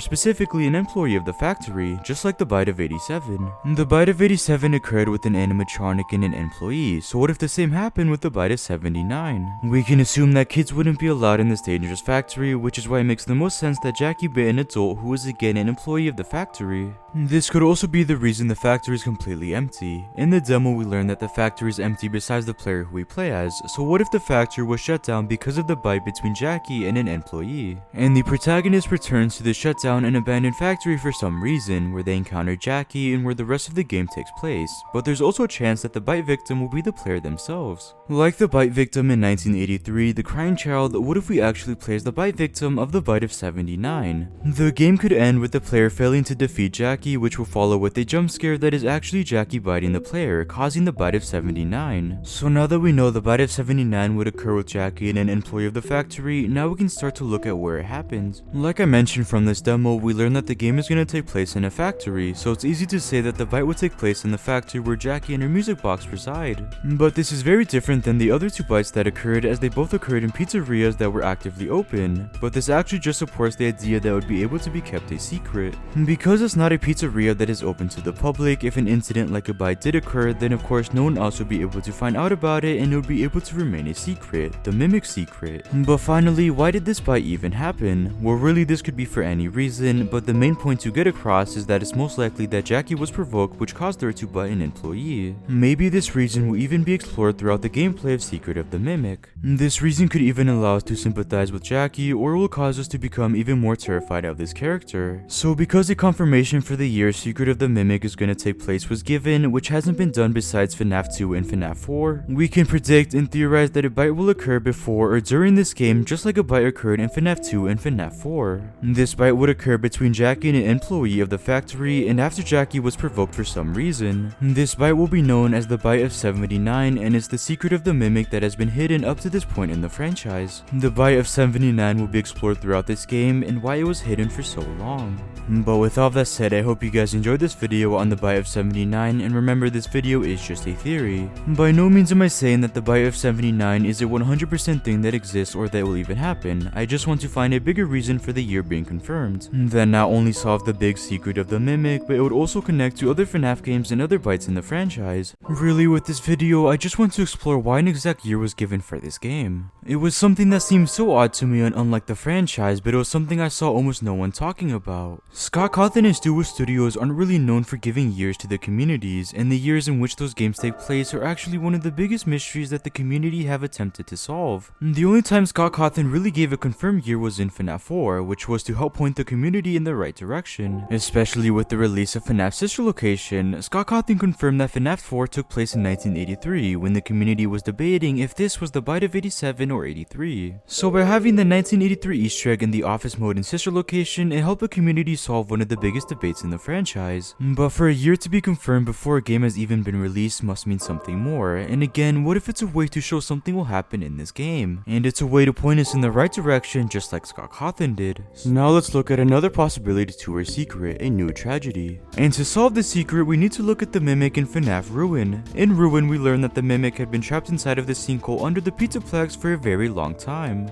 specifically an employee of the factory, just like the bite of 87. The bite of 87 occurred with an animatronic and an employee, so what if the same happened with the bite of 79? We can assume that kids wouldn't be allowed in this dangerous factory, which is why it makes the most sense that Jackie bit an adult who was again an employee of the factory. This could also be the reason the factory is completely empty. In the demo we learned that the factory is empty besides the player who we play as, so what if the factory was shut down because of the bite between Jackie and an employee? And the protagonist returns to the shut down and abandoned factory for some reason, where they encounter Jackie and where the rest of the game takes place, but there's also a chance that the bite victim will be the player themselves. Like the bite victim in 1983, the crying child, what if we actually play as the bite victim of the bite of 79? The game could end with the player failing to defeat Jackie, which will follow with a jump scare that is actually Jackie biting the player, causing the bite of 79. So now that we know the bite of 79 would occur with Jackie and an employee of the factory, now we can start to look at where it happened. Like I mentioned from this demo, we learned that the game is going to take place in a factory, so it's easy to say that the bite would take place in the factory where Jackie and her music box reside. But this is very different than the other two bites that occurred, as they both occurred in pizzerias that were actively open, but this actually just supports the idea that it would be able to be kept a secret. Because it's not a pizzeria that is open to the public, if an incident like a bite did occur, then of course no one else would be able to find out about it, and it would be able to remain a secret, the Mimic's secret. But finally, why did this bite even happen? Well, really this could be for any reason, but the main point to get across is that it's most likely that Jackie was provoked, which caused her to bite an employee. Maybe this reason will even be explored throughout the gameplay of Secret of the Mimic. This reason could even allow us to sympathize with Jackie, or will cause us to become even more terrified of this character. So because the confirmation for the year Secret of the Mimic is going to take place was given, which hasn't been done besides FNAF 2 and FNAF 4, we can predict and theorize that a bite will occur before or during this game, just like a bite occurred in FNAF 2 and FNAF 4. This bite would occur between Jackie and an employee of the factory, and after Jackie was provoked for some reason. This bite will be known as the bite of 79, and it's the secret of the Mimic that has been hidden up to this point in the franchise. The bite of 79 will be explored throughout this game, and why it was hidden for so long. But with all that said, I hope you guys enjoyed this video on the bite of 79, and remember, this video is just a theory. By no means am I saying that the bite of 79 is a 100% thing that exists or that will even happen. I just want to find a bigger reason for the year being confirmed, that not only solve the big secret of the Mimic, but it would also connect to other FNAF games and other bites in the franchise. Really, with this video, I just want to explore why an exact year was given for this game. It was something that seemed so odd to me and unlike the franchise, but it was something I saw almost no one talking about. Scott Cawthon and Stewart Studios aren't really known for giving years to the communities, and the years in which those games take place are actually one of the biggest mysteries that the community have attempted to solve. The only time Scott Cawthon really gave a confirmed year was in FNAF 4, which was to help point the community in the right direction. Especially with the release of FNAF Sister Location, Scott Cawthon confirmed that FNAF 4 took place in 1983, when the community was debating if this was the bite of 87 or 83. So by having the 1983 Easter egg in the office mode in Sister Location, it helped the community solve solve one of the biggest debates in the franchise. But for a year to be confirmed before a game has even been released must mean something more, and again, what if it's a way to show something will happen in this game? And it's a way to point us in the right direction just like Scott Cawthon did. So now let's look at another possibility to our secret, a new tragedy. And to solve the secret, we need to look at the Mimic in FNAF Ruin. In Ruin, we learn that the Mimic had been trapped inside of the sinkhole under the Pizzaplex for a very long time.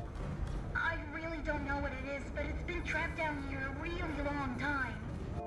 I really don't know what it is, but it's been trapped down here a really long time.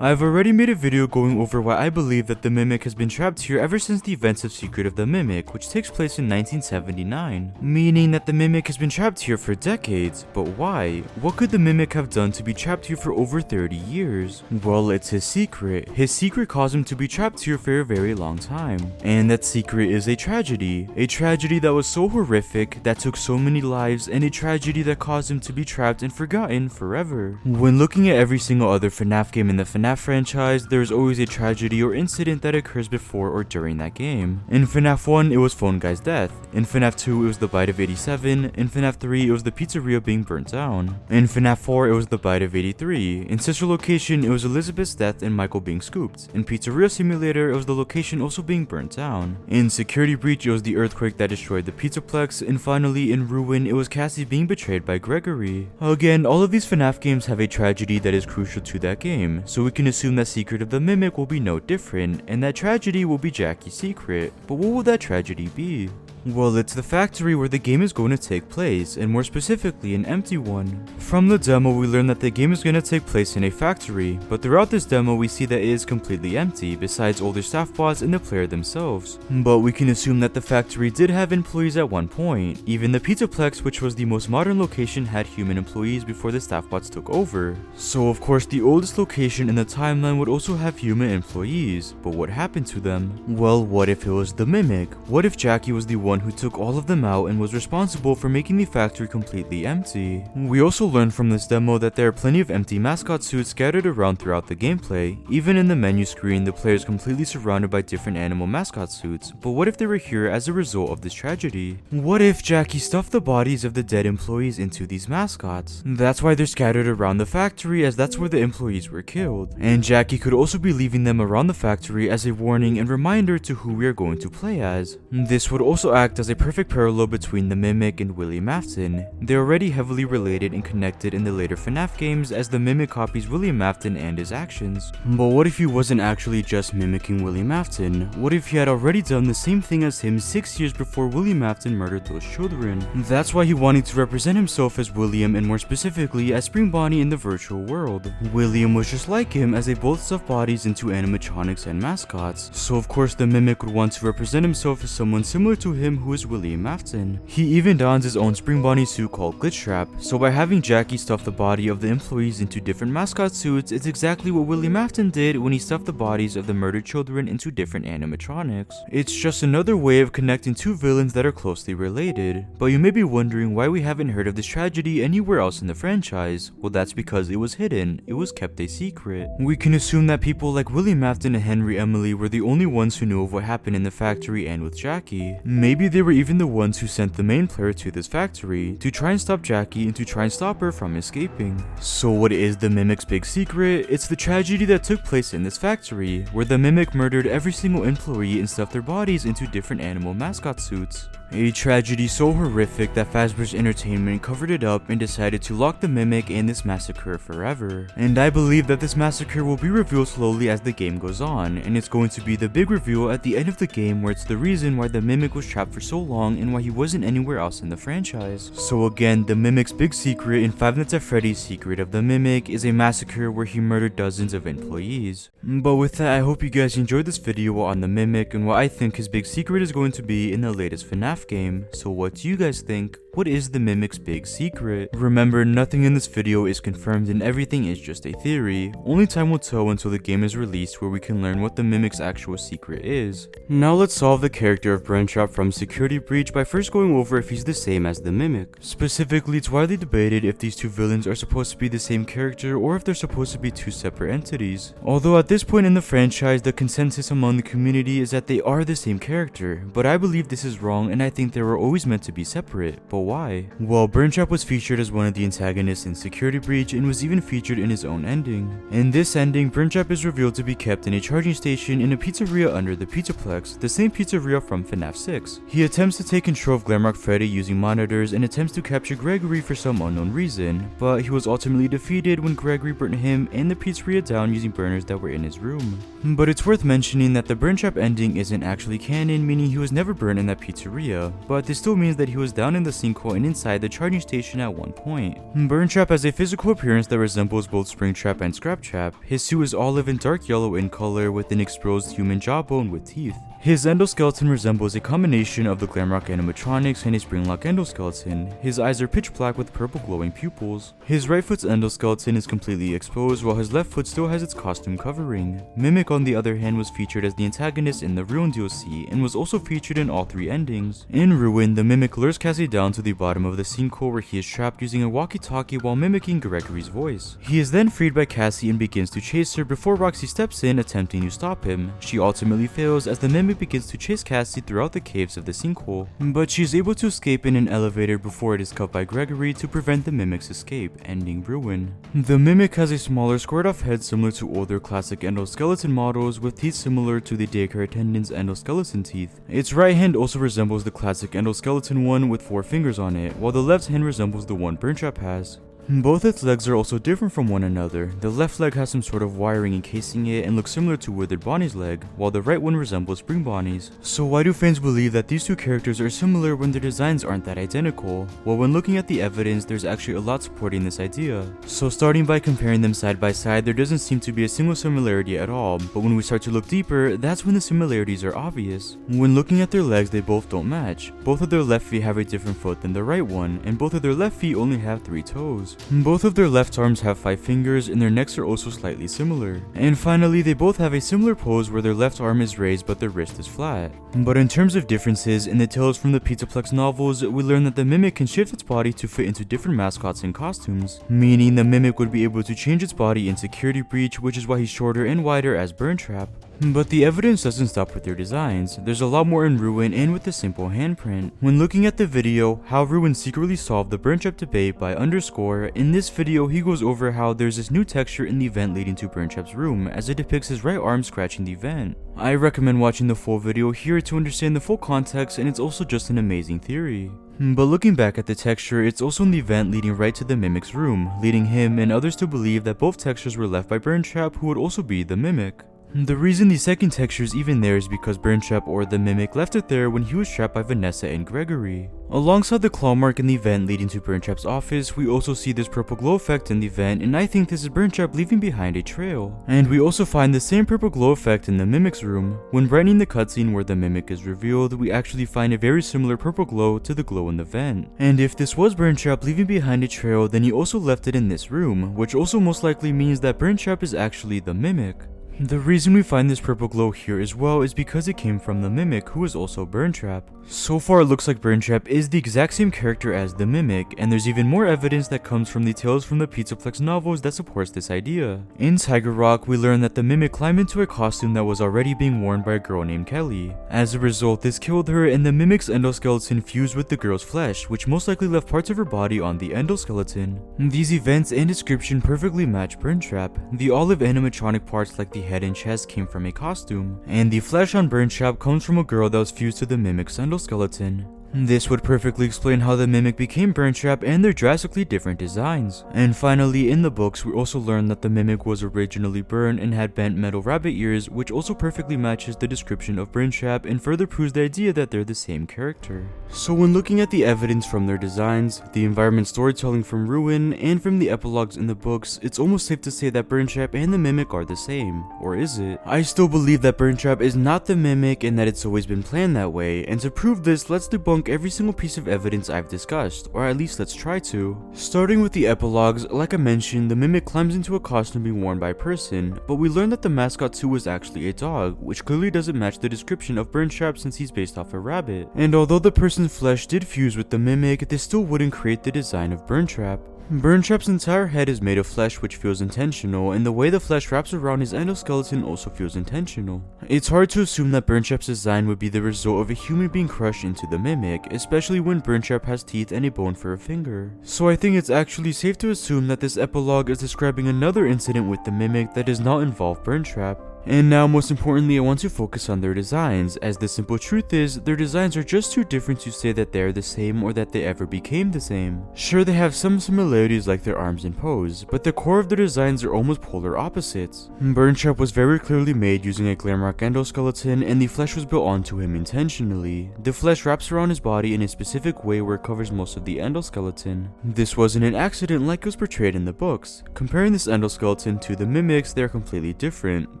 I've already made a video going over why I believe that the Mimic has been trapped here ever since the events of Secret of the Mimic, which takes place in 1979. Meaning that the Mimic has been trapped here for decades, but why? What could the Mimic have done to be trapped here for over 30 years? Well, it's his secret. His secret caused him to be trapped here for a very long time. And that secret is a tragedy that was so horrific, that took so many lives, and a tragedy that caused him to be trapped and forgotten forever. When looking at every single other FNAF game in the FNAF franchise, there is always a tragedy or incident that occurs before or during that game. In FNAF 1, it was Phone Guy's death. In FNAF 2, it was the bite of 87. In FNAF 3, it was the pizzeria being burnt down. In FNAF 4, it was the bite of 83. In Sister Location, it was Elizabeth's death and Michael being scooped. In Pizzeria Simulator, it was the location also being burnt down. In Security Breach, it was the earthquake that destroyed the Pizzaplex. And finally, in Ruin, it was Cassie being betrayed by Gregory. Again, all of these FNAF games have a tragedy that is crucial to that game, so we can assume that Secret of the Mimic will be no different, and that tragedy will be Jackie's secret. But what will that tragedy be? Well, it's the factory where the game is going to take place, and more specifically an empty one. From the demo, we learn that the game is going to take place in a factory, but throughout this demo we see that it is completely empty, besides older staff bots and the player themselves. But we can assume that the factory did have employees at one point. Even the Pizzaplex, which was the most modern location, had human employees before the staff bots took over. So of course the oldest location in the timeline would also have human employees, but what happened to them? Well, what if it was the Mimic? What if Jackie was the one who took all of them out and was responsible for making the factory completely empty? We also learned from this demo that there are plenty of empty mascot suits scattered around throughout the gameplay. Even in the menu screen, the player is completely surrounded by different animal mascot suits, but what if they were here as a result of this tragedy? What if Jackie stuffed the bodies of the dead employees into these mascots? That's why they're scattered around the factory, as that's where the employees were killed. And Jackie could also be leaving them around the factory as a warning and reminder to who we are going to play as. This would also act as a perfect parallel between the Mimic and William Afton. They're already heavily related and connected in the later FNAF games, as the Mimic copies William Afton and his actions. But what if he wasn't actually just mimicking William Afton? What if he had already done the same thing as him 6 years before William Afton murdered those children? That's why he wanted to represent himself as William, and more specifically as Spring Bonnie in the virtual world. William was just like him, as they both stuffed bodies into animatronics and mascots. So of course the Mimic would want to represent himself as someone similar to him, who is William Afton. He even dons his own Spring Bonnie suit called Glitch Trap, so by having Jackie stuff the body of the employees into different mascot suits, it's exactly what William Afton did when he stuffed the bodies of the murdered children into different animatronics. It's just another way of connecting two villains that are closely related. But you may be wondering why we haven't heard of this tragedy anywhere else in the franchise. Well, that's because it was hidden. It was kept a secret. We can assume that people like William Afton and Henry Emily were the only ones who knew of what happened in the factory and with Jackie. Maybe they were even the ones who sent the main player to this factory to try and stop Jackie and to try and stop her from escaping. So what is the Mimic's big secret? It's the tragedy that took place in this factory, where the Mimic murdered every single employee and stuffed their bodies into different animal mascot suits. A tragedy so horrific that Fazbear's Entertainment covered it up and decided to lock the Mimic and this massacre forever. And I believe that this massacre will be revealed slowly as the game goes on, and it's going to be the big reveal at the end of the game, where it's the reason why the Mimic was trapped for so long and why he wasn't anywhere else in the franchise. So again, the Mimic's big secret in Five Nights at Freddy's Secret of the Mimic is a massacre where he murdered dozens of employees. But with that, I hope you guys enjoyed this video on the Mimic and what I think his big secret is going to be in the latest FNAF game. So what do you guys think? What is the Mimic's big secret? Remember, nothing in this video is confirmed and everything is just a theory. Only time will tell until the game is released, where we can learn what the Mimic's actual secret is. Now let's solve the character of Brentrop from Security Breach by first going over if he's the same as the Mimic. Specifically, it's widely debated if these two villains are supposed to be the same character or if they're supposed to be two separate entities. Although at this point in the franchise, the consensus among the community is that they are the same character, but I believe this is wrong, and I I think they were always meant to be separate, but why? Well, Burntrap was featured as one of the antagonists in Security Breach and was even featured in his own ending. In this ending, Burntrap is revealed to be kept in a charging station in a pizzeria under the Pizzaplex, the same pizzeria from FNAF 6. He attempts to take control of Glamrock Freddy using monitors and attempts to capture Gregory for some unknown reason, but he was ultimately defeated when Gregory burnt him and the pizzeria down using burners that were in his room. But it's worth mentioning that the Burntrap ending isn't actually canon, meaning he was never burned in that pizzeria, but this still means that he was down in the sinkhole and inside the charging station at one point. Burntrap has a physical appearance that resembles both Springtrap and Scraptrap. His suit is olive and dark yellow in color with an exposed human jawbone with teeth. His endoskeleton resembles a combination of the Glamrock animatronics and a Springlock endoskeleton. His eyes are pitch black with purple glowing pupils. His right foot's endoskeleton is completely exposed while his left foot still has its costume covering. Mimic on the other hand was featured as the antagonist in the Ruin DLC and was also featured in all 3 endings. In Ruin, the Mimic lures Cassie down to the bottom of the sinkhole where he is trapped using a walkie-talkie while mimicking Gregory's voice. He is then freed by Cassie and begins to chase her before Roxy steps in attempting to stop him. She ultimately fails as the Mimic begins to chase Cassie throughout the caves of the sinkhole, but she is able to escape in an elevator before it is cut by Gregory to prevent the Mimic's escape, ending Ruin. The Mimic has a smaller squared-off head similar to older classic endoskeleton models with teeth similar to the daycare attendant's endoskeleton teeth. Its right hand also resembles the classic endoskeleton one with 4 fingers on it, while the left hand resembles the one Burntrap has. Both its legs are also different from one another. The left leg has some sort of wiring encasing it and looks similar to Withered Bonnie's leg, while the right one resembles Spring Bonnie's. So why do fans believe that these 2 characters are similar when their designs aren't that identical? Well, when looking at the evidence, there's actually a lot supporting this idea. So starting by comparing them side by side, there doesn't seem to be a single similarity at all, but when we start to look deeper, that's when the similarities are obvious. When looking at their legs, they both don't match. Both of their left feet have a different foot than the right one, and both of their left feet only have 3 toes. Both of their left arms have 5 fingers and their necks are also slightly similar. And finally, they both have a similar pose where their left arm is raised but their wrist is flat. But in terms of differences, in the Tales from the Pizzaplex novels, we learn that the Mimic can shift its body to fit into different mascots and costumes, meaning the Mimic would be able to change its body in Security Breach, which is why he's shorter and wider as Burntrap. But the evidence doesn't stop with their designs. There's a lot more in Ruin and with the simple handprint. When looking at the video, how Ruin secretly solved the Burntrap debate by Underscore, in this video he goes over how there's this new texture in the vent leading to Burntrap's room as it depicts his right arm scratching the vent. I recommend watching the full video here to understand the full context, and it's also just an amazing theory. But looking back at the texture, it's also in the vent leading right to the Mimic's room, leading him and others to believe that both textures were left by Burntrap, who would also be the Mimic. The reason the second texture is even there is because Burntrap or the Mimic left it there when he was trapped by Vanessa and Gregory. Alongside the claw mark in the vent leading to Burntrap's office, we also see this purple glow effect in the vent, and I think this is Burntrap leaving behind a trail. And we also find the same purple glow effect in the Mimic's room. When brightening the cutscene where the Mimic is revealed, we actually find a very similar purple glow to the glow in the vent. And if this was Burntrap leaving behind a trail, then he also left it in this room, which also most likely means that Burntrap is actually the Mimic. The reason we find this purple glow here as well is because it came from the Mimic, who is also Burntrap. So far it looks like Burntrap is the exact same character as the Mimic, and there's even more evidence that comes from the Tales from the Pizzaplex novels that supports this idea. In Tiger Rock, we learn that the Mimic climbed into a costume that was already being worn by a girl named Kelly. As a result, this killed her, and the Mimic's endoskeleton fused with the girl's flesh, which most likely left parts of her body on the endoskeleton. These events and description perfectly match Burntrap. The olive animatronic parts like the head and chest came from a costume, and the flesh on Burntrap comes from a girl that was fused to the Mimic's endoskeleton. This would perfectly explain how the Mimic became Burntrap and their drastically different designs. And finally, in the books, we also learn that the Mimic was originally burned and had bent metal rabbit ears, which also perfectly matches the description of Burntrap and further proves the idea that they're the same character. So when looking at the evidence from their designs, the environment storytelling from Ruin, and from the epilogues in the books, it's almost safe to say that Burntrap and the Mimic are the same. Or is it? I still believe that Burntrap is not the Mimic and that it's always been planned that way, and to prove this, let's debunk every single piece of evidence I've discussed, or at least let's try to. Starting with the epilogues, like I mentioned, the Mimic climbs into a costume being worn by a person, but we learned that the mascot too was actually a dog, which clearly doesn't match the description of Burntrap since he's based off a rabbit. And although the person's flesh did fuse with the Mimic, this still wouldn't create the design of Burntrap. Burntrap's entire head is made of flesh, which feels intentional, and the way the flesh wraps around his endoskeleton also feels intentional. It's hard to assume that Burntrap's design would be the result of a human being crushed into the mimic, especially when Burntrap has teeth and a bone for a finger. So I think it's actually safe to assume that this epilogue is describing another incident with the mimic that does not involve Burntrap. And now, most importantly, I want to focus on their designs, as the simple truth is, their designs are just too different to say that they are the same or that they ever became the same. Sure, they have some similarities like their arms and pose, but the core of their designs are almost polar opposites. Burntrap was very clearly made using a Glamrock endoskeleton, and the flesh was built onto him intentionally. The flesh wraps around his body in a specific way where it covers most of the endoskeleton. This wasn't an accident like it was portrayed in the books. Comparing this endoskeleton to the mimics, they are completely different.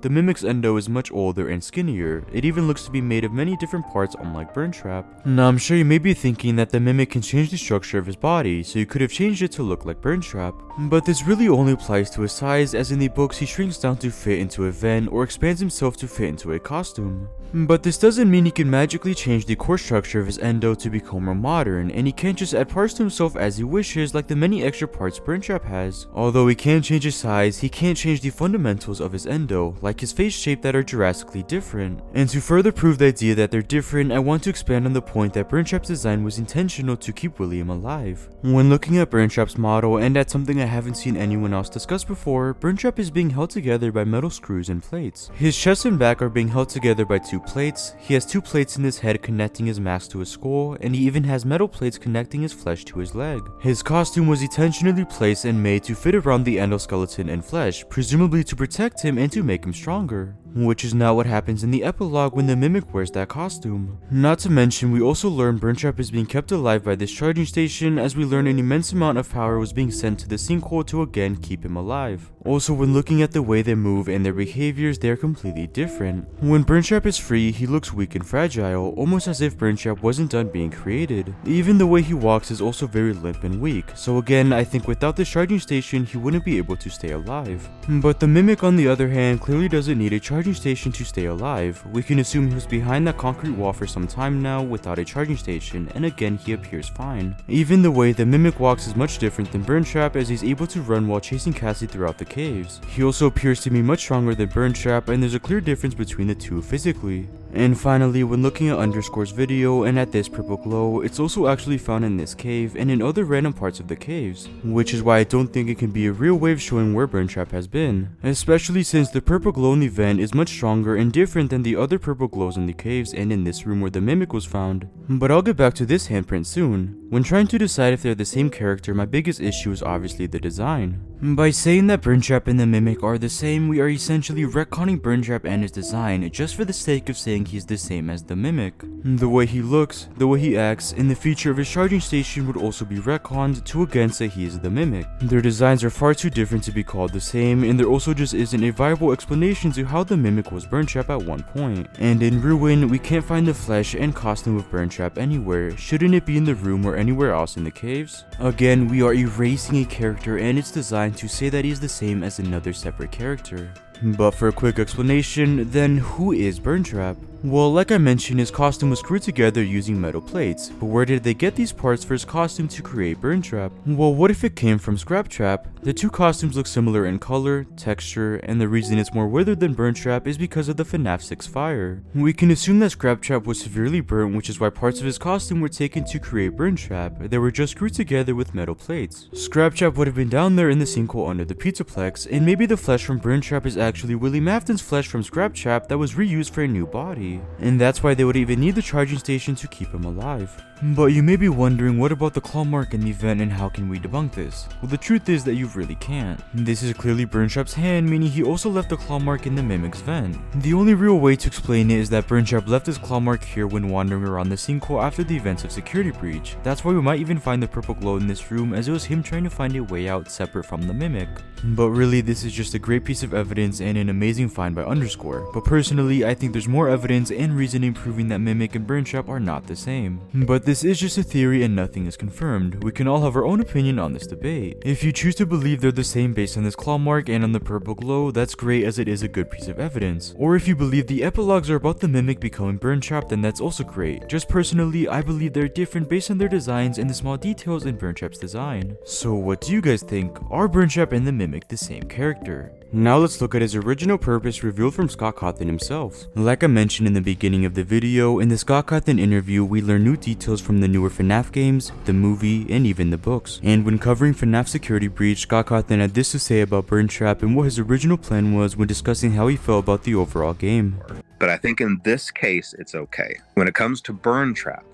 The mimic's endo is much older and skinnier. It even looks to be made of many different parts, unlike Burntrap. Now, I'm sure you may be thinking that the mimic can change the structure of his body, so you could have changed it to look like Burntrap. But this really only applies to his size, as in the books he shrinks down to fit into a vent or expands himself to fit into a costume. But this doesn't mean he can magically change the core structure of his endo to become more modern, and he can't just add parts to himself as he wishes like the many extra parts Burntrap has. Although he can change his size, he can't change the fundamentals of his endo, like his face shape, that are drastically different. And to further prove the idea that they're different, I want to expand on the point that Burntrap's design was intentional to keep William alive. When looking at Burntrap's model, and at something I haven't seen anyone else discuss before, Burntrap is being held together by metal screws and plates. His chest and back are being held together by two plates. He has two plates in his head connecting his mask to his skull, and he even has metal plates connecting his flesh to his leg. His costume was intentionally placed and made to fit around the endoskeleton and flesh, presumably to protect him and to make him stronger. Which is not what happens in the epilogue when the mimic wears that costume. Not to mention, we also learn Burntrap is being kept alive by this charging station, as we learn an immense amount of power was being sent to the sinkhole to again keep him alive. Also, when looking at the way they move and their behaviors, they are completely different. When Burntrap is free, he looks weak and fragile, almost as if Burntrap wasn't done being created. Even the way he walks is also very limp and weak, so again, I think without this charging station, he wouldn't be able to stay alive. But the mimic, on the other hand, clearly doesn't need a charging station to stay alive. We can assume he was behind that concrete wall for some time now without a charging station, and again he appears fine. Even the way the mimic walks is much different than Burntrap, as he's able to run while chasing Cassie throughout the caves. He also appears to be much stronger than Burntrap, and there's a clear difference between the two physically. And finally, when looking at Underscore's video and at this purple glow, it's also actually found in this cave and in other random parts of the caves, which is why I don't think it can be a real way of showing where Burntrap has been, especially since the purple glow in the vent is much stronger and different than the other purple glows in the caves and in this room where the mimic was found. But I'll get back to this handprint soon. When trying to decide if they're the same character, my biggest issue is obviously the design. By saying that Burntrap and the mimic are the same, we are essentially retconning Burntrap and his design just for the sake of saying he's the same as the mimic. The way he looks, the way he acts, and the feature of his charging station would also be retconned to again say he is the mimic. Their designs are far too different to be called the same, and there also just isn't a viable explanation to how the mimic was Burntrap at one point. And in Ruin, we can't find the flesh and costume of Burntrap anywhere. Shouldn't it be in the room or anywhere else in the caves? Again, we are erasing a character and its design to say that he is the same as another separate character. But for a quick explanation, then who is Burntrap? Well, like I mentioned, his costume was screwed together using metal plates, but where did they get these parts for his costume to create Burntrap? Well, what if it came from Scraptrap? The two costumes look similar in color, texture, and the reason it's more withered than Burntrap is because of the FNAF 6 fire. We can assume that Scraptrap was severely burnt, which is why parts of his costume were taken to create Burntrap. They were just screwed together with metal plates. Scraptrap would have been down there in the sinkhole under the Pizzaplex, and maybe the flesh from Burntrap is actually Willie Mafton's flesh from Scraptrap that was reused for a new body. And that's why they would even need the charging station to keep him alive. But you may be wondering, what about the claw mark in the vent and how can we debunk this? Well, the truth is that you really can't. This is clearly Burntrap's hand, meaning he also left the claw mark in the mimic's vent. The only real way to explain it is that Burntrap left his claw mark here when wandering around the sinkhole after the events of Security Breach. That's why we might even find the purple glow in this room, as it was him trying to find a way out separate from the mimic. But really, this is just a great piece of evidence and an amazing find by Underscore. But personally, I think there's more evidence and reasoning proving that Mimic and Burntrap are not the same. But this is just a theory and nothing is confirmed. We can all have our own opinion on this debate. If you choose to believe they're the same based on this claw mark and on the purple glow, that's great as it is a good piece of evidence. Or if you believe the epilogues are about the mimic becoming burn trapped, then that's also great. Just personally, I believe they're different based on their designs and the small details in burn trap's design. So what do you guys think? Are burn trap and the mimic the same character? Now let's look at his original purpose revealed from Scott Cawthon himself. Like I mentioned in the beginning of the video, in the Scott Cawthon interview we learn new details from the newer FNAF games, the movie, and even the books. And when covering FNAF Security Breach, Scott Cawthon had this to say about burn trap and what his original plan was when discussing how he felt about the overall game. But I think in this case it's okay. When it comes to burn trap,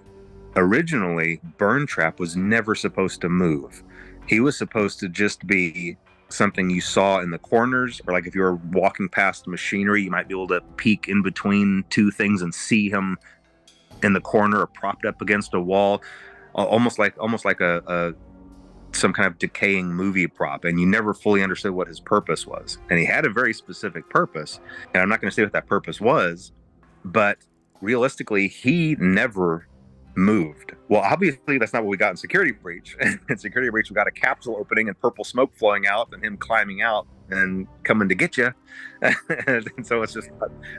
originally burn trap was never supposed to move. He was supposed to just be something you saw in the corners, or like if you were walking past machinery, you might be able to peek in between two things and see him in the corner or propped up against a wall, almost like a some kind of decaying movie prop, and you never fully understood what his purpose was. And he had a very specific purpose, and I'm not going to say what that purpose was, but realistically he never moved. Well, obviously that's not what we got in Security Breach. In Security Breach we got a capsule opening and purple smoke flowing out and him climbing out and coming to get you. And so it's just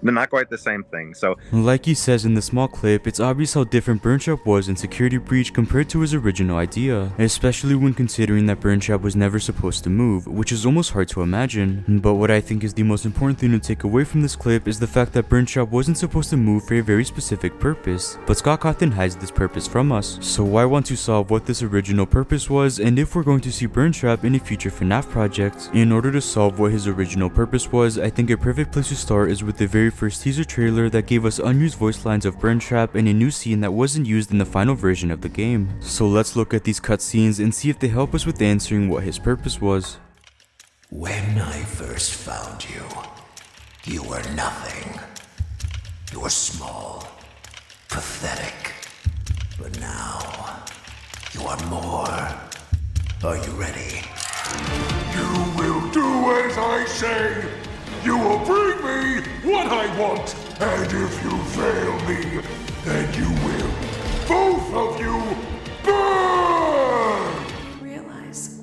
not quite the same thing. So like he says in the small clip, it's obvious how different burn trap was in Security Breach compared to his original idea, especially when considering that burn trap was never supposed to move, which is almost hard to imagine. But what I think is the most important thing to take away from this clip is the fact that burn trap wasn't supposed to move for a very specific purpose, but Scott Cawthon hides this purpose from us. So I want to solve what this original purpose was and if we're going to see burn trap in a future FNAF project. In order to solve what his original purpose was, I think a perfect place to start is with the very first teaser trailer that gave us unused voice lines of burn trap and a new scene that wasn't used in the final version of the game. So let's look at these cutscenes and see if they help us with answering what his purpose was. When I first found you, you were nothing. You were small, pathetic. But now, you are more. Are you ready? You will do as I say. You will bring me what I want. And if you fail me, then you will, both of you, burn! Realize.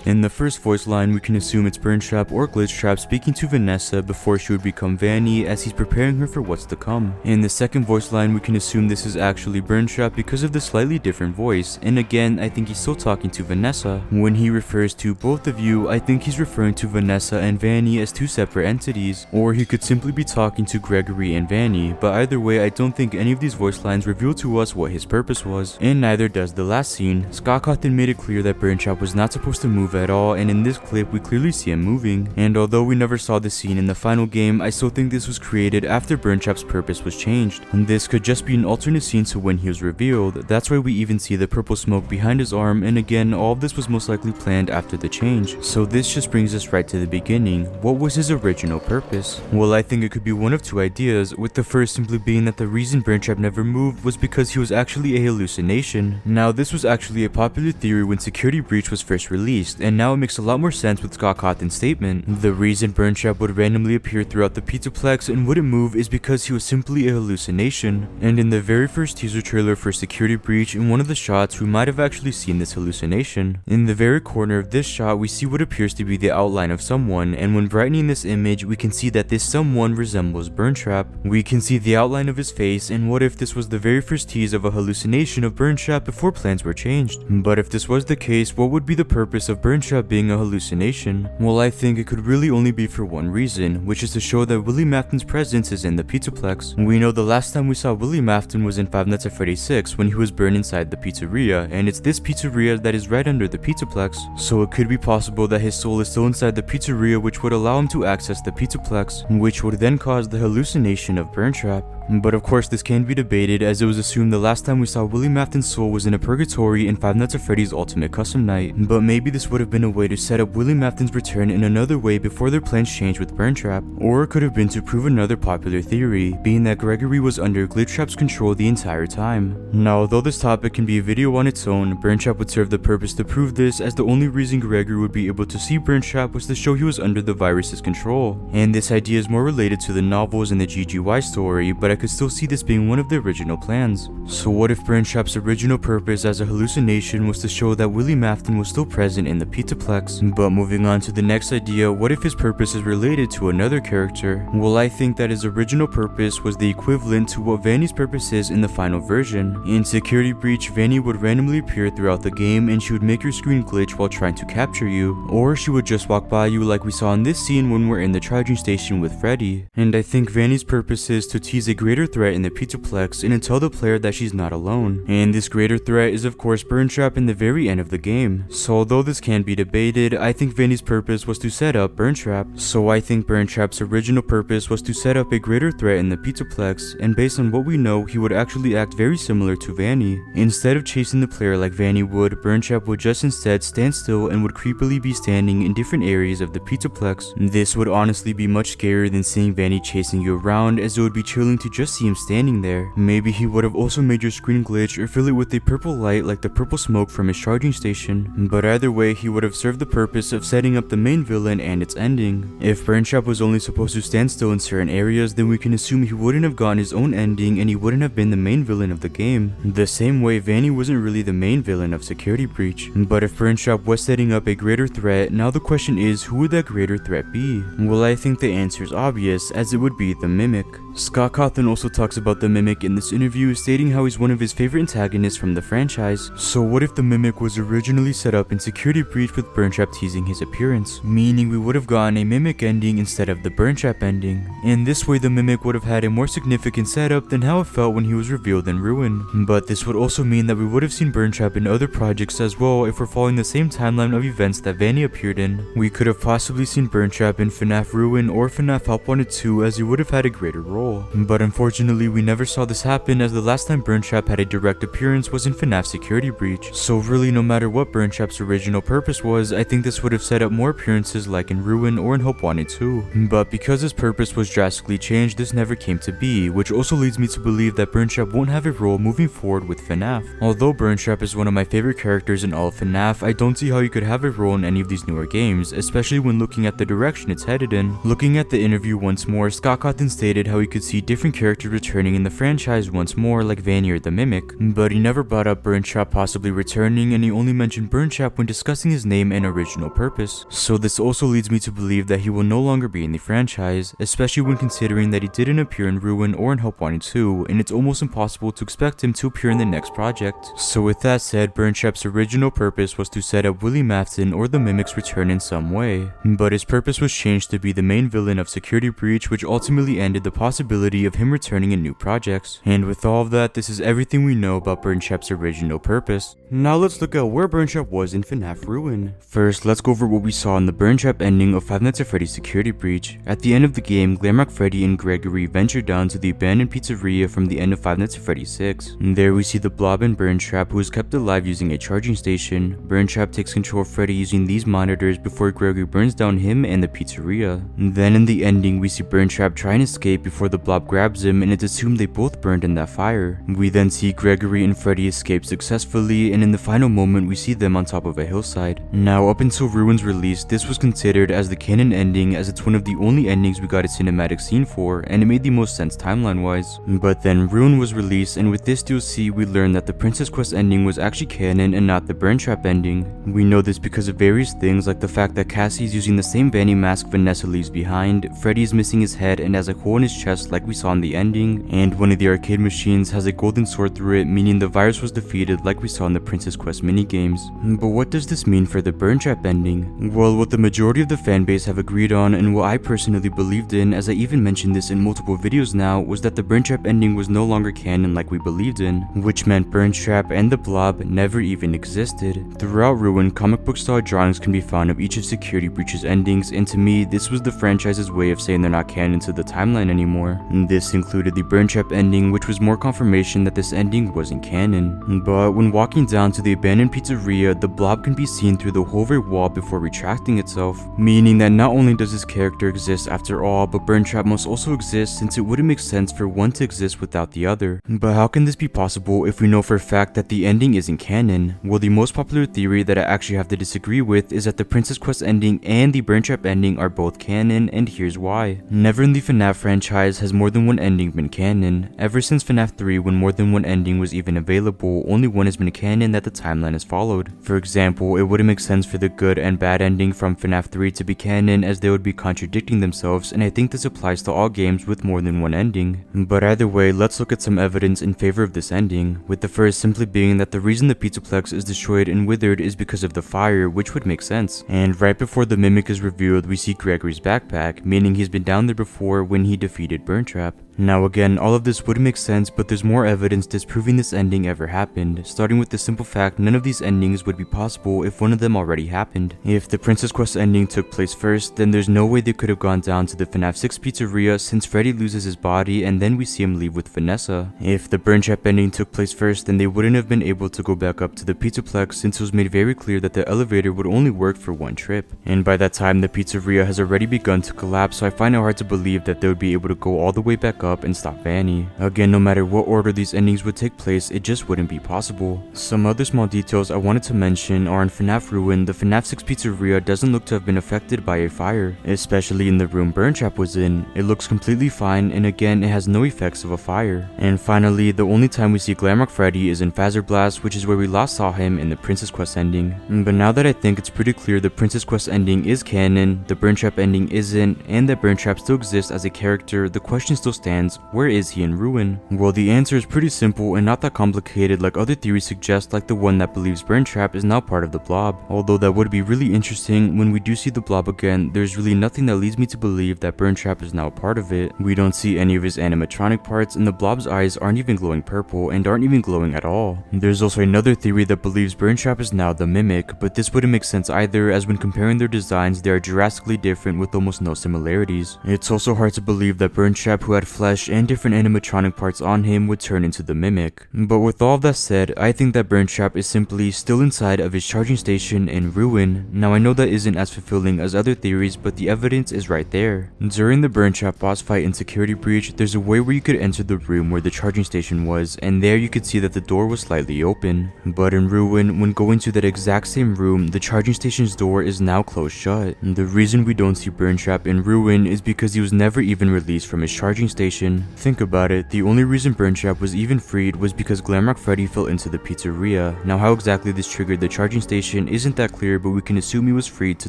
In the first voice line, we can assume it's burn trap or glitch trap speaking to Vanessa before she would become Vanny as he's preparing her for what's to come. In the second voice line, we can assume this is actually burn trap because of the slightly different voice, and again, I think he's still talking to Vanessa. When he refers to both of you, I think he's referring to Vanessa and Vanny as two separate entities, or he could simply be talking to Gregory and Vanny, but either way, I don't think any of these voice lines reveal to us what his purpose was, and neither does the last scene. Scott Cawthon made it clear that burn trap was not supposed to move at all, and in this clip we clearly see him moving. And although we never saw the scene in the final game, I still think this was created after burn trap's purpose was changed, and this could just be an alternate scene to when he was revealed. That's why we even see the purple smoke behind his arm, and again, all of this was most likely planned after the change. So this just brings us right to the beginning. What was his original purpose? Well, I think it could be one of two ideas, with the first simply being that the reason burn trap never moved was because he was actually a hallucination. Now this was actually a popular theory when Security Breach was first released, and now it makes a lot more sense with Scott Cawthon's statement. The reason burn trap would randomly appear throughout the Pizzaplex and wouldn't move is because he was simply a hallucination. And in the very first teaser trailer for Security Breach, in one of the shots we might have actually seen this hallucination. In the very corner of this shot we see what appears to be the outline of someone, and when brightening this image we can see that this someone resembles burn trap. We can see the outline of his face, and what if this was the very first tease of a hallucination of burn trap before plans were changed? But if this was the case, what would be the purpose of burn trap being a hallucination? Well, I think it could really only be for one reason, which is to show that William Afton's presence is in the Pizzaplex. We know the last time we saw William Afton was in Five Nights at Freddy's 6 when he was burned inside the pizzeria, and it's this pizzeria that is right under the Pizzaplex. So it could be possible that his soul is still inside the pizzeria, which would allow him to access the Pizzaplex, which would then cause the hallucination of burn trap. But of course this can be debated, as it was assumed the last time we saw William Afton's soul was in a purgatory in Five Nights at Freddy's Ultimate Custom Night. But maybe this would have been a way to set up William Afton's return in another way before their plans changed with burn trap. Or it could have been to prove another popular theory, being that Gregory was under glitch trap's control the entire time. Now, although this topic can be a video on its own, burn trap would serve the purpose to prove this, as the only reason Gregory would be able to see burn trap was to show he was under the virus's control. And this idea is more related to the novels and the GGY story, but I could still see this being one of the original plans. So what if Burntrap's original purpose as a hallucination was to show that Willie Mafton was still present in the Pizzaplex? But moving on to the next idea, what if his purpose is related to another character? Well, I think that his original purpose was the equivalent to what Vanny's purpose is in the final version. In Security Breach, Vanny would randomly appear throughout the game and she would make your screen glitch while trying to capture you, or she would just walk by you like we saw in this scene when we're in the charging station with Freddy. And I think Vanny's purpose is to tease a greater threat in the Pizzaplex and to tell the player that she's not alone. And this greater threat is of course Burntrap in the very end of the game. So although this can be debated, I think Vanny's purpose was to set up Burntrap. So I think Burntrap's original purpose was to set up a greater threat in the Pizzaplex, and based on what we know, he would actually act very similar to Vanny. Instead of chasing the player like Vanny would, Burntrap would just instead stand still and would creepily be standing in different areas of the Pizzaplex. This would honestly be much scarier than seeing Vanny chasing you around, as it would be chilling to just see him standing there. Maybe he would have also made your screen glitch or fill it with a purple light like the purple smoke from his charging station, but either way he would have served the purpose of setting up the main villain and its ending. If Burntrap was only supposed to stand still in certain areas, then we can assume he wouldn't have gotten his own ending and he wouldn't have been the main villain of the game. The same way Vanny wasn't really the main villain of Security Breach. But if Burntrap was setting up a greater threat, now the question is, who would that greater threat be? Well, I think the answer is obvious, as it would be the Mimic. Scott Cawthon also talks about the Mimic in this interview, stating how he's one of his favorite antagonists from the franchise. So what if the Mimic was originally set up in Security Breach with Burntrap teasing his appearance, meaning we would have gotten a Mimic ending instead of the Burntrap ending. And this way the Mimic would have had a more significant setup than how it felt when he was revealed in Ruin. But this would also mean that we would have seen Burntrap in other projects as well if we're following the same timeline of events that Vanny appeared in. We could have possibly seen Burntrap in FNAF Ruin or FNAF Help Wanted 2, as he would have had a greater role. But unfortunately we never saw this happen, as the last time Burntrap had a direct appearance was in FNAF Security Breach. So really, no matter what Burntrap's original purpose was, I think this would have set up more appearances like in Ruin or in Hope Wanted 2. But because his purpose was drastically changed, this never came to be, which also leads me to believe that Burntrap won't have a role moving forward with FNAF. Although Burntrap is one of my favorite characters in all of FNAF, I don't see how he could have a role in any of these newer games, especially when looking at the direction it's headed in. Looking at the interview once more, Scott Cawthon stated how he could see different characters returning in the franchise once more, like Vanny or the Mimic, but he never brought up Burntrap possibly returning, and he only mentioned Burntrap when discussing his name and original purpose. So this also leads me to believe that he will no longer be in the franchise, especially when considering that he didn't appear in Ruin or in Hope Wanted 2, and it's almost impossible to expect him to appear in the next project. So with that said, Burntrap's original purpose was to set up Willie Mafton or the Mimic's return in some way, but his purpose was changed to be the main villain of Security Breach, which ultimately ended the possibility of him returning in new projects. And with all of that, this is everything we know about Burntrap's original purpose. Now let's look at where Burntrap was in FNAF Ruin. First, let's go over what we saw in the Burntrap ending of Five Nights at Freddy's Security Breach. At the end of the game, Glamrock Freddy and Gregory venture down to the abandoned pizzeria from the end of Five Nights at Freddy 6. And there we see the Blob and Burntrap, who is kept alive using a charging station. Burntrap takes control of Freddy using these monitors before Gregory burns down him and the pizzeria. And then in the ending, we see Burntrap try and escape before the Blob grabs him, and it's assumed they both burned in that fire. We then see Gregory and Freddy escape successfully, and in the final moment we see them on top of a hillside. Now up until Ruin's release, this was considered as the canon ending, as it's one of the only endings we got a cinematic scene for, and it made the most sense timeline wise. But then Ruin was released, and with this DLC we learned that the Princess Quest ending was actually canon and not the Burntrap ending. We know this because of various things, like the fact that Cassie's using the same Vanny mask Vanessa leaves behind, Freddy's missing his head and has a hole in his chest like we saw in the ending, and one of the arcade machines has a golden sword through it, meaning the virus was defeated like we saw in the Princess Quest minigames. But what does this mean for the Burntrap ending? Well, what the majority of the fanbase have agreed on, and what I personally believed in, as I even mentioned this in multiple videos now, was that the Burntrap ending was no longer canon like we believed in, which meant Burntrap and the Blob never even existed. Throughout Ruin, comic book style drawings can be found of each of Security Breach's endings, and to me, this was the franchise's way of saying they're not canon to the timeline anymore. This included the Burntrap ending, which was more confirmation that this ending wasn't canon. But when walking down to the abandoned pizzeria, the Blob can be seen through the whole of a wall before retracting itself, meaning that not only does this character exist after all, but Burntrap must also exist, since it wouldn't make sense for one to exist without the other. But how can this be possible if we know for a fact that the ending isn't canon? Well, the most popular theory that I actually have to disagree with is that the Princess Quest ending and the Burntrap ending are both canon, and here's why. Never in the FNAF franchise has more than one ending been canon. Ever since FNAF 3, when more than one ending was even available, only one has been canon that the timeline has followed. For example, it wouldn't make sense for the good and bad ending from FNAF 3 to be canon, as they would be contradicting themselves, and I think this applies to all games with more than one ending. But either way, let's look at some evidence in favor of this ending, with the first simply being that the reason the Pizzaplex is destroyed and withered is because of the fire, which would make sense. And right before the mimic is revealed, we see Gregory's backpack, meaning he's been down there before when he defeated Burntrap. Now again, all of this would make sense, but there's more evidence disproving this ending ever happened, starting with the simple fact none of these endings would be possible if one of them already happened. If the Princess Quest ending took place first, then there's no way they could have gone down to the FNAF 6 pizzeria, since Freddy loses his body and then we see him leave with Vanessa. If the Burntrap ending took place first, then they wouldn't have been able to go back up to the Pizzaplex, since it was made very clear that the elevator would only work for one trip. And by that time, the pizzeria has already begun to collapse, so I find it hard to believe that they would be able to go all the way back up and stop Vanny. Again, no matter what order these endings would take place, it just wouldn't be possible. Some other small details I wanted to mention are in FNAF Ruin, the FNAF 6 pizzeria doesn't look to have been affected by a fire, especially in the room Burntrap was in. It looks completely fine, and again, it has no effects of a fire. And finally, the only time we see Glamrock Freddy is in Phaser Blast, which is where we last saw him in the Princess Quest ending. But now that I think it's pretty clear the Princess Quest ending is canon, the Burntrap ending isn't, and that Burntrap still exists as a character, the question still stands: where is he in Ruin? Well, the answer is pretty simple and not that complicated like other theories suggest, like the one that believes Burntrap is now part of the Blob. Although that would be really interesting, when we do see the Blob again, there's really nothing that leads me to believe that Burntrap is now a part of it. We don't see any of his animatronic parts, and the Blob's eyes aren't even glowing purple and aren't even glowing at all. There's also another theory that believes Burntrap is now the Mimic, but this wouldn't make sense either, as when comparing their designs, they are drastically different with almost no similarities. It's also hard to believe that Burntrap, who had flesh and different animatronic parts on him, would turn into the Mimic. But with all of that said, I think that Burntrap is simply still inside of his charging station in Ruin. Now I know that isn't as fulfilling as other theories, but the evidence is right there. During the Burntrap boss fight in Security Breach, there's a way where you could enter the room where the charging station was, and there you could see that the door was slightly open. But in Ruin, when going to that exact same room, the charging station's door is now closed shut. The reason we don't see Burntrap in Ruin is because he was never even released from his charging station. Think about it, the only reason Burntrap was even freed was because Glamrock Freddy fell into the pizzeria. Now how exactly this triggered the charging station isn't that clear, but we can assume he was freed to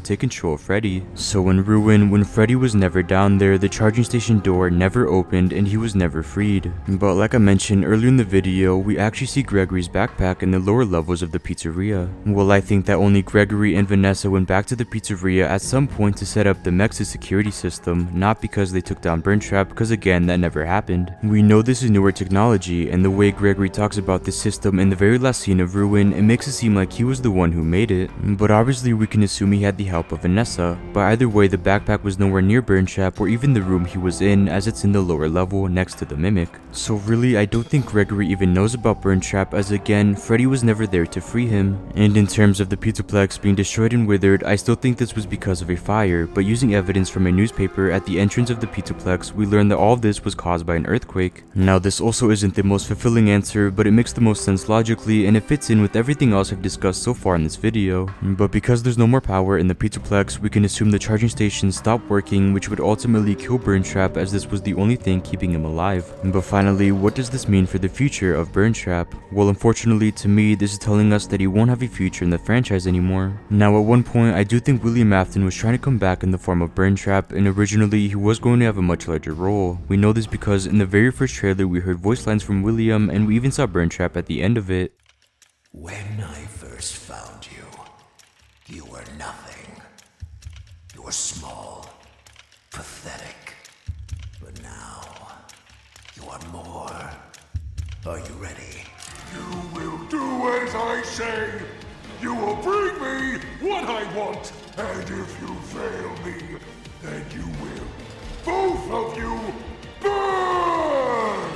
take control of Freddy. So in Ruin, when Freddy was never down there, the charging station door never opened and he was never freed. But like I mentioned earlier in the video, we actually see Gregory's backpack in the lower levels of the pizzeria. Well, I think that only Gregory and Vanessa went back to the pizzeria at some point to set up the Mex's security system, not because they took down Burntrap, because again, that never happened. We know this is newer technology, and the way Gregory talks about this system in the very last scene of Ruin, it makes it seem like he was the one who made it. But obviously we can assume he had the help of Vanessa. But either way, the backpack was nowhere near Burntrap or even the room he was in, as it's in the lower level next to the Mimic. So really, I don't think Gregory even knows about Burntrap, as again, Freddy was never there to free him. And in terms of the Pizzaplex being destroyed and withered, I still think this was because of a fire, but using evidence from a newspaper at the entrance of the Pizzaplex, we learned that all of this was caused by an earthquake. Now this also isn't the most fulfilling answer, but it makes the most sense logically, and it fits in with everything else I've discussed so far in this video. But because there's no more power in the Pizzaplex, we can assume the charging station stopped working, which would ultimately kill Burntrap, as this was the only thing keeping him alive. But finally, what does this mean for the future of Burntrap? Well, unfortunately to me, this is telling us that he won't have a future in the franchise anymore. Now at one point, I do think William Afton was trying to come back in the form of Burntrap, and originally he was going to have a much larger role. We know this because in the very first trailer we heard voice lines from William, and we even saw Burntrap at the end of it. When I first found you, you were nothing. You were small, pathetic. But now, you are more. Are you ready? You will do as I say. You will bring me what I want. And if you fail me, then you will. Both of you burn!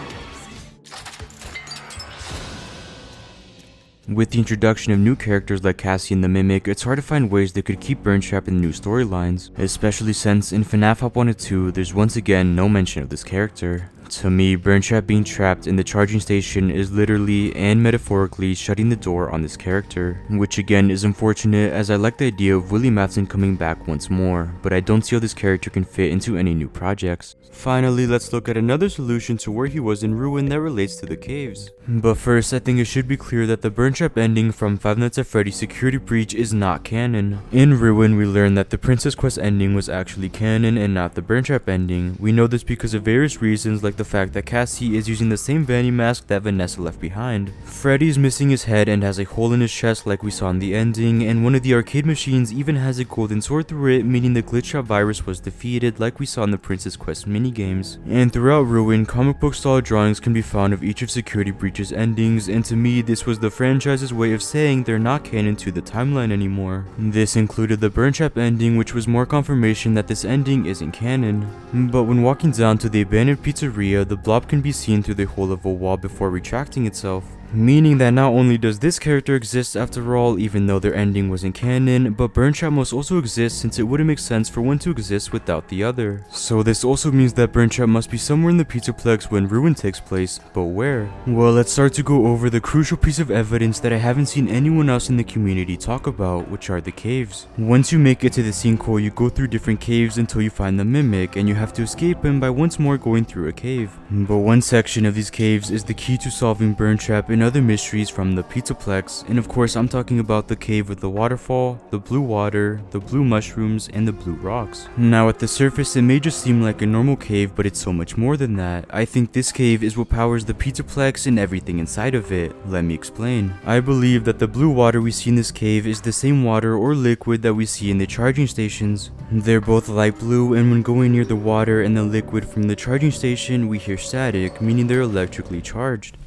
With the introduction of new characters like Cassie and the Mimic, it's hard to find ways they could keep Burntrap in new storylines, especially since in FNAF Hop 1 and 2, there's once again no mention of this character. To me, Burntrap being trapped in the charging station is literally and metaphorically shutting the door on this character, which again is unfortunate as I like the idea of Willie Matheson coming back once more, but I don't see how this character can fit into any new projects. Finally, let's look at another solution to where he was in Ruin that relates to the caves. But first, I think it should be clear that the Burntrap ending from Five Nights at Freddy's Security Breach is not canon. In Ruin, we learn that the Princess Quest ending was actually canon and not the Burntrap ending. We know this because of various reasons, like the fact that Cassie is using the same Vanny mask that Vanessa left behind. Freddy is missing his head and has a hole in his chest like we saw in the ending, and one of the arcade machines even has a golden sword through it, meaning the glitch shot virus was defeated like we saw in the Princess Quest minigames. And throughout Ruin, comic book style drawings can be found of each of Security Breach's endings, and to me this was the franchise's way of saying they're not canon to the timeline anymore. This included the Burntrap ending, which was more confirmation that this ending isn't canon. But when walking down to the abandoned pizzeria, the blob can be seen through the hole of a wall before retracting itself. Meaning that not only does this character exist after all, even though their ending wasn't canon, but Burntrap must also exist since it wouldn't make sense for one to exist without the other. So this also means that Burntrap must be somewhere in the Pizzaplex when Ruin takes place, but where? Well, let's start to go over the crucial piece of evidence that I haven't seen anyone else in the community talk about, which are the caves. Once you make it to the sinkhole, you go through different caves until you find the Mimic, and you have to escape him by once more going through a cave. But one section of these caves is the key to solving Burntrap and other mysteries from the Pizzaplex, and of course I'm talking about the cave with the waterfall, the blue water, the blue mushrooms, and the blue rocks. Now at the surface it may just seem like a normal cave, but it's so much more than that. I think this cave is what powers the Pizzaplex and everything inside of it. Let me explain. I believe that the blue water we see in this cave is the same water or liquid that we see in the charging stations. They're both light blue, and when going near the water and the liquid from the charging station we hear static, meaning they're electrically charged.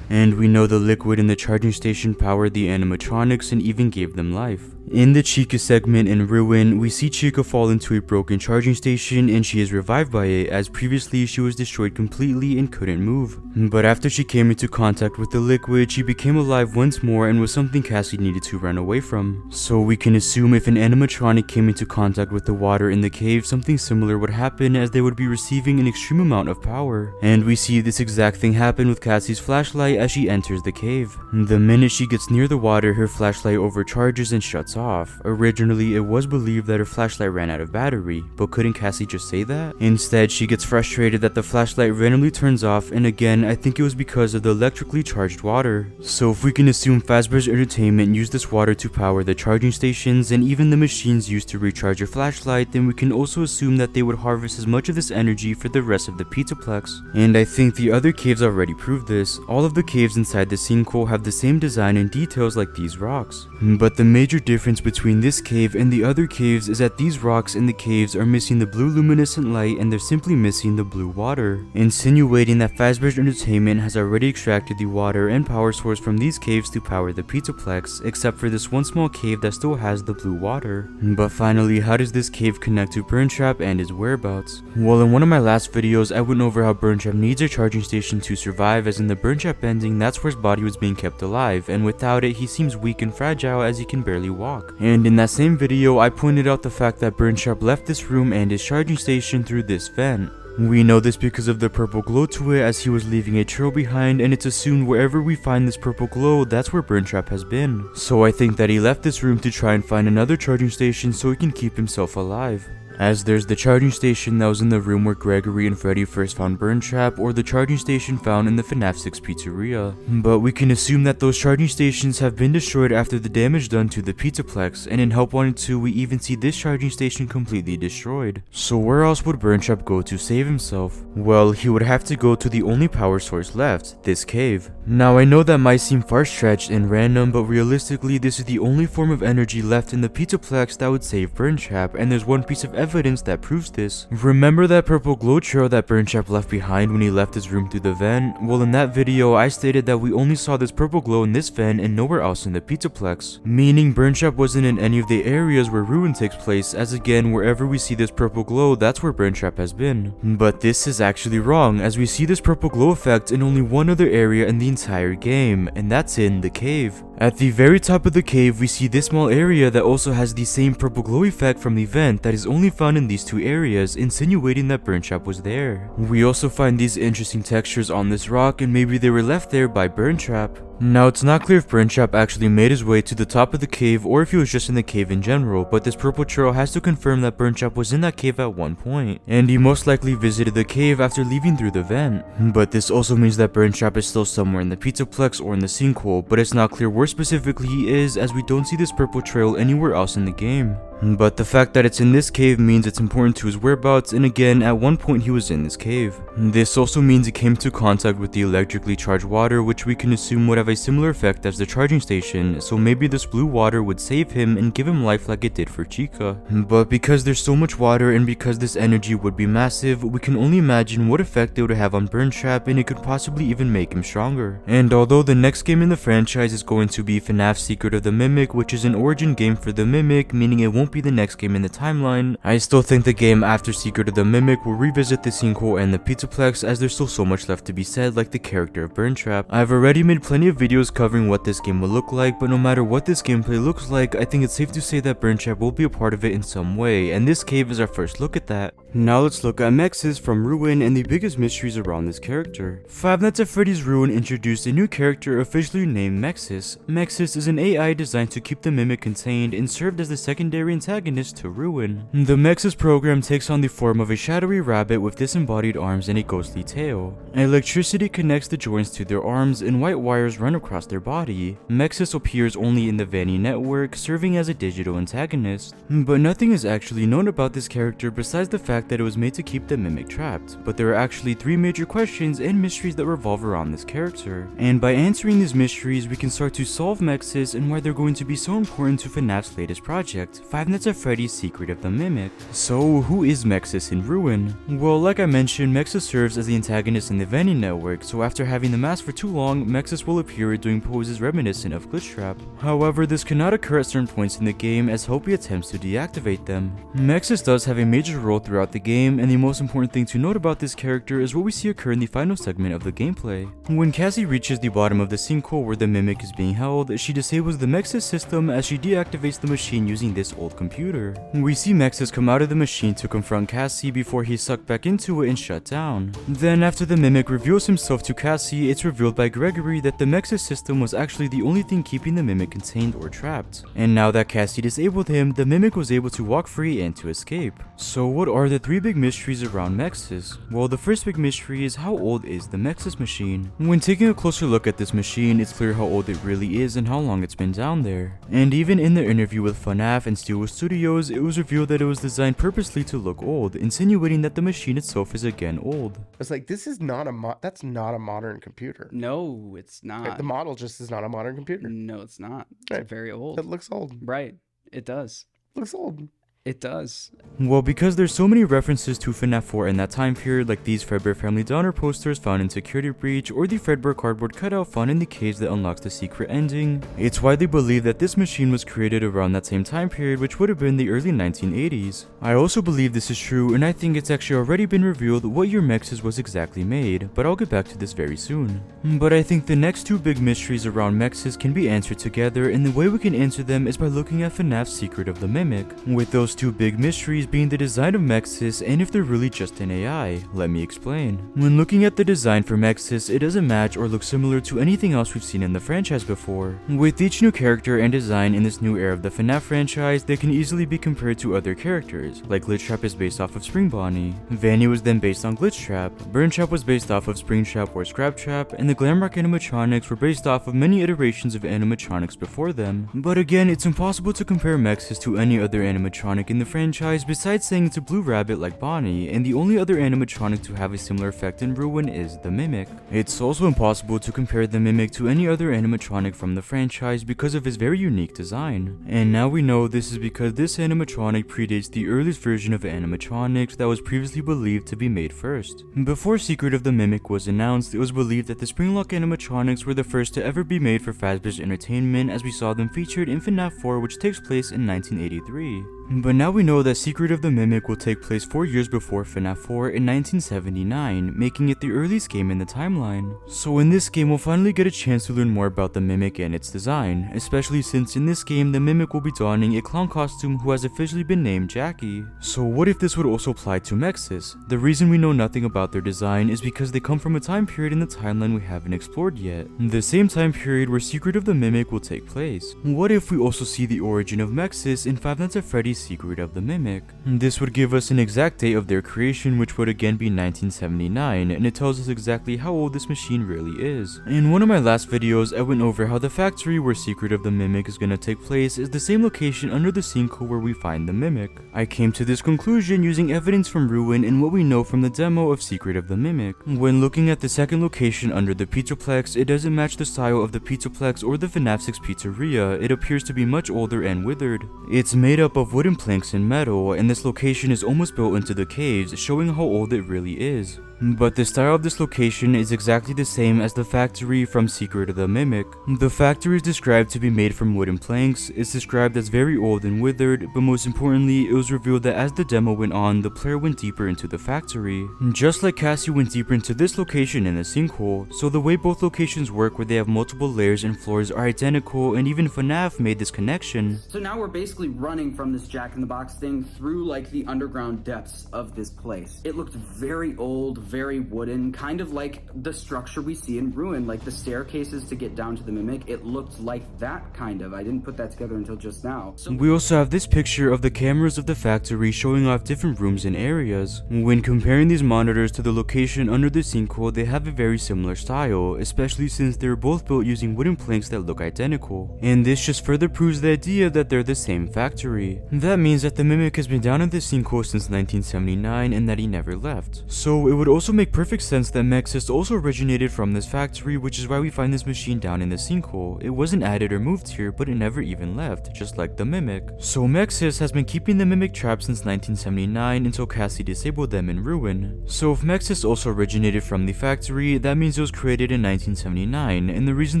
And we know the liquid in the charging station powered the animatronics and even gave them life. In the Chica segment in Ruin, we see Chica fall into a broken charging station and she is revived by it, as previously she was destroyed completely and couldn't move. But after she came into contact with the liquid, she became alive once more and was something Cassie needed to run away from. So we can assume if an animatronic came into contact with the water in the cave, something similar would happen, as they would be receiving an extreme amount of power. And we see this exact thing happen with Cassie's flashlight as she enters the cave. The minute she gets near the water, her flashlight overcharges and shuts off. Originally, it was believed that her flashlight ran out of battery, but couldn't Cassie just say that? Instead, she gets frustrated that the flashlight randomly turns off, and again, I think it was because of the electrically charged water. So if we can assume Fazbear's Entertainment used this water to power the charging stations and even the machines used to recharge your flashlight, then we can also assume that they would harvest as much of this energy for the rest of the Pizzaplex. And I think the other caves already proved this. All of the caves inside the sinkhole have the same design and details like these rocks. But the major difference between this cave and the other caves is that these rocks in the caves are missing the blue luminescent light and they're simply missing the blue water, insinuating that Fazbear's Entertainment has already extracted the water and power source from these caves to power the Pizzaplex, except for this one small cave that still has the blue water. But finally, how does this cave connect to Burntrap and his whereabouts? Well, in one of my last videos, I went over how Burntrap needs a charging station to survive, as in the Burntrap ending, that's where his body was being kept alive, and without it, he seems weak and fragile as he can barely walk. And in that same video, I pointed out the fact that Burntrap left this room and his charging station through this vent. We know this because of the purple glow to it, as he was leaving a trail behind, and it's assumed wherever we find this purple glow, that's where Burntrap has been. So I think that he left this room to try and find another charging station so he can keep himself alive. As there's the charging station that was in the room where Gregory and Freddy first found Burntrap, or the charging station found in the FNAF 6 pizzeria. But we can assume that those charging stations have been destroyed after the damage done to the Pizzaplex, and in Help Wanted 2 we even see this charging station completely destroyed. So where else would Burntrap go to save himself? Well, he would have to go to the only power source left, this cave. Now I know that might seem far-stretched and random, but realistically this is the only form of energy left in the Pizzaplex that would save Burntrap, and there's one piece of evidence that proves this. Remember that purple glow trail that Burntrap left behind when he left his room through the vent? Well, in that video, I stated that we only saw this purple glow in this vent and nowhere else in the Pizzaplex, meaning Burntrap wasn't in any of the areas where Ruin takes place, as again, wherever we see this purple glow, that's where Burntrap has been. But this is actually wrong, as we see this purple glow effect in only one other area in the entire game, and that's in the cave. At the very top of the cave, we see this small area that also has the same purple glow effect from the vent that is only found in these two areas, insinuating that Burntrap was there. We also find these interesting textures on this rock, and maybe they were left there by Burntrap. Now, it's not clear if Burntrap actually made his way to the top of the cave or if he was just in the cave in general, but this purple trail has to confirm that Burntrap was in that cave at one point, and he most likely visited the cave after leaving through the vent. But this also means that Burntrap is still somewhere in the Pizzaplex or in the sinkhole, but it's not clear where specifically he is, as we don't see this purple trail anywhere else in the game. But the fact that it's in this cave means it's important to his whereabouts, and again, at one point he was in this cave. This also means he came into contact with the electrically charged water, which we can assume would have a similar effect as the charging station, so maybe this blue water would save him and give him life like it did for Chica. But because there's so much water and because this energy would be massive, we can only imagine what effect it would have on Burntrap, and it could possibly even make him stronger. And although the next game in the franchise is going to be FNAF Secret of the Mimic, which is an origin game for the Mimic, meaning it won't be the next game in the timeline, I still think the game after Secret of the Mimic will revisit the sinkhole and the Pizzaplex, as there's still so much left to be said, like the character of Burntrap. I've already made plenty of videos covering what this game will look like, but no matter what this gameplay looks like, I think it's safe to say that Burntrap will be a part of it in some way, and this cave is our first look at that. Now let's look at Mexis from Ruin and the biggest mysteries around this character. Five Nights at Freddy's Ruin introduced a new character officially named Mexis. Mexis is an AI designed to keep the Mimic contained and served as the secondary antagonist to Ruin. The Mexis program takes on the form of a shadowy rabbit with disembodied arms and a ghostly tail. Electricity connects the joints to their arms and white wires run across their body. Mexis appears only in the Vanny network, serving as a digital antagonist. But nothing is actually known about this character besides the fact that it was made to keep the Mimic trapped. But there are actually three major questions and mysteries that revolve around this character. And by answering these mysteries, we can start to solve Mexis and why they're going to be so important to FNAF's latest project, Five Nights at Freddy's Secret of the Mimic. So who is Mexis in Ruin? Well, like I mentioned, Mexis serves as the antagonist in the Vanny network, so after having the mask for too long, Mexis will appear doing poses reminiscent of Glitchtrap. However, this cannot occur at certain points in the game as Hopi attempts to deactivate them. Mexis does have a major role throughout the game, and the most important thing to note about this character is what we see occur in the final segment of the gameplay. When Cassie reaches the bottom of the sinkhole where the Mimic is being held, she disables the Mexis system as she deactivates the machine using this old computer. We see Mexis come out of the machine to confront Cassie before he's sucked back into it and shut down. Then after the Mimic reveals himself to Cassie, it's revealed by Gregory that the Mexis system was actually the only thing keeping the Mimic contained or trapped. And now that Cassie disabled him, the Mimic was able to walk free and to escape. So what are the three big mysteries around Mexis? Well, the first big mystery is how old is the Mexis machine? When taking a closer look at this machine, it's clear how old it really is and how long it's been down there. And even in the interview with FNAF and Steelwood Studios, it was revealed that it was designed purposely to look old, insinuating that the machine itself is again old. It's like, this is not that's not a modern computer. No, it's not. The model just is not a modern computer. No, it's not. It's very old. It looks old. Right. It does. Looks old. It does. Well, because there's so many references to FNAF 4 in that time period, like these Fredbear Family Downer posters found in Security Breach, or the Fredbear cardboard cutout found in the cage that unlocks the secret ending, it's widely believed that this machine was created around that same time period, which would have been the early 1980s. I also believe this is true, and I think it's actually already been revealed what year Mexis was exactly made, but I'll get back to this very soon. But I think the next two big mysteries around Mexis can be answered together, and the way we can answer them is by looking at FNAF's Secret of the Mimic, with those two big mysteries being the design of Mexis and if they're really just an AI. Let me explain. When looking at the design for Mexis, it doesn't match or look similar to anything else we've seen in the franchise before. With each new character and design in this new era of the FNAF franchise, they can easily be compared to other characters, like Glitchtrap is based off of Spring Bonnie, Vanny was then based on Glitchtrap, Burntrap was based off of Springtrap or Scraptrap, and the Glamrock animatronics were based off of many iterations of animatronics before them. But again, it's impossible to compare Mexis to any other animatronic animatronic in the franchise besides saying it's a blue rabbit like Bonnie, and the only other animatronic to have a similar effect in Ruin is the Mimic. It's also impossible to compare the Mimic to any other animatronic from the franchise because of his very unique design. And now we know this is because this animatronic predates the earliest version of animatronics that was previously believed to be made first. Before Secret of the Mimic was announced, it was believed that the Springlock animatronics were the first to ever be made for Fazbear's Entertainment, as we saw them featured in FNAF 4, which takes place in 1983. But now we know that Secret of the Mimic will take place 4 years before FNAF 4 in 1979, making it the earliest game in the timeline. So in this game we'll finally get a chance to learn more about the Mimic and its design, especially since in this game the Mimic will be donning a clown costume who has officially been named Jackie. So what if this would also apply to Mexis? The reason we know nothing about their design is because they come from a time period in the timeline we haven't explored yet, the same time period where Secret of the Mimic will take place. What if we also see the origin of Mexis in Five Nights at Freddy's Secret of the Mimic? This would give us an exact date of their creation, which would again be 1979, and it tells us exactly how old this machine really is. In one of my last videos I went over how the factory where Secret of the Mimic is gonna take place is the same location under the sinkhole where we find the Mimic. I came to this conclusion using evidence from Ruin and what we know from the demo of Secret of the Mimic. When looking at the second location under the Pizzaplex, it doesn't match the style of the Pizzaplex or the FNAF 6 pizzeria. It appears to be much older and withered. It's made up of wooden planks and metal, and this location is almost built into the caves, showing how old it really is. But the style of this location is exactly the same as the factory from Secret of the Mimic. The factory is described to be made from wooden planks, it's described as very old and withered, but most importantly, it was revealed that as the demo went on, the player went deeper into the factory. Just like Cassie went deeper into this location in the sinkhole, so the way both locations work where they have multiple layers and floors are identical, and even FNAF made this connection. So now we're basically running from this Jack-in-the-Box thing through like the underground depths of this place. It looked very old, very wooden, kind of like the structure we see in Ruin, like the staircases to get down to the Mimic. It looked like that kind of. I didn't put that together until just now. We also have this picture of the cameras of the factory showing off different rooms and areas. When comparing these monitors to the location under the sinkhole, they have a very similar style, especially since they're both built using wooden planks that look identical. And this just further proves the idea that they're the same factory. That means that the Mimic has been down in the sinkhole since 1979 and that he never left. So it would also make perfect sense that Mexis also originated from this factory, which is why we find this machine down in the sinkhole. It wasn't added or moved here, but it never even left, just like the Mimic. So Mexis has been keeping the Mimic trapped since 1979 until Cassie disabled them in Ruin. So if Mexis also originated from the factory, that means it was created in 1979, and the reason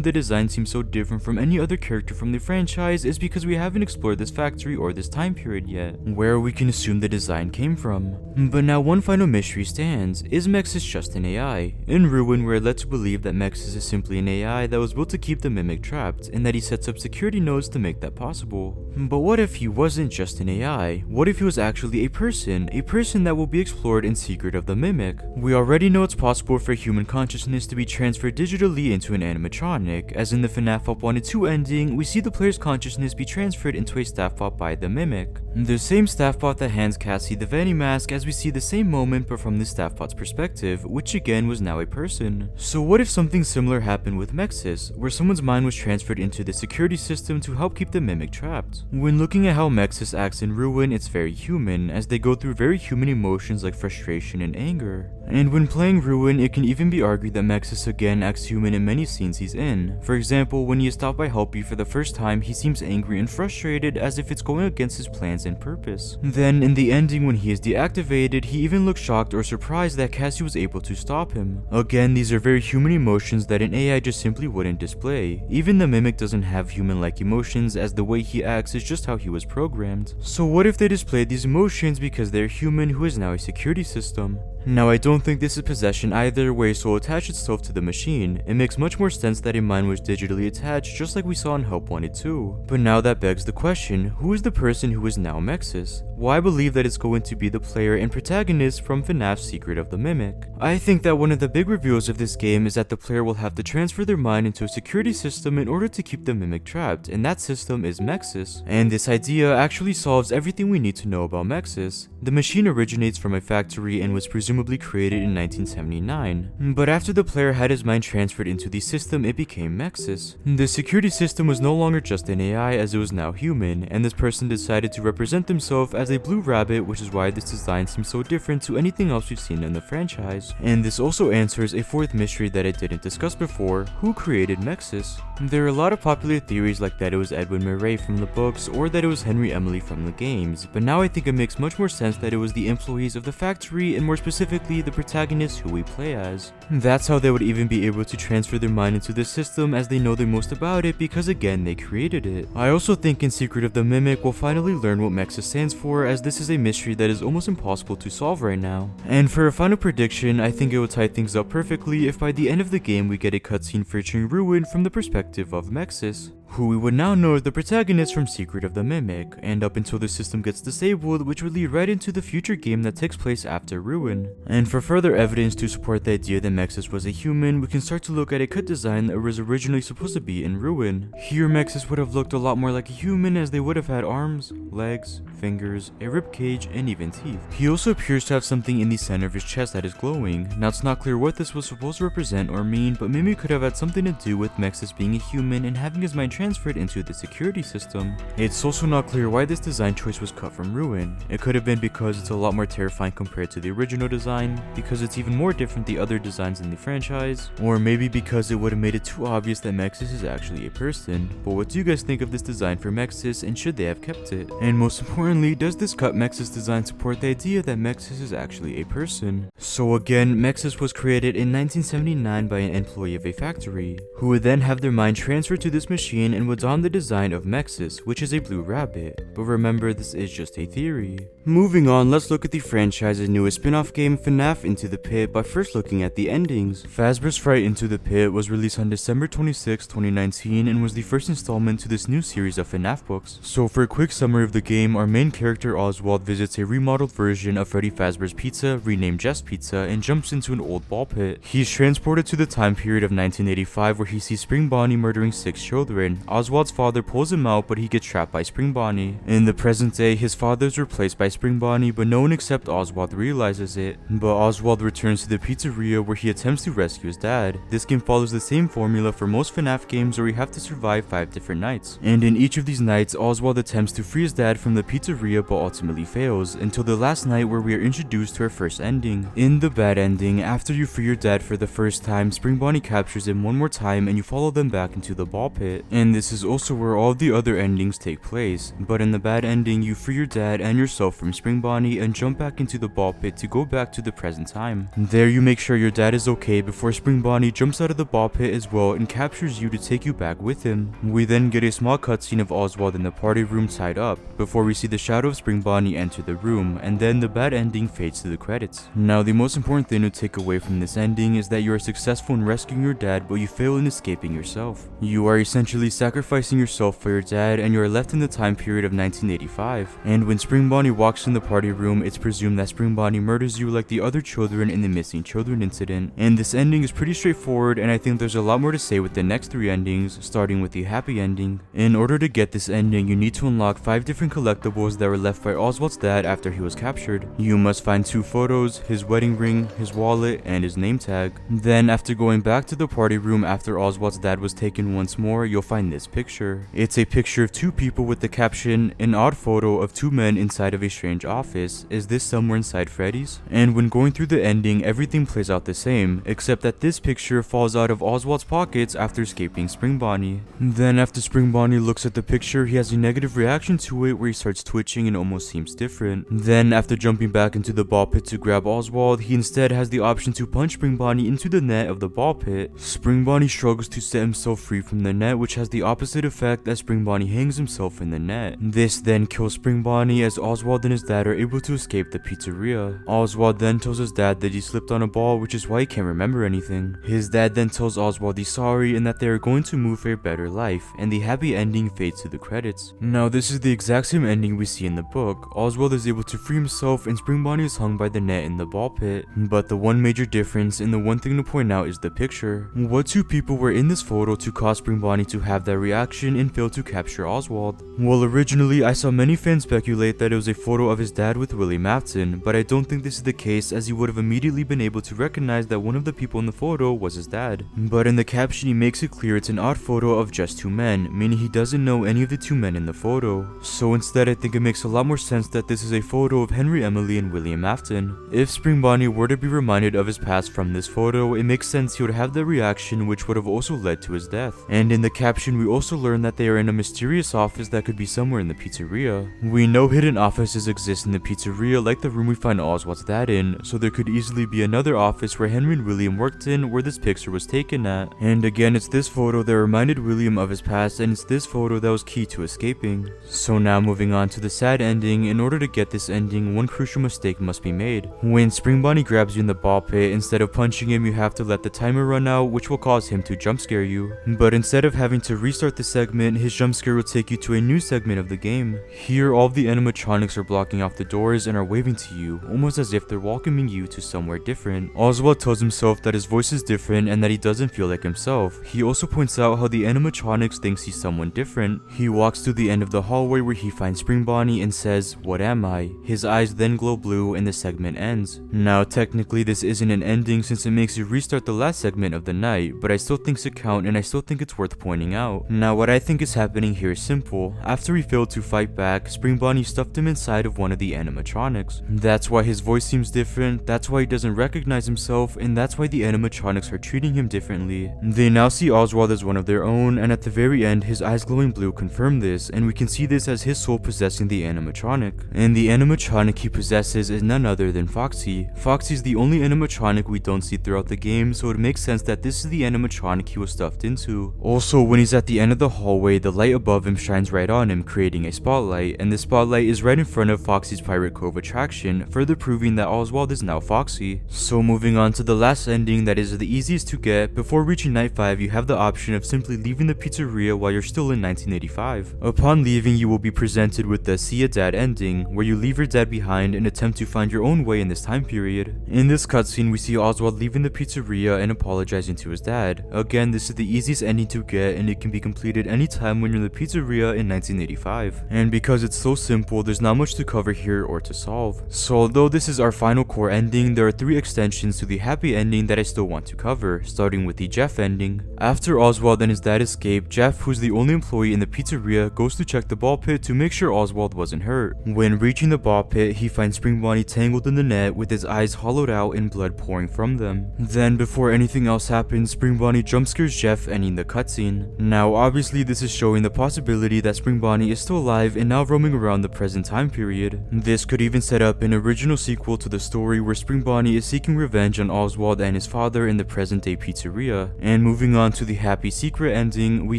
the design seems so different from any other character from the franchise is because we haven't explored this factory or this time period yet, where we can assume the design came from. But now one final mystery stands. Is Mexis just an AI? In Ruin, we're led to believe that Mexis is simply an AI that was built to keep the Mimic trapped, and that he sets up security nodes to make that possible. But what if he wasn't just an AI? What if he was actually a person that will be explored in Secret of the Mimic? We already know it's possible for human consciousness to be transferred digitally into an animatronic, as in the FNAF Up 1 and 2 ending, we see the player's consciousness be transferred into a staff bot by the Mimic. The same staff bot that hands Cassie the Vanny mask, as we see the same moment but from the staff bot's perspective, which again was now a person. So what if something similar happened with Mexis, where someone's mind was transferred into the security system to help keep the Mimic trapped? When looking at how Mexis acts in Ruin, it's very human, as they go through very human emotions like frustration and anger. And when playing Ruin, it can even be argued that Mexis again acts human in many scenes he's in. For example, when he is stopped by Helpy for the first time, he seems angry and frustrated, as if it's going against his plans and purpose. Then in the ending, when he is deactivated, he even looks shocked or surprised that Cassie was able to stop him. Again, these are very human emotions that an AI just simply wouldn't display. Even the Mimic doesn't have human-like emotions, as the way he acts is just how he was programmed. So what if they displayed these emotions because they're human who is now a security system? Now, I don't think this is possession either, where a soul attached itself to the machine. It makes much more sense that a mind was digitally attached, just like we saw in Help 1 and 2. But now that begs the question, who is the person who is now Mexis? Well, I believe that it's going to be the player and protagonist from FNAF's Secret of the Mimic. I think that one of the big reveals of this game is that the player will have to transfer their mind into a security system in order to keep the Mimic trapped, and that system is Mexis. And this idea actually solves everything we need to know about Mexis. The machine originates from a factory and was presumably presumably created in 1979. But after the player had his mind transferred into the system, it became Mexis. The security system was no longer just an AI, as it was now human, and this person decided to represent themselves as a blue rabbit, which is why this design seems so different to anything else we've seen in the franchise. And this also answers a fourth mystery that I didn't discuss before: who created Mexis? There are a lot of popular theories like that it was Edwin Murray from the books, or that it was Henry Emily from the games, but now I think it makes much more sense that it was the employees of the factory, and more specifically the protagonists who we play as. That's how they would even be able to transfer their mind into the system, as they know the most about it because again they created it. I also think in Secret of the Mimic we'll finally learn what Mexis stands for, as this is a mystery that is almost impossible to solve right now. And for a final prediction, I think it will tie things up perfectly if by the end of the game we get a cutscene featuring Ruin from the perspective of Mexis, who we would now know as the protagonist from Secret of the Mimic, and up until the system gets disabled, which would lead right into the future game that takes place after Ruin. And for further evidence to support the idea that Mexis was a human, we can start to look at a cut design that was originally supposed to be in Ruin. Here Mexis would have looked a lot more like a human, as they would have had arms, legs, fingers, a rib cage, and even teeth. He also appears to have something in the center of his chest that is glowing. Now it's not clear what this was supposed to represent or mean, but maybe it could have had something to do with Mexis being a human and having his mind transferred into the security system. It's also not clear why this design choice was cut from Ruin. It could have been because it's a lot more terrifying compared to the original design, because it's even more different than the other designs in the franchise, or maybe because it would have made it too obvious that Mexis is actually a person. But what do you guys think of this design for Mexis, and should they have kept it? And most importantly, does this cut Mexis design support the idea that Mexis is actually a person? So again, Mexis was created in 1979 by an employee of a factory, who would then have their mind transferred to this machine and would don the design of Mexis, which is a blue rabbit. But remember, this is just a theory. Moving on, let's look at the franchise's newest spin-off game, FNAF Into the Pit, by first looking at the endings. Fazbear's Fright Into the Pit was released on December 26, 2019, and was the first installment to this new series of FNAF books. So for a quick summary of the game, our main character Oswald visits a remodeled version of Freddy Fazbear's Pizza, renamed Jeff's Pizza, and jumps into an old ball pit. He's transported to the time period of 1985, where he sees Spring Bonnie murdering 6 children. Oswald's father pulls him out, but he gets trapped by Spring Bonnie. In the present day, his father is replaced by Spring Bonnie, but no one except Oswald realizes it. But Oswald returns to the pizzeria where he attempts to rescue his dad. This game follows the same formula for most FNAF games, where you have to survive 5 different nights. And in each of these nights, Oswald attempts to free his dad from the pizzeria, but ultimately fails, until the last night where we are introduced to our first ending. In the bad ending, after you free your dad for the first time, Spring Bonnie captures him one more time and you follow them back into the ball pit. And this is also where all the other endings take place. But in the bad ending, you free your dad and yourself from Spring Bonnie and jump back into the ball pit to go back to the present time. There you make sure your dad is okay before Spring Bonnie jumps out of the ball pit as well and captures you to take you back with him. We then get a small cutscene of Oswald in the party room tied up, before we see the shadow of Spring Bonnie enter the room, and then the bad ending fades to the credits. Now the most important thing to take away from this ending is that you are successful in rescuing your dad, but you fail in escaping yourself. You are essentially sacrificing yourself for your dad, and you are left in the time period of 1985. And when Spring Bonnie walks in the party room, it's presumed that Spring Bonnie murders you like the other children in the missing children incident. And this ending is pretty straightforward, and I think there's a lot more to say with the next 3 endings, starting with the happy ending. In order to get this ending, you need to unlock 5 different collectibles that were left by Oswald's dad after he was captured. You must find 2 photos, his wedding ring, his wallet, and his name tag. Then after going back to the party room after Oswald's dad was taken once more, you'll find this picture. It's a picture of 2 people with the caption, "An odd photo of 2 men inside of a strange office. Is this somewhere inside Freddy's?" And when going through the ending, everything plays out the same, except that this picture falls out of Oswald's pockets after escaping Spring Bonnie. Then after Spring Bonnie looks at the picture, he has a negative reaction to it where he starts twitching and almost seems different. Then after jumping back into the ball pit to grab Oswald, he instead has the option to punch Spring Bonnie into the net of the ball pit. Spring Bonnie struggles to set himself free from the net, which has the opposite effect as Spring Bonnie hangs himself in the net. This then kills Spring Bonnie, as Oswald and his dad are able to escape the pizzeria. Oswald then tells his dad that he slipped on a ball, which is why he can't remember anything. His dad then tells Oswald he's sorry and that they are going to move for a better life, and the happy ending fades to the credits. Now this is the exact same ending we we see in the book, Oswald is able to free himself and Spring Bonnie is hung by the net in the ball pit. But the one major difference and the one thing to point out is the picture. What two people were in this photo to cause Spring Bonnie to have that reaction and fail to capture Oswald? Well, originally I saw many fans speculate that it was a photo of his dad with William Afton, but I don't think this is the case, as he would have immediately been able to recognize that one of the people in the photo was his dad. But in the caption he makes it clear it's an odd photo of just two men, meaning he doesn't know any of the two men in the photo. So instead I think it makes a lot more sense that this is a photo of Henry Emily and William Afton. If Spring Bonnie were to be reminded of his past from this photo, it makes sense he would have the reaction, which would have also led to his death. And in the caption we also learn that they are in a mysterious office that could be somewhere in the pizzeria. We know hidden offices exist in the pizzeria, like the room we find Oswald's dad in, so there could easily be another office where Henry and William worked in where this picture was taken at. And again, it's this photo that reminded William of his past, and it's this photo that was key to escaping. So now moving on to the sad ending, in order to get this ending, one crucial mistake must be made. When Spring Bonnie grabs you in the ball pit, instead of punching him, you have to let the timer run out, which will cause him to jump scare you. But instead of having to restart the segment, his jump scare will take you to a new segment of the game. Here, all of the animatronics are blocking off the doors and are waving to you, almost as if they're welcoming you to somewhere different. Oswald tells himself that his voice is different and that he doesn't feel like himself. He also points out how the animatronics thinks he's someone different. He walks to the end of the hallway where he finds Spring Bonnie and says, "What am I?" His eyes then glow blue and the segment ends. Now technically this isn't an ending since it makes you restart the last segment of the night, but I still think it count and I still think it's worth pointing out. Now what I think is happening here is simple. After he failed to fight back, Spring Bonnie stuffed him inside of one of the animatronics. That's why his voice seems different, that's why he doesn't recognize himself, and that's why the animatronics are treating him differently. They now see Oswald as one of their own, and at the very end his eyes glowing blue confirm this, and we can see this as his soul possessing the animatronic. And the animatronic he possesses is none other than Foxy. Foxy is the only animatronic we don't see throughout the game, so it makes sense that this is the animatronic he was stuffed into. Also, when he's at the end of the hallway, the light above him shines right on him, creating a spotlight, and the spotlight is right in front of Foxy's Pirate Cove attraction, further proving that Oswald is now Foxy. So moving on to the last ending that is the easiest to get, before reaching night 5 you have the option of simply leaving the pizzeria while you're still in 1985. Upon leaving you will be presented with the See Ya Dad ending, where you leave your dad behind and attempt to find your own way in this time period. In this cutscene we see Oswald leaving the pizzeria and apologizing to his dad. Again, this is the easiest ending to get and it can be completed anytime when you're in the pizzeria in 1985. And because it's so simple, there's not much to cover here or to solve. So although this is our final core ending, there are 3 extensions to the happy ending that I still want to cover, starting with the Jeff ending. After Oswald and his dad escape, Jeff, who's the only employee in the pizzeria, goes to check the ball pit to make sure Oswald wasn't hurt. When reaching the ball pit, he finds Spring Bonnie tangled in the net with his eyes hollowed out and blood pouring from them. Then, before anything else happens, Spring Bonnie jump scares Jeff, ending the cutscene. Now obviously this is showing the possibility that Spring Bonnie is still alive and now roaming around the present time period. This could even set up an original sequel to the story where Spring Bonnie is seeking revenge on Oswald and his father in the present day pizzeria. And moving on to the happy secret ending, we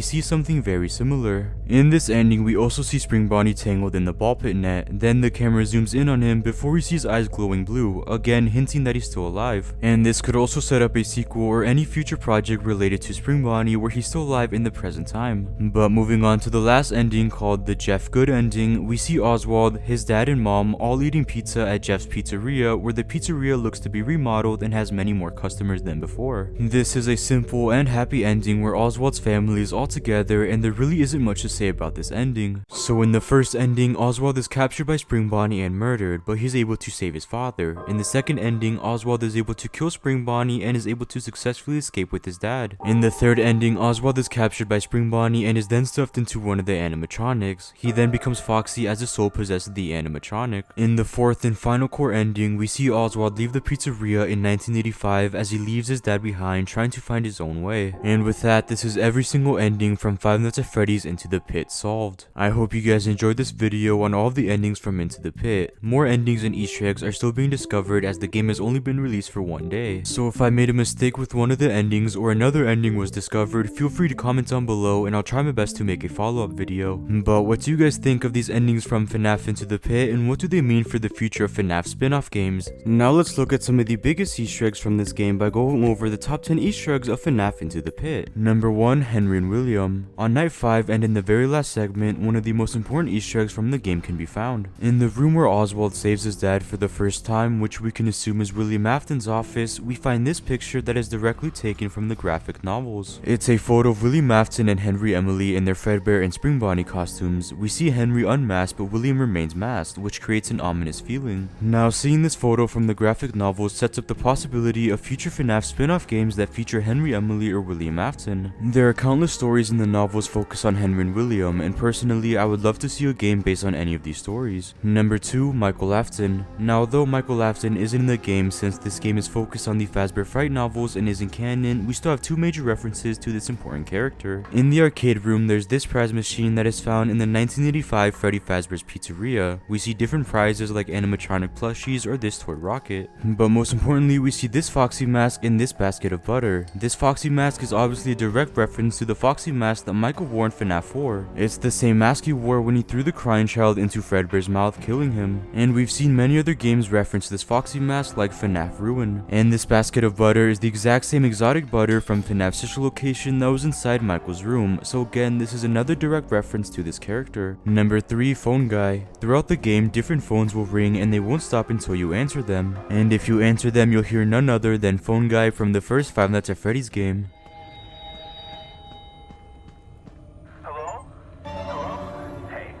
see something very similar. In this ending we also see Spring Bonnie tangled in the ball pit net, then the camera zooms in on him before we see his eyes glowing blue, again hinting that he's still alive. And this could also set up a sequel or any future project related to Spring Bonnie where he's still alive in the present time. But moving on to the last ending called the Jeff Good ending, we see Oswald, his dad and mom all eating pizza at Jeff's pizzeria, where the pizzeria looks to be remodeled and has many more customers than before. This is a simple and happy ending where Oswald's family is all together and there really isn't much to say about this ending. So in the first ending, Oswald is captured by Spring Bonnie and murdered, but he's able to save his father. In the second ending, Oswald is able to kill Spring Bonnie and is able to successfully escape with his dad. In the third ending, Oswald is captured by Spring Bonnie and is then stuffed into one of the animatronics. He then becomes Foxy as the soul possessed the animatronic. In the fourth and final core ending, we see Oswald leave the pizzeria in 1985 as he leaves his dad behind trying to find his own way. And with that, this is every single ending from Five Nights at Freddy's Into the Pit solved. I hope you guys enjoyed this video on all of the endings from Into the Pit. More endings and Easter eggs are still being discovered as the game has only been released for one day. So if I made a mistake with one of the endings or another ending was discovered, feel free to comment down below and I'll try my best to make a follow-up video. But what do you guys think of these endings from FNAF Into the Pit and what do they mean for the future of FNAF spin-off games? Now let's look at some of the biggest Easter eggs from this game by going over the top 10 Easter eggs of FNAF Into the Pit. Number 1, Henry and William. On night 5 and in the very last segment, one of the most important Easter eggs Easter eggs from the game can be found. In the room where Oswald saves his dad for the first time, which we can assume is William Afton's office, we find this picture that is directly taken from the graphic novels. It's a photo of William Afton and Henry Emily in their Fredbear and Spring Bonnie costumes. We see Henry unmasked, but William remains masked, which creates an ominous feeling. Now, seeing this photo from the graphic novels sets up the possibility of future FNAF spin-off games that feature Henry Emily or William Afton. There are countless stories in the novels focused on Henry and William, and personally, I would love to see a game based on any of these stories. Number 2, Michael Afton. Now, although Michael Afton isn't in the game since this game is focused on the Fazbear Fright novels and isn't canon, we still have two major references to this important character. In the arcade room, there's this prize machine that is found in the 1985 Freddy Fazbear's Pizzeria. We see different prizes like animatronic plushies or this toy rocket. But most importantly, we see this Foxy mask in this basket of butter. This Foxy mask is obviously a direct reference to the Foxy mask that Michael wore in FNAF 4. It's the same mask he wore when he threw the crying child into Fredbear's mouth, killing him. And we've seen many other games reference this Foxy mask like FNAF Ruin. And this basket of butter is the exact same exotic butter from FNAF's sister location that was inside Michael's room, so again, this is another direct reference to this character. Number 3, Phone Guy. Throughout the game, different phones will ring and they won't stop until you answer them. And if you answer them, you'll hear none other than Phone Guy from the first Five Nights at Freddy's game. Hello? Hello? Hey,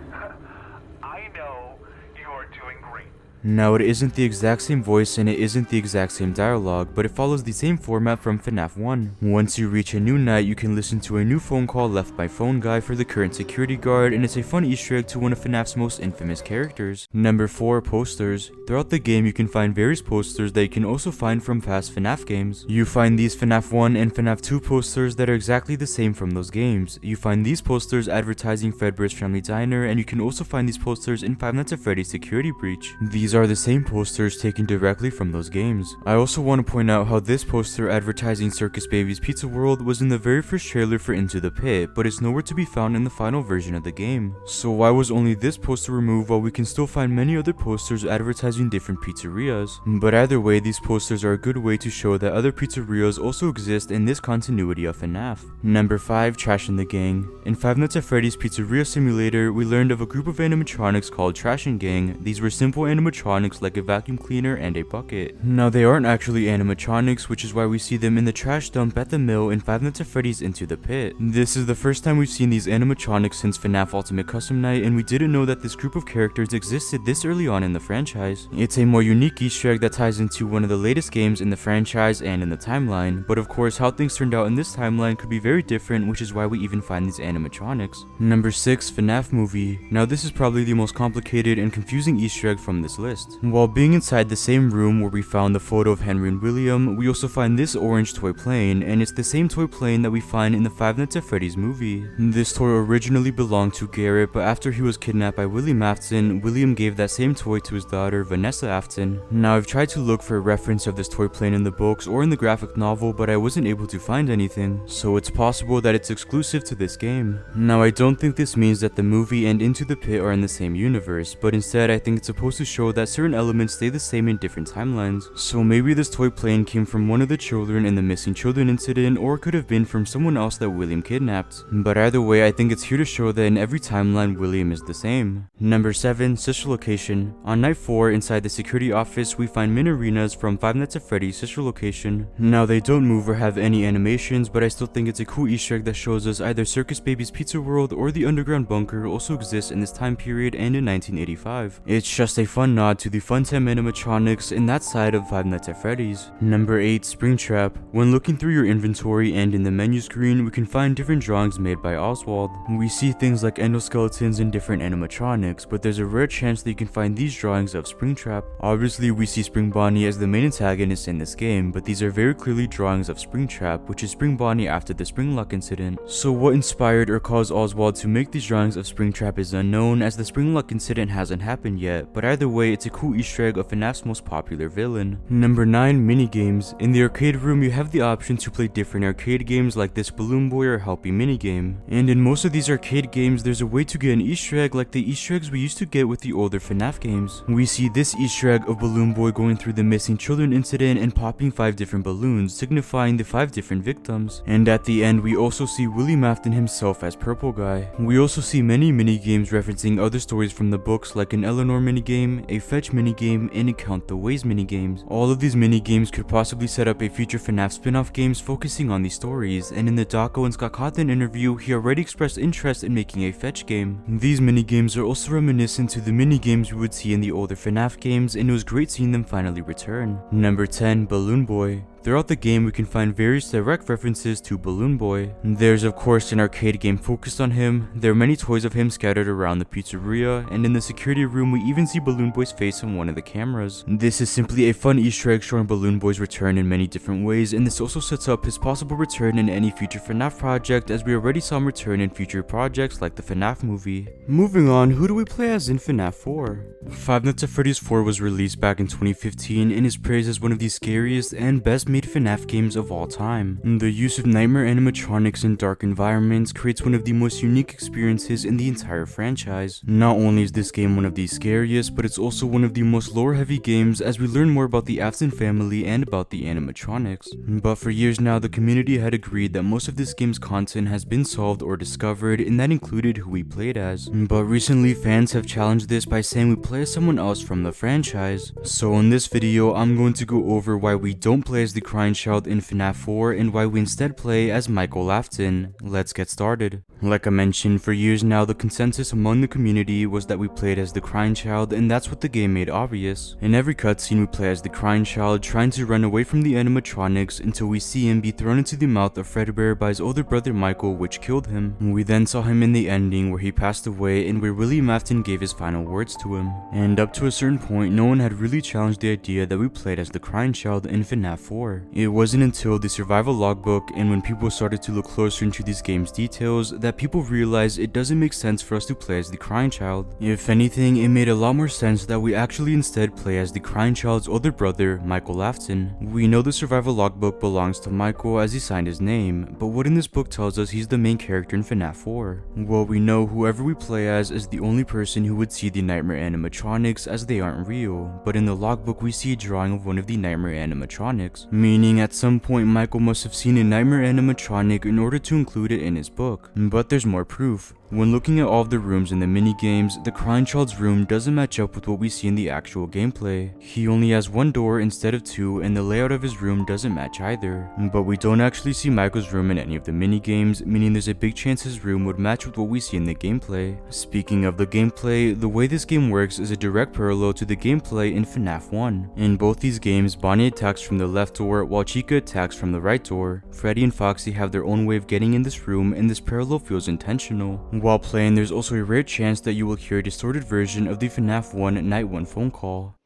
I know you're doing great. Now, it isn't the exact same voice and it isn't the exact same dialogue, but it follows the same format from FNAF 1. Once you reach a new night, you can listen to a new phone call left by Phone Guy for the current security guard, and it's a fun Easter egg to one of FNAF's most infamous characters. Number 4, Posters. Throughout the game, you can find various posters that you can also find from past FNAF games. You find these FNAF 1 and FNAF 2 posters that are exactly the same from those games. You find these posters advertising Fredbear's Family Diner, and you can also find these posters in Five Nights at Freddy's Security Breach. These are the same posters taken directly from those games. I also want to point out how this poster advertising Circus Baby's Pizza World was in the very first trailer for Into the Pit, but it's nowhere to be found in the final version of the game. So why was only this poster removed while we can still find many other posters advertising different pizzerias? But either way, these posters are a good way to show that other pizzerias also exist in this continuity of FNAF. Number 5, Trash and the Gang. In Five Nights at Freddy's Pizzeria Simulator, we learned of a group of animatronics called Trash and Gang. These were simple animatronics like a vacuum cleaner and a bucket. Now, they aren't actually animatronics, which is why we see them in the trash dump at the mill in Five Nights at Freddy's Into the Pit. This is the first time we've seen these animatronics since FNAF Ultimate Custom Night, and we didn't know that this group of characters existed this early on in the franchise. It's a more unique Easter egg that ties into one of the latest games in the franchise and in the timeline, but of course how things turned out in this timeline could be very different, which is why we even find these animatronics. Number 6, FNAF Movie. Now, this is probably the most complicated and confusing Easter egg from this list. While being inside the same room where we found the photo of Henry and William, we also find this orange toy plane, and it's the same toy plane that we find in the Five Nights at Freddy's movie. This toy originally belonged to Garrett, but after he was kidnapped by William Afton, William gave that same toy to his daughter, Vanessa Afton. Now, I've tried to look for a reference of this toy plane in the books or in the graphic novel, but I wasn't able to find anything, so it's possible that it's exclusive to this game. Now, I don't think this means that the movie and Into the Pit are in the same universe, but instead I think it's supposed to show that certain elements stay the same in different timelines. So maybe this toy plane came from one of the children in the missing children incident, or it could have been from someone else that William kidnapped. But either way, I think it's here to show that in every timeline, William is the same. Number 7, Sister Location. On night 4, inside the security office, we find Minarinas from Five Nights at Freddy's Sister Location. Now, they don't move or have any animations, but I still think it's a cool Easter egg that shows us either Circus Baby's Pizza World or the underground bunker also exists in this time period and in 1985. It's just a fun nod to the Funtime animatronics in that side of Five Nights at Freddy's. Number 8, Springtrap. When looking through your inventory and in the menu screen, we can find different drawings made by Oswald. We see things like endoskeletons and different animatronics, but there's a rare chance that you can find these drawings of Springtrap. Obviously, we see Spring Bonnie as the main antagonist in this game, but these are very clearly drawings of Springtrap, which is Spring Bonnie after the Spring Lock incident. So what inspired or caused Oswald to make these drawings of Springtrap is unknown, as the Spring Lock incident hasn't happened yet, but either way, it's a cool Easter egg of FNAF's most popular villain. Number 9, minigames. In the arcade room, you have the option to play different arcade games like this Balloon Boy or Helpy minigame. And in most of these arcade games, there's a way to get an Easter egg like the Easter eggs we used to get with the older FNAF games. We see this Easter egg of Balloon Boy going through the missing children incident and popping 5 different balloons, signifying the 5 different victims. And at the end, we also see Willie Mafton himself as Purple Guy. We also see many minigames referencing other stories from the books like an Eleanor minigame, a Fetch minigame, and a Count the Ways minigames. All of these minigames could possibly set up a future FNAF spin-off games focusing on these stories, and in the Dako and Scott Cawthon interview, he already expressed interest in making a Fetch game. These minigames are also reminiscent to the minigames we would see in the older FNAF games, and it was great seeing them finally return. Number 10, Balloon Boy. Throughout the game, we can find various direct references to Balloon Boy. There's of course an arcade game focused on him, there are many toys of him scattered around the pizzeria, and in the security room we even see Balloon Boy's face on one of the cameras. This is simply a fun Easter egg showing Balloon Boy's return in many different ways, and this also sets up his possible return in any future FNAF project, as we already saw him return in future projects like the FNAF movie. Moving on, who do we play as in FNAF 4? Five Nights at Freddy's 4 was released back in 2015 and is praised as one of the scariest and best made FNAF games of all time. The use of nightmare animatronics in dark environments creates one of the most unique experiences in the entire franchise. Not only is this game one of the scariest, but it's also one of the most lore heavy games as we learn more about the Afton family and about the animatronics. But for years now, the community had agreed that most of this game's content has been solved or discovered, and that included who we played as. But recently, fans have challenged this by saying we play as someone else from the franchise. So in this video, I'm going to go over why we don't play as the Crying Child in FNAF 4 and why we instead play as Michael Afton. Let's get started. Like I mentioned, for years now, the consensus among the community was that we played as the Crying Child, and that's what the game made obvious. In every cutscene, we play as the Crying Child, trying to run away from the animatronics until we see him be thrown into the mouth of Fredbear by his older brother Michael, which killed him. We then saw him in the ending where he passed away and where Willie Mafton gave his final words to him. And up to a certain point, no one had really challenged the idea that we played as the Crying Child in FNAF 4. It wasn't until the survival logbook and when people started to look closer into this game's details that people realized it doesn't make sense for us to play as the Crying Child. If anything, it made a lot more sense that we actually instead play as the Crying Child's older brother, Michael Afton. We know the survival logbook belongs to Michael as he signed his name, but what in this book tells us he's the main character in FNAF 4? Well, we know whoever we play as is the only person who would see the nightmare animatronics as they aren't real, but in the logbook we see a drawing of one of the nightmare animatronics, meaning at some point Michael must have seen a nightmare animatronic in order to include it in his book. But there's more proof. When looking at all of the rooms in the minigames, the Crying Child's room doesn't match up with what we see in the actual gameplay. He only has one door instead of two, and the layout of his room doesn't match either. But we don't actually see Michael's room in any of the minigames, meaning there's a big chance his room would match with what we see in the gameplay. Speaking of the gameplay, the way this game works is a direct parallel to the gameplay in FNAF 1. In both these games, Bonnie attacks from the left door while Chica attacks from the right door. Freddy and Foxy have their own way of getting in this room, and this parallel feels intentional. While playing, there's also a rare chance that you will hear a distorted version of the FNAF 1 Night 1 phone call.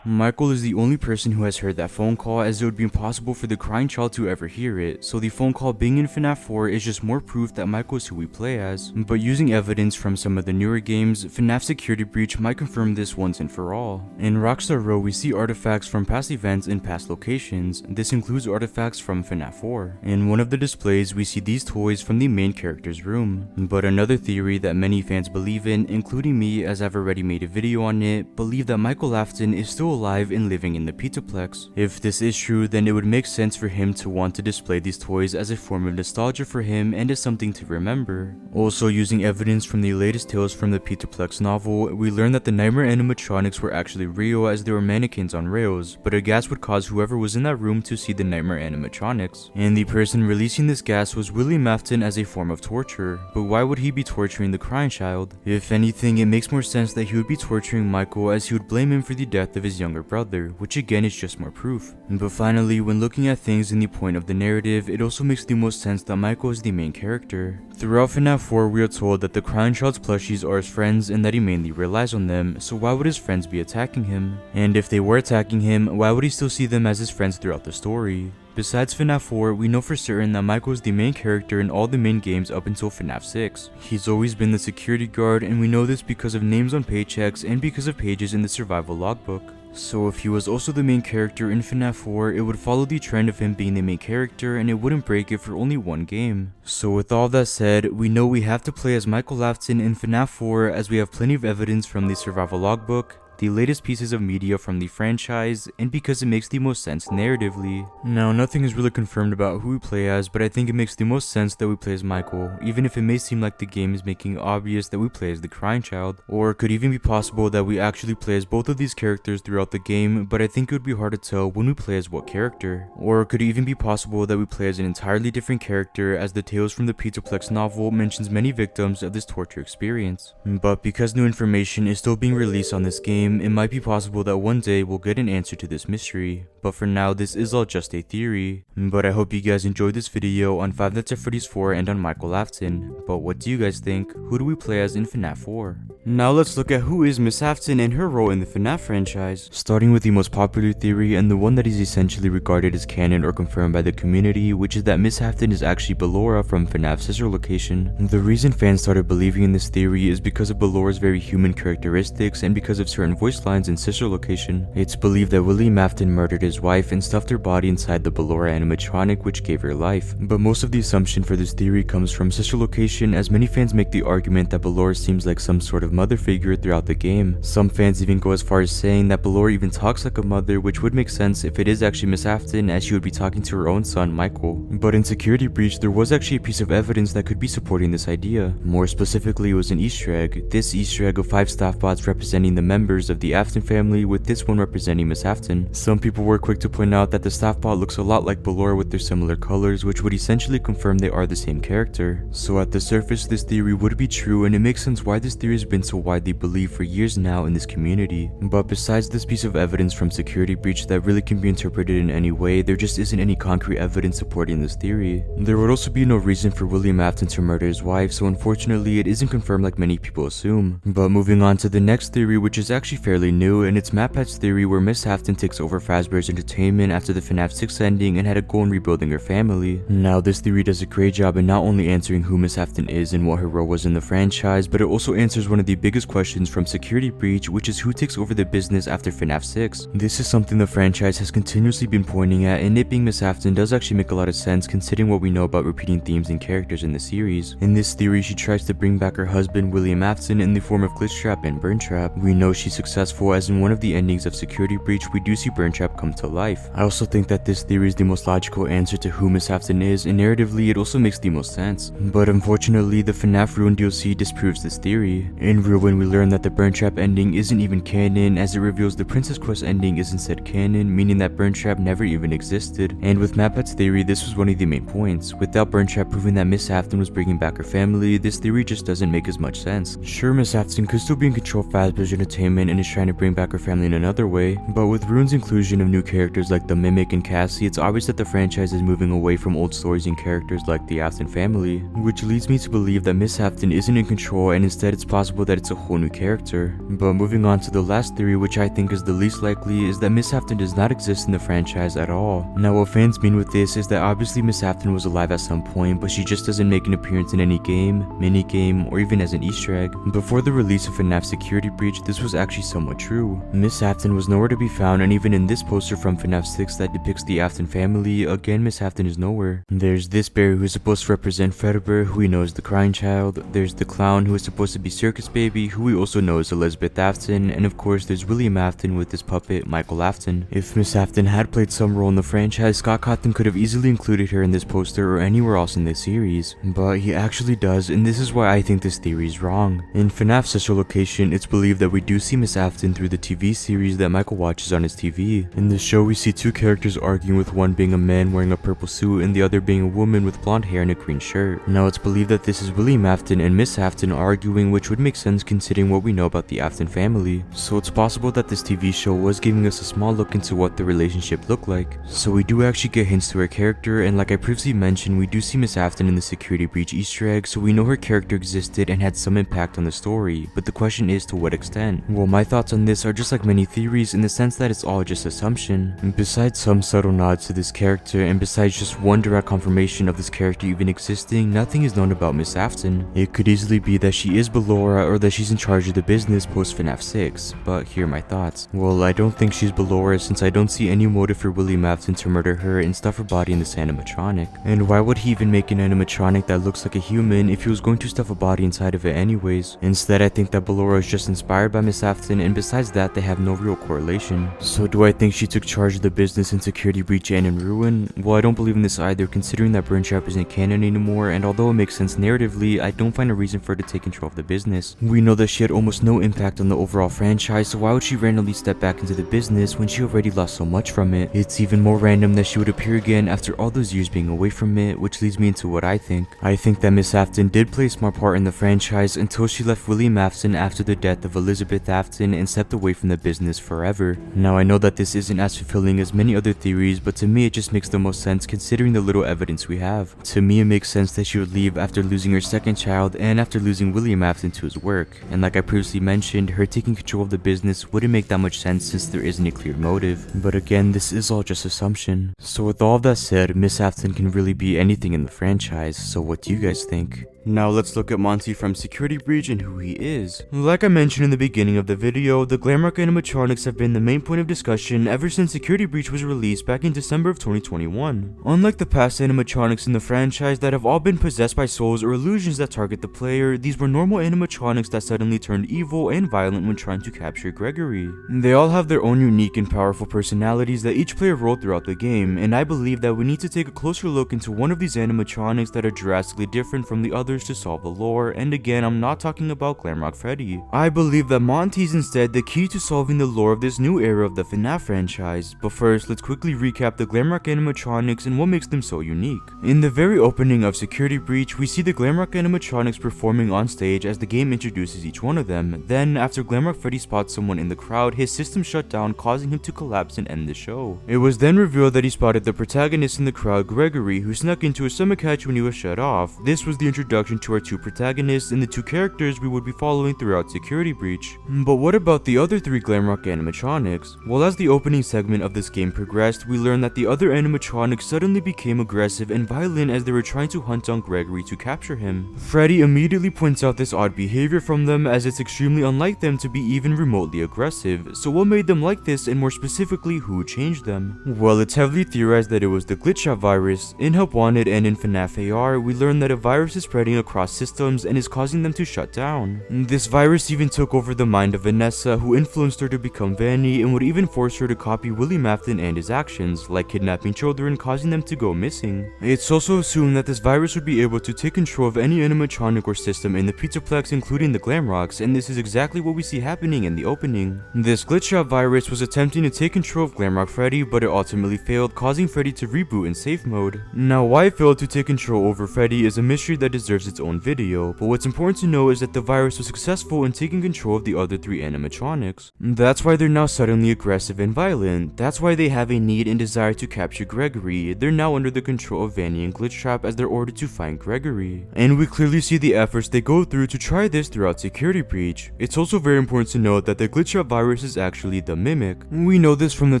Michael is the only person who has heard that phone call, as it would be impossible for the Crying Child to ever hear it, so the phone call being in FNAF 4 is just more proof that Michael is who we play as. But using evidence from some of the newer games, FNAF Security Breach might confirm this once and for all. In Rockstar Row, we see artifacts from past events in past locations. This includes artifacts from FNAF 4. In one of the displays, we see these toys from the main character's room. But another theory that many fans believe in, including me as I've already made a video on it, believe that Michael Afton is still alive and living in the Pizzaplex. If this is true, then it would make sense for him to want to display these toys as a form of nostalgia for him and as something to remember. Also, using evidence from the latest Tales from the Pizzaplex novel, we learn that the nightmare animatronics were actually real as they were mannequins on rails, but a gas would cause whoever was in that room to see the nightmare animatronics. And the person releasing this gas was Willie Mafton as a form of torture. But why would he be torturing the Crying Child? If anything, it makes more sense that he would be torturing Michael, as he would blame him for the death of his younger brother, which again is just more proof. But finally, when looking at things in the point of the narrative, it also makes the most sense that Michael is the main character. Throughout FNAF 4, we are told that the Crying Child's plushies are his friends and that he mainly relies on them, so why would his friends be attacking him? And if they were attacking him, why would he still see them as his friends throughout the story? Besides FNAF 4, we know for certain that Michael is the main character in all the main games up until FNAF 6. He's always been the security guard, and we know this because of names on paychecks and because of pages in the survival logbook. So if he was also the main character in FNAF 4, it would follow the trend of him being the main character and it wouldn't break it for only one game. So with all that said, we know we have to play as Michael Lafton in FNAF 4 as we have plenty of evidence from the survival logbook, the latest pieces of media from the franchise, and because it makes the most sense narratively. Now, nothing is really confirmed about who we play as, but I think it makes the most sense that we play as Michael, even if it may seem like the game is making it obvious that we play as the Crying Child, or it could even be possible that we actually play as both of these characters throughout the game, but I think it would be hard to tell when we play as what character. Or it could even be possible that we play as an entirely different character, as the Tales from the Pizzaplex novel mentions many victims of this torture experience. But because new information is still being released on this game, it might be possible that one day we'll get an answer to this mystery, but for now this is all just a theory. But I hope you guys enjoyed this video on Five Nights at Freddy's 4 and on Michael Lafton. But what do you guys think? Who do we play as in FNAF 4? Now let's look at who is Miss Lafton and her role in the FNAF franchise. Starting with the most popular theory and the one that is essentially regarded as canon or confirmed by the community, which is that Miss Lafton is actually Ballora from FNAF's sister location. The reason fans started believing in this theory is because of Ballora's very human characteristics and because of certain voice lines in sister location. It's believed that William Afton murdered his wife and stuffed her body inside the Ballora animatronic, which gave her life. But most of the assumption for this theory comes from sister location, as many fans make the argument that Ballora seems like some sort of mother figure throughout the game. Some fans even go as far as saying that Ballora even talks like a mother, which would make sense if it is actually Miss Afton, as she would be talking to her own son Michael. But in Security Breach, there was actually a piece of evidence that could be supporting this idea. More specifically, it was an Easter egg. This Easter egg of 5 staff bots representing the members of the Afton family, with this one representing Miss Afton. Some people were quick to point out that the staff bot looks a lot like Ballora with their similar colors, which would essentially confirm they are the same character. So at the surface, this theory would be true, and it makes sense why this theory has been so widely believed for years now in this community. But besides this piece of evidence from Security Breach that really can be interpreted in any way, there just isn't any concrete evidence supporting this theory. There would also be no reason for William Afton to murder his wife, so unfortunately it isn't confirmed like many people assume. But moving on to the next theory, which is actually fairly new, and it's MatPat's theory where Miss Afton takes over Fazbear's Entertainment after the FNAF 6 ending and had a goal in rebuilding her family. Now this theory does a great job in not only answering who Miss Afton is and what her role was in the franchise, but it also answers one of the biggest questions from Security Breach, which is who takes over the business after FNAF 6. This is something the franchise has continuously been pointing at, and it being Miss Afton does actually make a lot of sense considering what we know about repeating themes and characters in the series. In this theory, she tries to bring back her husband William Afton in the form of Glitchtrap and Burntrap. We know she's successful, as in one of the endings of Security Breach we do see Burntrap come to life. I also think that this theory is the most logical answer to who Miss Afton is, and narratively it also makes the most sense. But unfortunately, the FNAF Ruin DLC disproves this theory. In Ruin, we learn that the Burntrap ending isn't even canon, as it reveals the Princess Quest ending is instead canon, meaning that Burntrap never even existed. And with MatPat's theory, this was one of the main points. Without Burntrap proving that Miss Afton was bringing back her family, this theory just doesn't make as much sense. Sure, Miss Afton could still be in control of Fazbear's Entertainment and is trying to bring back her family in another way, but with Rune's inclusion of new characters like the Mimic and Cassie, it's obvious that the franchise is moving away from old stories and characters like the Afton family, which leads me to believe that Miss Afton isn't in control, and instead it's possible that it's a whole new character. But moving on to the last theory, which I think is the least likely, is that Miss Afton does not exist in the franchise at all. Now what fans mean with this is that obviously Miss Afton was alive at some point, but she just doesn't make an appearance in any game, minigame, or even as an Easter egg. Before the release of FNAF Security Breach, this was actually somewhat true. Miss Afton was nowhere to be found, and even in this poster from FNAF 6 that depicts the Afton family, again Miss Afton is nowhere. There's this bear who is supposed to represent Freddy, who we know is the Crying Child. There's the clown who is supposed to be Circus Baby, who we also know is Elizabeth Afton, and of course there's William Afton with his puppet Michael Afton. If Miss Afton had played some role in the franchise, Scott Cawthon could have easily included her in this poster or anywhere else in this series, but he actually does, and this is why I think this theory is wrong. In FNAF Sister Location, it's believed that we do see Miss Miss Afton through the TV series that Michael watches on his TV. In this show, we see two characters arguing, with one being a man wearing a purple suit and the other being a woman with blonde hair and a green shirt. Now it's believed that this is William Afton and Miss Afton arguing, which would make sense considering what we know about the Afton family. So it's possible that this TV show was giving us a small look into what the relationship looked like. So we do actually get hints to her character, and like I previously mentioned, we do see Miss Afton in the security breach Easter egg, so we know her character existed and had some impact on the story, but the question is, to what extent? Well, my thoughts on this are just like many theories in the sense that it's all just assumption. And besides some subtle nods to this character, and besides just one direct confirmation of this character even existing, nothing is known about Miss Afton. It could easily be that she is Ballora or that she's in charge of the business post FNAF 6, but here are my thoughts. Well, I don't think she's Ballora since I don't see any motive for William Afton to murder her and stuff her body in this animatronic. And why would he even make an animatronic that looks like a human if he was going to stuff a body inside of it anyways? Instead, I think that Ballora is just inspired by Miss Afton, and besides that, they have no real correlation. So do I think she took charge of the business in Security Breach and in Ruin? Well, I don't believe in this either, considering that Burn Trap isn't canon anymore, and although it makes sense narratively, I don't find a reason for her to take control of the business. We know that she had almost no impact on the overall franchise, so why would she randomly step back into the business when she already lost so much from it? It's even more random that she would appear again after all those years being away from it, which leads me into what I think. I think that Miss Afton did play a smart part in the franchise until she left William Afton after the death of Elizabeth Afton and stepped away from the business forever. Now I know that this isn't as fulfilling as many other theories, but to me it just makes the most sense considering the little evidence we have. To me it makes sense that she would leave after losing her second child and after losing William Afton to his work, and like I previously mentioned, her taking control of the business wouldn't make that much sense since there isn't a clear motive. But again, this is all just assumption. So with all of that said, Miss Afton can really be anything in the franchise, so what do you guys think? Now let's look at Monty from Security Breach and who he is. Like I mentioned in the beginning of the video, the Glamrock animatronics have been the main point of discussion ever since Security Breach was released back in December of 2021. Unlike the past animatronics in the franchise that have all been possessed by souls or illusions that target the player, these were normal animatronics that suddenly turned evil and violent when trying to capture Gregory. They all have their own unique and powerful personalities that each player rolled throughout the game, and I believe that we need to take a closer look into one of these animatronics that are drastically different from the others to solve the lore, and again, I'm not talking about Glamrock Freddy. I believe that Monty is instead the key to solving the lore of this new era of the FNAF franchise, but first, let's quickly recap the Glamrock animatronics and what makes them so unique. In the very opening of Security Breach, we see the Glamrock animatronics performing on stage as the game introduces each one of them. Then, after Glamrock Freddy spots someone in the crowd, his system shut down, causing him to collapse and end the show. It was then revealed that he spotted the protagonist in the crowd, Gregory, who snuck into a stomach hatch when he was shut off. This was the introduction to our two protagonists and the two characters we would be following throughout Security Breach. But what about the other three Glamrock animatronics? Well, as the opening segment of this game progressed, we learned that the other animatronics suddenly became aggressive and violent as they were trying to hunt down Gregory to capture him. Freddy immediately points out this odd behavior from them, as it's extremely unlike them to be even remotely aggressive. So what made them like this, and more specifically, who changed them? Well, it's heavily theorized that it was the Glitchtrap virus. In Help Wanted and in FNAF AR, we learned that a virus is spreading across systems and is causing them to shut down. This virus even took over the mind of Vanessa, who influenced her to become Vanny and would even force her to copy William Afton and his actions, like kidnapping children, causing them to go missing. It's also assumed that this virus would be able to take control of any animatronic or system in the Pizzaplex, including the Glamrocks, and this is exactly what we see happening in the opening. This Glitchtrap virus was attempting to take control of Glamrock Freddy, but it ultimately failed, causing Freddy to reboot in safe mode. Now, why it failed to take control over Freddy is a mystery that deserves its own video, but what's important to know is that the virus was successful in taking control of the other three animatronics. That's why they're now suddenly aggressive and violent. That's why they have a need and desire to capture Gregory. They're now under the control of Vanny and Glitchtrap as they're ordered to find Gregory. And we clearly see the efforts they go through to try this throughout Security Breach. It's also very important to note that the Glitchtrap virus is actually the Mimic. We know this from the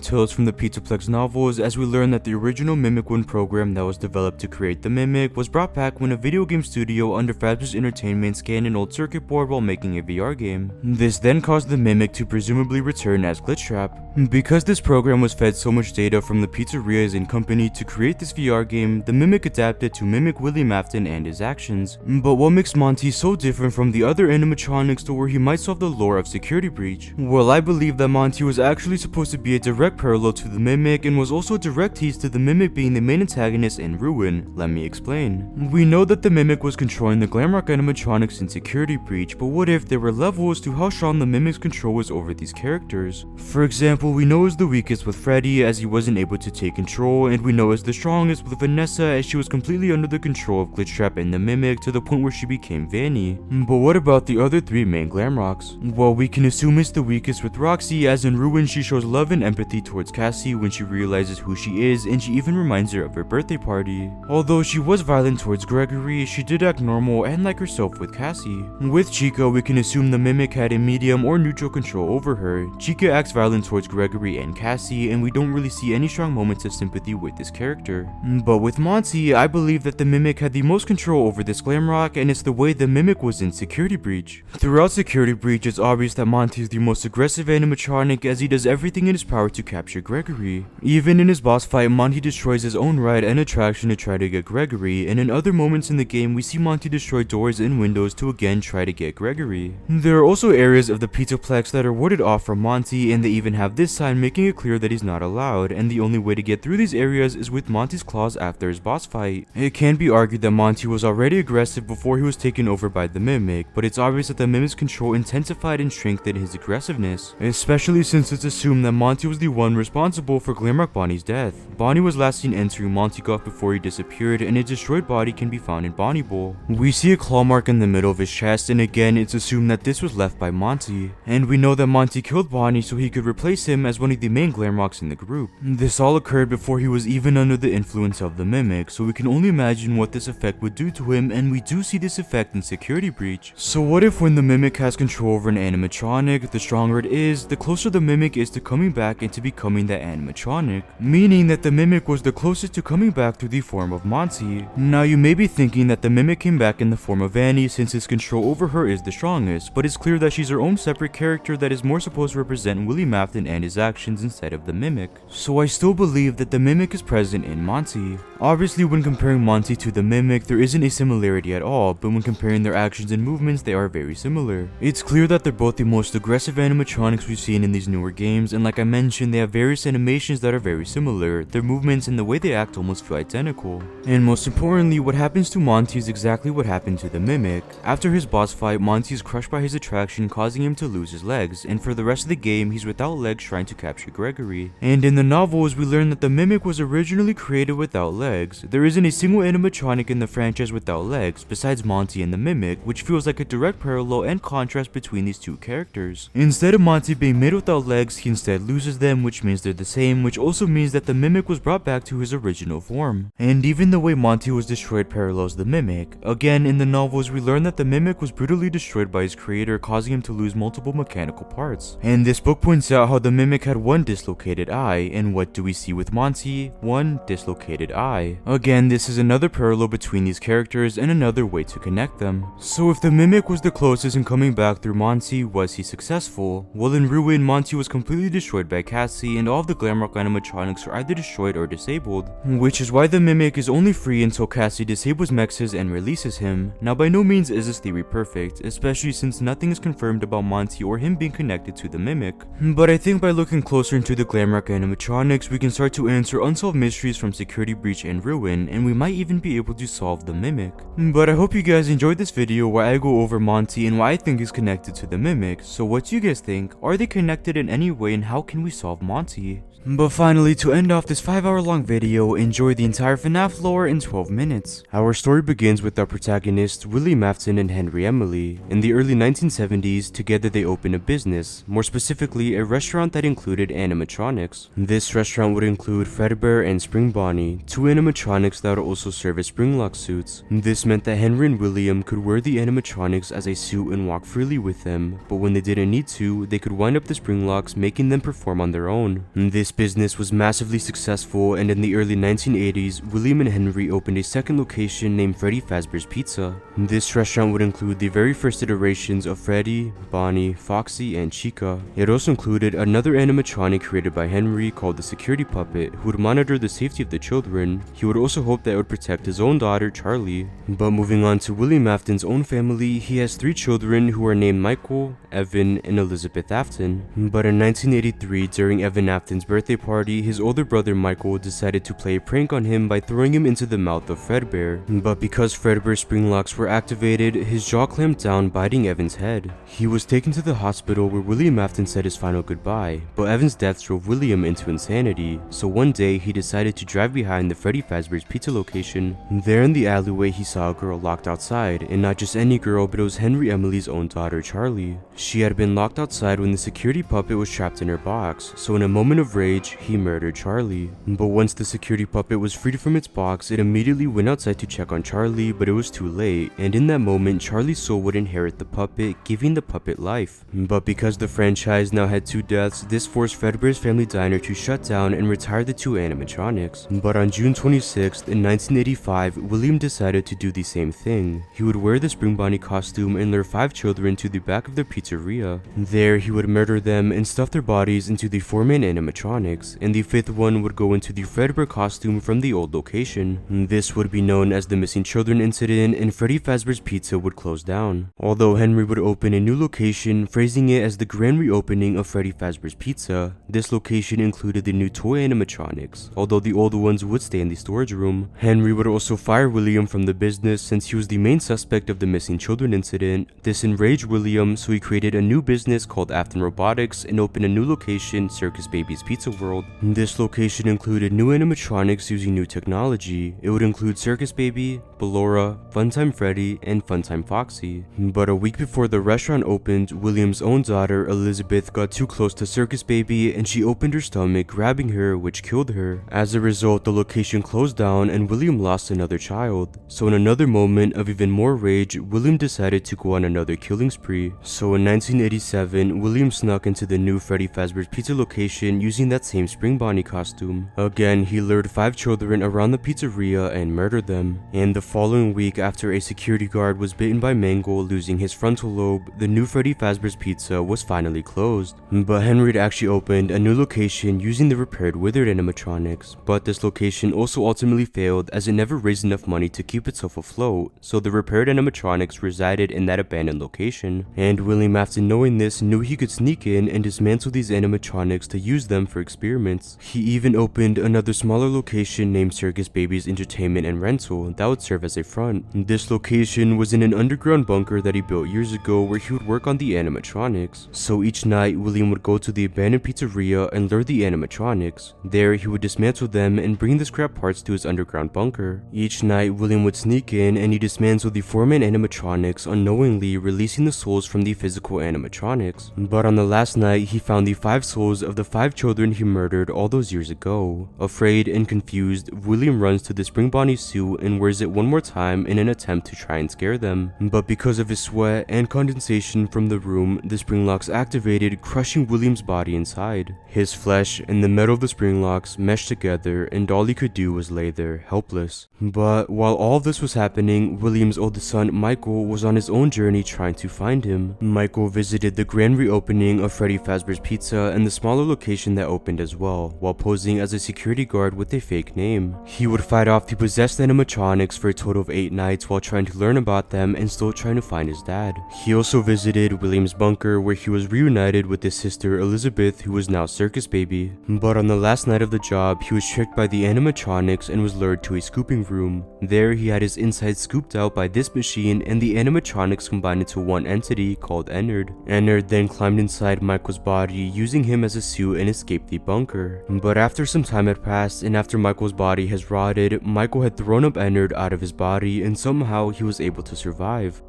tales from the Pizzaplex novels, as we learn that the original Mimic 1 program that was developed to create the Mimic was brought back when a video game studio under Fazbear's Entertainment scanned an old circuit board while making a VR game. This then caused the Mimic to presumably return as Glitchtrap. Because this program was fed so much data from the pizzerias and company to create this VR game, the Mimic adapted to mimic William Afton and his actions. But what makes Monty so different from the other animatronics to where he might solve the lore of Security Breach? Well, I believe that Monty was actually supposed to be a direct parallel to the Mimic and was also a direct tease to the Mimic being the main antagonist in Ruin. Let me explain. We know that the Mimic was was controlling the Glamrock animatronics in Security Breach, but what if there were levels to how strong the Mimic's control was over these characters? For example, we know is the weakest with Freddy as he wasn't able to take control, and we know is the strongest with Vanessa as she was completely under the control of Glitchtrap and the Mimic to the point where she became Vanny. But what about the other three main Glamrocks? Well, we can assume it's the weakest with Roxy, as in Ruin she shows love and empathy towards Cassie when she realizes who she is, and she even reminds her of her birthday party. Although she was violent towards Gregory, she did act normal and like herself with Cassie. With Chica, we can assume the Mimic had a medium or neutral control over her. Chica acts violent towards Gregory and Cassie, and we don't really see any strong moments of sympathy with this character. But with Monty, I believe that the Mimic had the most control over this Glamrock, and it's the way the Mimic was in Security Breach. Throughout Security Breach, it's obvious that Monty is the most aggressive animatronic as he does everything in his power to capture Gregory. Even in his boss fight, Monty destroys his own ride and attraction to try to get Gregory, and in other moments in the game, we see Monty destroy doors and windows to again try to get Gregory. There are also areas of the Pizzaplex that are warded off from Monty, and they even have this sign making it clear that he's not allowed, and the only way to get through these areas is with Monty's claws after his boss fight. It can be argued that Monty was already aggressive before he was taken over by the Mimic, but it's obvious that the Mimic's control intensified and strengthened his aggressiveness, especially since it's assumed that Monty was the one responsible for Glamrock Bonnie's death. Bonnie was last seen entering Monty Golf before he disappeared, and his destroyed body can be found in Bonnie Bowl. We see a claw mark in the middle of his chest, and again it's assumed that this was left by Monty. And we know that Monty killed Bonnie so he could replace him as one of the main Glamrocks in the group. This all occurred before he was even under the influence of the Mimic, so we can only imagine what this effect would do to him, and we do see this effect in Security Breach. So what if when the Mimic has control over an animatronic, the stronger it is, the closer the Mimic is to coming back and to becoming that animatronic? Meaning that the Mimic was the closest to coming back through the form of Monty. Now you may be thinking that the Mimic came back in the form of Annie since his control over her is the strongest, but it's clear that she's her own separate character that is more supposed to represent Willie Mafton and his actions instead of the Mimic. So I still believe that the Mimic is present in Monty. Obviously when comparing Monty to the Mimic, there isn't a similarity at all, but when comparing their actions and movements, they are very similar. It's clear that they're both the most aggressive animatronics we've seen in these newer games, and like I mentioned, they have various animations that are very similar. Their movements and the way they act almost feel identical. And most importantly, what happens to Monty is exactly what happened to the Mimic. After his boss fight, Monty is crushed by his attraction, causing him to lose his legs, and for the rest of the game, he's without legs trying to capture Gregory. And in the novels, we learn that the Mimic was originally created without legs. There isn't a single animatronic in the franchise without legs, besides Monty and the Mimic, which feels like a direct parallel and contrast between these two characters. Instead of Monty being made without legs, he instead loses them, which means they're the same, which also means that the Mimic was brought back to his original form. And even the way Monty was destroyed parallels the Mimic. Again, in the novels, we learn that the Mimic was brutally destroyed by his creator, causing him to lose multiple mechanical parts. And this book points out how the Mimic had one dislocated eye, and what do we see with Monty? One dislocated eye. Again, this is another parallel between these characters and another way to connect them. So if the Mimic was the closest in coming back through Monty, was he successful? Well, in Ruin, Monty was completely destroyed by Cassie, and all of the Glamrock animatronics are either destroyed or disabled, which is why the Mimic is only free until Cassie disables Mexes and releases him. Now by no means is this theory perfect, especially since nothing is confirmed about Monty or him being connected to the Mimic. But I think by looking closer into the Glamrock animatronics, we can start to answer unsolved mysteries from Security Breach and Ruin, and we might even be able to solve the Mimic. But I hope you guys enjoyed this video where I go over Monty and why I think he's connected to the Mimic. So what do you guys think? Are they connected in any way, and how can we solve Monty? But finally, to end off this 5-hour long video, enjoy the entire FNAF lore in 12 minutes. Our story begins with our protagonists, Willie Mafton and Henry Emily. In the early 1970s, together they opened a business, more specifically a restaurant that included animatronics. This restaurant would include Fredbear and Spring Bonnie, two animatronics that would also serve as Springlock suits. This meant that Henry and William could wear the animatronics as a suit and walk freely with them, but when they didn't need to, they could wind up the Springlocks, making them perform on their own. This business was massively successful, and in the early 1980s, William and Henry opened a second location named Freddy Fazbear's Pizza. This restaurant would include the very first iterations of Freddy, Bonnie, Foxy, and Chica. It also included another animatronic created by Henry called the Security Puppet, who would monitor the safety of the children, He would also hope that it would protect his own daughter, Charlie. But moving on to William Afton's own family, he has 3 children who are named Michael, Evan, and Elizabeth Afton. But in 1983, during Evan Afton's birthday party, his older brother Michael decided to play a prank on him by throwing him into the mouth of Fredbear. But because Fredbear's spring locks were activated, his jaw clamped down, biting Evan's head. He was taken to the hospital where William Afton said his final goodbye, but Evan's death drove William into insanity, so one day he decided to drive behind the Freddy Fazbear's Pizza location. There in the alleyway he saw a girl locked outside, and not just any girl, but it was Henry Emily's own daughter, Charlie. She had been locked outside when the security puppet was trapped in her box, so in a moment of rage, he murdered Charlie. But once the security puppet was freed from its box, it immediately went outside to check on Charlie, but it was too late, and in that moment, Charlie's soul would inherit the puppet, giving the puppet life. But because the franchise now had 2 deaths, this forced Fredbear's Family Diner to shut down and retire the 2 animatronics. But on June 26th, in 1985, William decided to do the same thing. He would wear the Spring Bonnie costume and lure 5 children to the back of their pizzeria. There, he would murder them and stuff their bodies into the 4-man animatronics, and the 5th one would go into the Fredbear costume from the old location. This would be known as the Missing Children incident, and Freddy Fazbear's Pizza would close down. Although Henry would open a new location, phrasing it as the grand reopening of Freddy Fazbear's Pizza, this location included the new toy animatronics, although the old ones would stay in the storage room. Henry would also fire William from the business since he was the main suspect of the Missing Children incident. This enraged William, so he created a new business called Afton Robotics and opened a new location, Circus Baby's Pizza World. This location included new animatronics using new technology. It would include Circus Baby, Ballora, Funtime Freddy, and Funtime Foxy. But a week before the restaurant opened, William's own daughter, Elizabeth, got too close to Circus Baby and she opened her stomach, grabbing her, which killed her. As a result, the location closed down and William lost another child. So in another moment of even more rage, William decided to go on another killing spree. So in 1987, William snuck into the new Freddy Fazbear's Pizza location using that same Spring Bonnie costume. Again, he lured 5 children around the pizzeria and murdered them. And the following week, after a security guard was bitten by Mangle, losing his frontal lobe, the new Freddy Fazbear's Pizza was finally closed. But Henry had actually opened a new location using the repaired Withered animatronics, but this location also ultimately failed as it never raised enough money to keep itself afloat, so the repaired animatronics resided in that abandoned location. And William Afton, knowing this, knew he could sneak in and dismantle these animatronics to use them for experiments. He even opened another smaller location named Circus Baby's Entertainment and Rental that would serve as a front. This location was in an underground bunker that he built years ago where he would work on the animatronics. So each night, William would go to the abandoned pizzeria and lure the animatronics. There, he would dismantle them and bring the scrap parts to his underground bunker. Each night, William would sneak in and he dismantled the 4-man animatronics, unknowingly releasing the souls from the physical animatronics. But on the last night, he found the 5 souls of the 5 children he murdered all those years ago. Afraid and confused, William runs to the Spring Bonnie suit and wears it one more time in an attempt to try and scare them. But because of his sweat and condensation from the room, the spring locks activated, crushing William's body inside. His flesh and the metal of the spring locks meshed together, and all he could do was lay there, helpless. But while all of this was happening, William's oldest son, Michael, was on his own journey trying to find him. Michael visited the grand reopening of Freddy Fazbear's Pizza and the smaller location that opened as well, while posing as a security guard with a fake name. He would fight off the possessed animatronics for a total of 8 nights while trying to learn about them and still trying to find his dad. He also visited William's bunker where he was reunited with his sister Elizabeth, who was now Circus Baby. But on the last night of the job, he was tricked by the animatronics and was lured to a scooping room. There, he had his insides scooped out by this machine and the animatronics combined into one entity called Ennard. Ennard then climbed inside Michael's body, using him as a suit, and escaped the bunker. But after some time had passed and after Michael's body has rotted, Michael had thrown up Ennard out of his body and somehow he was able to survive.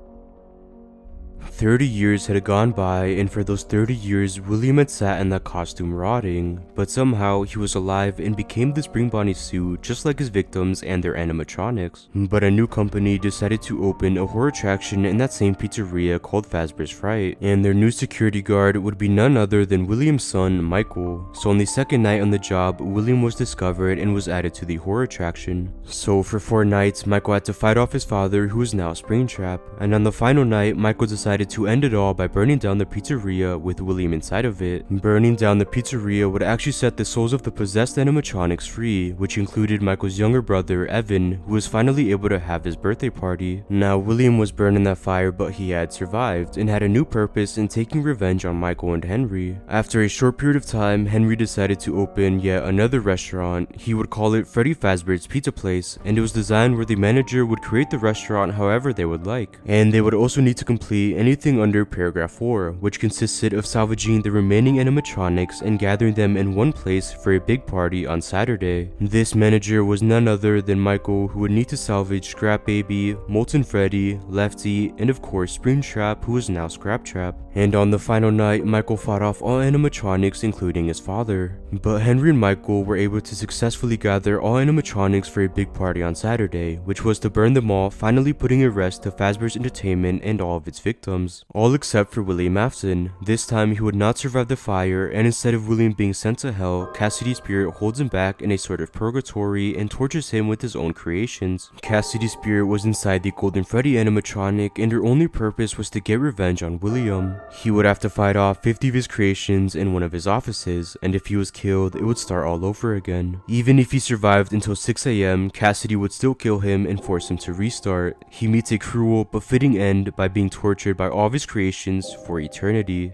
30 years had gone by, and for those 30 years, William had sat in that costume rotting, but somehow he was alive and became the Spring Bonnie suit just like his victims and their animatronics. But a new company decided to open a horror attraction in that same pizzeria called Fazbear's Fright, and their new security guard would be none other than William's son, Michael. So on the second night on the job, William was discovered and was added to the horror attraction. So for 4 nights, Michael had to fight off his father, who was now Springtrap, and on the final night, Michael decided decided to end it all by burning down the pizzeria with William inside of it. Burning down the pizzeria would actually set the souls of the possessed animatronics free, which included Michael's younger brother, Evan, who was finally able to have his birthday party. Now, William was burned in that fire, but he had survived and had a new purpose in taking revenge on Michael and Henry. After a short period of time, Henry decided to open yet another restaurant. He would call it Freddy Fazbear's Pizza Place, and it was designed where the manager would create the restaurant however they would like. And they would also need to complete anything under paragraph 4, which consisted of salvaging the remaining animatronics and gathering them in one place for a big party on Saturday. This manager was none other than Michael, who would need to salvage Scrap Baby, Molten Freddy, Lefty, and of course Springtrap, who is now Scrap Trap. And on the final night, Michael fought off all animatronics including his father. But Henry and Michael were able to successfully gather all animatronics for a big party on Saturday, which was to burn them all, finally putting a rest to Fazbear's Entertainment and all of its victims. All except for William Afton. This time he would not survive the fire, and instead of William being sent to hell, Cassidy's spirit holds him back in a sort of purgatory and tortures him with his own creations. Cassidy's spirit was inside the Golden Freddy animatronic, and her only purpose was to get revenge on William. He would have to fight off 50 of his creations in one of his offices, and if he was killed, it would start all over again. Even if he survived until 6 AM, Cassidy would still kill him and force him to restart. He meets a cruel but fitting end by being tortured by all of his creations for eternity.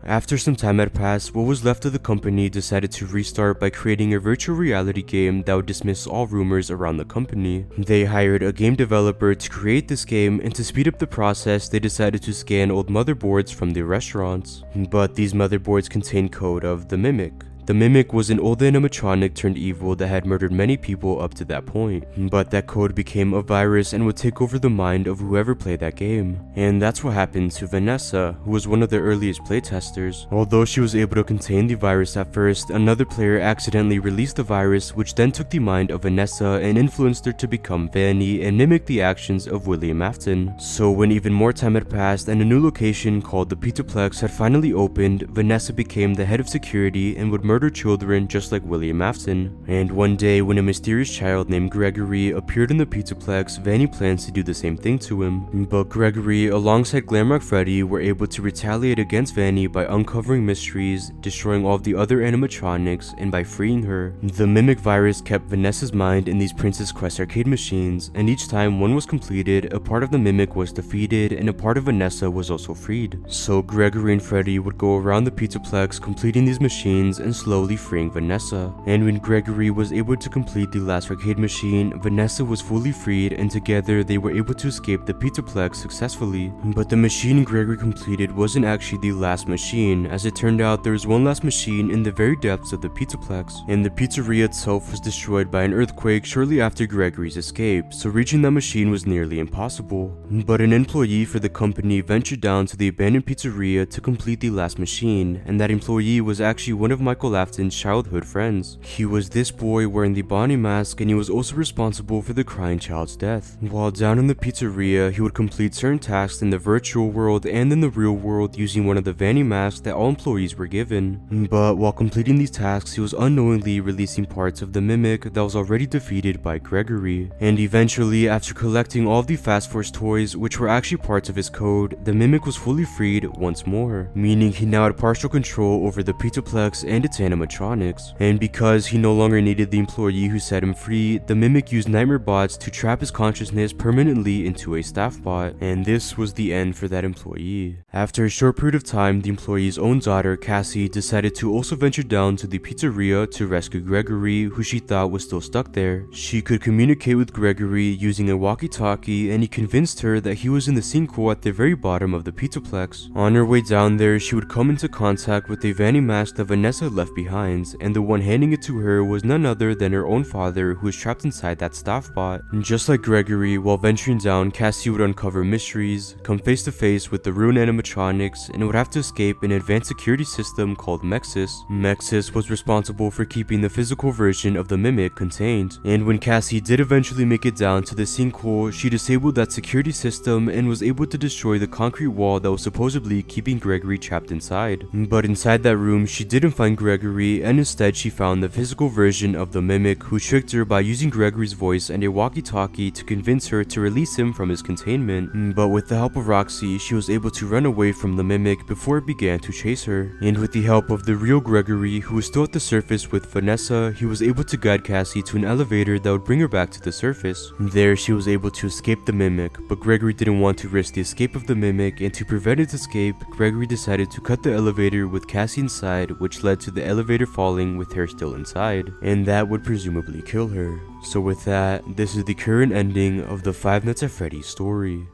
After some time had passed, what was left of the company decided to restart by creating a virtual reality game that would dismiss all rumors around the company. They hired a game developer to create this game, and to speed up the process, they decided to scan old motherboards from the restaurants. But these motherboards contained code of the Mimic. The Mimic was an old animatronic turned evil that had murdered many people up to that point, but that code became a virus and would take over the mind of whoever played that game. And that's what happened to Vanessa, who was one of the earliest playtesters. Although she was able to contain the virus at first, another player accidentally released the virus, which then took the mind of Vanessa and influenced her to become Vanny and mimic the actions of William Afton. So when even more time had passed and a new location called the Pizzaplex had finally opened, Vanessa became the head of security and would murder children just like William Afton. And one day, when a mysterious child named Gregory appeared in the Pizzaplex, Vanny plans to do the same thing to him. But Gregory, alongside Glamrock Freddy, were able to retaliate against Vanny by uncovering mysteries, destroying all of the other animatronics, and by freeing her. The Mimic virus kept Vanessa's mind in these Princess Quest arcade machines, and each time one was completed, a part of the Mimic was defeated, and a part of Vanessa was also freed. So Gregory and Freddy would go around the Pizzaplex completing these machines and slowly freeing Vanessa. And when Gregory was able to complete the last arcade machine, Vanessa was fully freed, and together they were able to escape the Pizzaplex successfully. But the machine Gregory completed wasn't actually the last machine. As it turned out, there was one last machine in the very depths of the Pizzaplex, and the pizzeria itself was destroyed by an earthquake shortly after Gregory's escape, so reaching that machine was nearly impossible. But an employee for the company ventured down to the abandoned pizzeria to complete the last machine, and that employee was actually one of Michael Afton's childhood friends. He was this boy wearing the Bonnie mask, and he was also responsible for the crying child's death. While down in the pizzeria, he would complete certain tasks in the virtual world and in the real world using one of the Vanny masks that all employees were given. But while completing these tasks, he was unknowingly releasing parts of the Mimic that was already defeated by Gregory. And eventually, after collecting all of the Fast Force toys, which were actually parts of his code, the Mimic was fully freed once more, meaning he now had partial control over the Pizzaplex and its animatronics. And because he no longer needed the employee who set him free, the Mimic used nightmare bots to trap his consciousness permanently into a staff bot, and this was the end for that employee. After a short period of time, the employee's own daughter, Cassie, decided to also venture down to the pizzeria to rescue Gregory, who she thought was still stuck there. She could communicate with Gregory using a walkie-talkie, and he convinced her that he was in the sinkhole at the very bottom of the Pizzaplex. On her way down there, she would come into contact with a Vanny mask that Vanessa had left behind, and the one handing it to her was none other than her own father, who was trapped inside that staff bot. And just like Gregory, while venturing down, Cassie would uncover mysteries, come face to face with the ruined animatronics, and would have to escape an advanced security system called Mexis. Mexis was responsible for keeping the physical version of the Mimic contained, and when Cassie did eventually make it down to the sinkhole, she disabled that security system and was able to destroy the concrete wall that was supposedly keeping Gregory trapped inside. But inside that room, she didn't find Gregory Gregory, and instead she found the physical version of the Mimic, who tricked her by using Gregory's voice and a walkie-talkie to convince her to release him from his containment. But with the help of Roxy, she was able to run away from the Mimic before it began to chase her. And with the help of the real Gregory, who was still at the surface with Vanessa, he was able to guide Cassie to an elevator that would bring her back to the surface. There, she was able to escape the Mimic, but Gregory didn't want to risk the escape of the Mimic, and to prevent its escape, Gregory decided to cut the elevator with Cassie inside, which led to the elevator falling with her still inside, and that would presumably kill her. So with that, this is the current ending of the Five Nights at Freddy's story.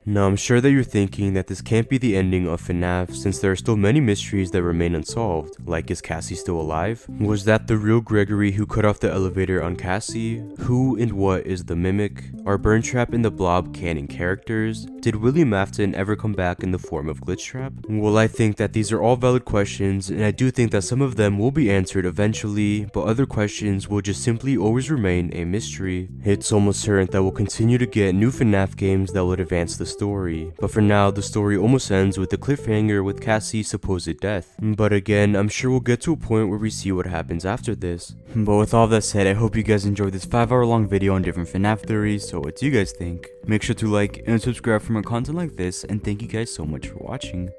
Now I'm sure that you're thinking that this can't be the ending of FNAF since there are still many mysteries that remain unsolved, like is Cassie still alive? Was that the real Gregory who cut off the elevator on Cassie? Who and what is the Mimic? Are Burntrap and the Blob canon characters? Did William Afton ever come back in the form of Glitchtrap? Well, I think that these are all valid questions, and I do think that some of them will be answered eventually, but other questions will just simply always remain a mystery. It's almost certain that we'll continue to get new FNAF games that would advance the story, but for now the story almost ends with the cliffhanger with Cassie's supposed death. But again, I'm sure we'll get to a point where we see what happens after this. But with all that said, I hope you guys enjoyed this 5-hour long video on different FNAF theories, so what do you guys think? Make sure to like and subscribe for more content like this, and thank you guys so much for watching.